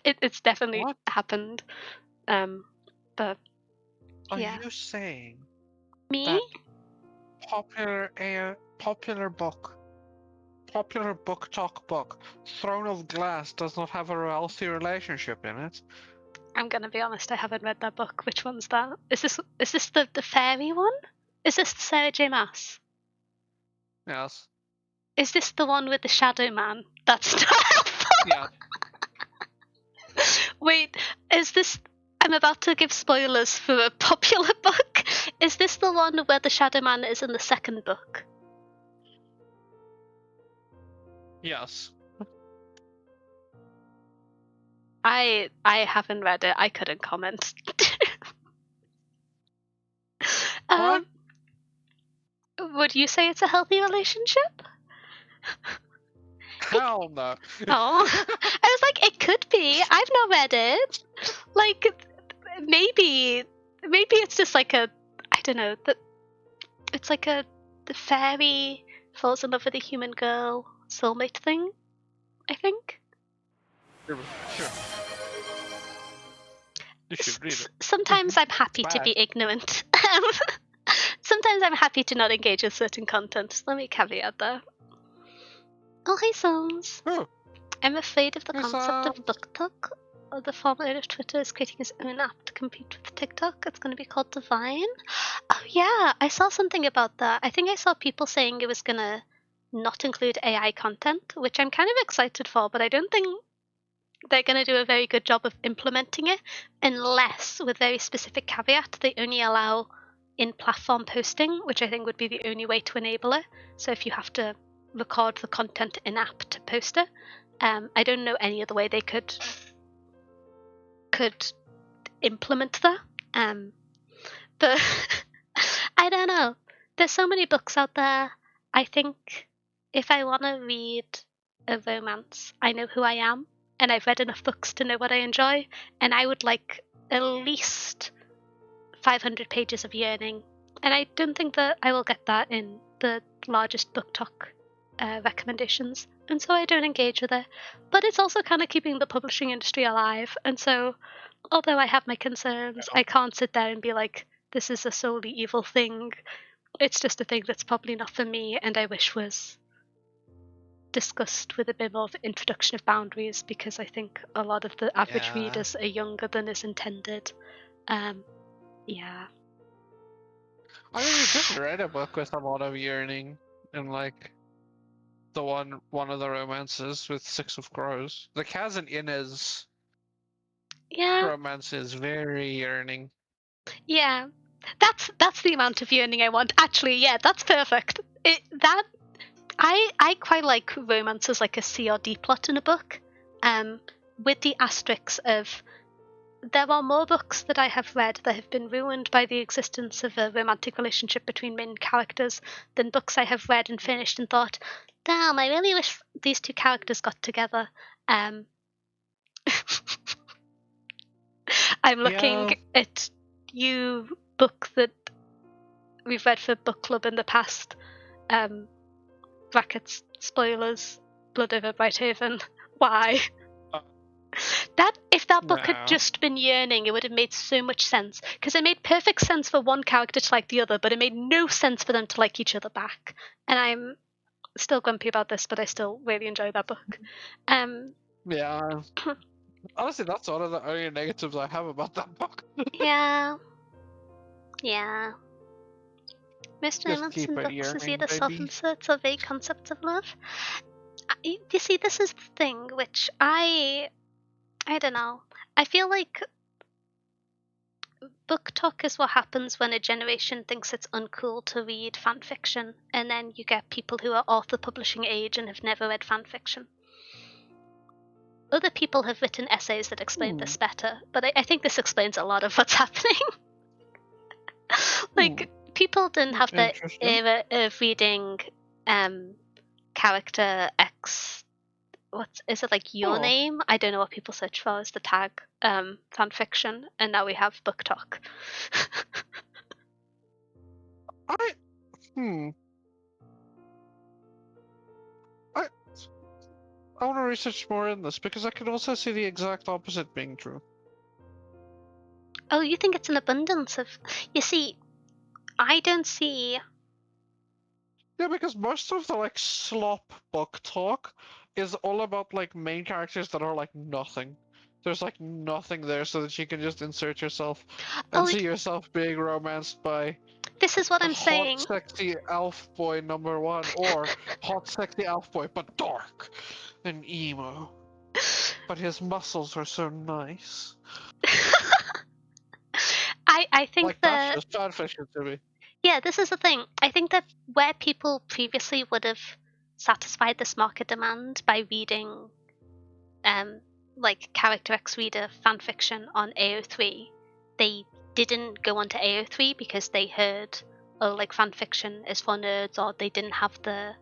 it's definitely happened. But are you saying me that popular book talk book Throne of Glass does not have a healthy relationship in it? I'm gonna be honest, I haven't read that book. Which one's that? Is this the fairy one? Is this the Sarah J Maas? Yes. Is this the one with the shadow man? That's not helpful. Yeah. Wait, is this... I'm about to give spoilers for a popular book. Is this the one where the shadow man is in the second book? Yes. I haven't read it. I couldn't comment. What? Would you say it's a healthy relationship? Hell no. Oh, I was like, it could be. I've not read it. Like, maybe it's just like I don't know, it's like the fairy falls in love with a human girl soulmate thing, I think. Sure. You should read it. Sometimes I'm happy to be ignorant. Sometimes I'm happy to not engage with certain content. Let me caveat that. Oh, hey, Soms. Oh. I'm afraid of the concept of book talk. The former owner of Twitter is creating his own app to compete with TikTok. It's going to be called Divine. Oh, yeah, I saw something about that. I think I saw people saying it was going to not include AI content, which I'm kind of excited for, but I don't think they're going to do a very good job of implementing it, unless, with very specific caveat, they only allow in-platform posting, which I think would be the only way to enable it. So if you have to record the content in-app to post it, I don't know any other way they could implement that. But I don't know. There's so many books out there. I think if I want to read a romance, I know who I am, and I've read enough books to know what I enjoy, and I would like at least 500 pages of yearning, and I don't think that I will get that in the largest book talk recommendations, and so I don't engage with it. But it's also kind of keeping the publishing industry alive, and so although I have my concerns, I can't sit there and be like, this is a solely evil thing. It's just a thing that's probably not for me, and I wish was discussed with a bit more of introduction of boundaries, because I think a lot of the average readers are younger than is intended. Yeah. I mean, we just read a book with a lot of yearning, and like the one of the romances with Six of Crows. The Kaz and Inez Yeah. romance is very yearning. Yeah. That's the amount of yearning I want. Actually, yeah, that's perfect. I quite like romances like a C or D plot in a book, with the asterisks of there are more books that I have read that have been ruined by the existence of a romantic relationship between main characters than books I have read and finished and thought, damn, I really wish these two characters got together. I'm looking Yeah. at you book that we've read for book club in the past. Brackets spoilers. Blood over Brighthaven. Why? If that book had just been yearning, it would have made so much sense. Because it made perfect sense for one character to like the other, but it made no sense for them to like each other back. And I'm still grumpy about this, but I still really enjoy that book. Yeah. Honestly, that's one of the only negatives I have about that book. Yeah. Yeah. Most Just romance keep in it books is yearning, either baby. self-inserts or vague concepts of love. You see, this is the thing, which I don't know. I feel like book talk is what happens when a generation thinks it's uncool to read fan fiction, and then you get people who are author publishing age and have never read fan fiction. Other people have written essays that explain this better, but I think this explains a lot of what's happening. Like, people didn't have the era of reading character X. What is it, like your name? I don't know what people search for as the tag fan fiction, and now we have book talk. I want to research more in this because I could also see the exact opposite being true. Oh, you think it's an abundance of... You see, I don't see... Yeah, because most of the like slop book talk is all about like main characters that are like nothing. There's like nothing there so that you can just insert yourself and see yourself being romanced by this is what I'm hot, saying. sexy elf boy #1 or hot, sexy elf boy but dark and emo. But his muscles are so nice. I think like that's just fanfiction to me. Yeah, this is the thing. I think that where people previously would have satisfied this market demand by reading like Character X Reader fanfiction on AO3, they didn't go onto AO3 because they heard, oh, like fanfiction is for nerds, or they didn't have the...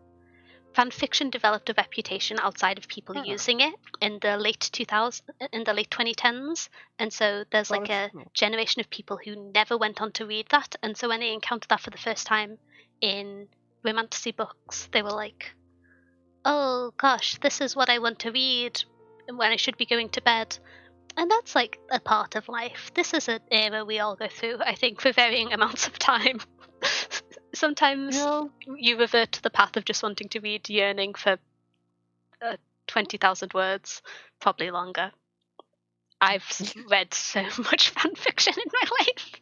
Fanfiction developed a reputation outside of people using it in the late 2010s, and so there's like a generation of people who never went on to read that, and so when they encountered that for the first time in romantasy books, they were like, oh gosh, this is what I want to read when I should be going to bed. And that's like a part of life. This is an era we all go through, I think, for varying amounts of time. Sometimes you revert to the path of just wanting to read yearning for 20,000 words, probably longer. I've read so much fan fiction in my life.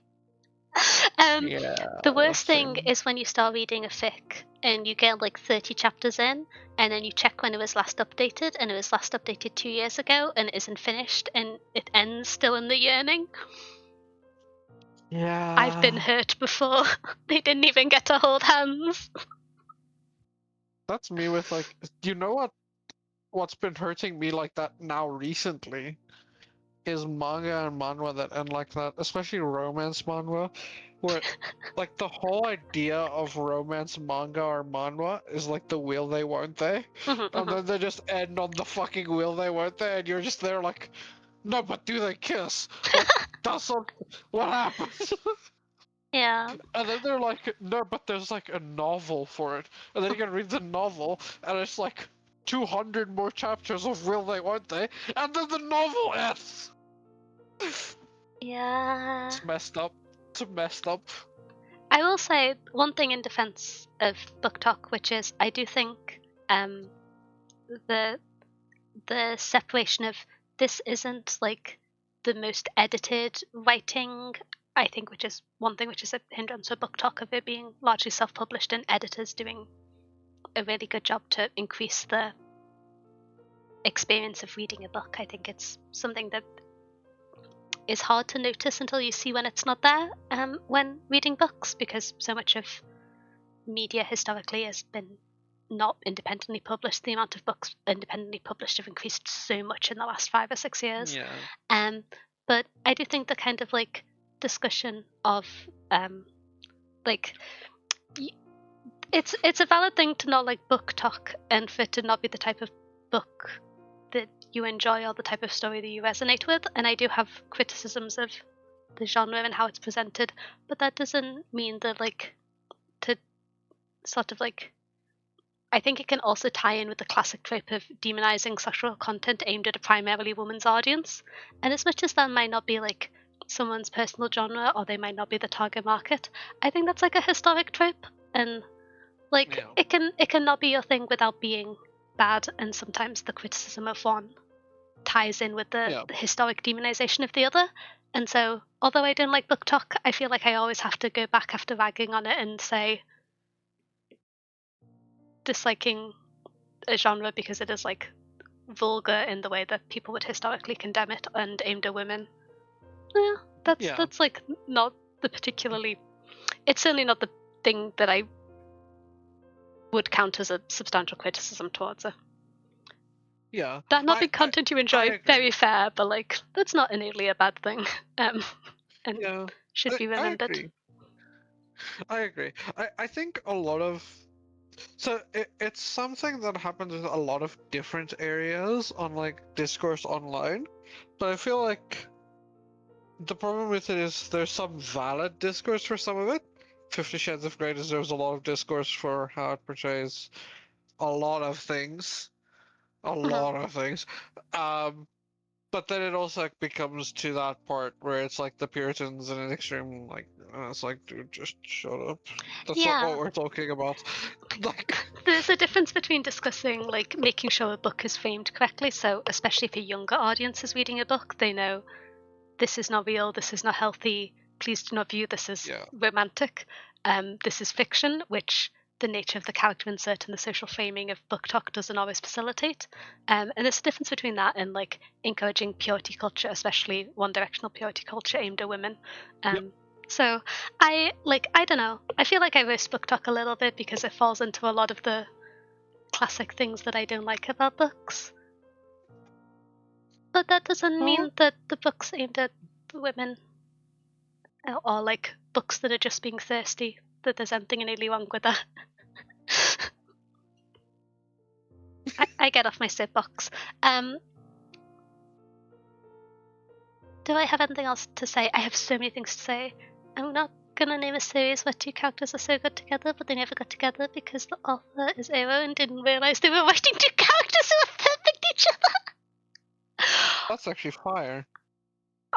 The worst thing is when you start reading a fic and you get like 30 chapters in, and then you check when it was last updated, and it was last updated 2 years ago, and it isn't finished, and it ends still in the yearning. Yeah. I've been hurt before. They didn't even get to hold hands. That's me with like, you know what's been hurting me like that now recently is manga and manhwa that end like that, especially romance manhwa, where like the whole idea of romance manga or manhwa is like the will they won't they, and then they just end on the fucking will they won't they, and you're just there like, no, but do they kiss? What? That's not what happens. Yeah. And then they're like, no, but there's like a novel for it. And then you can read the novel, and it's like 200 more chapters of will they, won't they? And then the novel ends! Yeah. It's messed up. It's messed up. I will say one thing in defense of book talk, which is I do think the separation of this isn't like the most edited writing, I think, which is one thing which is a hindrance for book talk, of it being largely self-published and editors doing a really good job to increase the experience of reading a book. I think it's something that is hard to notice until you see when it's not there when reading books, because so much of media historically has been not independently published. The amount of books independently published have increased so much in the last 5 or 6 years. Yeah. But I do think the kind of like discussion of like it's a valid thing to not like book talk, and for it to not be the type of book that you enjoy or the type of story that you resonate with. And I do have criticisms of the genre and how it's presented, but that doesn't mean that like to sort of like, I think it can also tie in with the classic trope of demonizing sexual content aimed at a primarily woman's audience. And as much as that might not be like someone's personal genre, or they might not be the target market, I think that's like a historic trope, and like Yeah. it can not be your thing without being bad. And sometimes the criticism of one ties in with the historic demonization of the other. And so, although I don't like book talk, I feel like I always have to go back after ragging on it and say disliking a genre because it is like vulgar in the way that people would historically condemn it and aimed at women. Yeah, that's like not the particularly. It's certainly not the thing that I would count as a substantial criticism towards it. Yeah. That not being content you enjoy, very fair, but like that's not innately a bad thing, and should be remembered. I agree. I think a lot of it's something that happens in a lot of different areas on like discourse online, but I feel like the problem with it is there's some valid discourse for some of it. 50 Shades of Grey deserves a lot of discourse for how it portrays a lot of things. A lot of things. But then it also like, becomes to that part where it's like the Puritans in an extreme, like, it's like, dude, just shut up. That's not what we're talking about. Like, there's a difference between discussing, like, making sure a book is framed correctly. So, especially if a younger audience is reading a book, they know this is not real, this is not healthy, please do not view this as romantic. This is fiction, which the nature of the character insert and the social framing of book talk doesn't always facilitate. And there's a difference between that and like encouraging purity culture, especially one-directional purity culture aimed at women. So I don't know. I feel like I roast book talk a little bit because it falls into a lot of the classic things that I don't like about books. But that doesn't mean that the books aimed at women, or like books that are just being thirsty, that there's anything innately wrong with that. I get off my soapbox. Do I have anything else to say? I have so many things to say. I'm not gonna name a series where two characters are so good together, but they never got together because the author is Aero and didn't realize they were writing two characters who are perfect each other. That's actually fire.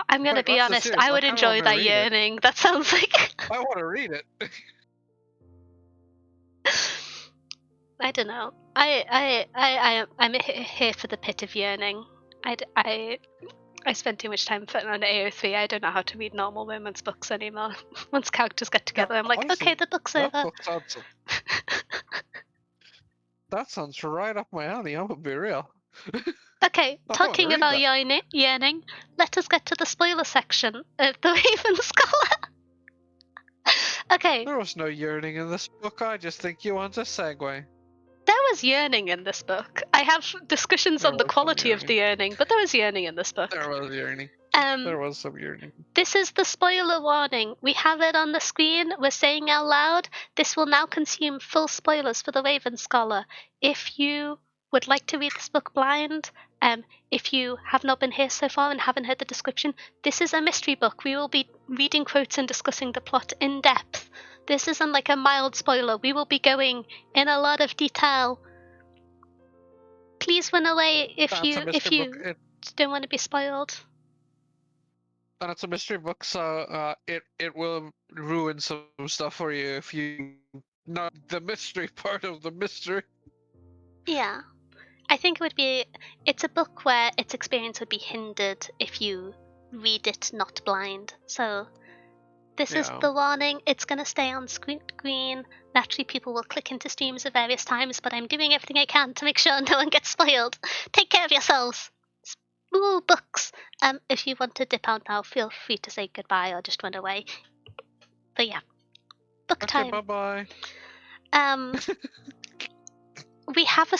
I'm gonna be honest, I would enjoy that yearning. That sounds like I want to read it. I don't know. I'm here for the pit of yearning. I spend too much time on AO3. I don't know how to read normal romance books anymore. Once characters get together, I'm like, honestly, okay, the book's over. That sounds right up my alley. I'm gonna be real. Okay, talking about yearning, let us get to the spoiler section of The Raven Scholar. Okay. There was no yearning in this book. I just think you want a segue. There was yearning in this book. I have discussions on the quality of the yearning, but there was yearning in this book. There was yearning. There was some yearning. This is the spoiler warning. We have it on the screen. We're saying out loud, this will now consume full spoilers for The Raven Scholar. If you would like to read this book blind, if you have not been here so far and haven't heard the description, this is a mystery book. We will be reading quotes and discussing the plot in depth. This isn't like a mild spoiler. We will be going in a lot of detail. Please run away if That's a you mystery book. don't want to be spoiled. And it's a mystery book, so it will ruin some stuff for you if you not the mystery part of the mystery. Yeah. I think it's a book where its experience would be hindered if you read it not blind. So this is the warning. It's going to stay on screen. Naturally, people will click into streams at various times, but I'm doing everything I can to make sure no one gets spoiled. Take care of yourselves. Ooh, books. If you want to dip out now, feel free to say goodbye or just run away. But yeah, book time. Bye-bye. We have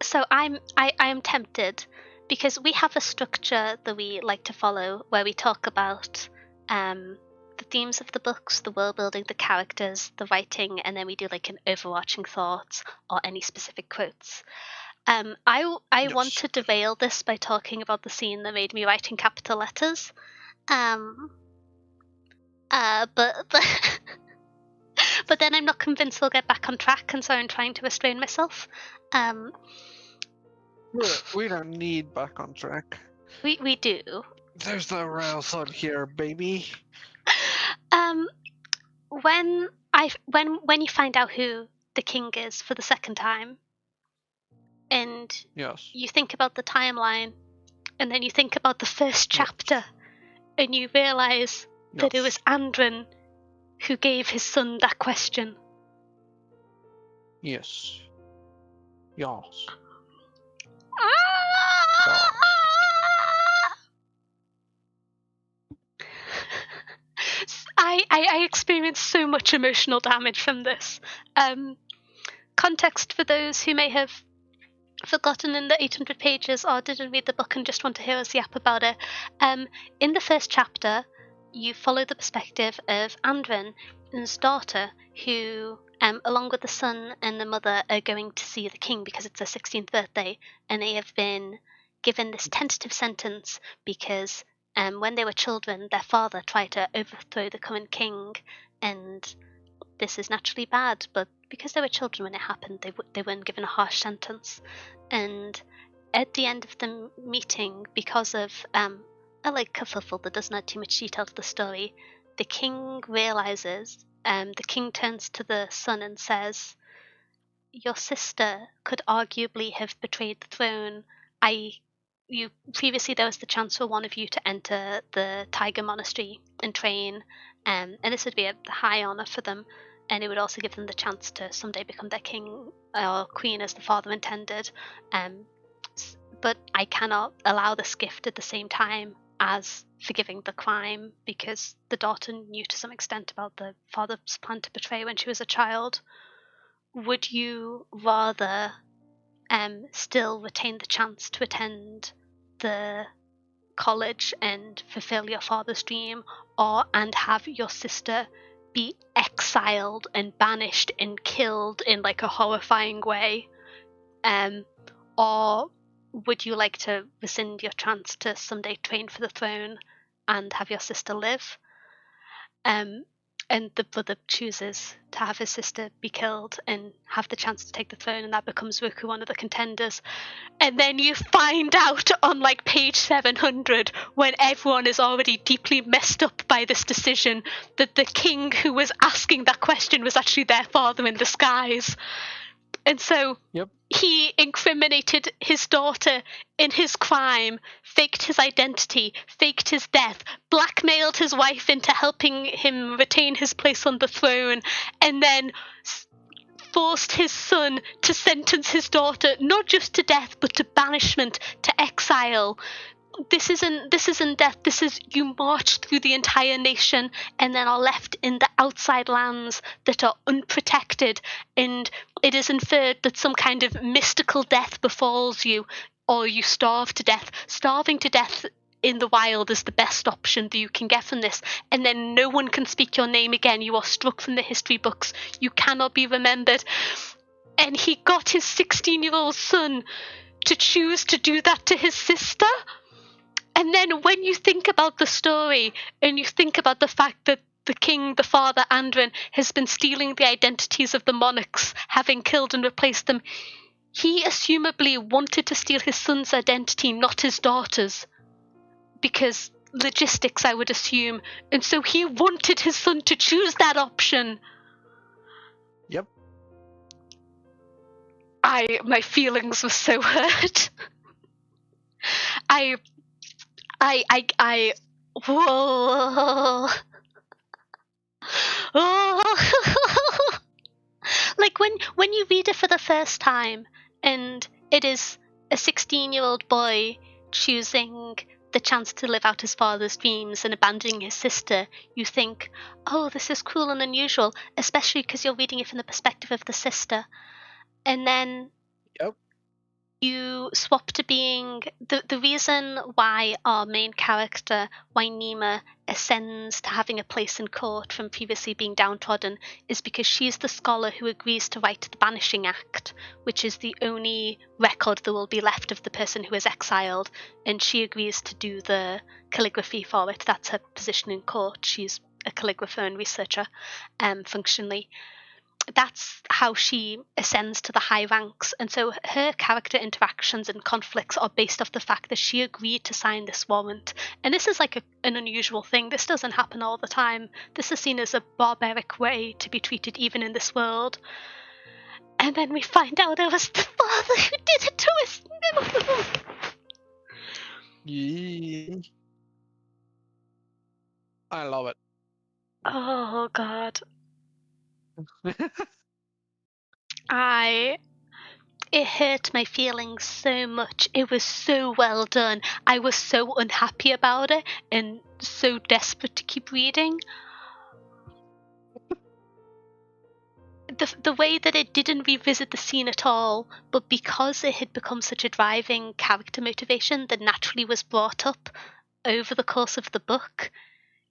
so I am tempted because we have a structure that we like to follow where we talk about the themes of the books, the world building, the characters, the writing, and then we do like an overarching thoughts or any specific quotes. I want to derail this by talking about the scene that made me write in capital letters. But but then I'm not convinced we'll get back on track, and so I'm trying to restrain myself. We don't need back on track. We do. There's no rails on here, baby. When you find out who the king is for the second time, and you think about the timeline, and then you think about the first chapter, and you realize that it was Andren who gave his son that question. Yes. Yes. I experienced so much emotional damage from this. Context for those who may have forgotten in the 800 pages or didn't read the book and just want to hear us yap about it. In the first chapter, you follow the perspective of Andren's daughter, who, along with the son and the mother, are going to see the king because it's their 16th birthday, and they have been given this tentative sentence because when they were children, their father tried to overthrow the current king, and this is naturally bad, but because they were children when it happened, they weren't given a harsh sentence. And at the end of the meeting, because of a kerfuffle that doesn't add too much detail to the story, the king realizes, the king turns to the son and says, "Your sister could arguably have betrayed the throne. Previously there was the chance for one of you to enter the Tiger Monastery and train, and this would be a high honor for them, and it would also give them the chance to someday become their king or queen as the father intended. But I cannot allow this gift at the same time as forgiving the crime, because the daughter knew to some extent about the father's plan to betray when she was a child. Would you rather still retain the chance to attend the college and fulfill your father's dream, and have your sister be exiled and banished and killed in like a horrifying way, or would you like to rescind your chance to someday train for the throne and have your sister live?" And the brother chooses to have his sister be killed and have the chance to take the throne, and that becomes Roku one of the contenders. And then you find out on like page 700, when everyone is already deeply messed up by this decision, that the king who was asking that question was actually their father in disguise. And so he incriminated his daughter in his crime, faked his identity, faked his death, blackmailed his wife into helping him retain his place on the throne, and then forced his son to sentence his daughter not just to death but to banishment, to exile. This isn't death. This is you march through the entire nation and then are left in the outside lands that are unprotected, and it is inferred that some kind of mystical death befalls you, or you starve to death. Starving to death in the wild is the best option that you can get from this, and then no one can speak your name again. You are struck from the history books. You cannot be remembered. and he got his 16-year-old son to choose to do that to his sister. And then when you think about the story and you think about the fact that the king, the father, Andrin, has been stealing the identities of the monarchs, having killed and replaced them, he assumably wanted to steal his son's identity, not his daughter's. Because logistics, I would assume. And so he wanted his son to choose that option. Yep. My feelings were so hurt. Whoa. Oh. Like when you read it for the first time, and it is a 16-year-old boy choosing the chance to live out his father's dreams and abandoning his sister, you think, oh, this is cruel and unusual, especially because you're reading it from the perspective of the sister. And then Yep. you swap to being the reason why our main character, why Nima, ascends to having a place in court from previously being downtrodden, is because she's the scholar who agrees to write the Banishing Act, which is the only record there will be left of the person who is exiled, and she agrees to do the calligraphy for it. That's her position in court. She's a calligrapher and researcher, functionally. That's how she ascends to the high ranks, and so her character interactions and conflicts are based off the fact that she agreed to sign this warrant. And this is like an unusual thing. This doesn't happen all the time. This is seen as a barbaric way to be treated even in this world. And then we find out it was the father who did it to us. No. Yeah. I love it. Oh God. It hurt my feelings so much. It was so well done. I was so unhappy about it and so desperate to keep reading. The way that it didn't revisit the scene at all, but because it had become such a driving character motivation that naturally was brought up over the course of the book,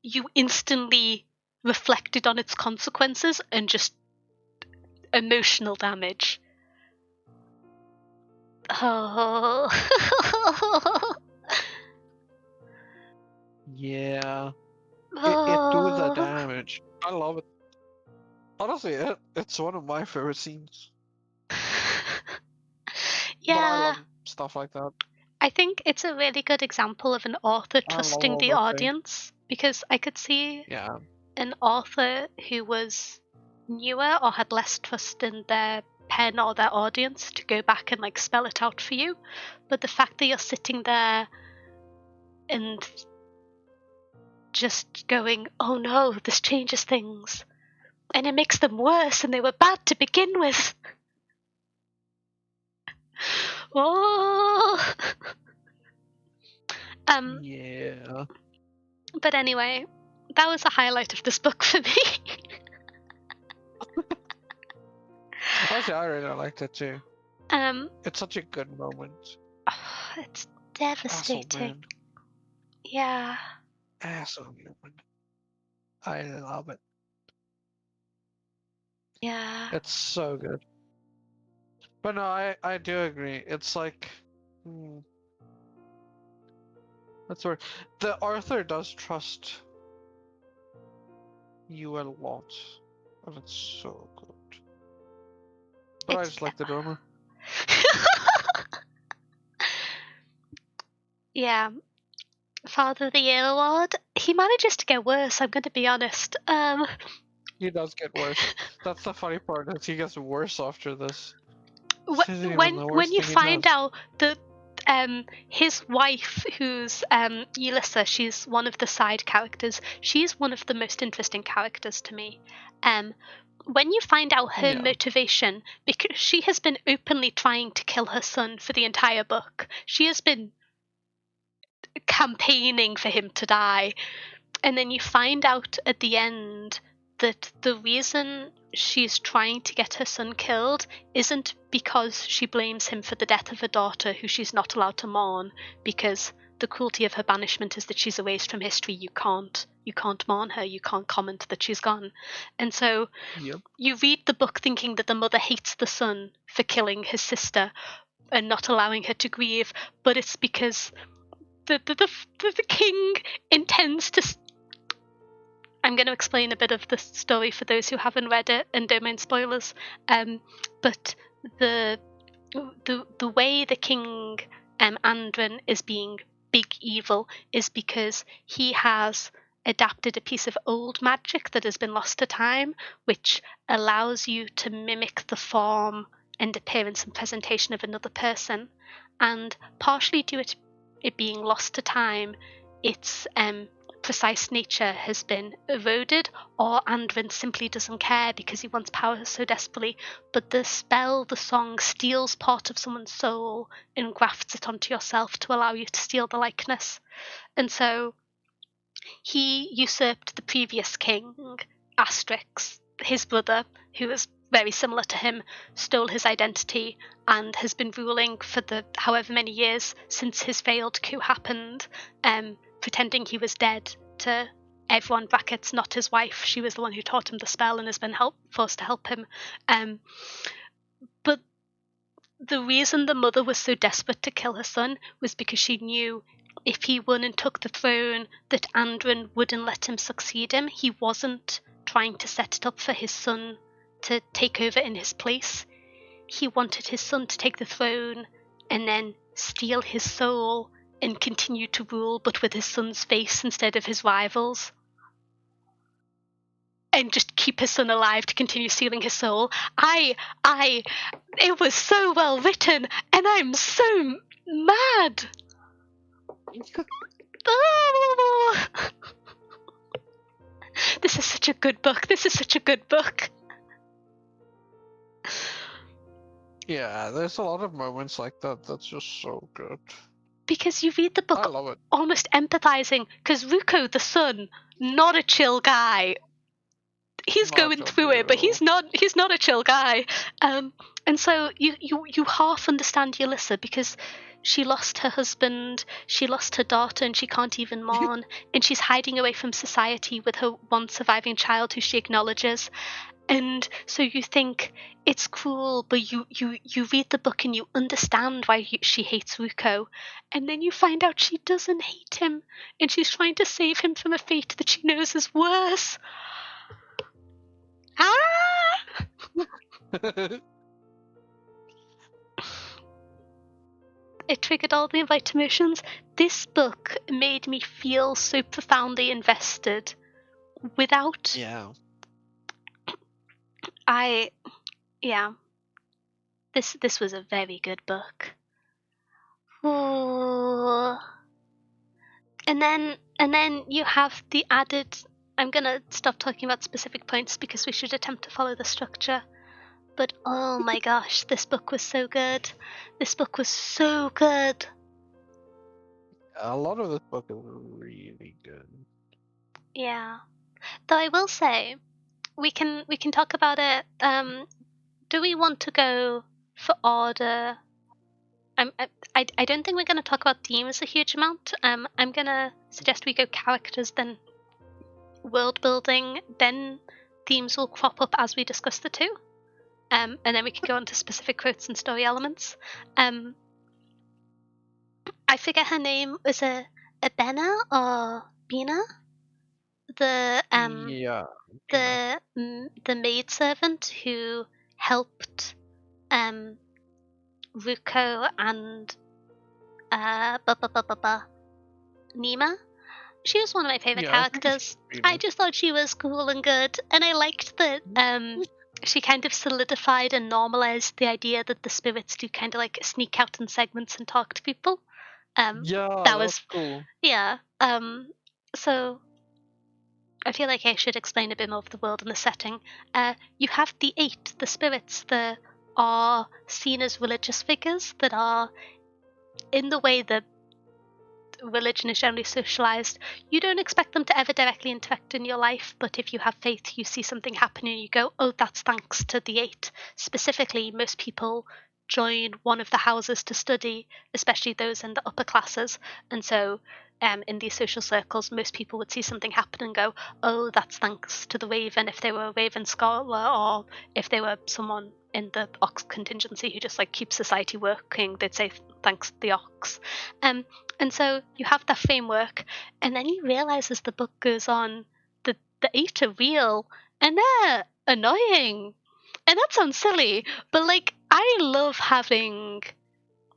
you instantly reflected on its consequences and just emotional damage. Oh. Yeah. It do the damage. I love it. Honestly, it's one of my favorite scenes. Yeah. But I love stuff like that. I think it's a really good example of an author trusting the audience, because I could see an author who was newer or had less trust in their pen or their audience to go back and like spell it out for you. But the fact that you're sitting there and just going, oh no, this changes things, and it makes them worse, and they were bad to begin with. Oh. Yeah. But anyway, that was a highlight of this book for me. Actually, I really liked it too. It's such a good moment. It's devastating. Yeah. Asshole human. I love it. Yeah. It's so good. But no, I do agree. It's like, that's where the Arthur does trust you a lot, and it's so good. But I just like the drama. Yeah. Father of the Year award. He manages to get worse, I'm going to be honest. He does get worse. That's the funny part, is he gets worse after this. When you find out that his wife, who's Ulissa, she's one of the side characters, she's one of the most interesting characters to me. When you find out her motivation, because she has been openly trying to kill her son for the entire book, she has been campaigning for him to die, and then you find out at the end that the reason she's trying to get her son killed isn't because she blames him for the death of her daughter, who she's not allowed to mourn, because the cruelty of her banishment is that she's erased from history. You can't mourn her. You can't comment that she's gone. And so Yep. you read the book thinking that the mother hates the son for killing his sister and not allowing her to grieve, but it's because the king intends to. I'm going to explain a bit of the story for those who haven't read it and don't mind spoilers. But the way the king Andren is being big evil is because he has adapted a piece of old magic that has been lost to time, which allows you to mimic the form and appearance and presentation of another person. And partially due to it being lost to time, its precise nature has been eroded, or Andrin simply doesn't care because he wants power so desperately. But the spell, the song, steals part of someone's soul and grafts it onto yourself to allow you to steal the likeness. And so he usurped the previous king, Asterix, his brother, who was very similar to him, stole his identity and has been ruling for the however many years since his failed coup happened, pretending he was dead to everyone, brackets, not his wife. She was the one who taught him the spell and has been forced to help him. But the reason the mother was so desperate to kill her son was because she knew if he won and took the throne that Andrin wouldn't let him succeed him. He wasn't trying to set it up for his son to take over in his place. He wanted his son to take the throne and then steal his soul and continue to rule, but with his son's face instead of his rivals. And just keep his son alive to continue stealing his soul. It was so well written, and I'm so mad. Oh. This is such a good book. Yeah, there's a lot of moments like that that's just so good. Because you read the book I love it. almost empathizing, because Ruko, the son, not a chill guy. He's Not going through it, but he's not a chill guy. And so you half understand Yelissa, because she lost her husband, she lost her daughter, and she can't even mourn, and she's hiding away from society with her one surviving child who she acknowledges. And so you think it's cruel, but you read the book and you understand why she hates Ruko, and then you find out she doesn't hate him, and she's trying to save him from a fate that she knows is worse. It triggered all the right emotions. This book made me feel so profoundly invested without. Yeah. This was a very good book. Ooh. And then you have the added. I'm gonna stop talking about specific points because we should attempt to follow the structure. But oh my gosh, this book was so good. A lot of this book is really good. Yeah. Though I will say, we can talk about it. Do we want to go for order? I don't think we're going to talk about themes a huge amount. I'm going to suggest we go characters, then world building, then themes will crop up as we discuss the two. And then we can go on to specific quotes and story elements. I forget her name. Was it Abena or Bina? The maidservant who helped Ruko and Nima. She was one of my favorite characters. I just thought she was cool and good, and I liked that she kind of solidified and normalized the idea that the spirits do kind of like sneak out in segments and talk to people. That was cool. Yeah. So I feel like I should explain a bit more of the world and the setting. You have the 8, the spirits that are seen as religious figures that are, in the way that religion is generally socialized, you don't expect them to ever directly interact in your life, but if you have faith, you see something happen and you go, oh, that's thanks to the 8. Specifically, most people join one of the houses to study, especially those in the upper classes. And so in these social circles, most people would see something happen and go, oh, that's thanks to the Raven, if they were a Raven scholar, or if they were someone in the Ox contingency who just like keeps society working, they'd say thanks to the Ox. And so you have that framework, and then you realize as the book goes on, the eight are real, and they're annoying. And that sounds silly, but like I love having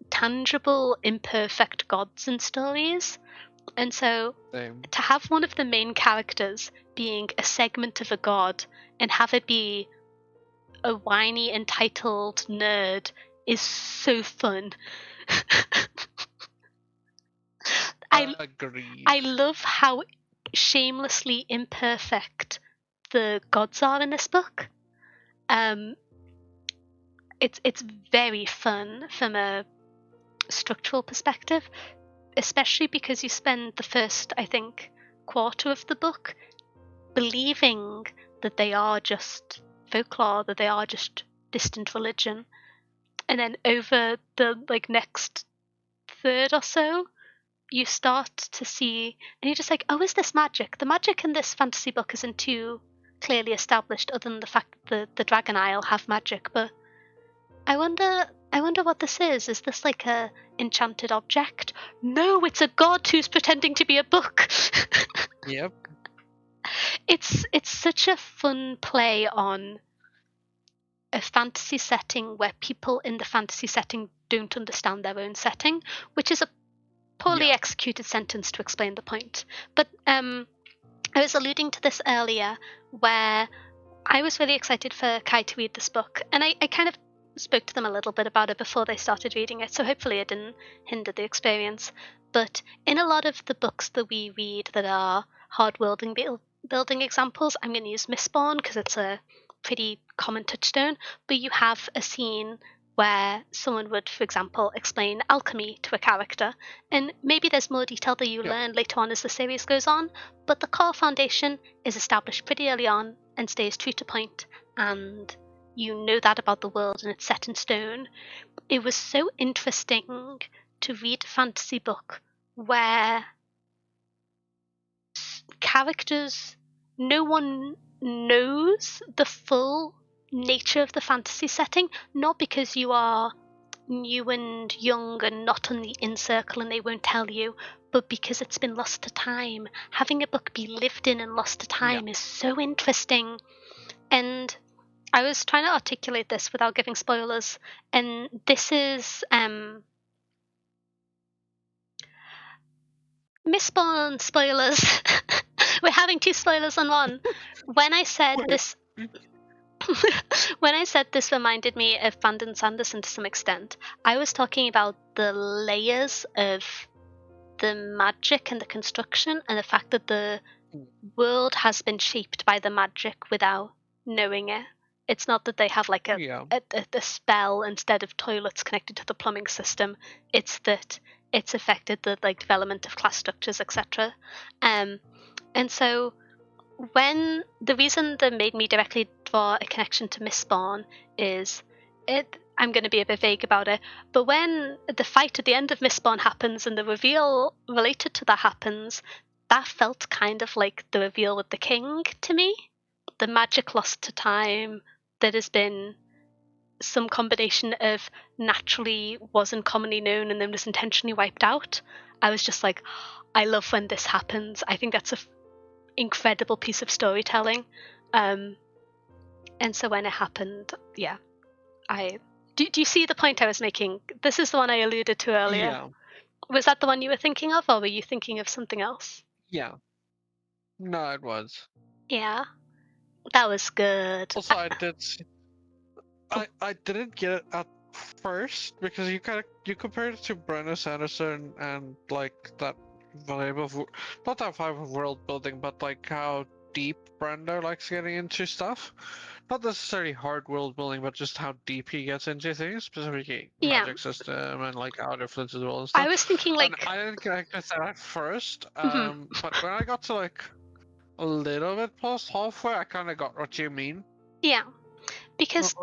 tangible, imperfect gods in stories. And so Same. to have one of the main characters being a segment of a god and have it be a whiny, entitled nerd is so fun. Agreed. I love how shamelessly imperfect the gods are in this book. It's very fun from a structural perspective, especially because you spend the first, I think, quarter of the book believing that they are just folklore, that they are just distant religion, and then over the like next third or so, you start to see, and you're just like, oh, is this magic? The magic in this fantasy book isn't too clearly established, other than the fact that the Dragon Isle have magic. But I wonder what this is. Is this like a enchanted object? No, it's a god who's pretending to be a book. Yep. It's such a fun play on a fantasy setting where people in the fantasy setting don't understand their own setting, which is a poorly executed sentence to explain the point. But I was alluding to this earlier, where I was really excited for Kai to read this book, and I kind of spoke to them a little bit about it before they started reading it, so hopefully it didn't hinder the experience. But in a lot of the books that we read that are hard building examples, I'm going to use Mistborn because it's a pretty common touchstone, but you have a scene where someone would, for example, explain alchemy to a character, and maybe there's more detail that you learn later on as the series goes on, but the core foundation is established pretty early on and stays true to point, and you know that about the world and it's set in stone. It was so interesting to read a fantasy book where characters, no one knows the full nature of the fantasy setting, not because you are new and young and not on the in circle and they won't tell you, but because it's been lost to time. Having a book be lived in and lost to time is so interesting. And I was trying to articulate this without giving spoilers, and this is Mistborn spoilers. We're having 2 spoilers on one. When I said this when I said this reminded me of Brandon Sanderson to some extent, I was talking about the layers of the magic and the construction, and the fact that the world has been shaped by the magic without knowing it. It's not that they have like a spell instead of toilets connected to the plumbing system. It's that it's affected the like development of class structures, etc. And so when the reason that made me directly draw a connection to Mistborn is I'm going to be a bit vague about it, but when the fight at the end of Mistborn happens and the reveal related to that happens, that felt kind of like the reveal with the king to me. The magic lost to time that has been some combination of naturally wasn't commonly known and then was intentionally wiped out. I was just like, I love when this happens. I think that's an incredible piece of storytelling. And so when it happened, do you see the point I was making? This is the one I alluded to earlier. Yeah. Was that the one you were thinking of, or were you thinking of something else? Yeah. No, it was. Yeah. That was good. Also, I didn't get it at first because you compared it to Brandon Sanderson and like that vibe of not that vibe of world building, but like how deep Brando likes getting into stuff. Not necessarily hard world building, but just how deep he gets into things, specifically magic system and like how it influences the world and stuff. I was thinking like and I didn't connect with that at first, Mhm. but when I got to like a little bit past halfway, I kind of got what you mean. Yeah, because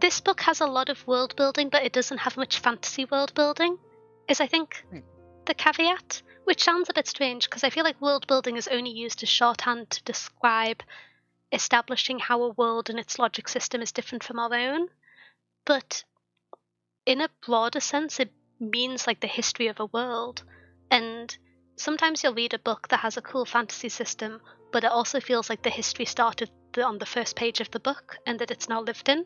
this book has a lot of world building, but it doesn't have much fantasy world building, is I think the caveat, which sounds a bit strange because I feel like world building is only used as shorthand to describe establishing how a world and its logic system is different from our own. But in a broader sense, it means like the history of a world. And sometimes you'll read a book that has a cool fantasy system, but it also feels like the history started on the first page of the book and that it's now lived in.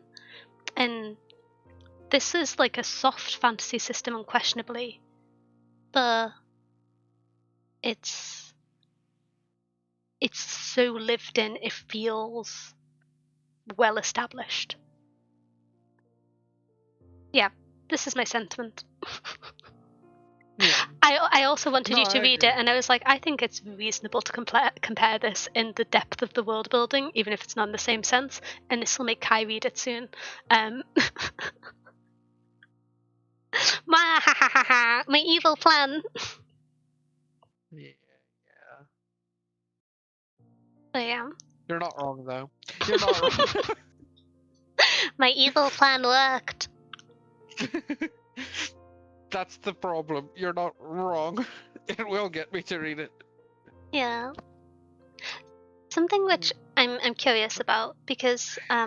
And this is like a soft fantasy system, unquestionably, but it's so lived in, it feels well established. Yeah, this is my sentiment. Yeah. I also wanted No, you to I read agree. it, and I was like, I think it's reasonable to compare this in the depth of the world building, even if it's not in the same sense, and this will make Kai read it soon. My evil plan. Yeah. So yeah, You're not wrong, though. You're not wrong. my evil plan worked. That's the problem. You're not wrong. It will get me to read it. Yeah. Something which I'm curious about, because I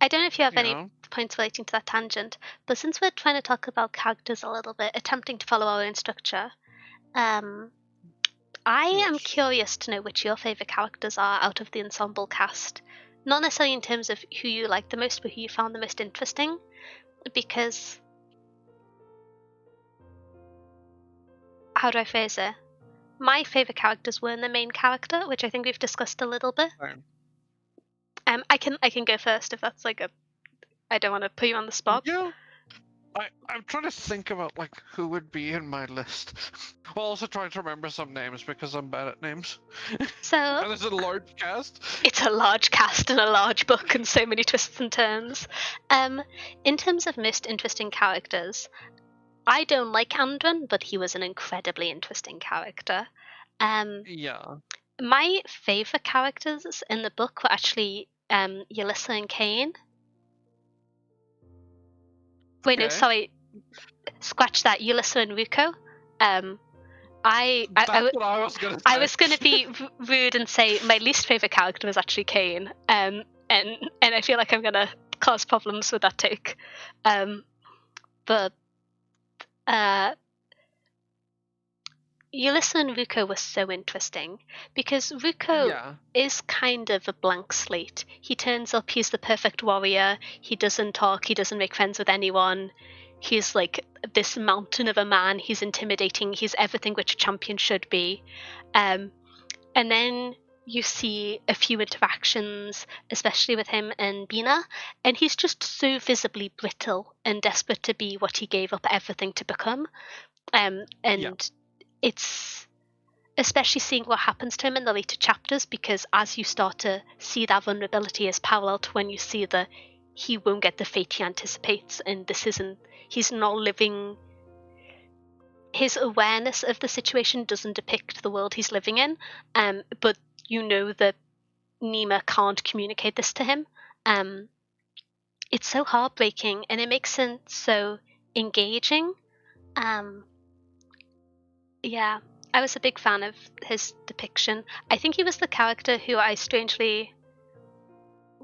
don't know if you have any Yeah. points relating to that tangent, but since we're trying to talk about characters a little bit, attempting to follow our own structure, I am Yes. curious to know which your favorite characters are out of the ensemble cast. Not necessarily in terms of who you like the most, but who you found the most interesting, because how do I phrase it? My favorite characters weren't the main character, which I think we've discussed a little bit. Fine. I can go first if that's like a. I don't want to put you on the spot. Yeah. I'm trying to think about like who would be in my list. While also trying to remember some names because I'm bad at names. So And there's a large cast. it's a large cast and a large book and so many twists and turns. In terms of most interesting characters, I don't like Andron, but he was an incredibly interesting character. Yeah. My favorite characters in the book were actually Yelissa and Kane. Wait, no, Okay. sorry. Scratch that. Yelissa and Ruko. That's what I was gonna say. I was going to be rude and say my least favorite character was actually Kane. And I feel like I'm going to cause problems with that take. But Yelissa and Ruko was so interesting because Ruko Yeah. is kind of a blank slate. He turns up, he's the perfect warrior, he doesn't talk, he doesn't make friends with anyone. He's like this mountain of a man, he's intimidating, he's everything which a champion should be. And then you see a few interactions, especially with him and Bina, and he's just so visibly brittle and desperate to be what he gave up everything to become. And it's especially seeing what happens to him in the later chapters, because as you start to see that vulnerability is parallel to when you see that he won't get the fate he anticipates, and he's not living, his awareness of the situation doesn't depict the world he's living in, but you know that Nima can't communicate this to him. It's so heartbreaking and it makes it so engaging. Yeah, I was a big fan of his depiction. I think he was the character who I strangely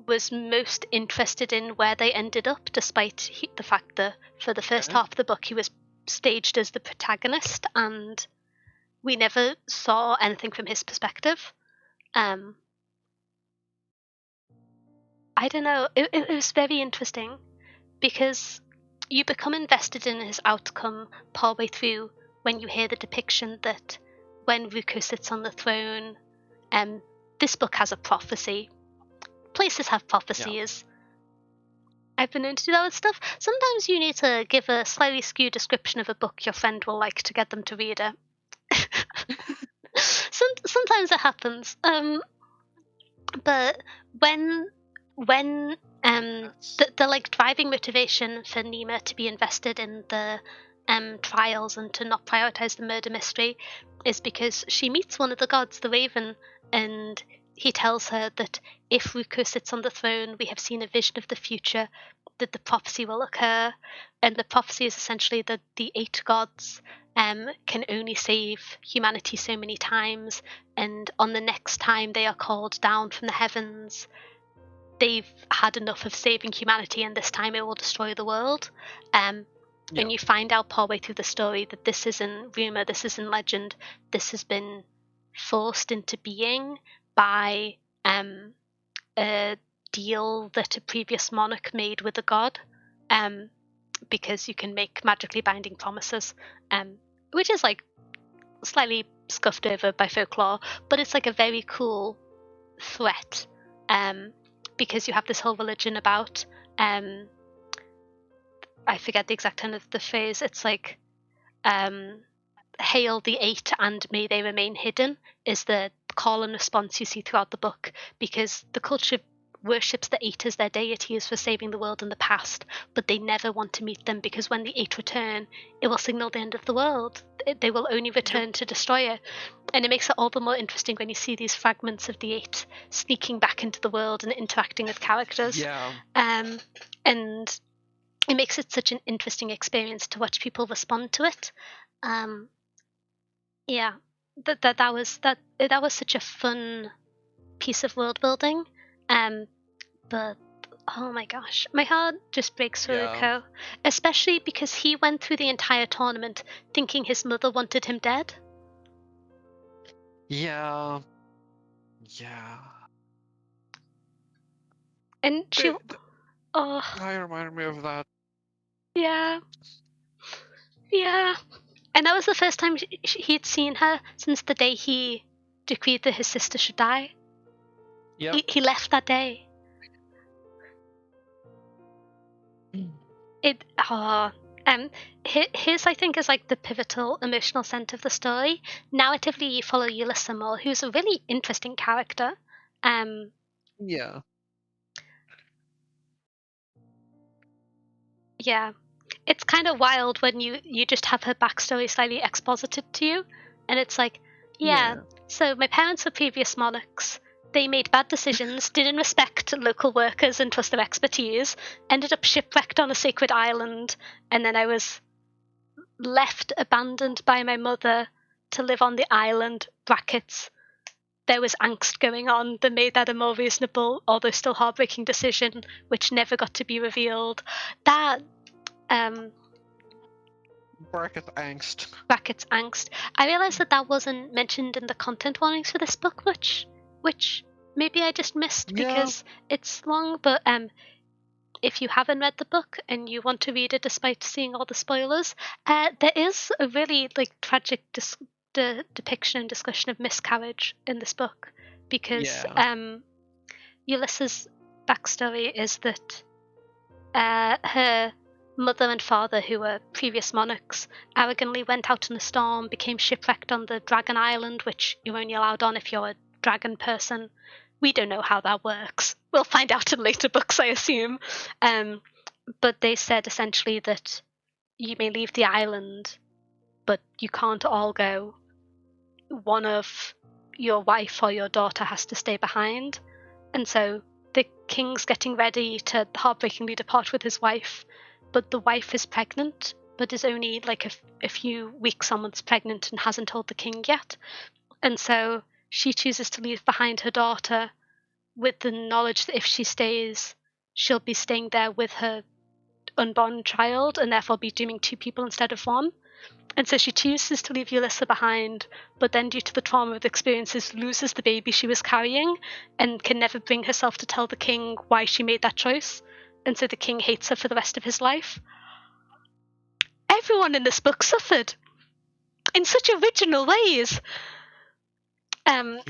was most interested in where they ended up, despite the fact that for the first half of the book he was staged as the protagonist and we never saw anything from his perspective. I don't know, it was very interesting because you become invested in his outcome partway through when you hear the depiction that when Ruko sits on the throne, this book has a prophecy. Places have prophecies. Yeah. I've been known to do that with stuff. Sometimes you need to give a slightly skewed description of a book your friend will like to get them to read it. Sometimes it happens. But when the like driving motivation for Nima to be invested in the trials and to not prioritize the murder mystery is because she meets one of the gods, the Raven, and he tells her that if Ruko sits on the throne, we have seen a vision of the future that the prophecy will occur, and the prophecy is essentially that the 8 gods can only save humanity so many times, and on the next time they are called down from the heavens, they've had enough of saving humanity, and this time it will destroy the world. And you find out partway through the story that this isn't rumor, this isn't legend, this has been forced into being by a deal that a previous monarch made with a god, because you can make magically binding promises, which is like slightly scuffed over by folklore, but it's like a very cool threat, because you have this whole religion about, I forget the exact end of the phrase, it's like, hail the 8 and may they remain hidden is the call and response you see throughout the book, because the culture worships the 8 as their deities for saving the world in the past, but they never want to meet them, because when the 8 return, it will signal the end of the world. They will only return to destroy it. And it makes it all the more interesting when you see these fragments of the 8 sneaking back into the world and interacting with characters. And it makes it such an interesting experience to watch people respond to it. That was such a fun piece of world building. But oh my gosh, my heart just breaks for Ruko, especially because he went through the entire tournament thinking his mother wanted him dead. Yeah. And she, I reminded me of that. Yeah. And that was the first time he'd seen her since the day he decreed that his sister should die. Yeah. He left that day. His, I think, is like the pivotal emotional center of the story. Narratively, you follow Ulysses more, who's a really interesting character. Yeah. It's kind of wild when you just have her backstory slightly exposited to you, and it's like, so my parents were previous monarchs. They made bad decisions, didn't respect local workers and trust their expertise, ended up shipwrecked on a sacred island, and then I was left abandoned by my mother to live on the island, brackets. There was angst going on that made that a more reasonable, although still heartbreaking decision, which never got to be revealed. That, brackets angst. I realised that wasn't mentioned in the content warnings for this book much, which maybe I just missed because it's long, but if you haven't read the book and you want to read it despite seeing all the spoilers, there is a really tragic depiction and discussion of miscarriage in this book, because Ulysses' backstory is that her mother and father, who were previous monarchs, arrogantly went out in a storm, became shipwrecked on the Dragon Island, which you're only allowed on if you're a dragon person. We don't know how that works. We'll find out in later books, I assume. But they said essentially that you may leave the island, but you can't all go. One of your wife or your daughter has to stay behind. And so the king's getting ready to heartbreakingly depart with his wife, but the wife is pregnant, but is only a few weeks onwards pregnant and hasn't told the king yet. And so she chooses to leave behind her daughter with the knowledge that if she stays, she'll be staying there with her unborn child and therefore be dooming 2 people instead of 1. And so she chooses to leave Ulysses behind, but then due to the trauma of the experiences loses the baby she was carrying and can never bring herself to tell the king why she made that choice. And so the king hates her for the rest of his life. Everyone in this book suffered in such original ways. And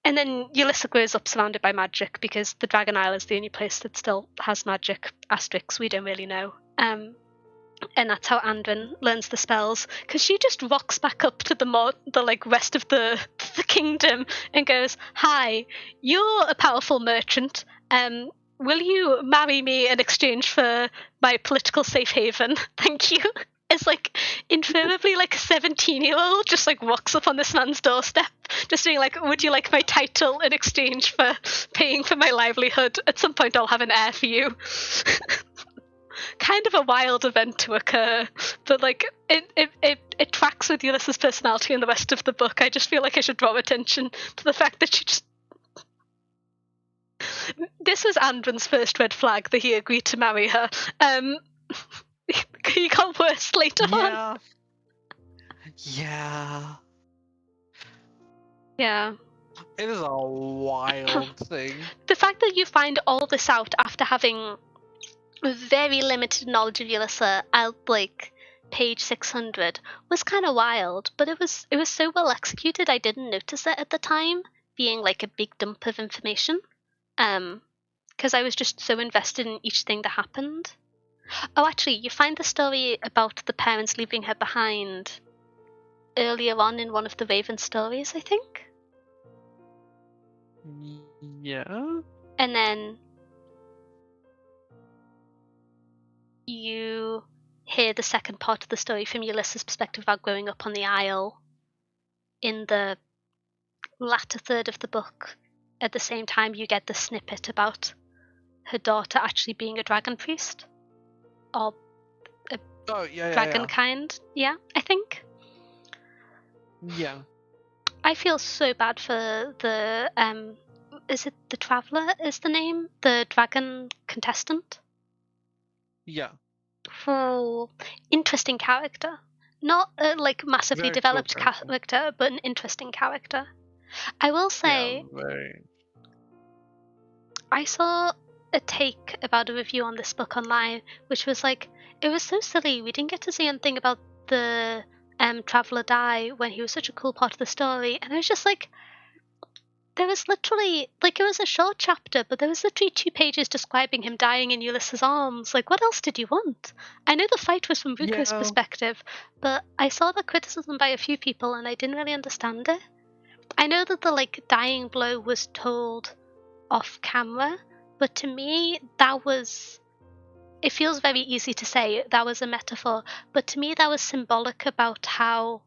then Ulysses grows up surrounded by magic, because the Dragon Isle is the only place that still has magic. Asterisks, we don't really know. And that's how Andrin learns the spells, because she just rocks back up to the rest of the kingdom and goes, "Hi, you're a powerful merchant. Will you marry me in exchange for my political safe haven? Thank you." It's infernally a 17-year-old just walks up on this man's doorstep, just being "Would you like my title in exchange for paying for my livelihood? At some point I'll have an heir for you." kind of a wild event to occur, but like it tracks with Ulysses' personality in the rest of the book. I just feel like I should draw attention to the fact that she just. This was Andron's first red flag that he agreed to marry her. He got worse later on. Yeah. Yeah. It is a wild thing. The fact that you find all this out after having very limited knowledge of Ulysses at like page 600 was kind of wild, but it was so well executed I didn't notice it at the time, being like a big dump of information. Because I was just so invested in each thing that happened. Oh, actually, you find the story about the parents leaving her behind earlier on in one of the Raven stories, I think. Yeah. And then you hear the second part of the story from Ulysses' perspective about growing up on the Isle in the latter third of the book. At the same time, you get the snippet about her daughter actually being a dragon priest. Or dragon kind. Yeah, I think. Yeah. I feel so bad for the is it the Traveler is the name? The dragon contestant? Yeah. Oh, interesting character. Not a like massively Very cool developed character. character, but an interesting character. I will say, Yeah, very. I saw a take about a review on this book online, which was like, it was so silly. We didn't get to see anything about the Traveler die when he was such a cool part of the story, and I was just like, there was literally like it was a short chapter, but there was literally 2 pages describing him dying in Ulysses' arms. Like, what else did you want? I know the fight was from Ruko's Yeah. perspective, but I saw the criticism by a few people, and I didn't really understand it. I know that the like dying blow was told off camera, but to me that was. It feels very easy to say that was a metaphor, but to me that was symbolic about how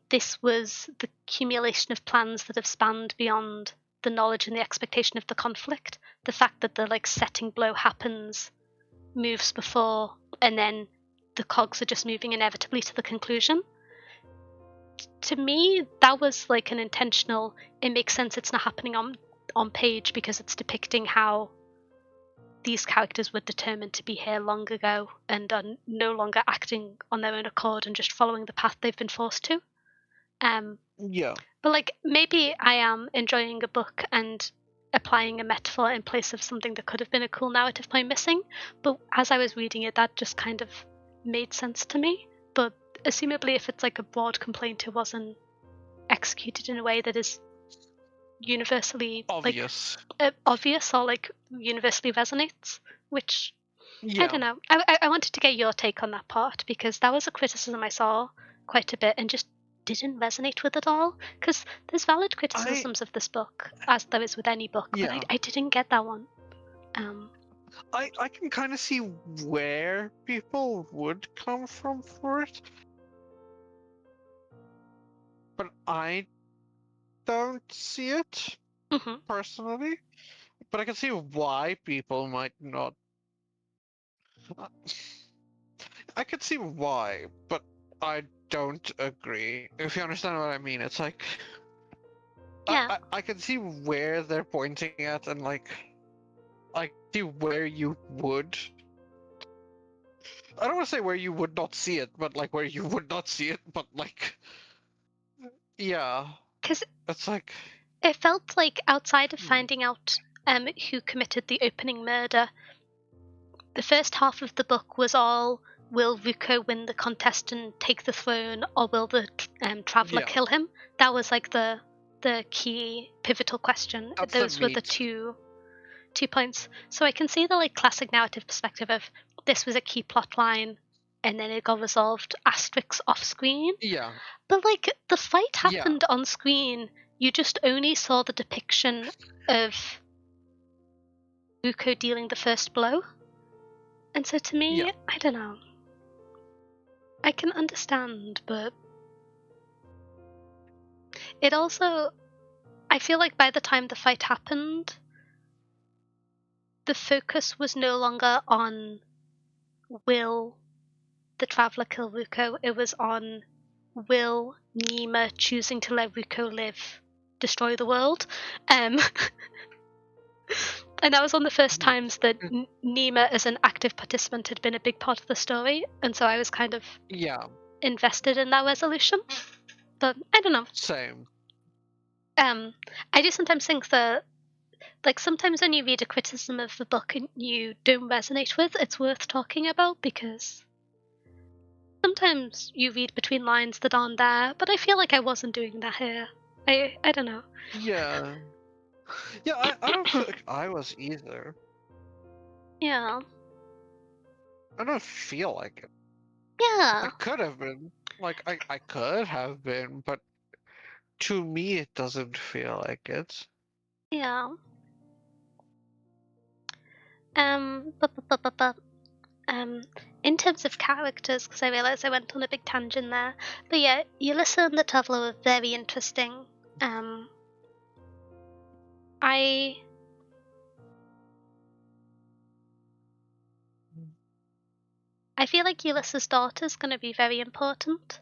this was the accumulation of plans that have spanned beyond the knowledge and the expectation of the conflict. The fact that the like setting blow happens, moves before, and then the cogs are just moving inevitably to the conclusion. To me, that was like an intentional. It makes sense it's not happening on page because it's depicting how these characters were determined to be here long ago and are no longer acting on their own accord and just following the path they've been forced to. Yeah. But like maybe I am enjoying a book and applying a metaphor in place of something that could have been a cool narrative point missing. But as I was reading it, that just kind of made sense to me. But assumably, if it's like a broad complaint, it wasn't executed in a way that is universally Obvious. like obvious or like universally resonates. Which Yeah. I don't know. I wanted to get your take on that part because that was a criticism I saw quite a bit and just didn't resonate with at all. Because there's valid criticisms of this book, as there is with any book, Yeah. but I didn't get that one. I can kind of see where people would come from for it, but I don't see it personally. But I can see why people might not. I could see why, but I don't agree. If you understand what I mean, it's like Yeah. I can see where they're pointing at, and like I see where you would. I don't want to say where you would not see it, but like where you would not see it, but like, yeah, Because it's like it felt like outside of finding out who committed the opening murder, the first half of the book was all, will Ruko win the contest and take the throne, or will the Traveler kill him? That was like the key pivotal question. That's Those the were the meat. two points. So I can see the like classic narrative perspective of this was a key plot line and then it got resolved asterisks off screen. Yeah. But like the fight Yeah. happened on screen. You just only saw the depiction of Ruko dealing the first blow. And so to me, Yeah. I don't know. I can understand, but it also, I feel like by the time the fight happened, the focus was no longer on will the Traveler kill Ruko. It was on will Nima choosing to let Ruko live destroy the world. And that was one of the first times that Nima as an active participant had been a big part of the story, and so I was kind of invested in that resolution. But I don't know. Same. I do sometimes think that, like, sometimes when you read a criticism of the book and you don't resonate with, it's worth talking about, because sometimes you read between lines that aren't there, but I feel like I wasn't doing that here. I don't know. Yeah. Yeah, I don't feel like I was either. Yeah. I don't feel like it. Yeah. I could have been. Like, I could have been, but to me it doesn't feel like it. Yeah. But in terms of characters, because I realised I went on a big tangent there. But yeah, Ulysses and the Traveller were very interesting. I feel like Ulysses' daughter is going to be very important.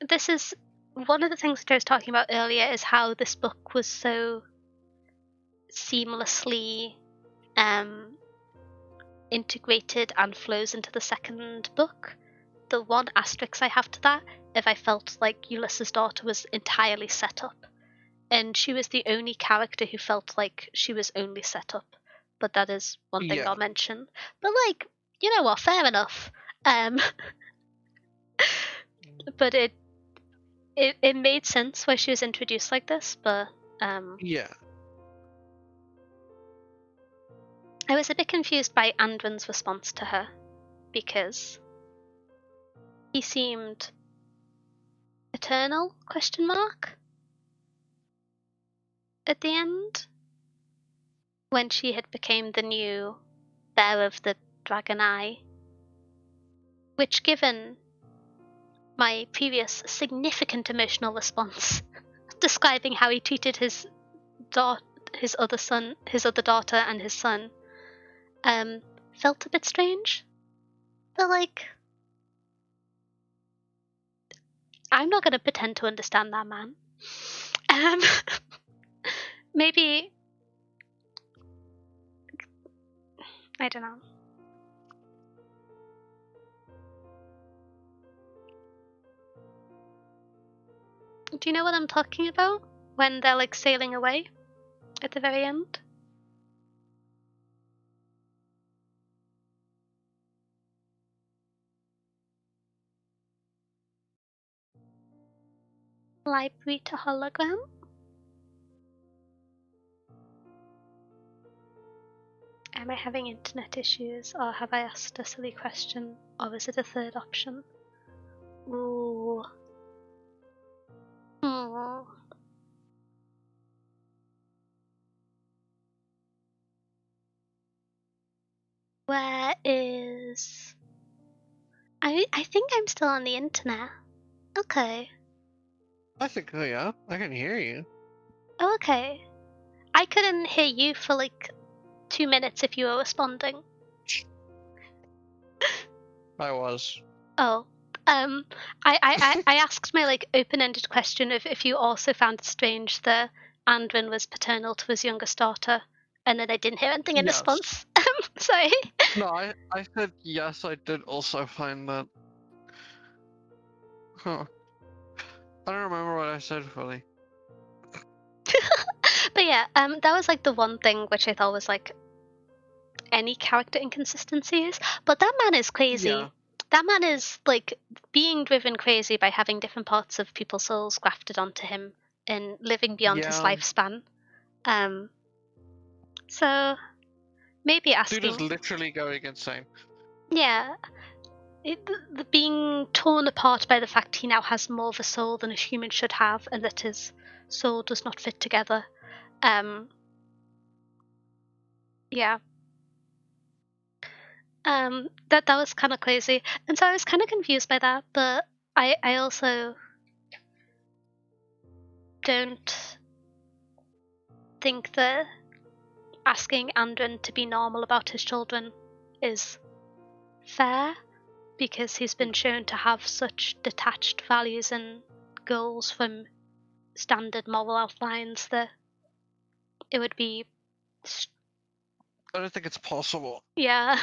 This is one of the things that I was talking about earlier, is how this book was so seamlessly integrated and flows into the second book. The one asterisk I have to that, if I felt like Ulysses' daughter was entirely set up, and she was the only character who felt like she was only set up. But that is one thing I'll mention. But, like, you know what, fair enough. But it made sense why she was introduced like this, but Yeah. I was a bit confused by Andron's response to her, because he seemed eternal, question mark, at the end, when she had become the new bearer of the dragon eye, which, given my previous significant emotional response describing how he treated his other daughter and his son, felt a bit strange. But, like, I'm not going to pretend to understand that man. Maybe, I don't know. Do you know what I'm talking about? When they're, like, sailing away at the very end? Library to hologram? Am I having internet issues, or have I asked a silly question, or is it a third option? Ooh. Where is... I think I'm still on the internet. Okay. I think, oh yeah, I can hear you. Oh, okay. I couldn't hear you for like 2 minutes if you were responding. I was. Oh. I asked my, like, open-ended question of if you also found it strange that Andrin was paternal to his youngest daughter, and then I didn't hear anything in response. Sorry. No, I said yes, I did also find that. Huh. I don't remember what I said fully. But yeah, that was like the one thing which I thought was like any character inconsistencies. But that man is crazy. Yeah. That man is, like, being driven crazy by having different parts of people's souls grafted onto him and living beyond his lifespan. So maybe asking. Dude is literally going insane. Yeah. The being torn apart by the fact he now has more of a soul than a human should have, and that his soul does not fit together. Yeah. That was kind of crazy, and so I was kind of confused by that. But I also don't think that asking Andren to be normal about his children is fair, because he's been shown to have such detached values and goals from standard moral outlines that it would be, I don't think it's possible. yeah.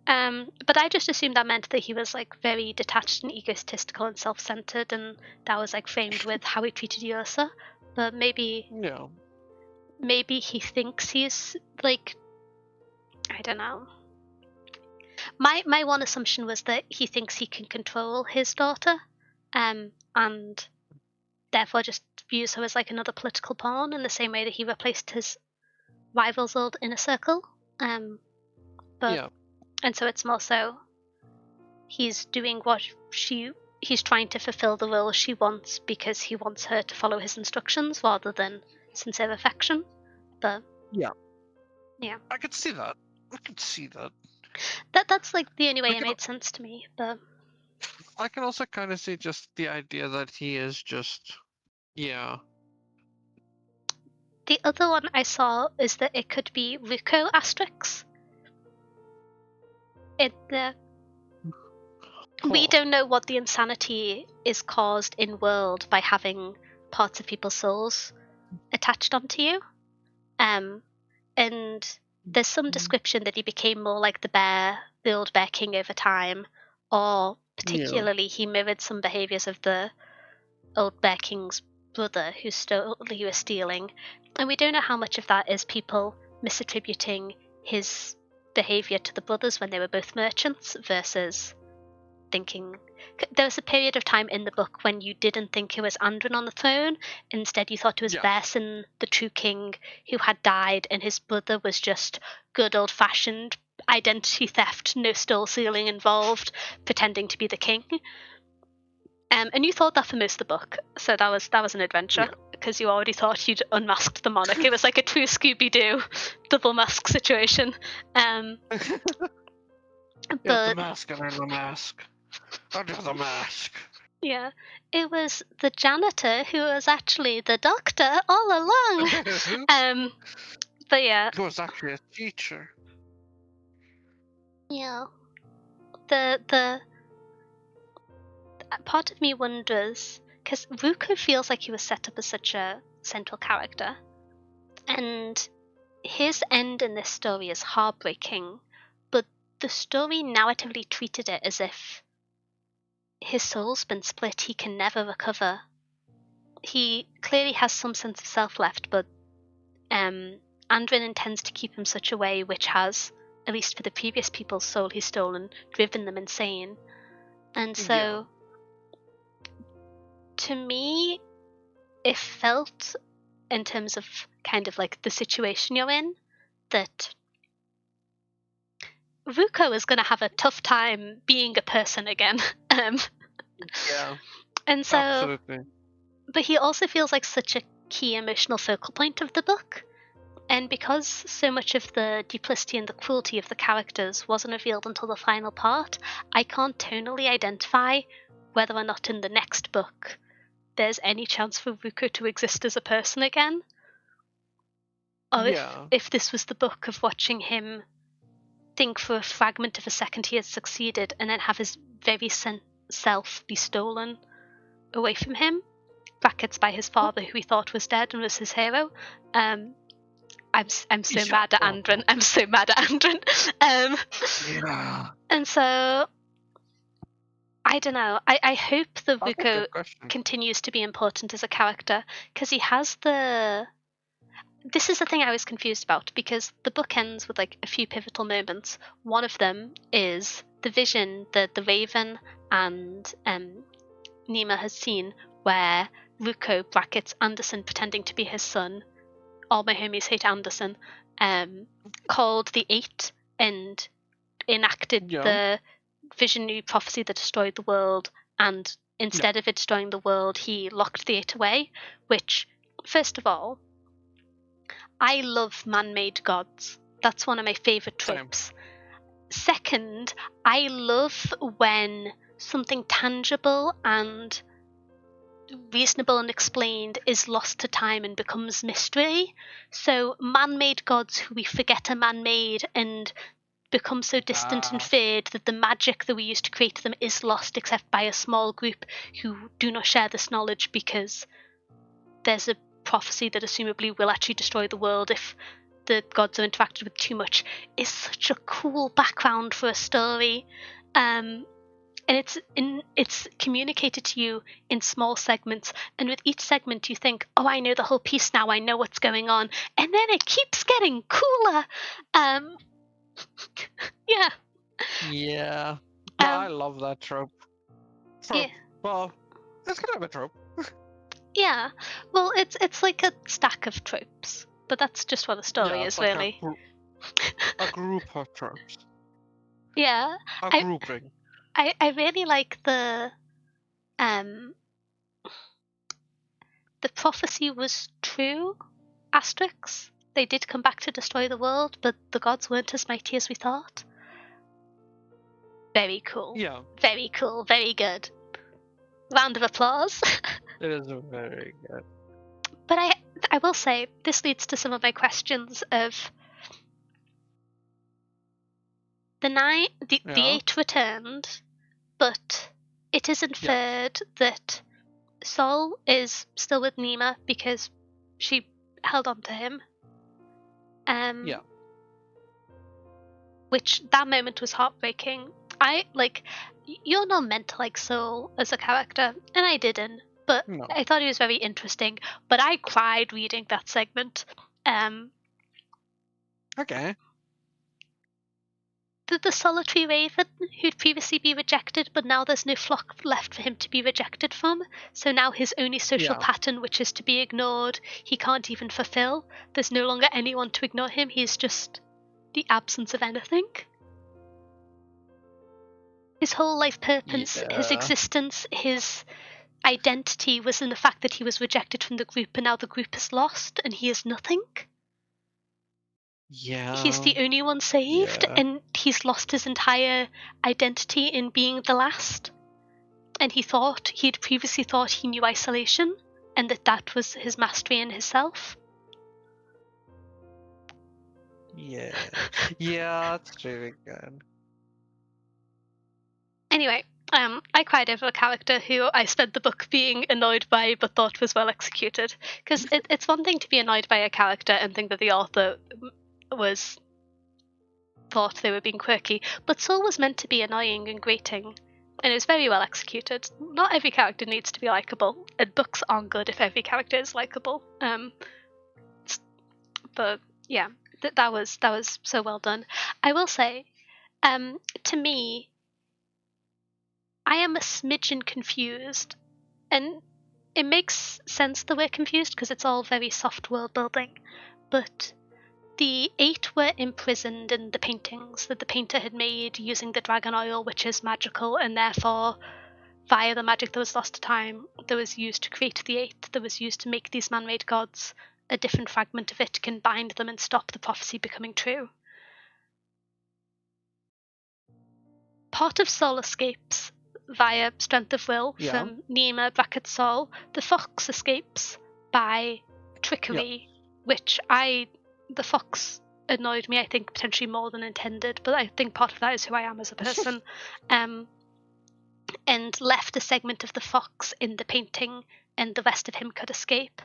But I just assumed that meant that he was like very detached and egotistical and self-centered, and that was like framed with how he treated Ursa. But maybe Yeah. he thinks he's like, I don't know. My one assumption was that he thinks he can control his daughter, and therefore just views her as like another political pawn in the same way that he replaced his rival's old inner circle. But Yeah. and so it's more so he's doing what he's trying to fulfill the role she wants because he wants her to follow his instructions rather than sincere affection. But Yeah. Yeah. I could see that. I could see that. That's like the only way We it can- made sense to me. But I can also kind of see just the idea that he is just, yeah. the other one I saw is that it could be Ruko asterisks. We Cool. don't know what the insanity is caused in world by having parts of people's souls attached onto you. And there's some description that he became more like the old bear king over time, or particularly he mirrored some behaviors of the old bear king's brother who was stealing. And we don't know how much of that is people misattributing his behavior to the brothers when they were both merchants versus thinking. There was a period of time in the book when you didn't think it was Andrin on the throne. Instead, you thought it was Bersin, the true king, who had died, and his brother was just good old-fashioned identity theft, no stole stealing involved, pretending to be the king. And you thought that for most of the book, so that was an adventure because you already thought you'd unmasked the monarch. It was like a true Scooby-Doo double mask situation. The But mask under the mask. Under the mask. yeah, it was the janitor who was actually the doctor all along. But yeah, Who was actually a teacher. yeah. The part of me wonders because Ruko feels like he was set up as such a central character, and his end in this story is heartbreaking. But the story narratively treated it as if his soul's been split, he can never recover. He clearly has some sense of self left, but Andrin intends to keep him such a way which has, at least for the previous people's soul he's stolen, driven them insane. And so, to me, it felt, in terms of kind of like the situation you're in, that Ruko is going to have a tough time being a person again. Yeah. And so, Absolutely. but he also feels like such a key emotional focal point of the book. And because so much of the duplicity and the cruelty of the characters wasn't revealed until the final part, I can't tonally identify whether or not in the next book there's any chance for Ruko to exist as a person again. Or if this was the book of watching him think for a fragment of a second he had succeeded and then have his very self be stolen away from him, brackets by his father who he thought was dead and was his hero. I'm so mad at Andrin. I'm so mad at Andrin. And so I don't know. I hope that Ruko continues to be important as a character because he has the. This is the thing I was confused about because the book ends with like a few pivotal moments. One of them is the vision that the Raven and Nima has seen where Ruko brackets Anderson pretending to be his son. All my homies hate Anderson. Called the Eight and enacted the visionary prophecy that destroyed the world, and instead of it destroying the world, he locked the Eight away, which, first of all, I love man-made gods. That's one of my favourite tropes. Second, I love when something tangible and reasonable and explained is lost to time and becomes mystery. So man-made gods who we forget are man-made and become so distant and fade that the magic that we use to create them is lost except by a small group who do not share this knowledge because there's a prophecy that assumably will actually destroy the world if the gods are interacted with too much, is such a cool background for a story. And it's communicated to you in small segments, and with each segment you think, oh, I know the whole piece now, I know what's going on, and then it keeps getting cooler. Yeah. Yeah. No, I love that trope. Yeah. Well, it's kind of a trope. Yeah. Well, it's like a stack of tropes, but that's just what a story is, like really. a group of tropes. Yeah. A grouping. I really like the prophecy was true, asterisks. They did come back to destroy the world, but the gods weren't as mighty as we thought. Very cool. Yeah. Very cool. Very good. Round of applause. It is very good. But I will say, this leads to some of my questions of the 8 returned, but it is inferred that Sol is still with Nima because she held on to him. Which, that moment was heartbreaking. You're not meant to like Sol as a character, and I didn't, but No. I thought he was very interesting. But I cried reading that segment. Okay. The solitary raven who'd previously been rejected, but now there's no flock left for him to be rejected from, so now his only social pattern, which is to be ignored, he can't even fulfill. There's no longer anyone to ignore him, he's just the absence of anything. His whole life purpose, his existence, his identity was in the fact that he was rejected from the group, and now the group is lost and he is nothing. Yeah. He's the only one saved, and he's lost his entire identity in being the last. And he'd previously thought he knew isolation, and that was his mastery in himself. Yeah. Yeah, that's really good. Anyway, I cried over a character who I spent the book being annoyed by but thought was well executed. Because it's one thing to be annoyed by a character and think that the author thought they were being quirky, but Sol was meant to be annoying and grating, and it was very well executed. Not every character needs to be likable, and books aren't good if every character is likable. But yeah, that was so well done. I will say, to me, I am a smidgen confused, and it makes sense that we're confused because it's all very soft world building, but the 8 were imprisoned in the paintings that the painter had made using the dragon oil, which is magical, and therefore, via the magic that was lost to time, that was used to create the 8, that was used to make these man-made gods, a different fragment of it can bind them and stop the prophecy becoming true. Part of Sol escapes via strength of will from Nima Sol. The fox escapes by trickery, which the fox annoyed me, I think, potentially more than intended, but I think part of that is who I am as a person. And left a segment of the fox in the painting, and the rest of him could escape.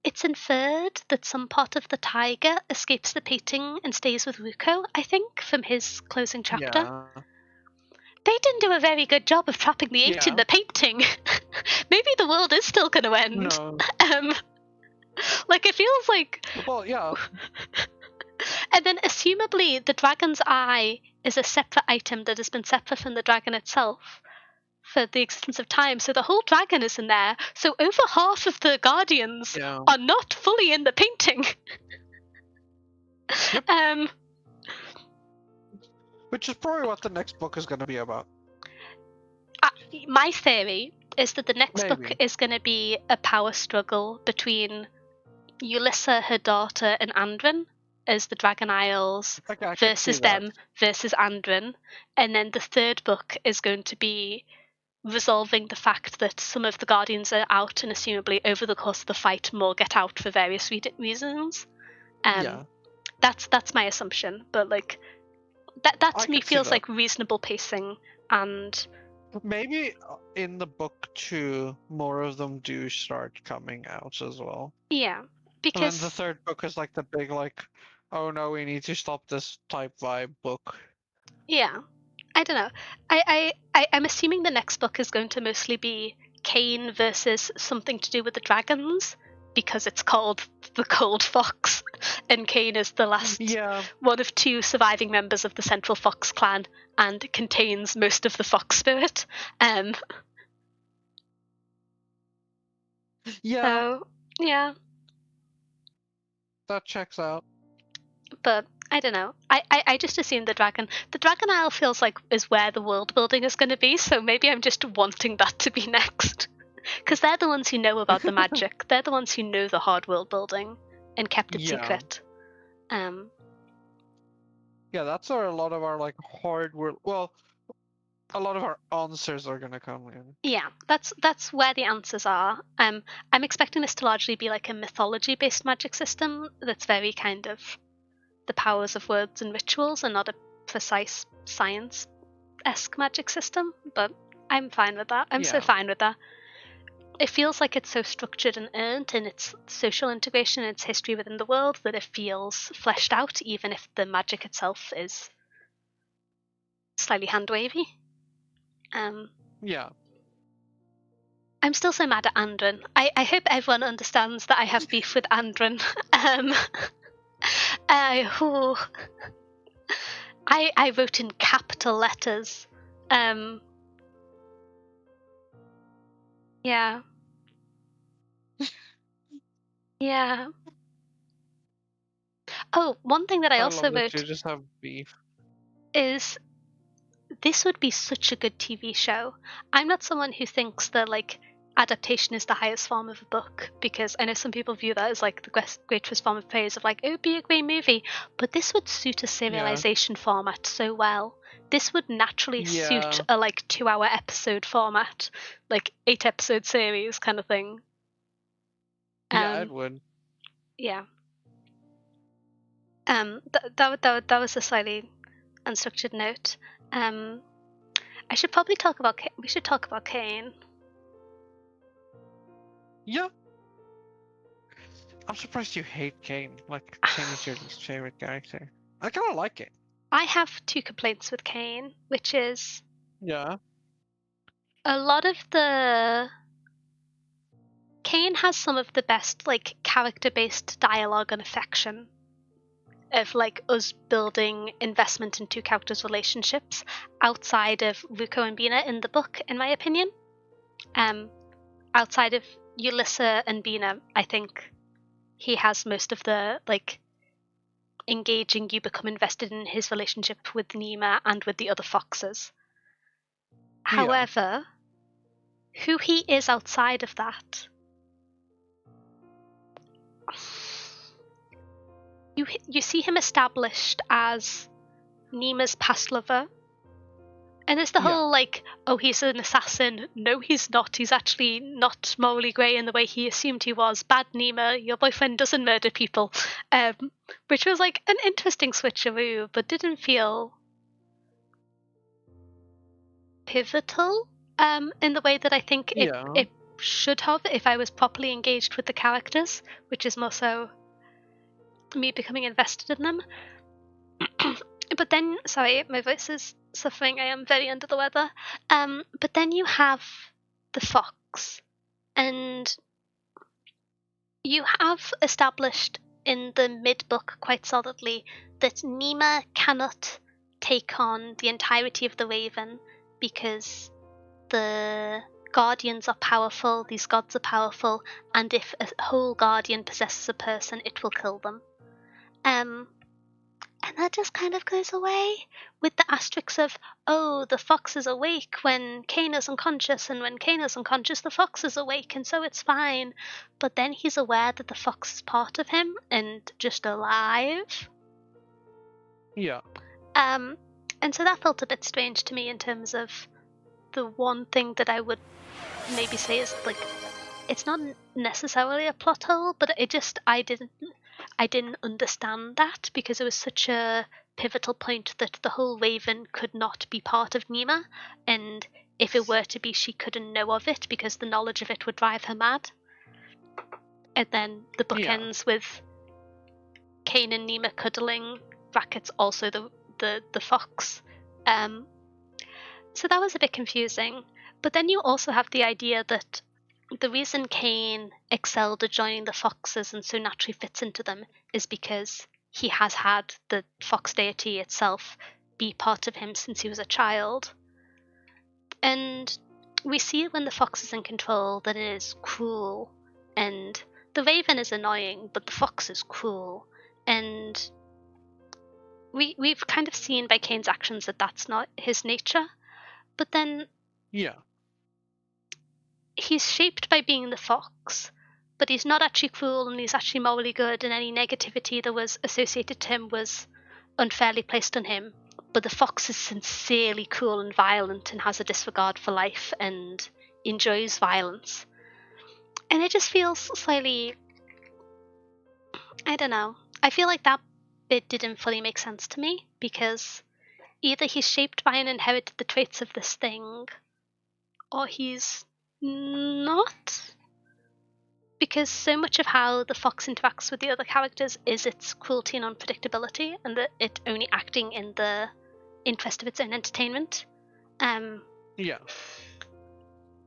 It's inferred that some part of the tiger escapes the painting and stays with Ruko, I think, from his closing chapter. Yeah. They didn't do a very good job of trapping the 8 in the painting. Maybe the world is still going to end. No. It feels like... Well, yeah. And then, assumably, the dragon's eye is a separate item that has been separate from the dragon itself for the existence of time. So the whole dragon is in there. So over half of the guardians are not fully in the painting. Yep. Which is probably what the next book is going to be about. My theory is that the next book is going to be a power struggle between Yulissa, her daughter, and Andrin as the Dragon Isles versus them versus Andrin. And then the third book is going to be resolving the fact that some of the Guardians are out, and assumably over the course of the fight more get out for various reasons. That's my assumption, but that I to me could see feels that. like reasonable pacing, and Maybe in the book too, more of them do start coming out as well. yeah, And then the because third book is like the big oh no, we need to stop this type vibe book. yeah, I don't know. I'm assuming the next book is going to mostly be Cain versus something to do with the dragons, because it's called the Cold Fox, and Cain is the last Yeah, one of 2 surviving members of the Central Fox clan, and contains most of the fox spirit. yeah, So yeah, that checks out. but I don't know. I just assume the Dragon Isle feels like is where the world building is going to be. So maybe I'm just wanting that to be next, because they're the ones who know about the magic. They're the ones who know the hard world building and kept it Yeah. secret. Yeah, that's where a lot of our hard work. Well, a lot of our answers are gonna come in. Yeah, that's where the answers are. I'm expecting this to largely be like a mythology-based magic system that's very kind of the powers of words and rituals, and not a precise science-esque magic system. But I'm fine with that. I'm so Yeah. fine with that. It feels like it's so structured and earned in its social integration and its history within the world that it feels fleshed out, even if the magic itself is slightly hand-wavy. Yeah. I'm still so mad at Andren. I hope everyone understands that I have beef with Andren. Who I wrote in capital letters. Yeah. Yeah. Oh, one thing that I I also love that you wrote just have beef. is this would be such a good TV show. I'm not someone who thinks that adaptation is the highest form of a book, because I know some people view that as like the greatest form of praise of like, it would be a great movie, but this would suit a Yeah. serialization format so well. This would naturally suit Yeah. a 2-hour episode format, like 8-episode series kind of thing. Yeah, it would. Yeah. That was a slightly unstructured note. I should probably talk about we should talk about Cain. Yeah. I'm surprised you hate Kane. Like, Kane is your least favorite character. I kind of like it. I have 2 complaints with Cain, which is Yeah. a lot of the Cain has some of the best character-based dialogue and affection of us building investment into characters' relationships outside of Ruko and Bina in the book, in my opinion. Outside of Yulissa and Bina, I think he has most of the engaging, you become invested in his relationship with Nima and with the other foxes. However, who he is outside of that, you see him established as Nima's past lover, and there's the whole oh, he's an assassin. No, he's not. He's actually not morally grey in the way he assumed he was. Bad Nima, your boyfriend doesn't murder people, which was like an interesting switcheroo, but didn't feel pivotal in the way that I think it should have if I was properly engaged with the characters, which is more so me becoming invested in them. But then, sorry, my voice is suffering. I am very under the weather. But then you have the fox, and you have established in the mid-book quite solidly that Nima cannot take on the entirety of the Raven because the guardians are powerful, these gods are powerful, and if a whole guardian possesses a person, it will kill them. And that just kind of goes away with the asterisks of, oh, the fox is awake when Cain is unconscious, and when Cain is unconscious, the fox is awake, and so it's fine. But then he's aware that the fox is part of him and just alive. Yeah. And so that felt a bit strange to me in terms of the one thing that I would maybe say is it's not necessarily a plot hole, but I didn't understand that because it was such a pivotal point that the whole Raven could not be part of Nima, and if it were to be, she couldn't know of it because the knowledge of it would drive her mad. And then the book Yeah. ends with Cain and Nima cuddling, brackets also the fox. So that was a bit confusing. But then you also have the idea that the reason Cain excelled at joining the foxes and so naturally fits into them is because he has had the fox deity itself be part of him since he was a child. And we see when the fox is in control that it is cruel, and the raven is annoying, but the fox is cruel. And we've kind of seen by Cain's actions that that's not his nature. But then Yeah. he's shaped by being the fox, but he's not actually cruel and he's actually morally good, and any negativity that was associated to him was unfairly placed on him. But the fox is sincerely cruel and violent and has a disregard for life and enjoys violence. And it just feels slightly, I don't know. I feel like that bit didn't fully make sense to me because either he's shaped by and inherited the traits of this thing, or he's not. Because so much of how the fox interacts with the other characters is its cruelty and unpredictability, and that it only acting in the interest of its own entertainment. Yeah.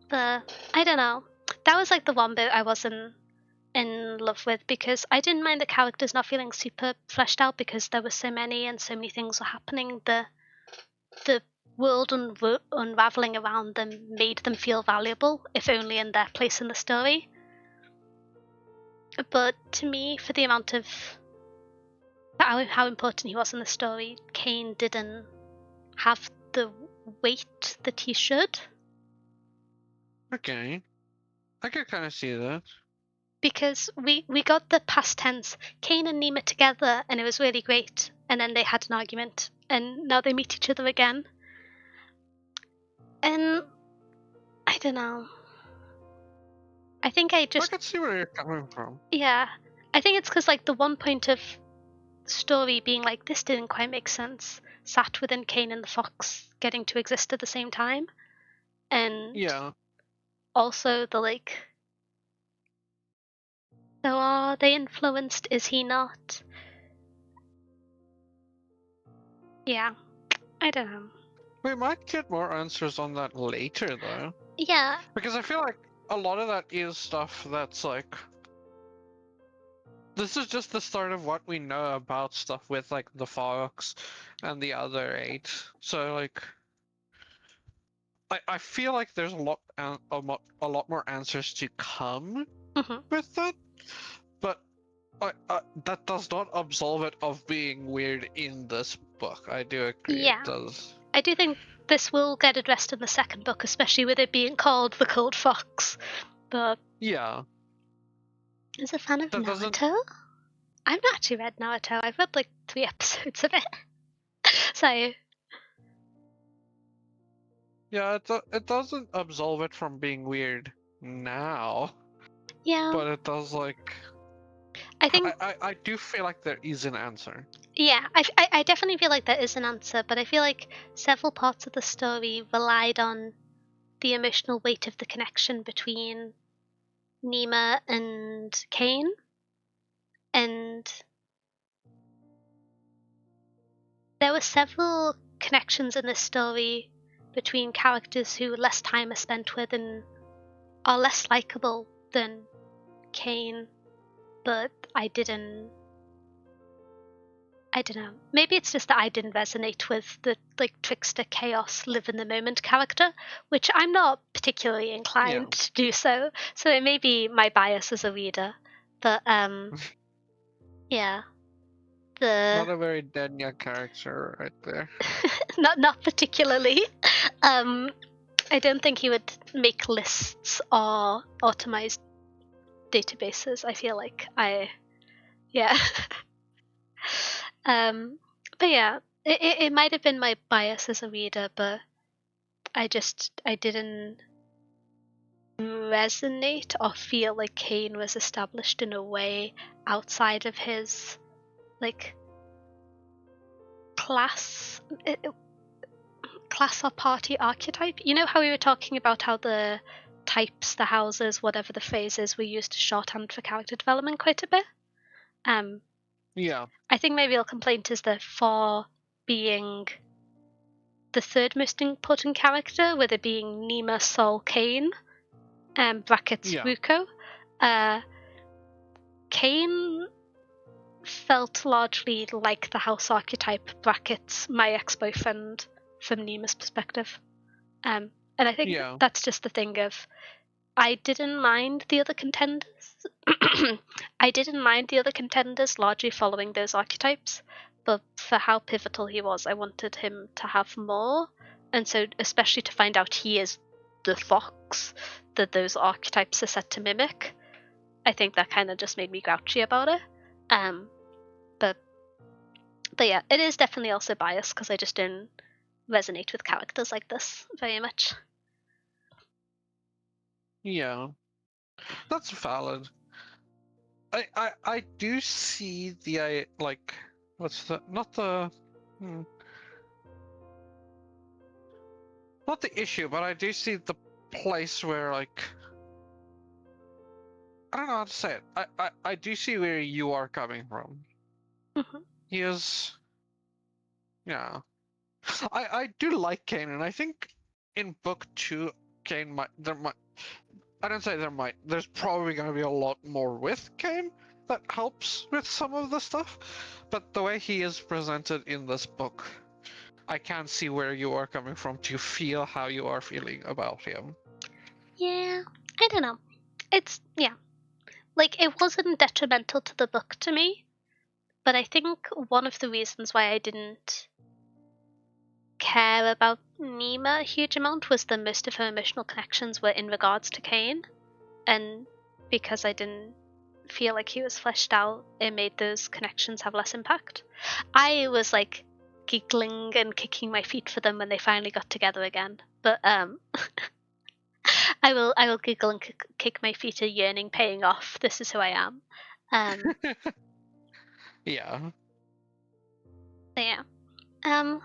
But I don't know. That was like the one bit I wasn't in love with because I didn't mind the characters not feeling super fleshed out because there were so many and so many things were happening. The world unraveling around them made them feel valuable, if only in their place in the story. But to me, for the amount of how important he was in the story, Cain didn't have the weight that he should. Okay. I could kind of see that. Because we got the past tense, Cain and Nima together, and it was really great. And then they had an argument, and now they meet each other again. And I don't know. I think I I just could see where you're coming from. yeah. I think it's because like the one point of story being like this didn't quite make sense sat within Cain and the fox getting to exist at the same time, and Yeah. also the like. So are they influenced? Is he not? Yeah, I don't know. We might get more answers on that later, though. Yeah, Because I feel like a lot of that is stuff that's like. This is just the start of what we know about stuff with, like, the Fox and the other 8. So, like. I feel like there's a lot more answers to come with that, but that does not absolve it of being weird in this book. I do agree it yeah. does. I do think this will get addressed in the second book, especially with it being called The Cold Fox. But Yeah, as a fan of that doesn't. Naruto, I've not actually read Naruto. I've read like 3 episodes of it. So Yeah, it doesn't absolve it from being weird now, yeah, but it does like. I think I do feel like there is an answer. yeah, I definitely feel like there is an answer, but I feel like several parts of the story relied on the emotional weight of the connection between Nima and Cain, and there were several connections in this story between characters who less time is spent with and are less likable than Cain, but I don't know. Maybe it's just that I didn't resonate with the like trickster chaos live in the moment character, which I'm not particularly inclined to do so. So it may be my bias as a reader. But yeah. The Not a very Denya character right there. not particularly. I don't think he would make lists or automate databases. I feel like yeah. um, but yeah, it might have been my bias as a reader, but I didn't resonate or feel like Cain was established in a way outside of his like class or party archetype. You know how we were talking about how the types, the houses, whatever the phrase is, were used to shorthand for character development quite a bit. Yeah. I think my real complaint is that for being the third most important character, with it being Nima, Sol, Cain, brackets Yeah. Ruko, Cain felt largely like the house archetype, brackets my ex-boyfriend, from Nima's perspective. And I think Yeah. that's just the thing of, I didn't mind the other contenders. I didn't mind the other contenders largely following those archetypes, but for how pivotal he was, I wanted him to have more. And so, especially to find out he is the fox that those archetypes are set to mimic, I think that kind of just made me grouchy about it. But yeah, it is definitely also biased because I just don't resonate with characters like this very much. Yeah. That's valid. I do see the like what's the not the not the issue, but I do see the place where like I don't know how to say it. I do see where you are coming from. Mhm. He is, yeah. I do like Kane, and I think in book 2, Kane might there might I don't say there might. There's probably going to be a lot more with Kane that helps with some of the stuff, but the way he is presented in this book, I can see where you are coming from to feel how you are feeling about him. Yeah, I don't know. It's, yeah. Like, it wasn't detrimental to the book to me, but I think one of the reasons why I didn't care about Nima a huge amount was that most of her emotional connections were in regards to Cain, and because I didn't feel like he was fleshed out, it made those connections have less impact. I was like giggling and kicking my feet for them when they finally got together again, but I will giggle and kick my feet at yearning paying off. This is who I am. Um, Yeah. so yeah.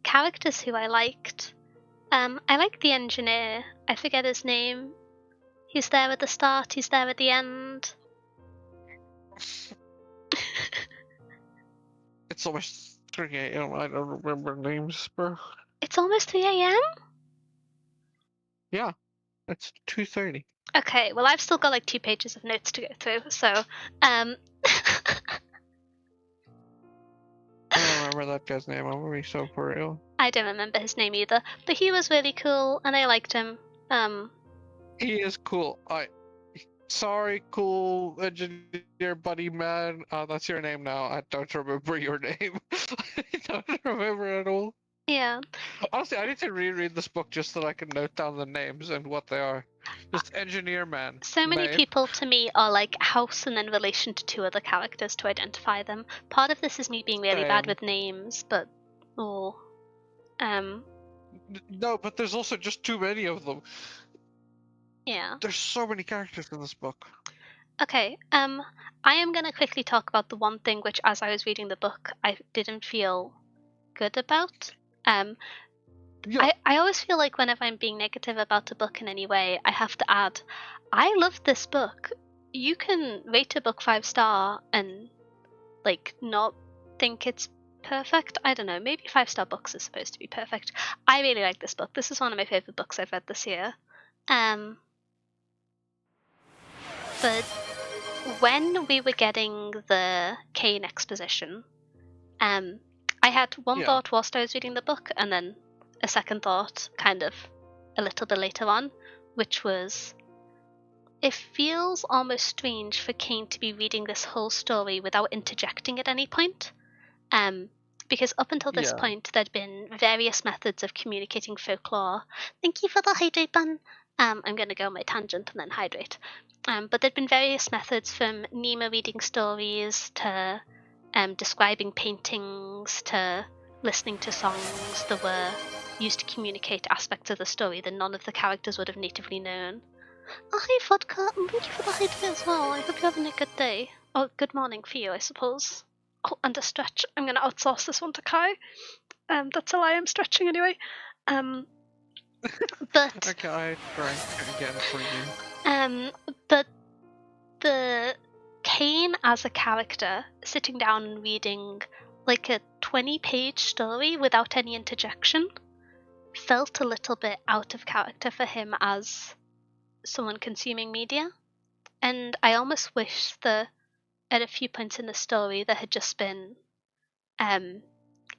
Characters who I liked. I like the engineer. I forget his name. He's there at the start. He's there at the end. It's almost 3 a.m. I don't remember names, bro. It's almost 3 a.m. Yeah, it's 2:30. Okay, well I've still got like 2 pages of notes to go through, so um I don't remember that guy's name. I'm gonna be so for real. I don't remember his name either, but he was really cool and I liked him. He is cool. Sorry, cool engineer buddy man. That's your name now. I don't remember your name. I don't remember at all. Yeah. Honestly, I need to reread this book just so I can note down the names and what they are. Just engineer man. So many Name. people to me are like house and then relation to two other characters to identify them. Part of this is me being really bad Same. with names, but No, but there's also just too many of them. yeah. There's so many characters in this book. Okay. I am gonna quickly talk about the one thing which, as I was reading the book, I didn't feel good about. Yeah. I always feel like whenever I'm being negative about a book in any way, I have to add, I love this book. You can rate a book 5-star and like not think it's perfect. I don't know, maybe 5-star books are supposed to be perfect. I really like this book. This is one of my favorite books I've read this year. But when we were getting the Kane exposition, I had one Yeah. thought whilst I was reading the book, and then a second thought kind of a little bit later on, which was, it feels almost strange for Kane to be reading this whole story without interjecting at any point. Because up until this Yeah. point, there'd been various methods of communicating folklore. Thank you for the hydrate bun. I'm going to go on my tangent and then hydrate. But there'd been various methods, from Nima reading stories to describing paintings to listening to songs that were used to communicate aspects of the story that none of the characters would have natively known. Oh, hi, Vodka. And thank you for the hydrate as well. I hope you're having a good day. Or good morning for you, I suppose. Oh, and a stretch. I'm going to outsource this one to Kai. That's a lie, I'm stretching anyway. But Okay, I drank again for you. but the Kane as a character sitting down and reading like a 20-page story without any interjection felt a little bit out of character for him as someone consuming media. And I almost wish that at a few points in the story there had just been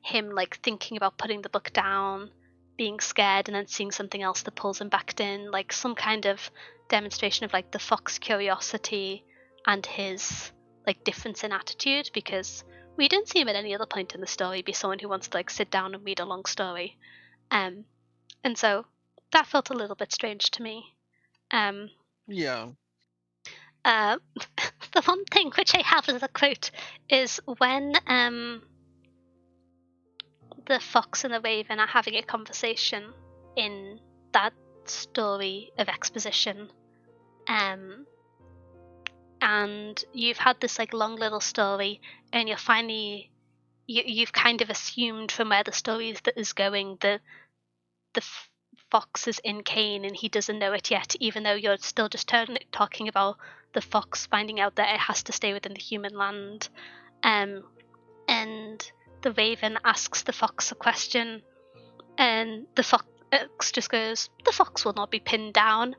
him like thinking about putting the book down, being scared, and then seeing something else that pulls him back in, like some kind of demonstration of like the fox curiosity and his like difference in attitude, because we don't see him at any other point in the story be someone who wants to like sit down and read a long story. And so that felt a little bit strange to me. Yeah. The one thing which I have as a quote is when the fox and the raven are having a conversation in that story of exposition, and you've had this like long little story, and you're finally you've kind of assumed from where the story is going that the fox is in Kane and he doesn't know it yet, even though you're still just talking about the fox finding out that it has to stay within the human land. And the raven asks the fox a question, and the fox just goes, "The fox will not be pinned down."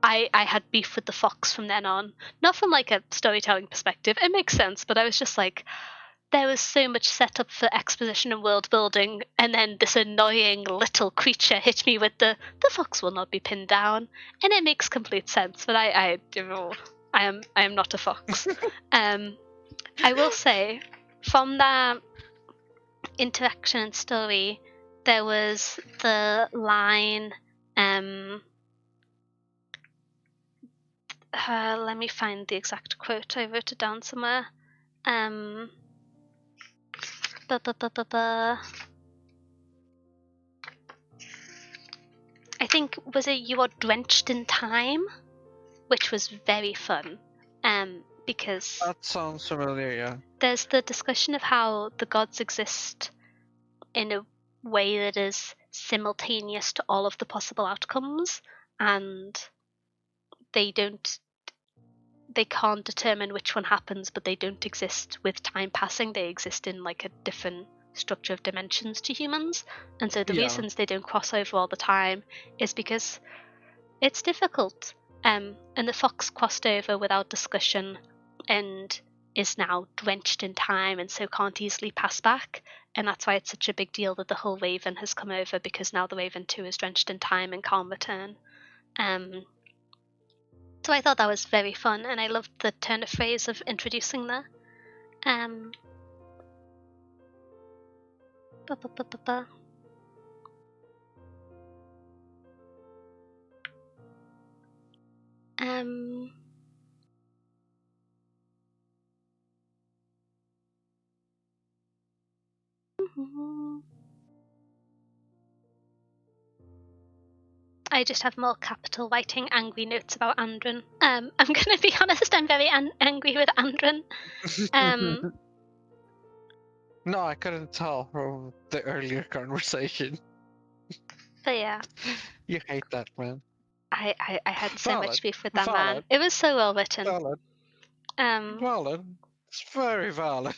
I had beef with the fox from then on. Not from like a storytelling perspective, it makes sense, but I was just like, there was so much setup for exposition and world building, and then this annoying little creature hit me with the fox will not be pinned down, and it makes complete sense. But I am not a fox. I will say, from that interaction and story, there was the line. Let me find the exact quote. I wrote it down somewhere. I think, was it "You are drenched in time," which was very fun. Because That sounds familiar, yeah. there's the discussion of how the gods exist in a way that is simultaneous to all of the possible outcomes, and they can't determine which one happens, but they don't exist with time passing. They exist in like a different structure of dimensions to humans, and so the reasons they don't cross over all the time is because it's difficult. And the fox crossed over without discussion and is now drenched in time and so can't easily pass back, and that's why it's such a big deal that the whole raven has come over, because now the raven too is drenched in time and can't return. So I thought that was very fun, and I loved the turn of phrase of introducing that. Ba, ba, ba, ba, ba. I just have more capital writing angry notes about Andren. I'm gonna be honest, I'm very angry with Andren. No, I couldn't tell from the earlier conversation. But yeah, You hate that man. I had so Valid. much beef with that man. Valid. It was so well written. Valid. Valid. It's very valid.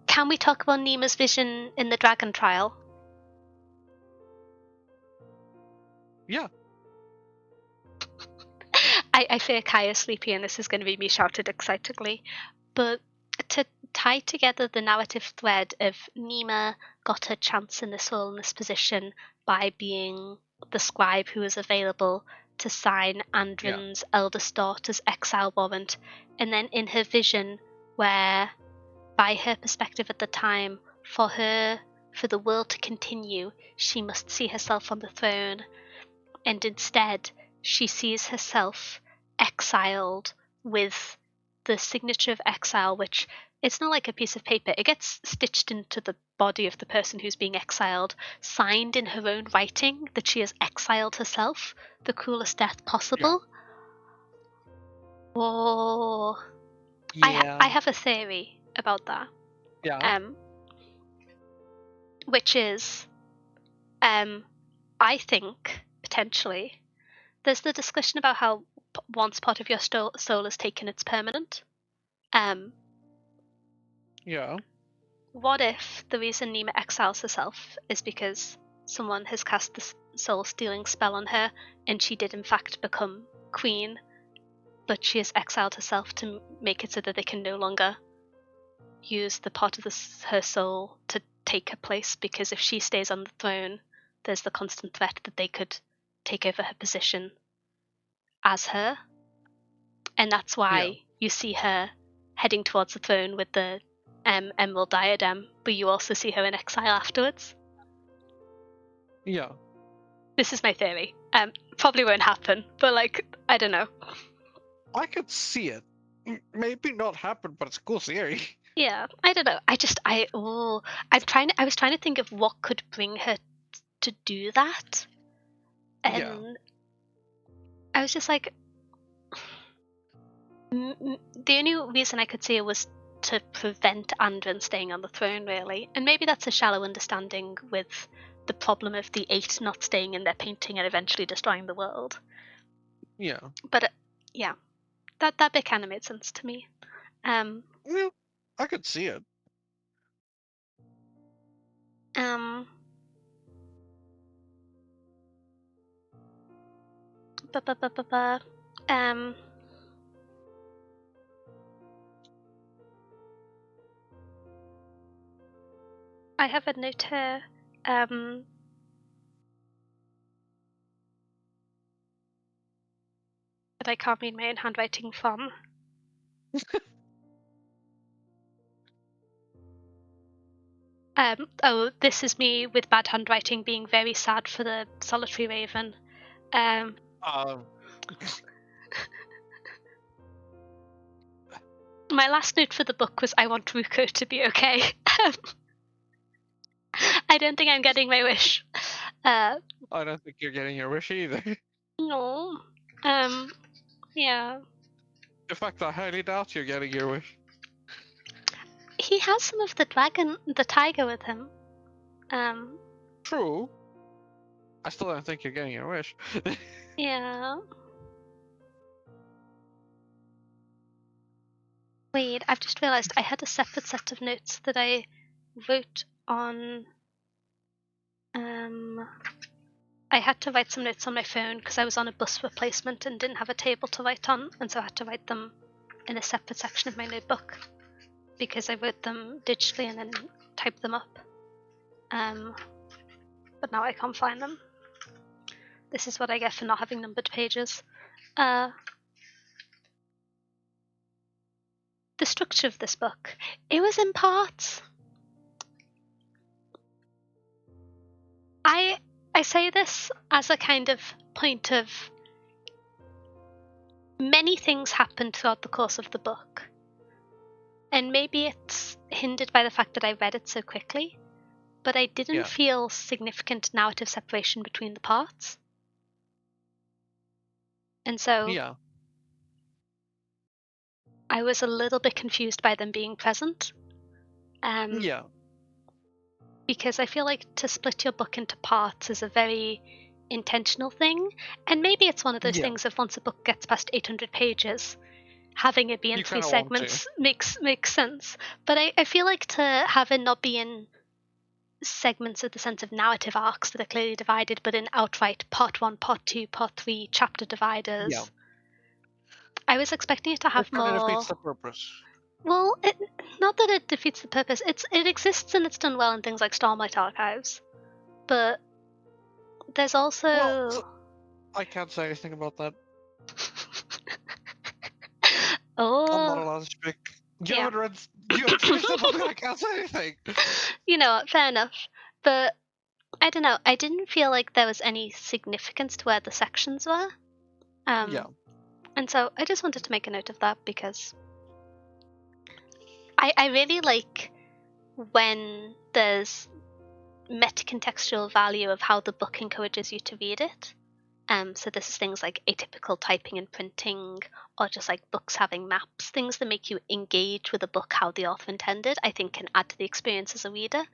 Can we talk about Nima's vision in the dragon trial? Yeah. I fear Kai is sleepy and this is going to be me shouted excitedly. But to tie together the narrative thread of Nima got her chance in this role, in this position, by being the scribe who was available to sign Andren's eldest daughter's exile warrant, and then in her vision, where by her perspective at the time, for the world to continue, she must see herself on the throne, and instead she sees herself exiled with the signature of exile, which it's not like a piece of paper. It gets stitched into the body of the person who's being exiled, signed in her own writing that she has exiled herself, the cruelest death possible. Oh, Yeah. I have a theory about that. Yeah. Which is, I think potentially there's the discussion about how once part of your soul is taken, it's permanent. Yeah. What if the reason Nima exiles herself is because someone has cast the soul stealing spell on her and she did in fact become queen, but she has exiled herself to make it so that they can no longer use the part of her soul to take her place, because if she stays on the throne, there's the constant threat that they could take over her position as her. And that's why you see her heading towards the throne with the emerald diadem, but you also see her in exile afterwards. Yeah. This is my theory. Probably won't happen, but like, I don't know. I could see it. Maybe not happen, but it's a cool theory. Yeah, I don't know. I was trying to think of what could bring her to do that, and I was just like, the only reason I could see it was to prevent Andron staying on the throne, really. And maybe that's a shallow understanding with the problem of the 8 not staying in their painting and eventually destroying the world. Yeah. But yeah, that bit kind of made sense to me. Yeah, I could see it. I have a note here. That I can't read my own handwriting from. This is me with bad handwriting being very sad for the solitary raven. My last note for the book was I want Ruko to be okay. I don't think I'm getting my wish. I don't think you're getting your wish either. No. Yeah. In fact, I highly doubt you're getting your wish. He has some of the tiger with him. True. I still don't think you're getting your wish. Yeah. Wait, I've just realised I had a separate set of notes that I wrote on. I had to write some notes on my phone because I was on a bus replacement and didn't have a table to write on, and so I had to write them in a separate section of my notebook because I wrote them digitally and then typed them up. But now I can't find them. This is what I get for not having numbered pages. The structure of this book, it was in parts. I say this as a kind of point of many things happened throughout the course of the book. And maybe it's hindered by the fact that I read it so quickly, but I didn't feel significant narrative separation between the parts. And so I was a little bit confused by them being present. Because I feel like to split your book into parts is a very intentional thing, and maybe it's one of those things of once a book gets past 800 pages, having it be in 3 segments makes sense. But I feel like to have it not be in segments of the sense of narrative arcs that are clearly divided, but in outright part 1, part 2, part 3 chapter dividers. I was expecting it to have more. It defeats the purpose. Well, not that it defeats the purpose. It exists and it's done well in things like Starlight Archives, but there's also. Well, I can't say anything about that. Oh. I'm not allowed to speak. You haven't finished the book. I can't say anything. You know, fair enough. But I don't know. I didn't feel like there was any significance to where the sections were. And so I just wanted to make a note of that because I really like when there's metacontextual value of how the book encourages you to read it. So this is things like atypical typing and printing, or just like books having maps, things that make you engage with a book how the author intended, I think can add to the experience as a reader.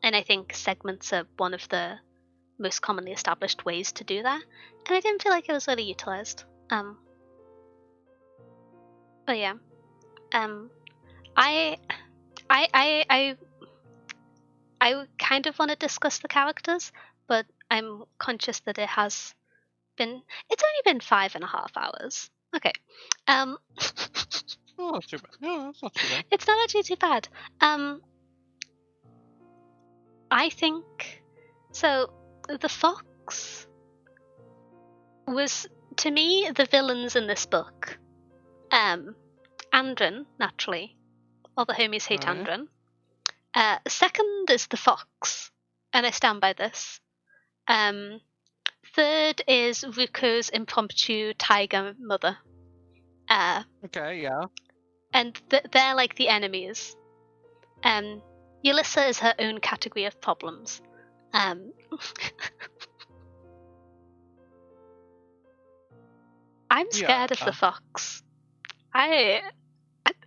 And I think segments are one of the most commonly established ways to do that. And I didn't feel like it was really utilized. But yeah. I kind of want to discuss the characters, but I'm conscious that it's only been 5.5 hours. Okay. Oh, not too bad. Yeah, that's not too bad. It's not actually too bad. I think so. The fox was, to me, the villains in this book. Andrin, naturally. All the homies hate Right. Andrin. Second is the fox, and I stand by this. Third is Ruko's impromptu tiger mother. Okay, yeah. And they're like the enemies. Yulissa is her own category of problems. I'm scared of the fox.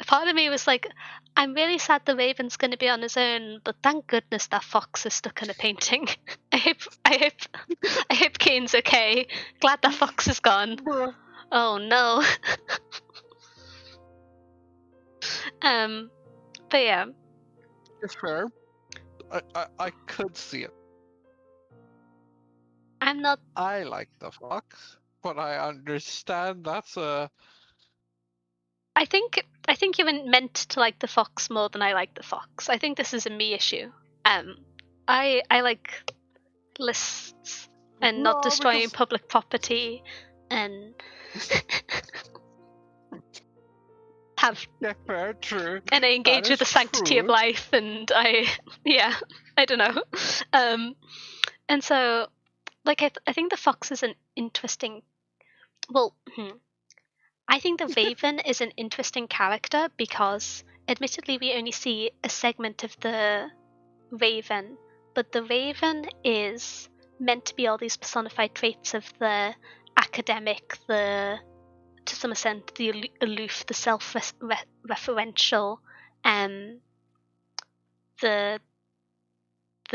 Part of me was like, I'm really sad the Raven's going to be on his own, but thank goodness that fox is stuck in a painting. I hope Kane's okay. Glad that fox is gone. Oh no. But yeah. It's fair. I could see it. I like the fox, but I understand that's a. I think you're meant to like the fox more than I like the fox. I think this is a me issue. I like lists and not destroying public property and have fair, true. And I engage with the sanctity of life, and I don't know. And so, like, I think the fox is an interesting. Well, I think the Raven is an interesting character because, admittedly, we only see a segment of the Raven, but the Raven is meant to be all these personified traits of the academic, to some extent, the aloof, the self-referential, the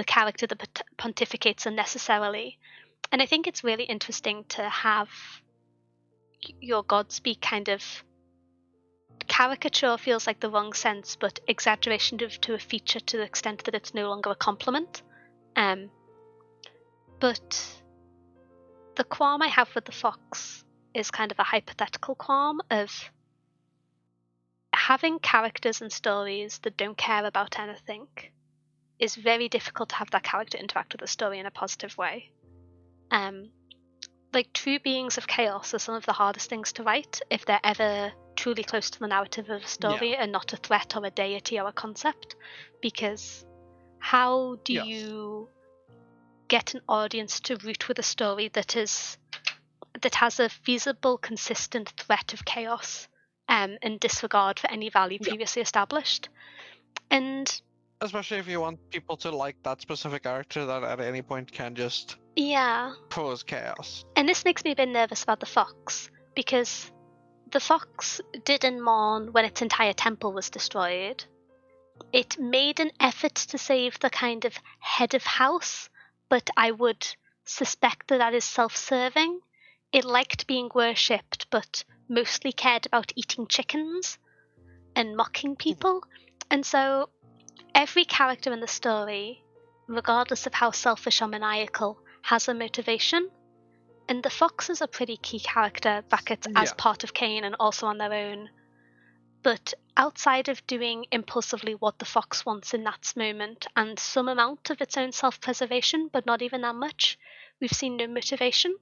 character that pontificates unnecessarily. And I think it's really interesting to have your gods be kind of caricature feels like the wrong sense, but exaggeration to a feature to the extent that it's no longer a compliment. But the qualm I have with the fox is kind of a hypothetical qualm of having characters and stories that don't care about anything is very difficult to have that character interact with the story in a positive way. Like, true beings of chaos are some of the hardest things to write if they're ever truly close to the narrative of a story and not a threat or a deity or a concept. Because how do you get an audience to root with a story that has a feasible, consistent threat of chaos and disregard for any value previously established? And especially if you want people to like that specific character that at any point can just cause chaos. And this makes me a bit nervous about the fox, because the fox didn't mourn when its entire temple was destroyed. It made an effort to save the kind of head of house, but I would suspect that is self-serving. It liked being worshipped, but mostly cared about eating chickens and mocking people. And so every character in the story, regardless of how selfish or maniacal, has a motivation. And the fox is a pretty key character, brackets, as part of Cain and also on their own. But outside of doing impulsively what the fox wants in that moment, and some amount of its own self-preservation, but not even that much, we've seen no motivation.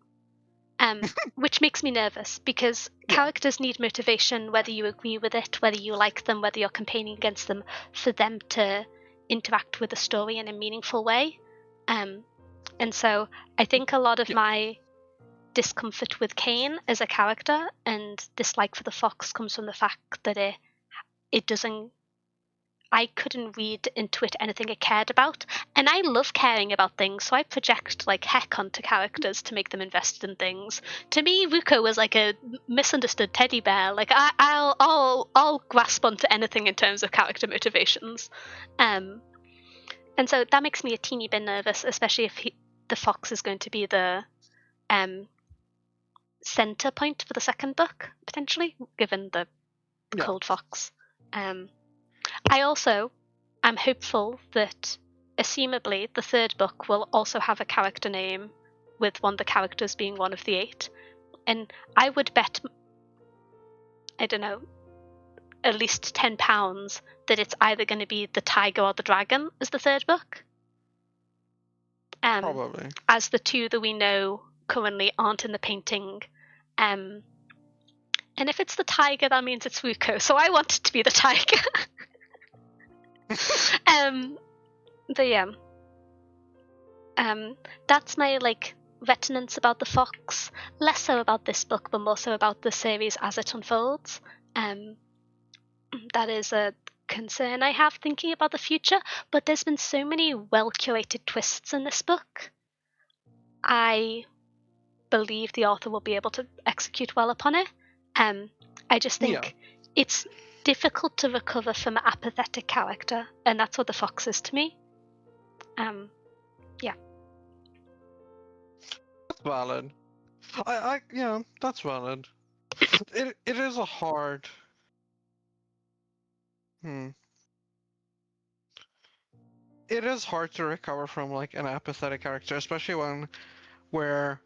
Which makes me nervous, because characters need motivation, whether you agree with it, whether you like them, whether you're campaigning against them, for them to interact with the story in a meaningful way. And so I think a lot of my discomfort with Cain as a character and dislike for the fox comes from the fact that it doesn't I couldn't read into it anything I cared about. And I love caring about things, so I project like heck onto characters to make them invested in things. To me, Ruko was like a misunderstood teddy bear. Like I'll grasp onto anything in terms of character motivations. And so that makes me a teeny bit nervous, especially if the fox is going to be the center point for the second book, potentially, given the Yeah. cold fox. I also am hopeful that, assumably, the third book will also have a character name, with one of the characters being one of the 8. And I would bet, I don't know, at least £10 that it's either going to be the tiger or the dragon as the third book. Probably. As the two that we know currently aren't in the painting. And if it's the tiger, that means it's Ruko, so I want it to be the tiger. But yeah. That's my reticence about the fox. Less so about this book, but more so about the series as it unfolds. That is a concern I have thinking about the future, but there's been so many well-curated twists in this book. I believe the author will be able to execute well upon it. I just think it's difficult to recover from an apathetic character, and that's what the fox is to me. That's valid. Yeah, that's valid. It is a hard. It is hard to recover from an apathetic character, especially one where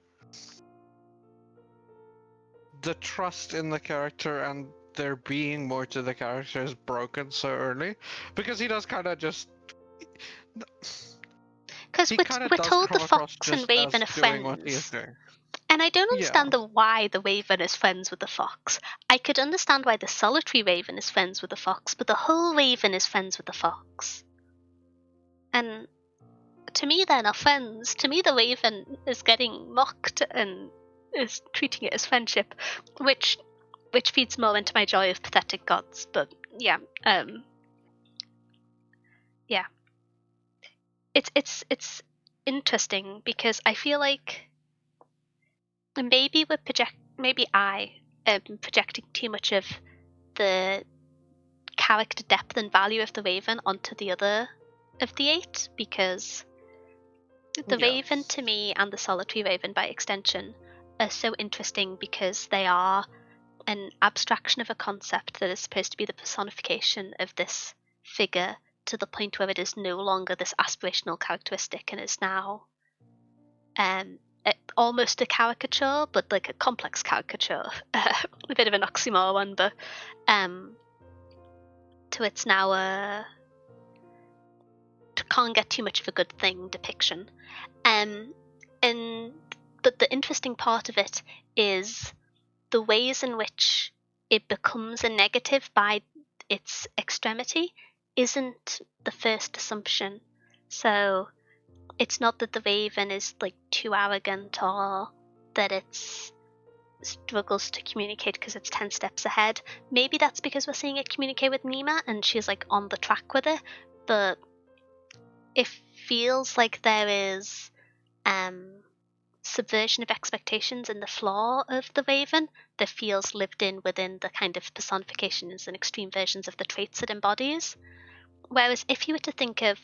the trust in the character and there being more to the character is broken so early, because he does kind of just. Because we're told the fox and raven are doing what he is friends. doing. And I don't understand why the raven is friends with the fox. I could understand why the solitary raven is friends with the fox, but the whole raven is friends with the fox. And to me, they're not friends. To me, the raven is getting mocked and is treating it as friendship, which feeds more into my joy of pathetic gods. But yeah, it's interesting because I feel like maybe I am projecting too much of the character depth and value of the raven onto the other of the 8, because the raven to me and the solitary raven by extension are so interesting because they are an abstraction of a concept that is supposed to be the personification of this figure, to the point where it is no longer this aspirational characteristic and is now almost a caricature, but a complex caricature. A bit of an oxymoron, but to it's now a can't get too much of a good thing depiction. But the interesting part of it is the ways in which it becomes a negative by its extremity isn't the first assumption. So it's not that the raven is too arrogant, or that it struggles to communicate because it's 10 steps ahead. Maybe that's because we're seeing it communicate with Nima and she's on the track with it, but it feels like there is subversion of expectations in the flaw of the raven that feels lived in within the kind of personifications and extreme versions of the traits it embodies. Whereas if you were to think of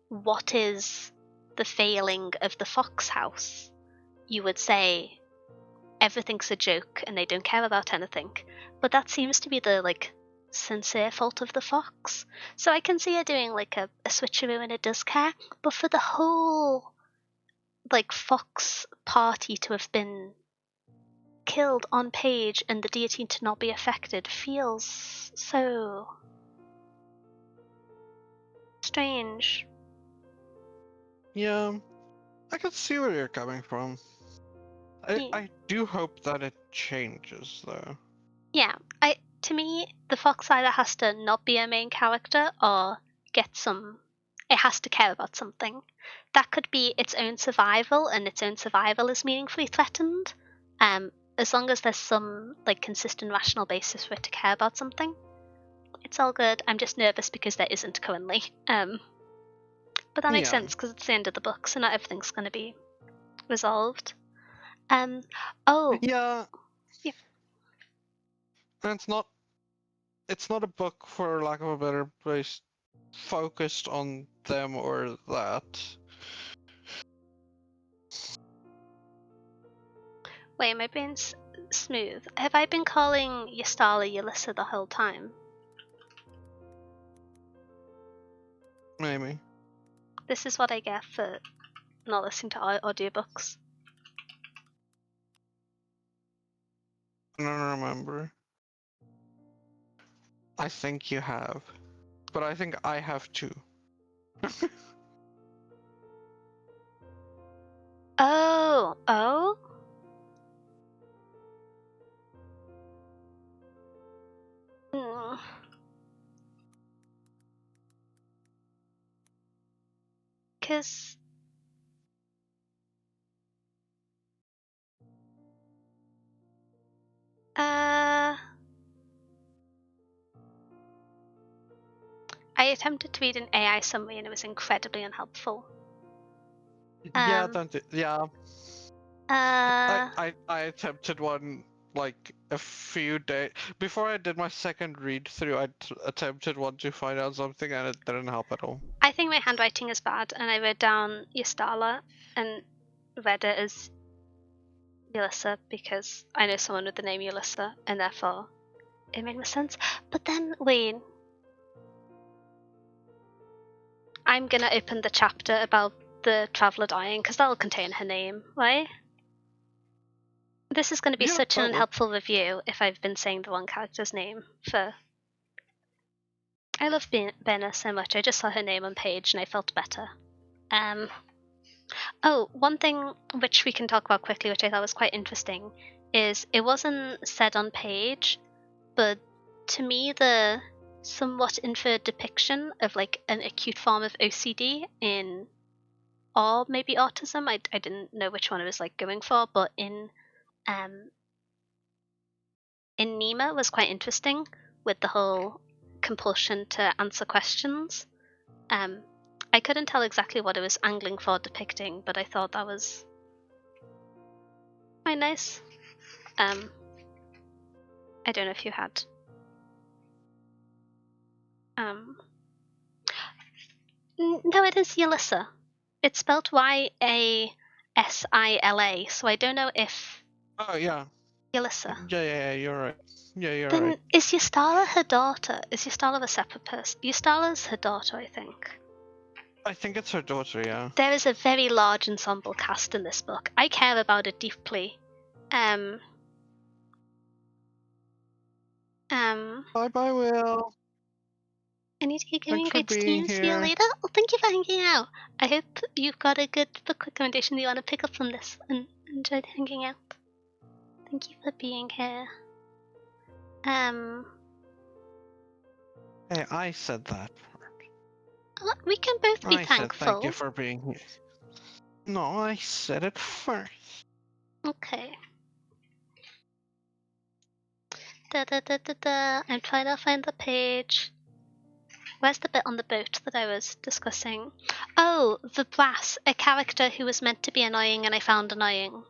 what is the failing of the fox house, you would say everything's a joke and they don't care about anything. But that seems to be the sincere fault of the fox. So I can see her doing a switcheroo and it does care, but for the whole fox party to have been killed on page and the deity to not be affected feels so strange. Yeah, I can see where you're coming from. I do hope that it changes, though. Yeah, to me, the fox either has to not be a main character or it has to care about something. That could be its own survival, and its own survival is meaningfully threatened. As long as there's some consistent rational basis for it to care about something. It's all good. I'm just nervous because there isn't currently. But that makes Yeah. sense because it's the end of the book, so not everything's going to be resolved. Oh, Yeah. Yeah. And it's not a book, for lack of a better place, focused on them or that. wait, my brain's smooth. Have I been calling Ystala Yelissa the whole time? Maybe. This is what I get for not listening to audiobooks. I don't remember. I think you have. But I think I have too. Oh. Hmm. Because I attempted to read an AI summary and it was incredibly unhelpful. Yeah, Um, yeah. uh, I attempted one like a few days before I did my second read through. Attempted one to find out something and it didn't help at all. I think my handwriting is bad, and I wrote down Ystala and read it as Yelissa because I know someone with the name Yelissa, and therefore it made more sense. But then, wait, I'm gonna open the chapter about the traveler dying because that'll contain her name, right? This is going to be Yeah, such an probably. unhelpful review if I've been saying the wrong character's name for. I love Benna so much. I just saw her name on page and I felt better. Oh, one thing which we can talk about quickly, which I thought was quite interesting, is it wasn't said on page, but to me the somewhat inferred depiction of like an acute form of OCD in, or maybe autism. I didn't know which one I was like going for, but in Nima was quite interesting with the whole compulsion to answer questions. I couldn't tell exactly what it was angling for depicting, but I thought that was quite nice. I don't know if you had. No, it is Yalissa. It's spelled Yasila, so I don't know if Oh yeah. Yalissa. Yeah, you're right. Yeah, you're Then right. is Ystala her daughter? Is Ystala a separate person? Ystala's her daughter, I think. I think it's her daughter, yeah. There is a very large ensemble cast in this book. I care about it deeply. Bye bye, Will. I need to get going. Thanks for Great to being see you here. later. Well, thank you for hanging out. I hope you've got a good book recommendation that you want to pick up from this and enjoyed hanging out. Thank you for being here. Hey, I said that. We can both be I said thank you thankful. for being here. No, I said it first. Okay. I'm trying to find the page. Where's the bit on the boat that I was discussing? Oh, the brass, a character who was meant to be annoying and I found annoying.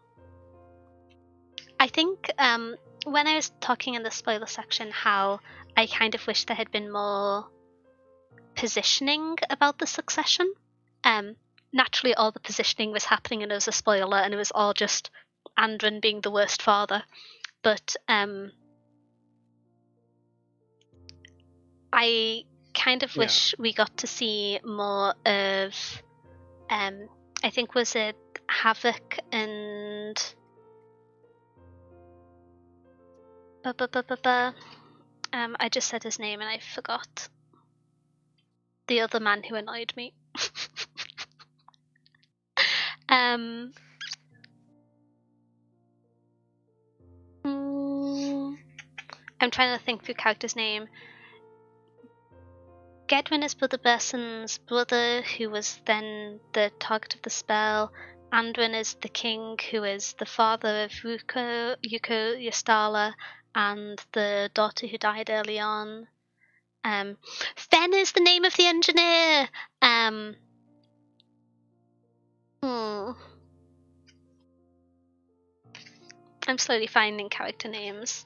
I think when I was talking in the spoiler section how I kind of wish there had been more positioning about the succession. Naturally all the positioning was happening and it was a spoiler and it was all just Andren being the worst father. But I kind of wish we got to see more of I think was it Havoc and I just said his name and I forgot. The other man who annoyed me. I'm trying to think through character's name. Gedwin is Brother Berson's brother, who was then the target of the spell. Andwin is the king, who is the father of Yuko Yastala, and the daughter who died early on. Fen is the name of the engineer. I'm slowly finding character names.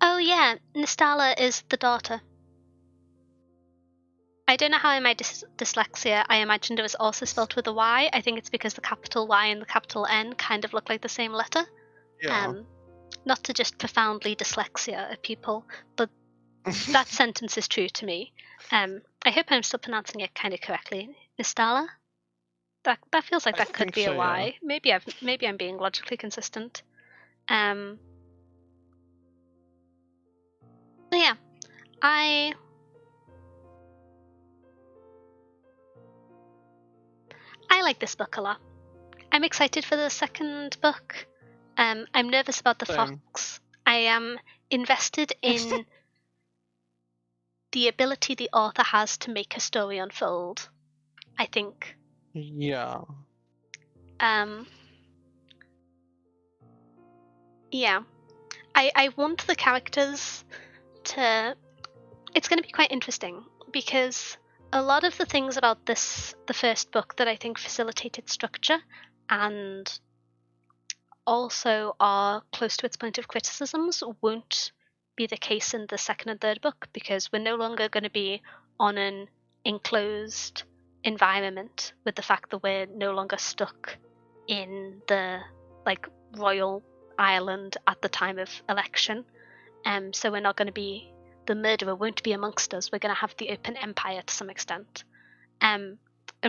Oh yeah, Nistala is the daughter. I don't know how in my dyslexia I imagined it was also spelled with a Y. I think it's because the capital Y and the capital N kind of look like the same letter. Yeah. Not to just profoundly dyslexia at people, but that sentence is true to me. I hope I'm still pronouncing it kind of correctly. Nistala? That feels like that could be a Y. Yeah. Maybe I'm being logically consistent. Yeah, I like this book a lot. I'm excited for the second book. I'm nervous about the Same. fox. I am invested in the ability the author has to make a story unfold, I think. Yeah. Yeah. I want the characters to... It's going to be quite interesting because a lot of the things about the first book that I think facilitated structure and also are close to its point of criticisms won't be the case in the second and third book, because we're no longer going to be on an enclosed environment with the fact that we're no longer stuck in the royal island at the time of election. So we're not going to be... the murderer won't be amongst us. We're going to have the open empire to some extent. And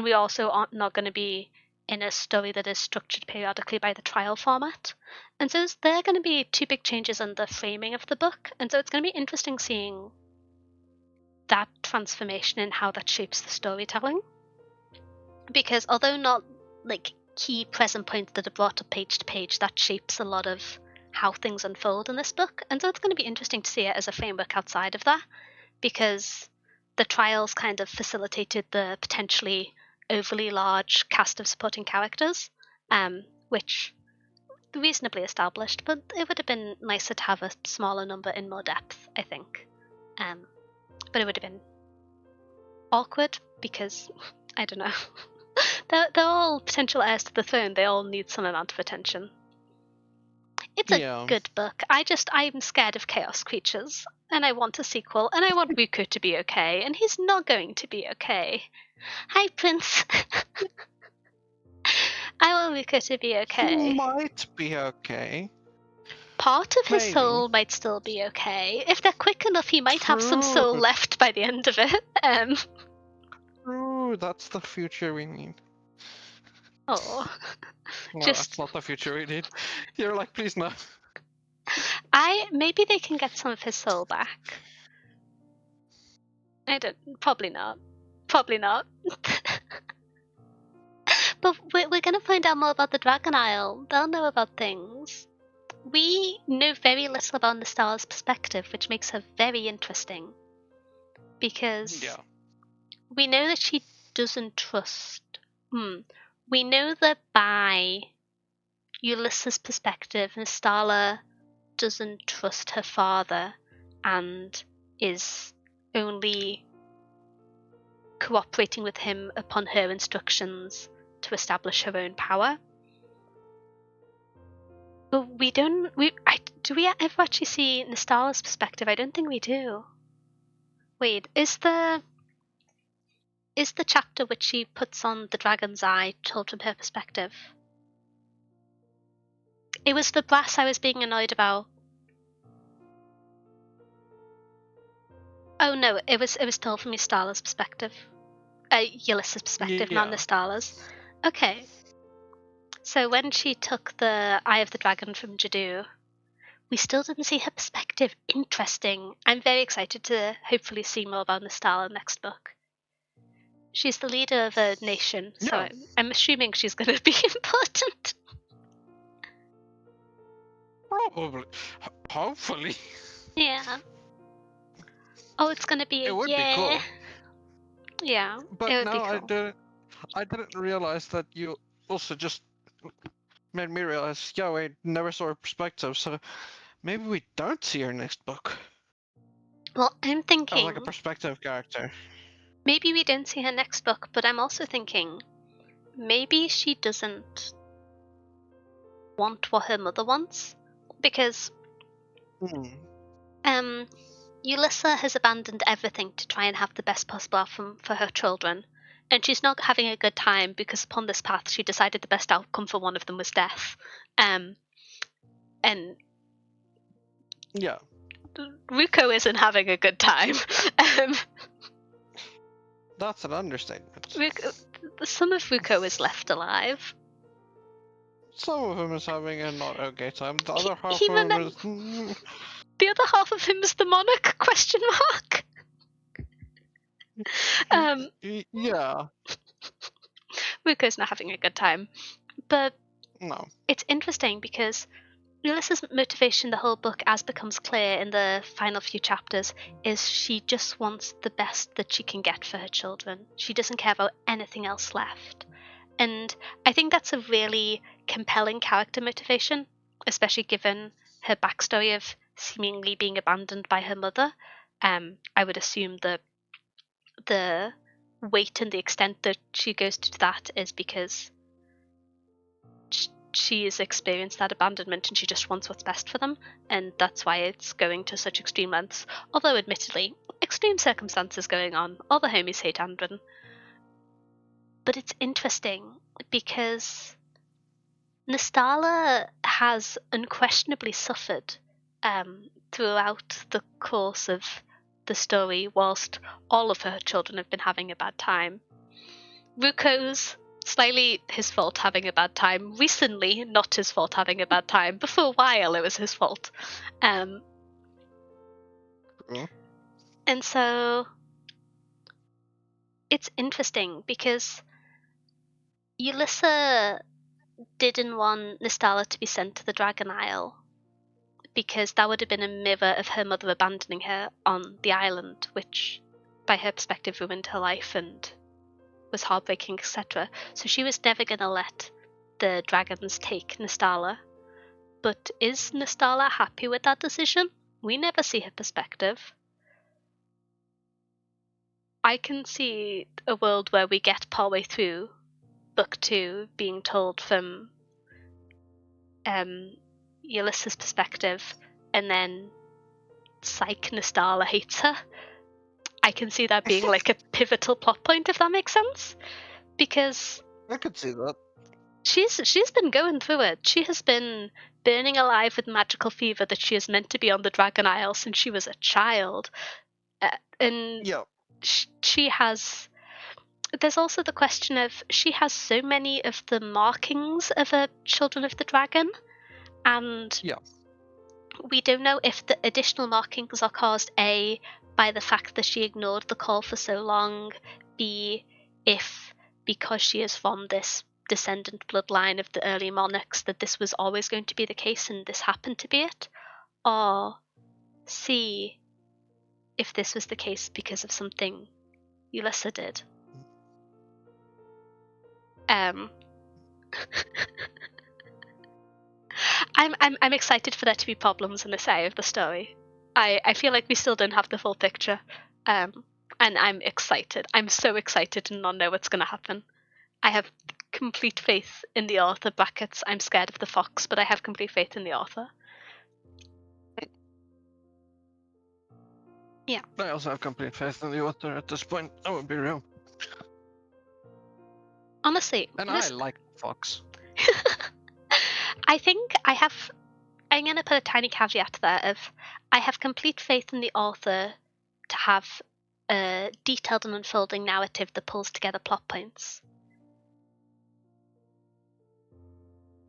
we also are not going to be in a story that is structured periodically by the trial format. And so there are going to be two big changes in the framing of the book. And so it's going to be interesting seeing that transformation and how that shapes the storytelling. Because although not key present points that are brought up page to page, that shapes a lot of how things unfold in this book. And so it's going to be interesting to see it as a framework outside of that, because the trials kind of facilitated the potentially overly large cast of supporting characters, which reasonably established, but it would have been nicer to have a smaller number in more depth, I think. But it would have been awkward because, I don't know, they're all potential heirs to the throne. They all need some amount of attention. It's a good book. I'm scared of chaos creatures, and I want a sequel, and I want Riku to be okay, and he's not going to be okay. Hi, Prince. I want Riku to be okay. He might be okay. Part of his soul might still be okay. If they're quick enough, he might have some soul left by the end of it. True, that's the future we need. Oh. No, that's not the future we need. You're like, please no. Maybe they can get some of his soul back. Probably not. Probably not. But we're going to find out more about the Dragon Isle. They'll know about things. We know very little about Nistala's perspective, which makes her very interesting. Because we know that she doesn't trust... We know that by Ulysses' perspective, Nistala doesn't trust her father and is only cooperating with him upon her instructions to establish her own power. But we don't... do we ever actually see Nistala's perspective? I don't think we do. Wait, is the chapter which she puts on the dragon's eye told from her perspective? It was the brass I was being annoyed about. Oh no, it was told from Nistala's perspective. Ulysses' perspective, not Nistala's. Okay. So when she took the Eye of the Dragon from Jadoo, we still didn't see her perspective. Interesting. I'm very excited to hopefully see more about Nistala next book. She's the leader of a nation, so I'm assuming she's going to be important. Probably. Hopefully. Yeah. Oh, it's gonna be a It would be year. cool. Yeah, But it would no, be cool. I didn't realize that you also just made me realize, yeah, we never saw her perspective, so maybe we don't see her next book Well, I'm as like a thinking perspective character. maybe we don't see her next book, but I'm also thinking maybe she doesn't want what her mother wants, because Hmm. Ulissa has abandoned everything to try and have the best possible outcome for her children, and she's not having a good time because upon this path she decided the best outcome for one of them was death. And Yeah. Ruko isn't having a good time. That's an understatement. Some of Ruko is left alive. Some of him is having a not okay time. The other half He of him remem- is. the other half of him is the monarch? Question mark. Yeah. Ruko's not having a good time, but No. it's interesting because Ulyss's motivation the whole book, as becomes clear in the final few chapters, is she just wants the best that she can get for her children. She doesn't care about anything else left. And I think that's a really compelling character motivation, especially given her backstory of seemingly being abandoned by her mother. I would assume that the weight and the extent that she goes to that is because she has experienced that abandonment and she just wants what's best for them, and that's why it's going to such extreme lengths. Although, admittedly, extreme circumstances going on. All the homies hate Andrin. But it's interesting because Nistala has unquestionably suffered throughout the course of the story, whilst all of her children have been having a bad time. Ruko's slightly his fault having a bad time. Recently, not his fault having a bad time, but for a while it was his fault. And so it's interesting because Ulyssa didn't want Nistala to be sent to the Dragon Isle because that would have been a mirror of her mother abandoning her on the island, which, by her perspective, ruined her life and was heartbreaking, etc. So she was never going to let the dragons take Nistala. But is Nistala happy with that decision? We never see her perspective. I can see a world where we get partway through book 2 being told from Ulysses' perspective, and then psych, Nistala hates her. I can see that being like a pivotal plot point, if that makes sense. Because I could see that. she's been going through it. She has been burning alive with magical fever that she is meant to be on the Dragon Isle since she was a child. And Yeah. she has. There's also the question of she has so many of the markings of a Children of the Dragon, and Yeah. we don't know if the additional markings are caused A, by the fact that she ignored the call for so long, B, if because she is from this descendant bloodline of the early monarchs that this was always going to be the case and this happened to be it, or C, if this was the case because of something Ulyssa did. I'm excited for there to be problems in this area of the story. I feel like we still don't have the full picture, and I'm excited. I'm so excited to not know what's going to happen. I have complete faith in the author. Brackets. I'm scared of the fox, but I have complete faith in the author. Yeah. I also have complete faith in the author at this point. I would be real. Honestly, And I like Fox. I think I'm going to put a tiny caveat there of I have complete faith in the author to have a detailed and unfolding narrative that pulls together plot points.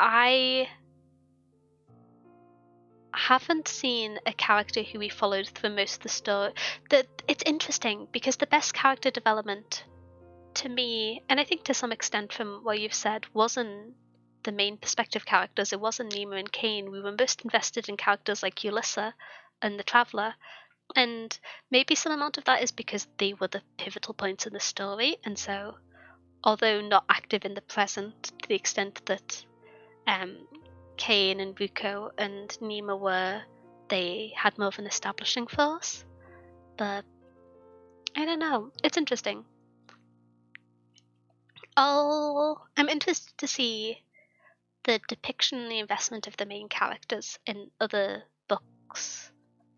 I haven't seen a character who we followed through most of the story. It's interesting because the best character development to me, and I think to some extent from what you've said, wasn't the main perspective characters, it wasn't Nemo and Cain. We were most invested in characters like Ulysses and the Traveller. And maybe some amount of that is because they were the pivotal points in the story. And so, although not active in the present to the extent that Cain and Ruko and Nemo were, they had more of an establishing force. But I don't know. It's interesting. I'm interested to see the depiction and the investment of the main characters in other books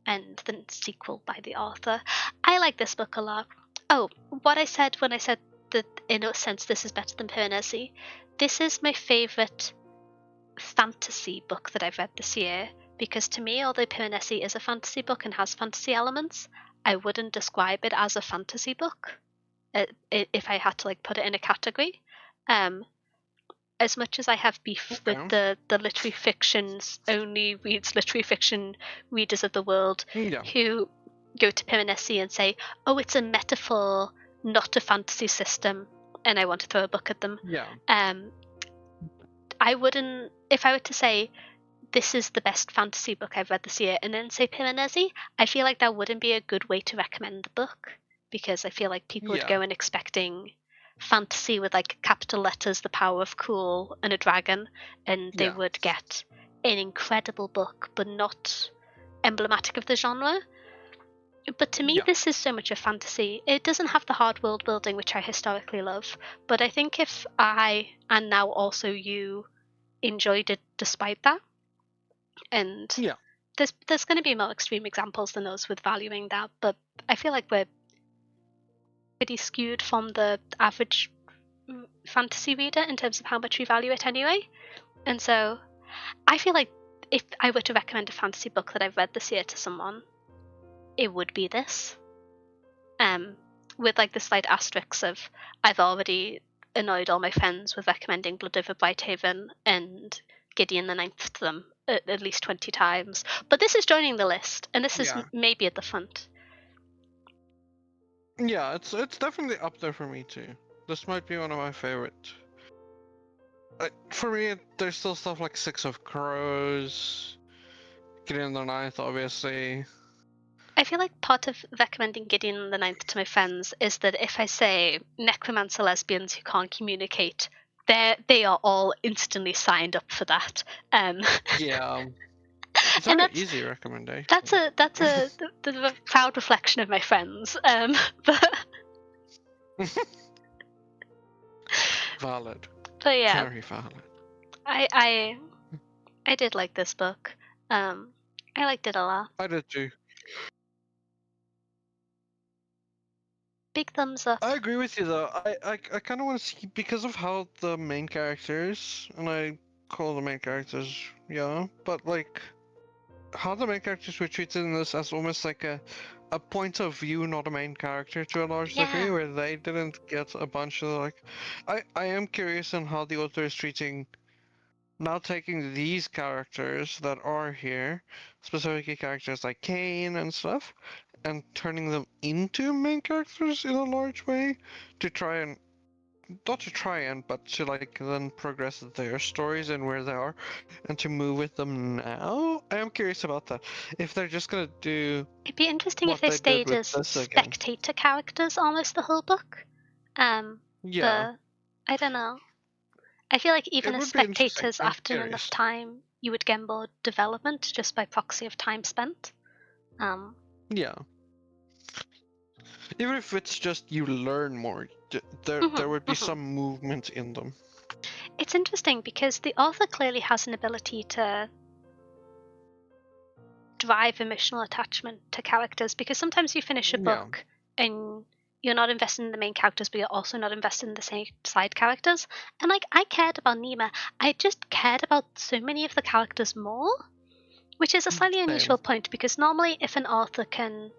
and the sequel by the author. I like this book a lot. Oh, what I said when I said that in a sense this is better than Piranesi, this is my favourite fantasy book that I've read this year, because to me, although Piranesi is a fantasy book and has fantasy elements, I wouldn't describe it as a fantasy book if I had to like put it in a category. As much as I have beef with the literary fictions, only reads literary fiction readers of the world who go to Piranesi and say, oh, it's a metaphor, not a fantasy system, and I want to throw a book at them. I wouldn't, if I were to say, this is the best fantasy book I've read this year, and then say Piranesi, I feel like that wouldn't be a good way to recommend the book, because I feel like people would go in expecting fantasy with like capital letters, the power of cool, and a dragon, and they would get an incredible book, but not emblematic of the genre. But to me, this is so much a fantasy. It doesn't have the hard world building, which I historically love, but I think if I, and now also you, enjoyed it despite that, and there's going to be more extreme examples than those with valuing that, but I feel like we're pretty skewed from the average fantasy reader in terms of how much we value it anyway. And so I feel like if I were to recommend a fantasy book that I've read this year to someone, it would be this. With like the slight asterisks of I've already annoyed all my friends with recommending Blood Over Brighthaven and Gideon the Ninth to them at least 20 times. But this is joining the list, and this is maybe at the front. Yeah, it's definitely up there for me too. This might be one of my favorite. For me, there's still stuff like Six of Crows, Gideon the Ninth, obviously. I feel like part of recommending Gideon the Ninth to my friends is that if I say necromancer lesbians who can't communicate, they are all instantly signed up for that. Yeah. It's a very easy recommendation. That's the proud reflection of my friends. But valid. But yeah, very valid. I did like this book. I liked it a lot. I did too. Big thumbs up. I agree with you though. I kind of want to see, because of how the main characters, and I call the main characters, but like how the main characters were treated in this as almost like a point of view, not a main character to a large degree, where they didn't get a bunch of like. I am curious on how the author is treating, now taking these characters that are here, specifically characters like Cain and stuff, and turning them into main characters in a large way to try and but to like then progress their stories and where they are and to move with them now. I am curious about that. If they're just gonna do, it'd be interesting if they stayed as spectator characters almost the whole book. But I don't know. I feel like even as spectators, after enough time, you would get more development just by proxy of time spent. Yeah. Even if it's just you learn more, there would be some movement in them. It's interesting because the author clearly has an ability to drive emotional attachment to characters, because sometimes you finish a book and you're not invested in the main characters, but you're also not invested in the side characters. And like, I cared about Nima. I just cared about so many of the characters more, which is a slightly unusual point, because normally if an author can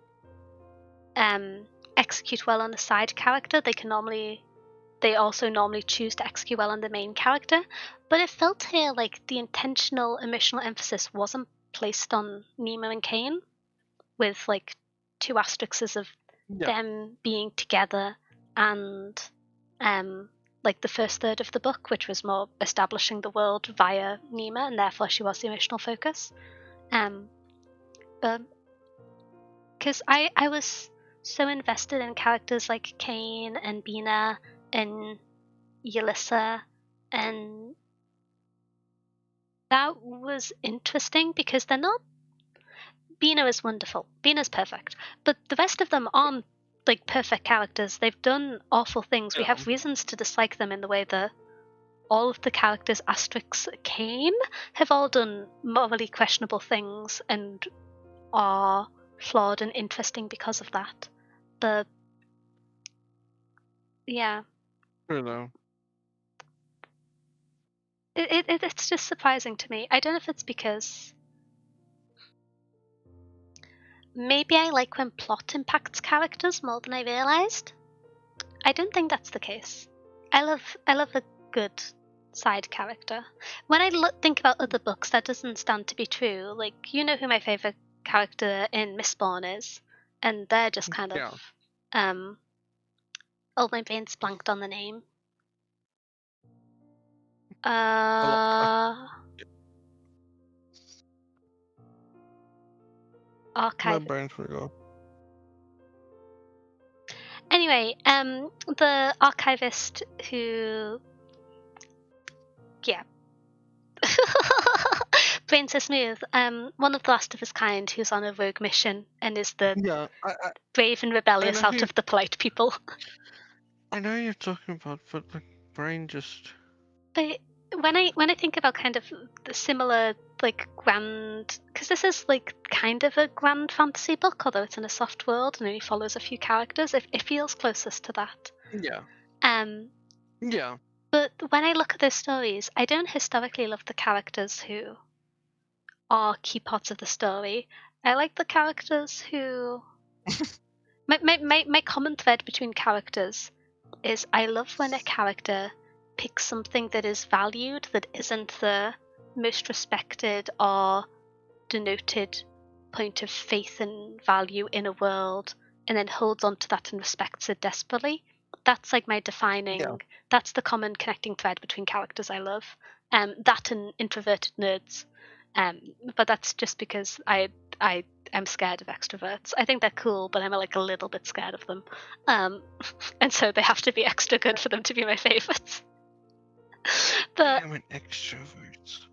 execute well on a side character, they also normally choose to execute well on the main character. But it felt here like the intentional emotional emphasis wasn't placed on Nemo and Cain, with like 2 asterisks of them being together and like the first third of the book, which was more establishing the world via Nima, and therefore she was the emotional focus. Because I was so invested in characters like Cain and Bina and Yelissa, and that was interesting because they're not. Bina is wonderful. Bina's perfect, but the rest of them aren't like perfect characters. They've done awful things. We Yeah. have reasons to dislike them in the way that all of the characters asterisks Cain have all done morally questionable things and are flawed and interesting because of that. But yeah, True though. it's just surprising to me. I don't know if it's because maybe I like when plot impacts characters more than I realized. I don't think that's the case. I love a good side character. When I think about other books, that doesn't stand to be true. Like, you know who my favorite character in Mistborn is, and they're just kind of oh, my brain's blanked on the name. My Archive. brain forgot. Anyway, the archivist who, yeah, brain so smooth. One of the last of his kind who's on a rogue mission and is the Yeah, brave and rebellious know out who- of the polite people. I know you're talking about, but the brain just. But when I think about kind of the similar like grand, because this is like kind of a grand fantasy book, although it's in a soft world and only follows a few characters, it feels closest to that. Yeah. Yeah. Yeah. But when I look at those stories, I don't historically love the characters who are key parts of the story. I like the characters who. My common thread between characters is I love when a character picks something that is valued that isn't the most respected or denoted point of faith and value in a world and then holds on to that and respects it desperately. That's like my defining, that's the common connecting thread between characters I love. That and introverted nerds. But that's just because I'm scared of extroverts. I think they're cool, but I'm like a little bit scared of them. And so they have to be extra good for them to be my favorites. But I'm an extrovert.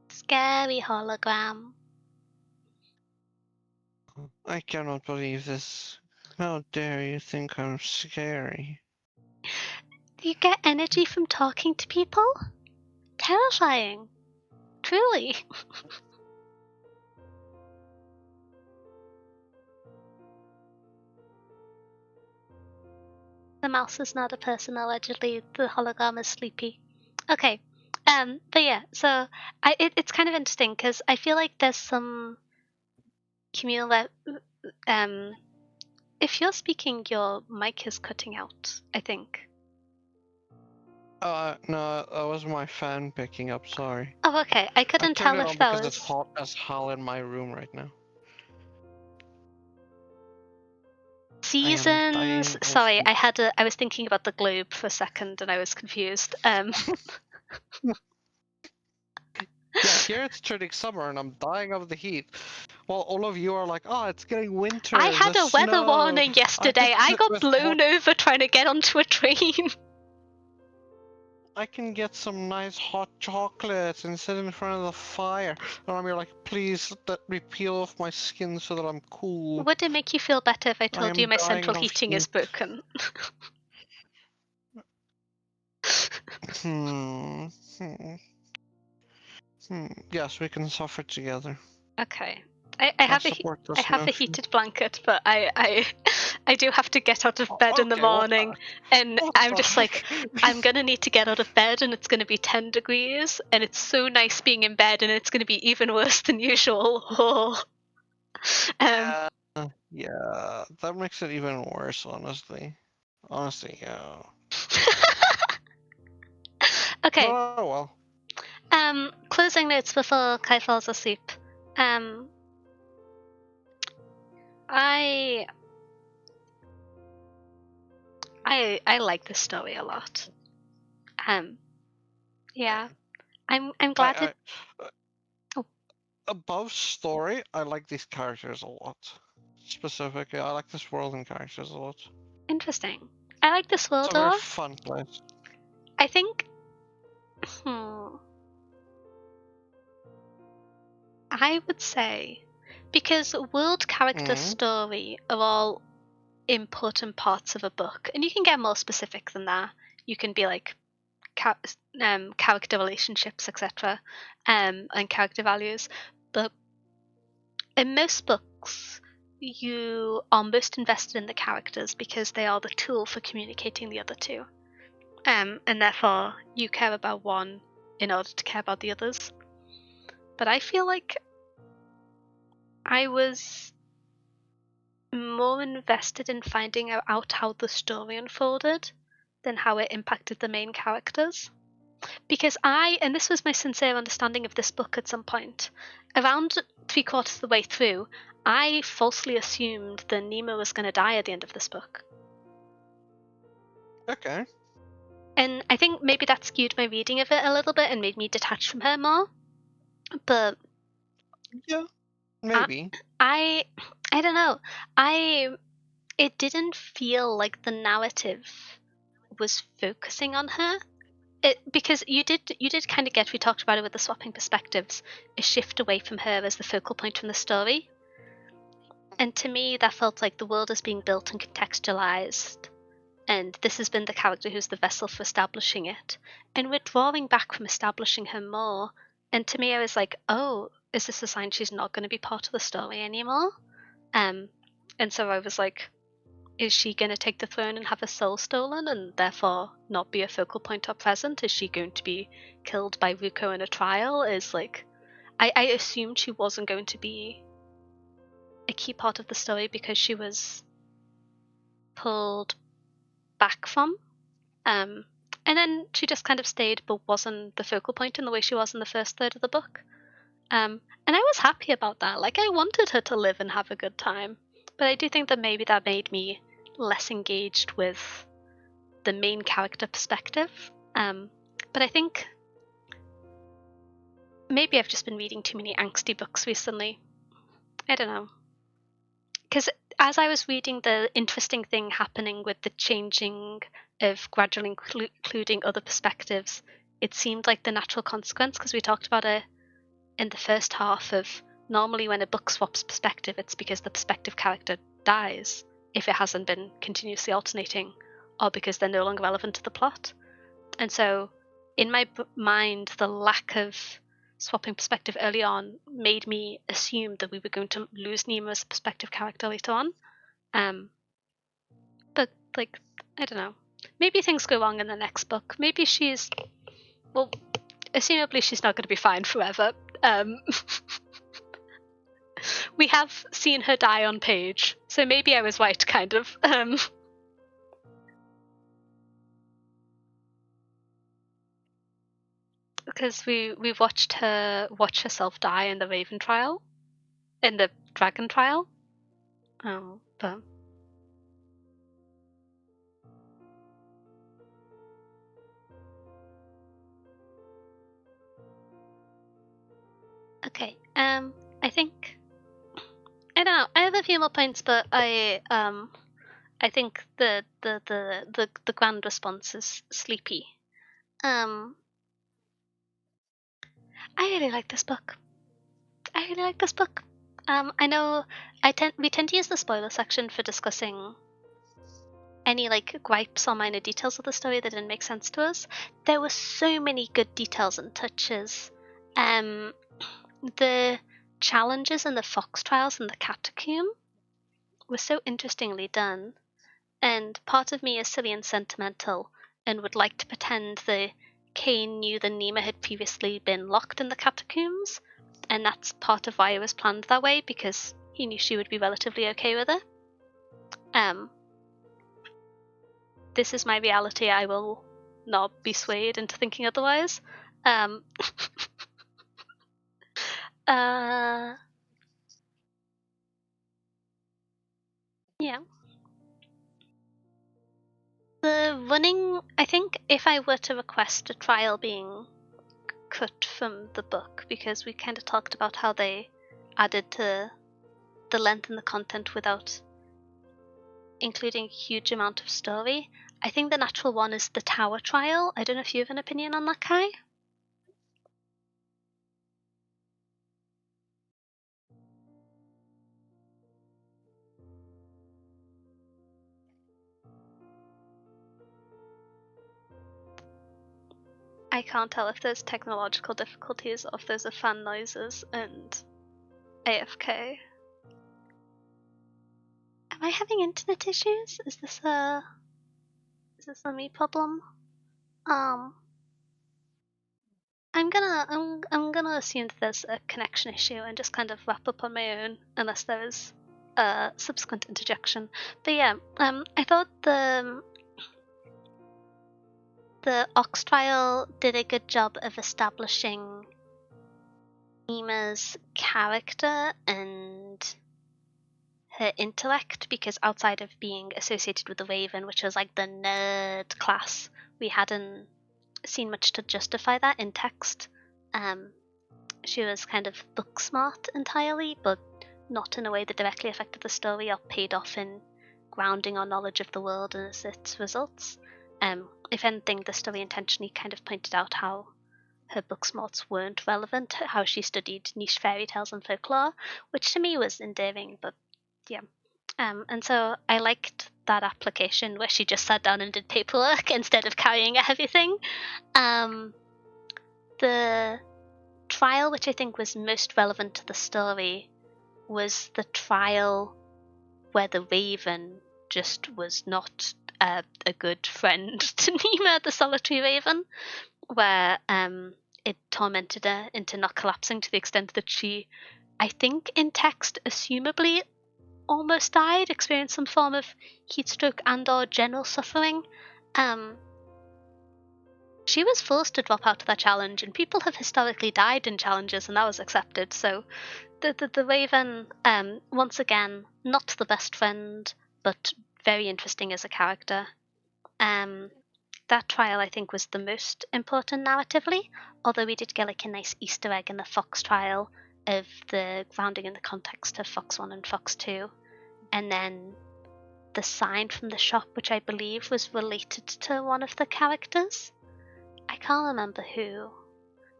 Scary hologram. I cannot believe this. How dare you think I'm scary? You get energy from talking to people? Terrifying. Truly. The mouse is not a person, allegedly. The hologram is sleepy. Okay. But yeah, so it's kind of interesting because I feel like there's some communal. If you're speaking, your mic is cutting out, I think. No, that was my fan picking up, sorry. Oh, okay. I I couldn't turned tell it if on that because it's was. hot as hell in my room right now. Seasons. Sorry, I was thinking about the globe for a second and I was confused. Yeah, here it's turning summer and I'm dying of the heat. While all of you are like, oh, it's getting winter. I had the a weather snow. warning yesterday. I sit got with blown over trying to get onto a train. I can get some nice hot chocolates and sit in front of the fire. And I'm here like, please let me peel off my skin so that I'm cool. Would it make you feel better if I I told am you my dying central of heating is heat. broken? Yes, we can suffer together. Okay. I have support I this have a notion. heated blanket, but I do have to get out of bed in the Okay, what the- morning, and what I'm the just like, heck? I'm gonna need to get out of bed, and it's gonna be 10 degrees, and it's so nice being in bed, and it's gonna be even worse than usual. Yeah, yeah, that makes it even worse, honestly. Honestly, yeah. Okay. Oh well. Closing notes before Kai falls asleep. I I like this story a lot. Yeah, I'm glad I, it. I Oh, above story, I like these characters a lot. Specifically, I like this world and characters a lot. interesting. I like this It's world a a very lot. fun place. I think. Hmm. I would say because world, character, Mm. story are all important parts of a book, and you can get more specific than that. You can be like character relationships, etc., and character values. But in most books, you are most invested in the characters because they are the tool for communicating the other two, and therefore you care about one in order to care about the others. But I feel like I was more invested in finding out how the story unfolded than how it impacted the main characters. Because and this was my sincere understanding of this book at some point, around 3/4 of the way through, I falsely assumed that Nemo was going to die at the end of this book. Okay. And I think maybe that skewed my reading of it a little bit and made me detached from her more. But Yeah. I, Maybe. I, I don't know. It didn't feel like the narrative was focusing on her. Because you did kind of get, we talked about it with the swapping perspectives, a shift away from her as the focal point from the story. And to me, that felt like the world is being built and contextualized, and this has been the character who's the vessel for establishing it. And we're drawing back from establishing her more. And to me, I was like, oh, is this a sign she's not going to be part of the story anymore? And so I was like, is she going to take the throne and have her soul stolen and therefore not be a focal point or present? Is she going to be killed by Ruko in a trial? Is like, I assumed she wasn't going to be a key part of the story because she was pulled back from. Um, and then she just kind of stayed but wasn't the focal point in the way she was in the first third of the book. And I was happy about that. Like, I wanted her to live and have a good time. But I do think that maybe that made me less engaged with the main character perspective. But I think maybe I've just been reading too many angsty books recently. I don't know. Because as I was reading, the interesting thing happening with the changing of gradually including other perspectives, it seemed like the natural consequence, because we talked about it in the first half of normally when a book swaps perspective, it's because the perspective character dies if it hasn't been continuously alternating, or because they're no longer relevant to the plot. And so in my mind, the lack of swapping perspective early on made me assume that we were going to lose Nemo as a perspective character later on. But like, I don't know. Maybe things go wrong in the next book. Maybe she's, well, assumably she's not going to be fine forever. We have seen her die on page, so maybe I was right, kind of. Because we watched her watch herself die in the Raven trial, in the Dragon trial. But okay. I think I don't know. I have a few more points, but I think the grand response is sleepy. Um, I really like this book. I really like this book. I know we tend to use the spoiler section for discussing any like gripes or minor details of the story that didn't make sense to us. There were so many good details and touches. The challenges in the fox trials and the catacomb were so interestingly done. And part of me is silly and sentimental and would like to pretend that Kane knew that Nima had previously been locked in the catacombs, and that's part of why it was planned that way, because he knew she would be relatively okay with it. This is my reality. I will not be swayed into thinking otherwise. Um, uh, yeah. The running, I think if I were to request a trial being cut from the book, because we kind of talked about how they added to the length and the content without including a huge amount of story, I think the natural one is the tower trial. I don't know if you have an opinion on that, Kai? I can't tell if there's technological difficulties or if there's a fan noises and AFK. Am I having internet issues? Is this a me problem? I'm gonna assume that there's a connection issue and just kind of wrap up on my own unless there is a subsequent interjection. But yeah, I thought the Ox trial did a good job of establishing Nima's character and her intellect, because outside of being associated with the Raven, which was like the nerd class, we hadn't seen much to justify that in text. She was kind of book smart entirely, but not in a way that directly affected the story or paid off in grounding our knowledge of the world as its results. If anything, the story intentionally kind of pointed out how her book smarts weren't relevant, how she studied niche fairy tales and folklore, which to me was endearing, but yeah. And so I liked that application where she just sat down and did paperwork instead of carrying a heavy thing. The trial which I think was most relevant to the story was the trial where the Raven just was not a good friend to Nima, the solitary Raven, where it tormented her into not collapsing to the extent that she, I think in text, assumably almost died, experienced some form of heat stroke and or general suffering. She was forced to drop out of that challenge, and people have historically died in challenges, and that was accepted. So the Raven, once again, not the best friend, but very interesting as a character. That trial, I think, was the most important narratively, although we did get like a nice Easter egg in the Fox trial of the grounding in the context of Fox 1 and Fox 2. And then the sign from the shop, which I believe was related to one of the characters. I can't remember who.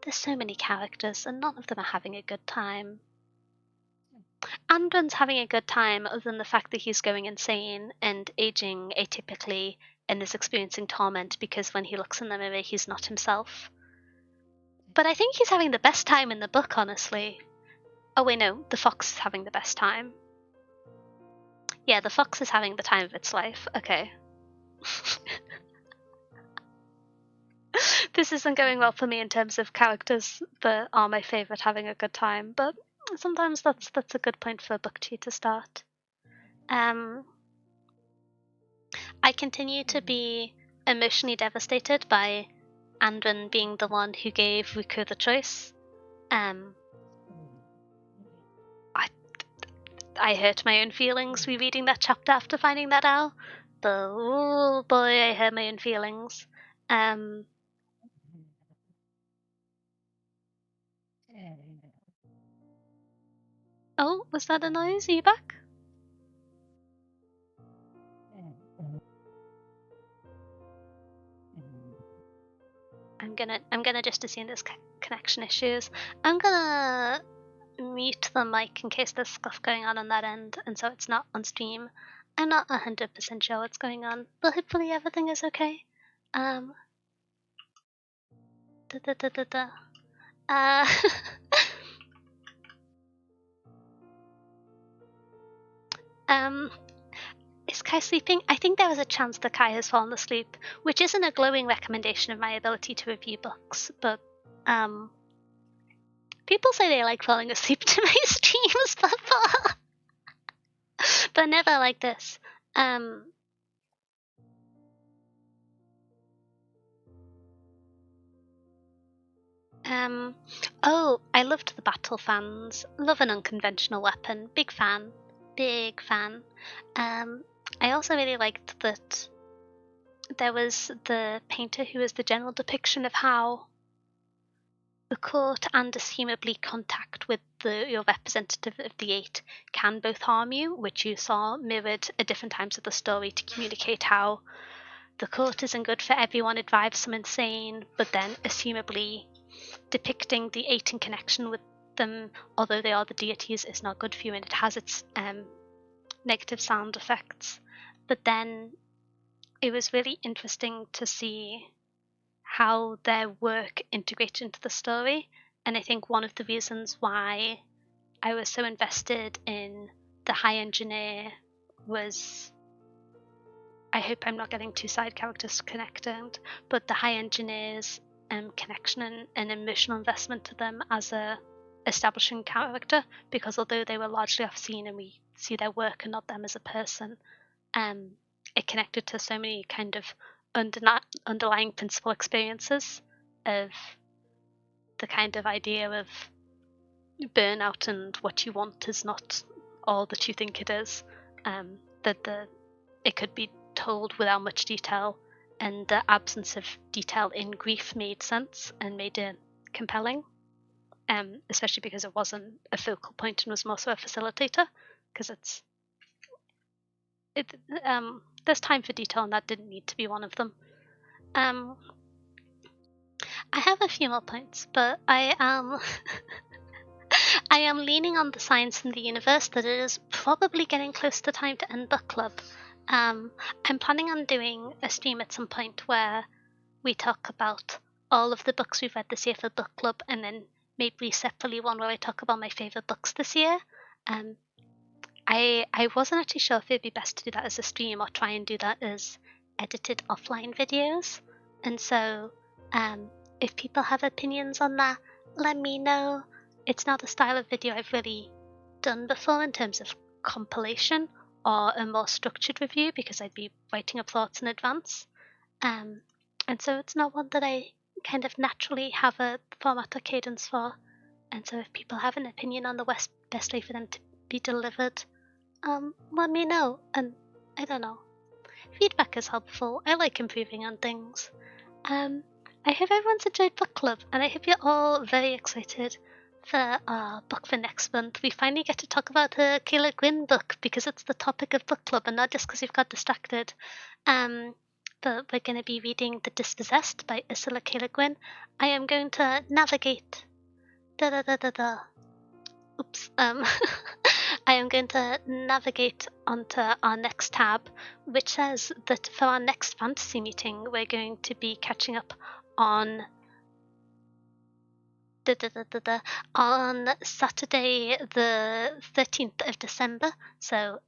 There's so many characters, and none of them are having a good time. Andron's having a good time, other than the fact that he's going insane and aging atypically and is experiencing torment because when he looks in the mirror, he's not himself. But I think he's having the best time in the book, honestly. Oh wait, no, the fox is having the best time. Yeah, the fox is having the time of its life. Okay. This isn't going well for me in terms of characters that are my favourite having a good time, but sometimes that's a good point for a book to start. I continue to be emotionally devastated by Andron being the one who gave Riku the choice. I hurt my own feelings rereading that chapter after finding that out. But oh boy, I hurt my own feelings. Oh, was that a noise? Are you back? I'm gonna just assume there's connection issues. I'm gonna mute the mic in case there's stuff going on that end, and so it's not on stream. I'm not 100% sure what's going on, but hopefully everything is okay. Is Kai sleeping? I think there is a chance that Kai has fallen asleep, which isn't a glowing recommendation of my ability to review books, but people say they like falling asleep to my streams, but never like this. Oh, I loved the battle fans. Love an unconventional weapon. Big fan. Big fan. I also really liked that there was the painter who was the general depiction of how the court and assumably contact with your representative of the Eight can both harm you, which you saw mirrored at different times of the story to communicate how the court isn't good for everyone, it drives some insane, but then assumably depicting the Eight in connection with them, although they are the deities, is not good for you, and it has its negative sound effects. But then it was really interesting to see how their work integrated into the story, and I think one of the reasons why I was so invested in the High Engineer was, I hope I'm not getting two side characters connected, but the High Engineer's connection and emotional investment to them as a establishing character, because although they were largely off scene and we see their work and not them as a person, it connected to so many kind of underlying principal experiences of the kind of idea of burnout and what you want is not all that you think it is. That it could be told without much detail, and the absence of detail in grief made sense and made it compelling. Especially because it wasn't a focal point and was more so a facilitator, because there's time for detail and that didn't need to be one of them. I have a few more points, but I am I am leaning on the science in the universe that it is probably getting close to time to end book club. I'm planning on doing a stream at some point where we talk about all of the books we've read this year for book club, and then maybe separately one where I talk about my favourite books this year. I wasn't actually sure if it'd be best to do that as a stream or try and do that as edited offline videos. And so if people have opinions on that, let me know. It's not the style of video I've really done before in terms of compilation or a more structured review, because I'd be writing up thoughts in advance. And so it's not one that I kind of naturally have a format or cadence for. And so if people have an opinion on the best way for them to be delivered, let me know. And I don't know. Feedback is helpful. I like improving on things. I hope everyone's enjoyed book club, and I hope you're all very excited for our book for next month. We finally get to talk about the Kayla Gwyn book because it's the topic of book club, and not just because we've got distracted. But we're going to be reading The Dispossessed by Ursula K. Le Guin. I am going to navigate. Oops. I am going to navigate onto our next tab, which says that for our next fantasy meeting, we're going to be catching up on on Saturday the 13th of December, so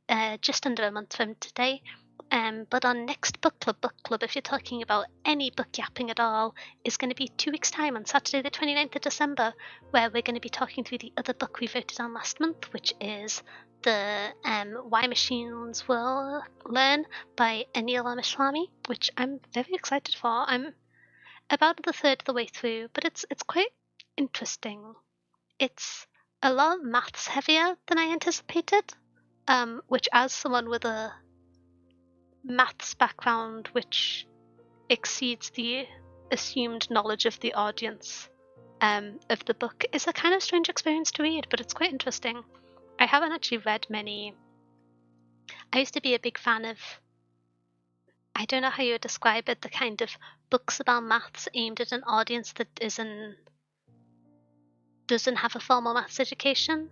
just under a month from today. But our next book club, if you're talking about any book yapping at all, is going to be 2 weeks' time on Saturday the 29th of December, where we're going to be talking through the other book we voted on last month, which is the Why Machines Will Learn by Anil Rameswamy, which I'm very excited for. I'm about the third of the way through, but it's quite interesting. It's a lot maths heavier than I anticipated, which, as someone with a maths background which exceeds the assumed knowledge of the audience of the book, is a kind of strange experience to read, but it's quite interesting. I haven't actually read many. I used to be a big fan of, I don't know how you would describe it, the kind of books about maths aimed at an audience that doesn't have a formal maths education.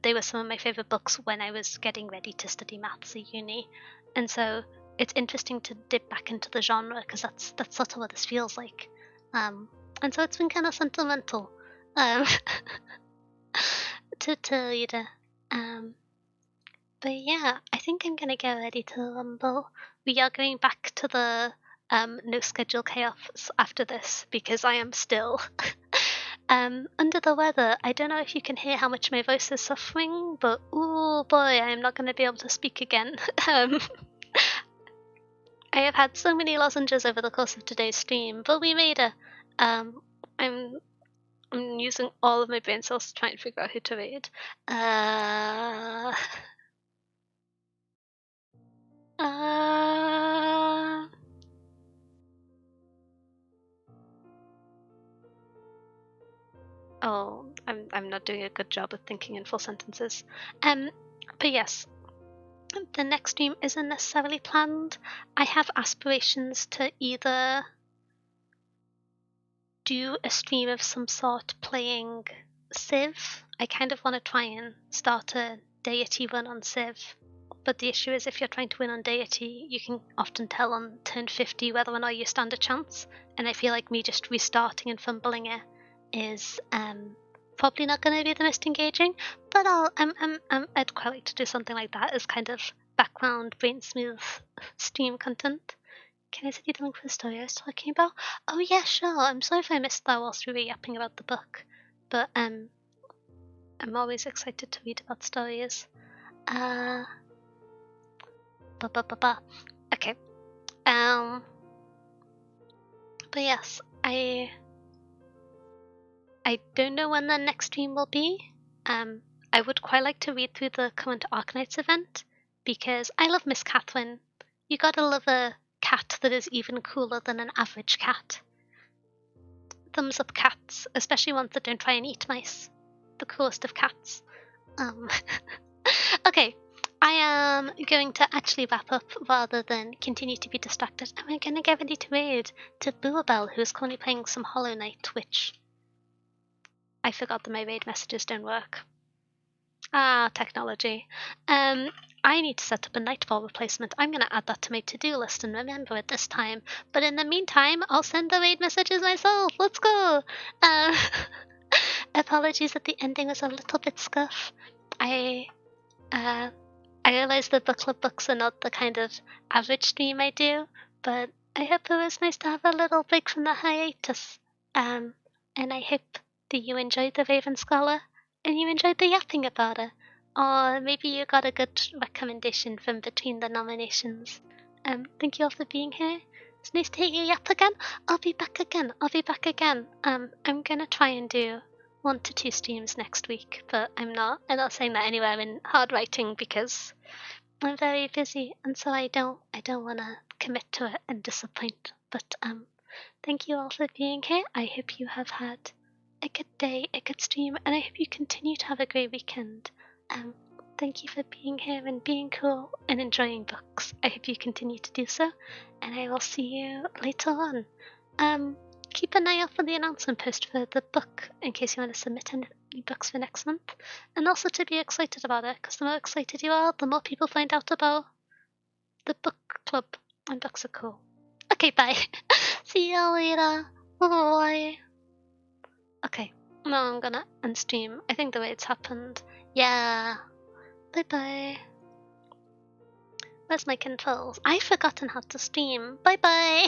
They were some of my favourite books when I was getting ready to study maths at uni, and so it's interesting to dip back into the genre because that's sort of what this feels like, and so it's been kind of sentimental to read it. But yeah, I think I'm gonna get ready to rumble. We are going back to the no schedule chaos after this because I am still under the weather. I don't know if you can hear how much my voice is suffering, but oh boy, I am not going to be able to speak again. I have had so many lozenges over the course of today's stream, but we made it. I'm using all of my brain cells to try and figure out who to read. Oh, I'm not doing a good job of thinking in full sentences. But yes, the next stream isn't necessarily planned. I have aspirations to either do a stream of some sort playing Civ. I kind of want to try and start a deity run on Civ. But the issue is, if you're trying to win on deity, you can often tell on turn 50 whether or not you stand a chance. And I feel like me just restarting and fumbling it is probably not going to be the most engaging. But I'd quite like to do something like that as kind of background brain smooth stream content. Can I send you the link for the story I was talking about? Oh yeah, sure. I'm sorry if I missed that whilst we were yapping about the book. But I'm always excited to read about stories. Okay. But yes, I don't know when the next stream will be. I would quite like to read through the current Arknights event because I love Miss Catherine. You gotta love a cat that is even cooler than an average cat. Thumbs up cats, especially ones that don't try and eat mice. The coolest of cats. Okay, I am going to actually wrap up rather than continue to be distracted. And we're going to get ready to raid to Booabel, who is currently playing some Hollow Knight, which I forgot that my raid messages don't work. Ah, technology. I need to set up a Nightfall replacement. I'm going to add that to my to-do list and remember it this time. But in the meantime, I'll send the raid messages myself. Let's go! Apologies that the ending was a little bit scuff. I realize that book club books are not the kind of average stream I do, but I hope it was nice to have a little break from the hiatus. And I hope that you enjoyed the Raven Scholar and you enjoyed the yapping about it. Or maybe you got a good recommendation from between the nominations. Thank you all for being here. It's nice to hear you yap again. I'll be back again. I'm gonna try and do 1 to 2 streams next week, but I'm not saying that anywhere in hard writing because I'm very busy, and so I don't want to commit to it and disappoint. But thank you all for being here. I hope you have had a good day, a good stream, and I hope you continue to have a great weekend. Thank you for being here and being cool and enjoying books. I hope you continue to do so, and I will see you later on. Keep an eye out for the announcement post for the book in case you want to submit any books for next month, and also to be excited about it, because the more excited you are, the more people find out about the book club, and books are cool. Okay, bye. See you later. Bye. Okay, now I'm gonna unstream. I think the way it's happened. Yeah. Bye bye. Where's my controls? I've forgotten how to stream. Bye bye.